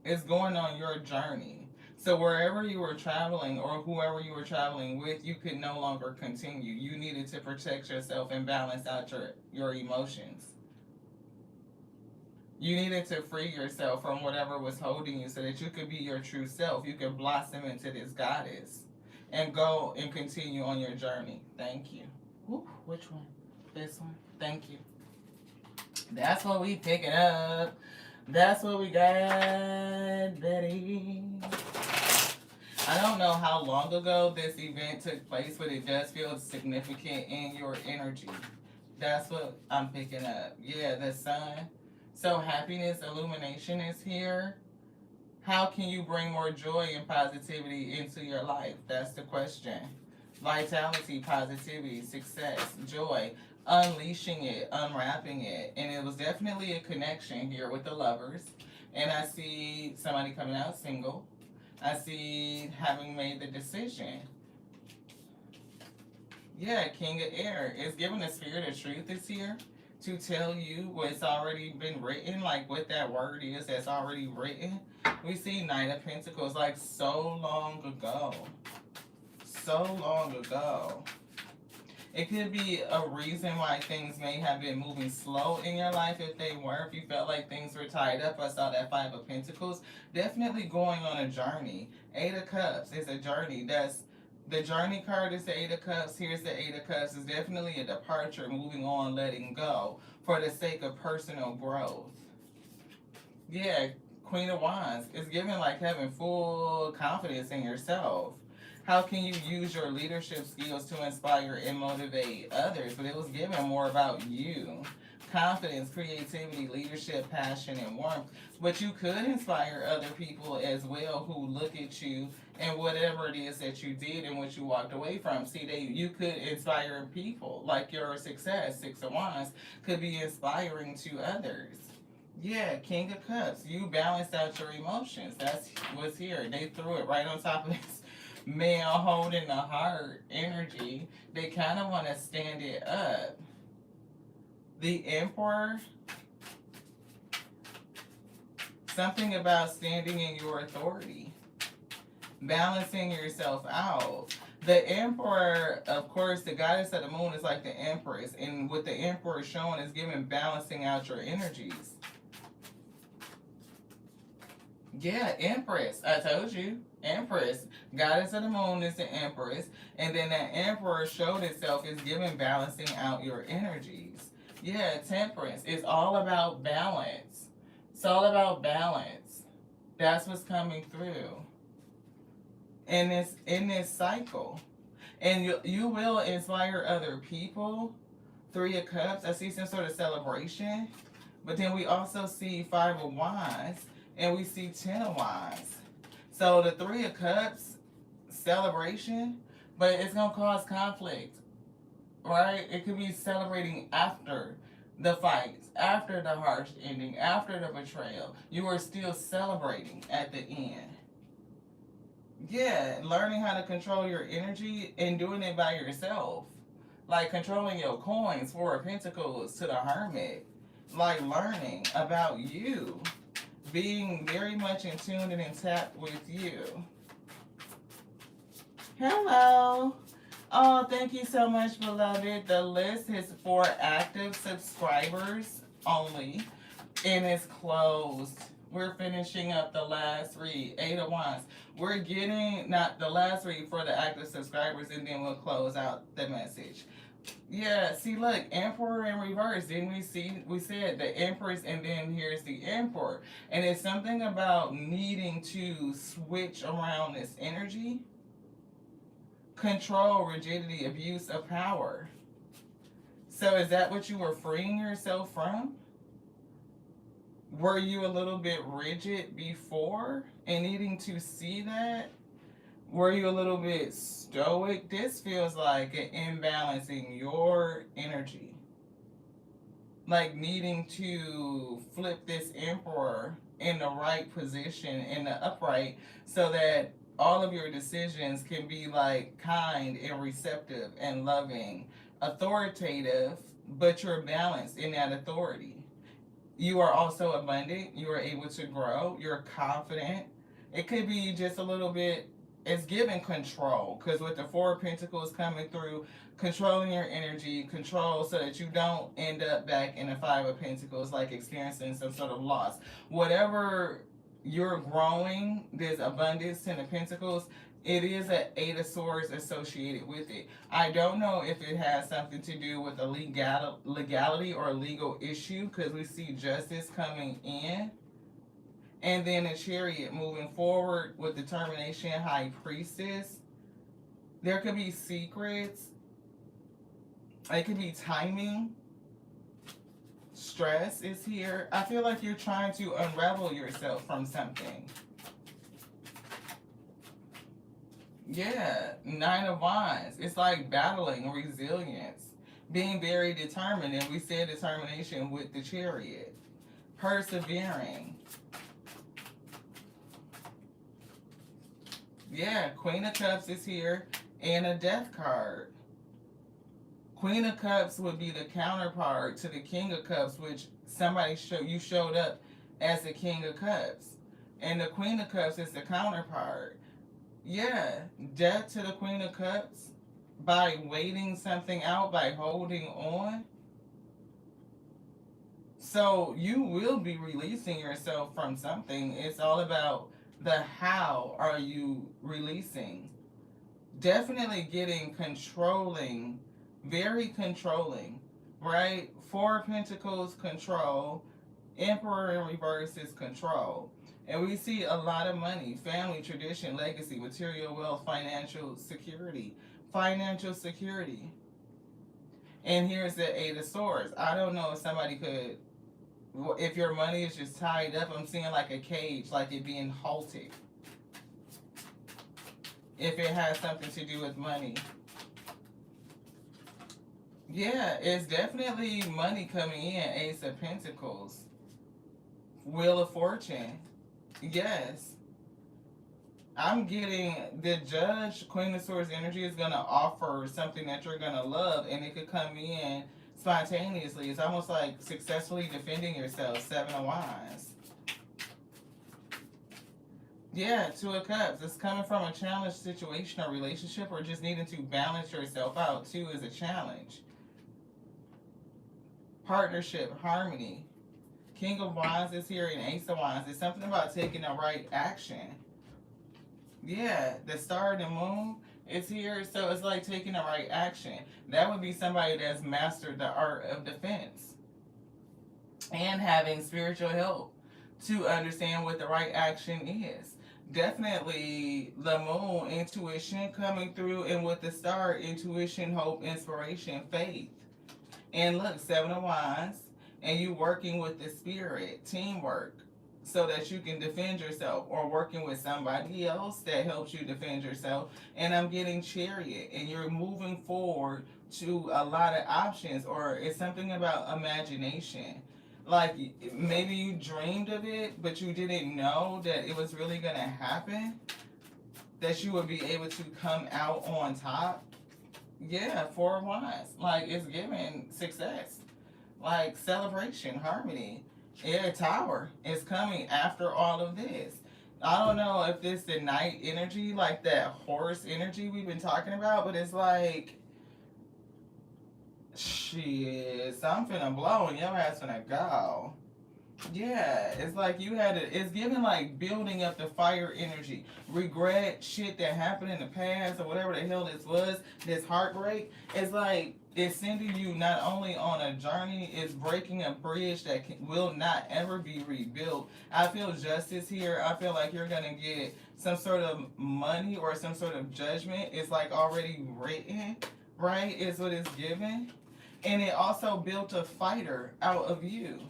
Speaker 1: It's going on your journey. So wherever you were traveling or whoever you were traveling with, you could no longer continue. You needed to protect yourself and balance out your emotions. You needed to free yourself from whatever was holding you so that you could be your true self. You could blossom into this goddess and go and continue on your journey. Thank you. Ooh, which one? This one. Thank you. That's what we picking up. That's what we got, Betty. I don't know how long ago this event took place, but it does feel significant in your energy. That's what I'm picking up. Yeah, the sun. So happiness, illumination is here. How can you bring more joy and positivity into your life? That's the question. Vitality, positivity, success, joy, unleashing it, unwrapping it. And it was definitely a connection here with the lovers. And I see somebody coming out single. I see having made the decision. Yeah, King of Air is giving the spirit of truth is here to tell you what's already been written, like what that word is that's already written. We see Knight of Pentacles like so long ago. So long ago. It could be a reason why things may have been moving slow in your life if they were. If you felt like things were tied up, I saw that Five of Pentacles. Definitely going on a journey. Eight of Cups is a journey. That's the journey card is the Eight of Cups. Here's the Eight of Cups. It's definitely a departure, moving on, letting go for the sake of personal growth. Yeah, Queen of Wands is giving like having full confidence in yourself. How can you use your leadership skills to inspire and motivate others? But it was given more about you. Confidence, creativity, leadership, passion, and warmth. But you could inspire other people as well who look at you and whatever it is that you did and what you walked away from. See, you could inspire people. Like your success, Six of Wands, could be inspiring to others. Yeah, King of Cups. You balanced out your emotions. That's what's here. They threw it right on top of this man holding the heart energy. They kind of want to stand it up. The Emperor. Something about standing in your authority. Balancing yourself out. The Emperor, of course, the goddess of the moon is like the Empress. And what the Emperor is showing is giving balancing out your energies. Yeah, Empress. I told you. Empress. Goddess of the moon is the Empress. And then that Emperor showed itself is giving balancing out your energies. Yeah, Temperance. It's all about balance. It's all about balance. That's what's coming through in this cycle. And you will inspire other people. Three of Cups. I see some sort of celebration. But then we also see Five of Wands. And we see Ten of Wands. So the Three of Cups, celebration, but it's going to cause conflict, right? It could be celebrating after the fights, after the harsh ending, after the betrayal. You are still celebrating at the end. Yeah, learning how to control your energy and doing it by yourself. Like controlling your coins, Four of Pentacles to the Hermit. Like learning about you. Being very much in tune and in tap with you. Hello. Oh, thank you so much, beloved. The list is for active subscribers only, and it's closed. We're finishing up the last read, Eight of Wands. We're getting, not the last read for the active subscribers, and then we'll close out the message. Yeah, see, look, Emperor in reverse. Didn't we see? We said the Empress, and then here's the Emperor. And it's something about needing to switch around this energy. Control, rigidity, abuse of power. So is that what you were freeing yourself from? Were you a little bit rigid before and needing to see that? Were you a little bit stoic? This feels like an imbalance in your energy. Like needing to flip this Emperor in the right position, in the upright, so that all of your decisions can be like kind and receptive and loving, authoritative, but you're balanced in that authority. You are also abundant. You are able to grow. You're confident. It could be just a little bit, it's giving control, because with the Four of Pentacles coming through, controlling your energy, control so that you don't end up back in the Five of Pentacles, like experiencing some sort of loss. Whatever you're growing, there's abundance in the Pentacles. It is an Eight of Swords associated with it. I don't know if it has something to do with a legality or a legal issue, because we see justice coming in. And then a Chariot moving forward with determination, High Priestess. There could be secrets. It could be timing. Stress is here. I feel like you're trying to unravel yourself from something. Yeah, Nine of Wands. It's like battling, resilience, being very determined. And we said determination with the Chariot. Persevering. Yeah, Queen of Cups is here. And a Death card. Queen of Cups would be the counterpart to the King of Cups, which you showed up as the King of Cups. And the Queen of Cups is the counterpart. Yeah, death to the Queen of Cups by waiting something out, by holding on. So you will be releasing yourself from something. It's all about the how are you releasing. Definitely getting controlling, very controlling, right? Four of Pentacles, control. Emperor in reverse is control. And we see a lot of money, family, tradition, legacy, material wealth, financial security. Financial security. And here's the Eight of Swords. I don't know if somebody could, if your money is just tied up, I'm seeing like a cage, like it being halted. If it has something to do with money. Yeah, it's definitely money coming in. Ace of Pentacles. Wheel of Fortune. Yes. I'm getting the Judge, Queen of Swords energy is going to offer something that you're going to love, and it could come in spontaneously. It's almost like successfully defending yourself. Seven of Wands. Yeah, Two of Cups. It's coming from a challenge situation or relationship, or just needing to balance yourself out. Two is a challenge. Partnership, harmony. King of Wands is here and Ace of Wands. It's something about taking the right action. Yeah, the Star and the Moon is here, so it's like taking the right action. That would be somebody that's mastered the art of defense and having spiritual help to understand what the right action is. Definitely the Moon, intuition coming through, and with the Star, intuition, hope, inspiration, faith. And look, Seven of Wands, and you working with the spirit, teamwork, so that you can defend yourself, or working with somebody else that helps you defend yourself. And I'm getting Chariot, and you're moving forward to a lot of options, or it's something about imagination. Like maybe you dreamed of it, but you didn't know that it was really going to happen, that you would be able to come out on top. Yeah, Four of Wands. Like, it's giving success. Like, celebration, harmony. Yeah, Tower is coming after all of this. I don't know if this the night energy, like that horse energy we've been talking about, but it's like, shit, something finna blow and your ass finna go. Yeah, it's like you had to, it's giving like building up the fire energy. Regret, shit that happened in the past or whatever the hell this was, this heartbreak. It's like it's sending you not only on a journey, it's breaking a bridge that will not ever be rebuilt. I feel justice here. I feel like you're going to get some sort of money or some sort of judgment. It's like already written, right? Is what it's given. And it also built a fighter out of you.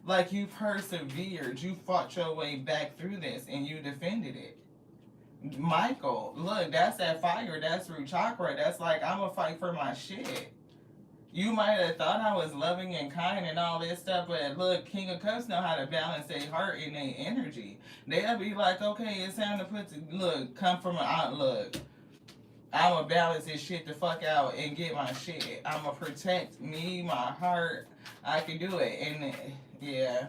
Speaker 1: Like you persevered, you fought your way back through this and you defended it. Michael, look, that's that fire, that's root chakra. That's like, I'm gonna fight for my shit. You might have thought I was loving and kind and all this stuff, but look, King of Cups know how to balance their heart and their energy. They'll be like, okay, it's time to come from look, I'm gonna balance this shit the fuck out and get my shit. I'm gonna protect me, my heart. I can do it. And yeah,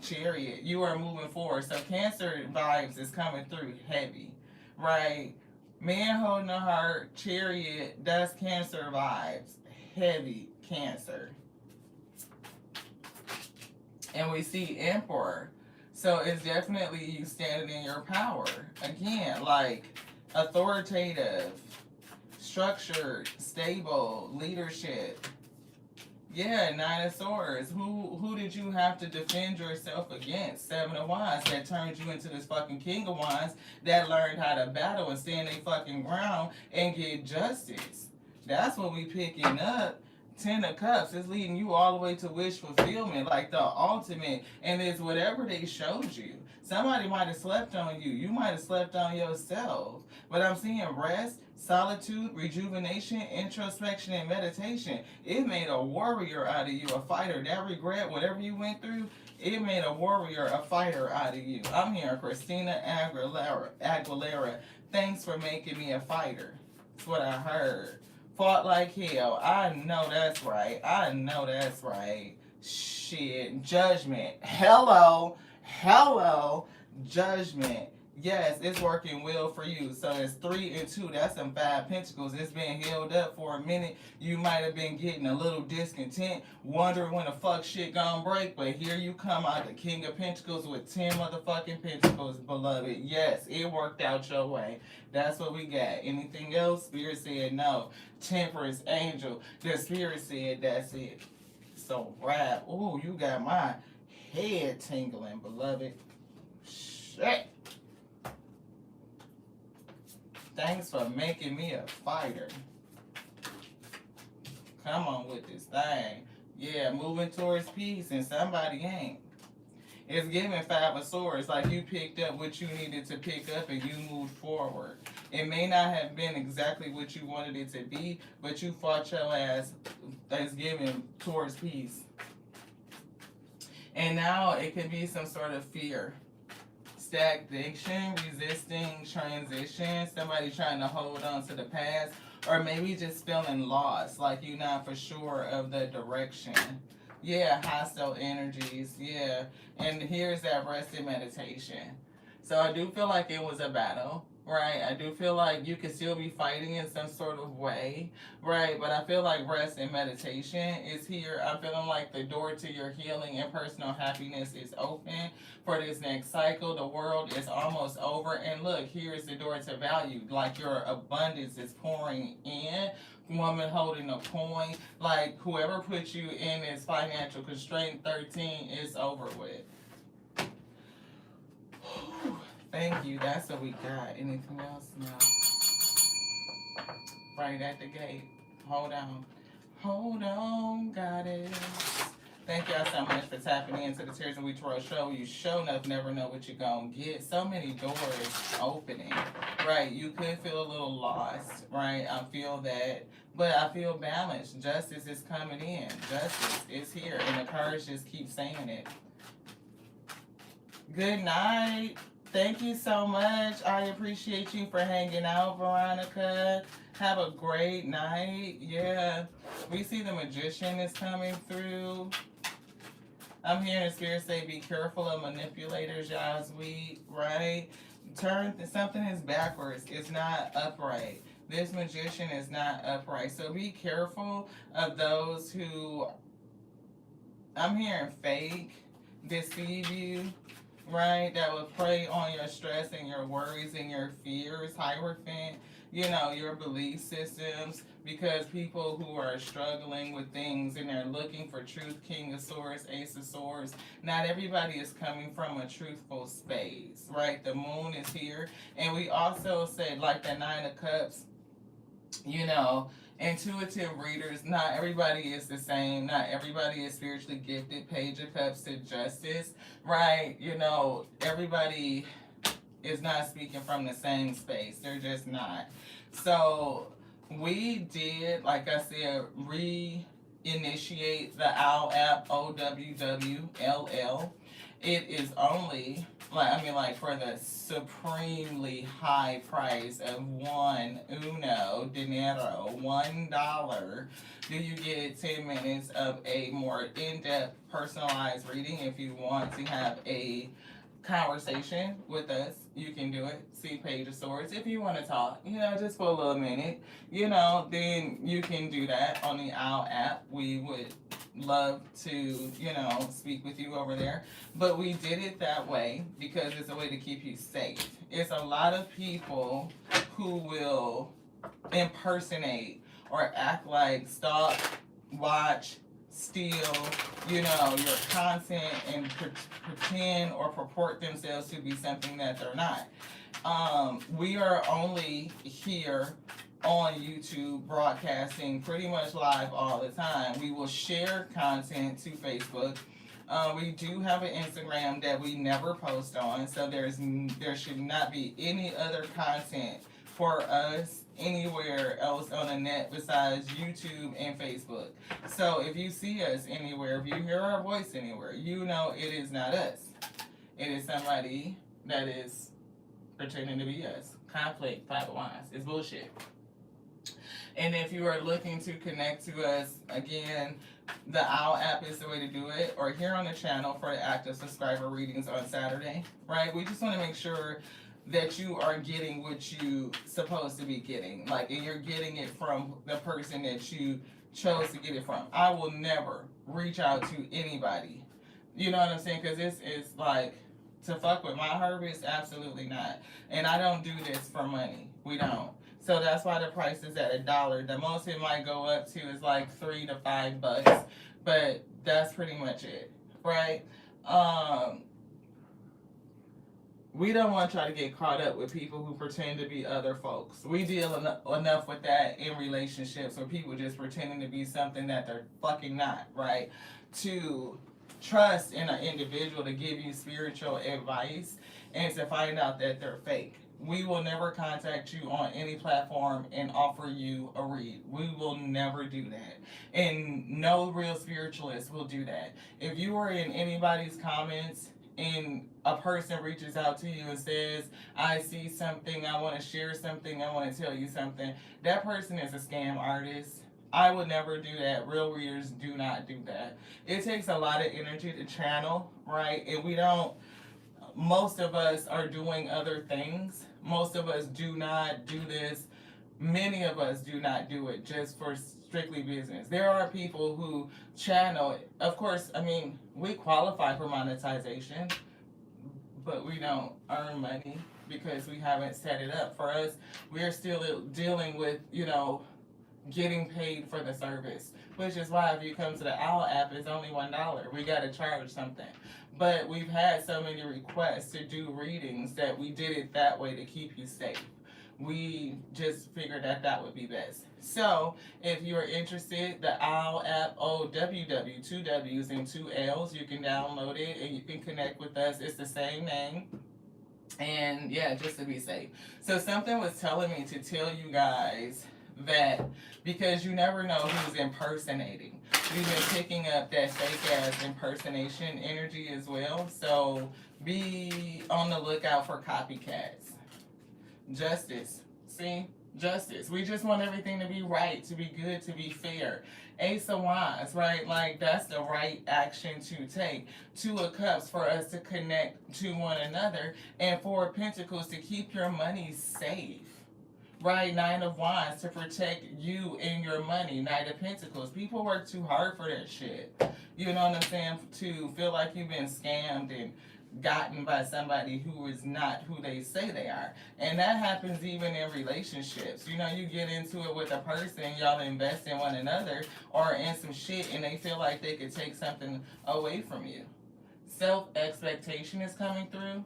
Speaker 1: Chariot, you are moving forward. So Cancer vibes is coming through heavy, right? Man holding a heart, Chariot, that's Cancer vibes. Heavy Cancer. And we see Emperor. So it's definitely you standing in your power. Again, like, authoritative, structured, stable, leadership. Yeah, Nine of Swords. Who did you have to defend yourself against? Seven of Wands that turned you into this fucking King of Wands that learned how to battle and stand their fucking ground and get justice. That's what we picking up. Ten of Cups is leading you all the way to wish fulfillment, like the ultimate. And it's whatever they showed you. Somebody might have slept on you. You might have slept on yourself. But I'm seeing rest, solitude, rejuvenation, introspection, and meditation. It made a warrior out of you, a fighter. That regret, whatever you went through, it made a warrior, a fighter out of you. I'm here, Christina Aguilera. Thanks for making me a fighter. That's what I heard. Fought like hell. I know that's right. I know that's right. Shit. Judgment. Hello. Hello. Judgment. Yes, it's working well for you. So it's 3 and 2. That's some 5 pentacles. It's been held up for a minute. You might have been getting a little discontent, wondering when the fuck shit gonna break. But here you come out, the King of Pentacles with 10 motherfucking pentacles, beloved. Yes, it worked out your way. That's what we got. Anything else? Spirit said no. Temperance, angel. The Spirit said that's it. So rap. Ooh, you got my head tingling, beloved. Shit. Thanks for making me a fighter. Come on with this thing. Yeah, moving towards peace and somebody ain't. It's giving 5 of Swords, like you picked up what you needed to pick up and you moved forward. It may not have been exactly what you wanted it to be, but you fought your ass. Thanksgiving towards peace. And now it could be some sort of fear. Stagnation, resisting transition, somebody trying to hold on to the past, or maybe just feeling lost, like you're not for sure of the direction. Yeah, hostile energies, yeah. And here's that rest and meditation. So I do feel like it was a battle, right? I do feel like you could still be fighting in some sort of way, right? But I feel like rest and meditation is here. I'm feeling like the door to your healing and personal happiness is open for this next cycle. The world is almost over. And look, here's the door to value. Like your abundance is pouring in. Woman holding a coin. Like whoever put you in this financial constraint, 13 is over with. Thank you. That's what we got. Anything else? No. Right at the gate. Hold on. Hold on, goddess. Thank y'all so much for tapping into the Tears of We Tarot show. You show enough, never know what you're going to get. So many doors opening, right? You could feel a little lost, right? I feel that. But I feel balanced. Justice is coming in. Justice is here. And the cards just keep saying it. Good night. Thank you so much. I appreciate you for hanging out, Veronica. Have a great night. Yeah. We see the Magician is coming through. I'm hearing the Spirit say be careful of manipulators, y'all's week, right? Something is backwards. It's not upright. This Magician is not upright. So be careful of those who, I'm hearing fake, deceive you. Right, that will prey on your stress and your worries and your fears, Hierophant, you know, your belief systems, because people who are struggling with things and they're looking for truth, King of Swords, Ace of Swords, not everybody is coming from a truthful space, right? The moon is here, and we also said, like the 9 of Cups, you know, intuitive readers, not everybody is the same. Not everybody is spiritually gifted. Page of Cups to Justice, right? You know, everybody is not speaking from the same space. They're just not. So we did, like I said, reinitiate the OWL app, OWWLL. It is only, like for the supremely high price of $1 do you get 10 minutes of a more in-depth personalized reading. If you want to have a conversation with us, you can do it. See Page of Swords. If you want to talk, you know, just for a little minute, you know, then you can do that on the OWL app. We would love to, speak with you over there. But we did it that way because it's a way to keep you safe. It's a lot of people who will impersonate or act like stalk, watch, steal, your content and pretend or purport themselves to be something that they're not. We are only here on YouTube broadcasting pretty much live all the time. We will share content to Facebook. We do have an Instagram that we never post on, so there should not be any other content for us anywhere else on the net besides YouTube and Facebook. So if you see us anywhere, if you hear our voice anywhere, it is not us. It is somebody that is pretending to be us. Conflict, 5 of Wands. It's bullshit. And if you are looking to connect to us, again, the OWL app is the way to do it, or here on the channel for the active subscriber readings on Saturday, right? We just want to make sure that you are getting what you supposed to be getting, and you're getting it from the person that you chose to get it from. I will never reach out to anybody, you know what I'm saying? Because this is to fuck with my harvest, absolutely not. And I don't do this for money. We don't. So that's why the price is at $1. The most it might go up to is $3 to $5, but that's pretty much it, right? We don't want to try to get caught up with people who pretend to be other folks. We deal enough with that in relationships where people just pretending to be something that they're fucking not, right? To trust in an individual to give you spiritual advice and to find out that they're fake. We will never contact you on any platform and offer you a read. We will never do that. And no real spiritualist will do that. If you are in anybody's comments and a person reaches out to you and says, I see something, I want to share something, I want to tell you something, that person is a scam artist. I would never do that. Real readers do not do that. It takes a lot of energy to channel, right? And most of us are doing other things. Most of us do not do this. Many of us do not do it just for strictly business. There are people who channel. Of course, we qualify for monetization, but we don't earn money because we haven't set it up. For us, we're still dealing with, getting paid for the service, which is why if you come to the OWL app, it's only $1. We got to charge something. But we've had so many requests to do readings that we did it that way to keep you safe. We just figured that would be best. So if you're interested, the OWL app, OWW, 2 W's and 2 L's, you can download it and you can connect with us. It's the same name. And yeah, just to be safe. So something was telling me to tell you guys that, because you never know who's impersonating. We've been picking up that fake ass impersonation energy as well. So be on the lookout for copycats. Justice. See? Justice. We just want everything to be right, to be good, to be fair. Ace of Wands, right? That's the right action to take. 2 of Cups for us to connect to one another. And 4 of Pentacles to keep your money safe. Right, 9 of Wands to protect you and your money. 9 of Pentacles. People work too hard for that shit. You know what I'm saying? To feel like you've been scammed and gotten by somebody who is not who they say they are. And that happens even in relationships. You get into it with a person, y'all invest in one another or in some shit, and they feel like they could take something away from you. Self-expectation is coming through.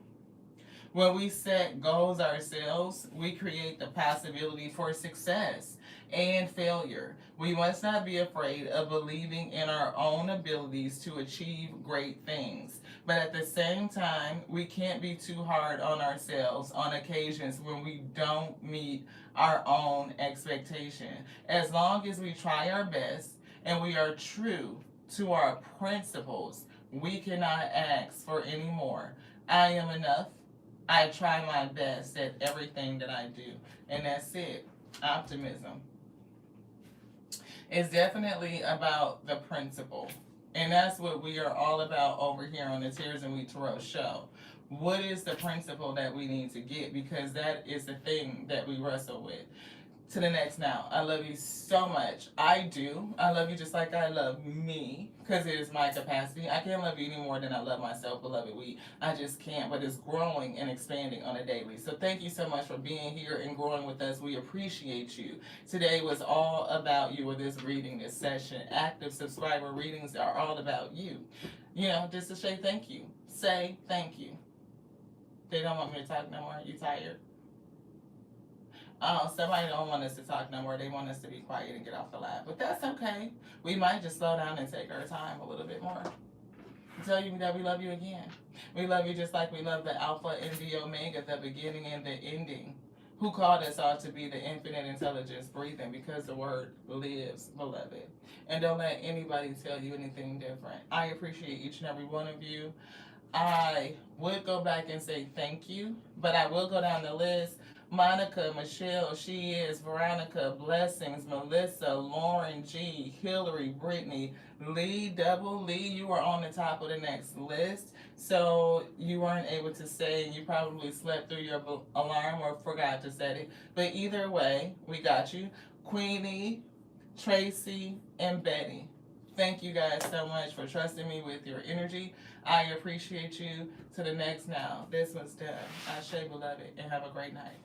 Speaker 1: When we set goals ourselves, we create the possibility for success and failure. We must not be afraid of believing in our own abilities to achieve great things. But at the same time, we can't be too hard on ourselves on occasions when we don't meet our own expectation. As long as we try our best and we are true to our principles, we cannot ask for any more. I am enough. I try my best at everything that I do. And that's it. Optimism. It's definitely about the principle. And that's what we are all about over here on the Tears and Wheat Tarot show. What is the principle that we need to get? Because that is the thing that we wrestle with. to the next now. I love you so much. I do. I love you just like I love me, because it is my capacity. I can't love you any more than I love myself, beloved. I just can't, but it's growing and expanding on a daily. So thank you so much for being here and growing with us. We appreciate you. Today was all about you, or this reading, this session. Active subscriber readings are all about you. You know, just to say thank you. Say thank you. They don't want me to talk no more. You tired? Oh, somebody don't want us to talk no more. They want us to be quiet and get off the lab. But that's okay. We might just slow down and take our time a little bit more. Tell you that we love you again. We love you just like we love the Alpha and the Omega, the beginning and the ending. Who called us all to be the infinite intelligence breathing, because the word lives, beloved. And don't let anybody tell you anything different. I appreciate each and every one of you. I would go back and say thank you, but I will go down the list. Monica, Michelle, She Is, Veronica, Blessings, Melissa, Lauren G, Hillary, Brittany, Lee, Double Lee, you were on the top of the next list. So you weren't able to say, you probably slept through your alarm or forgot to set it. But either way, we got you. Queenie, Tracy, and Betty. Thank you guys so much for trusting me with your energy. I appreciate you. To the next now. This was done. Ashe, beloved, and have a great night.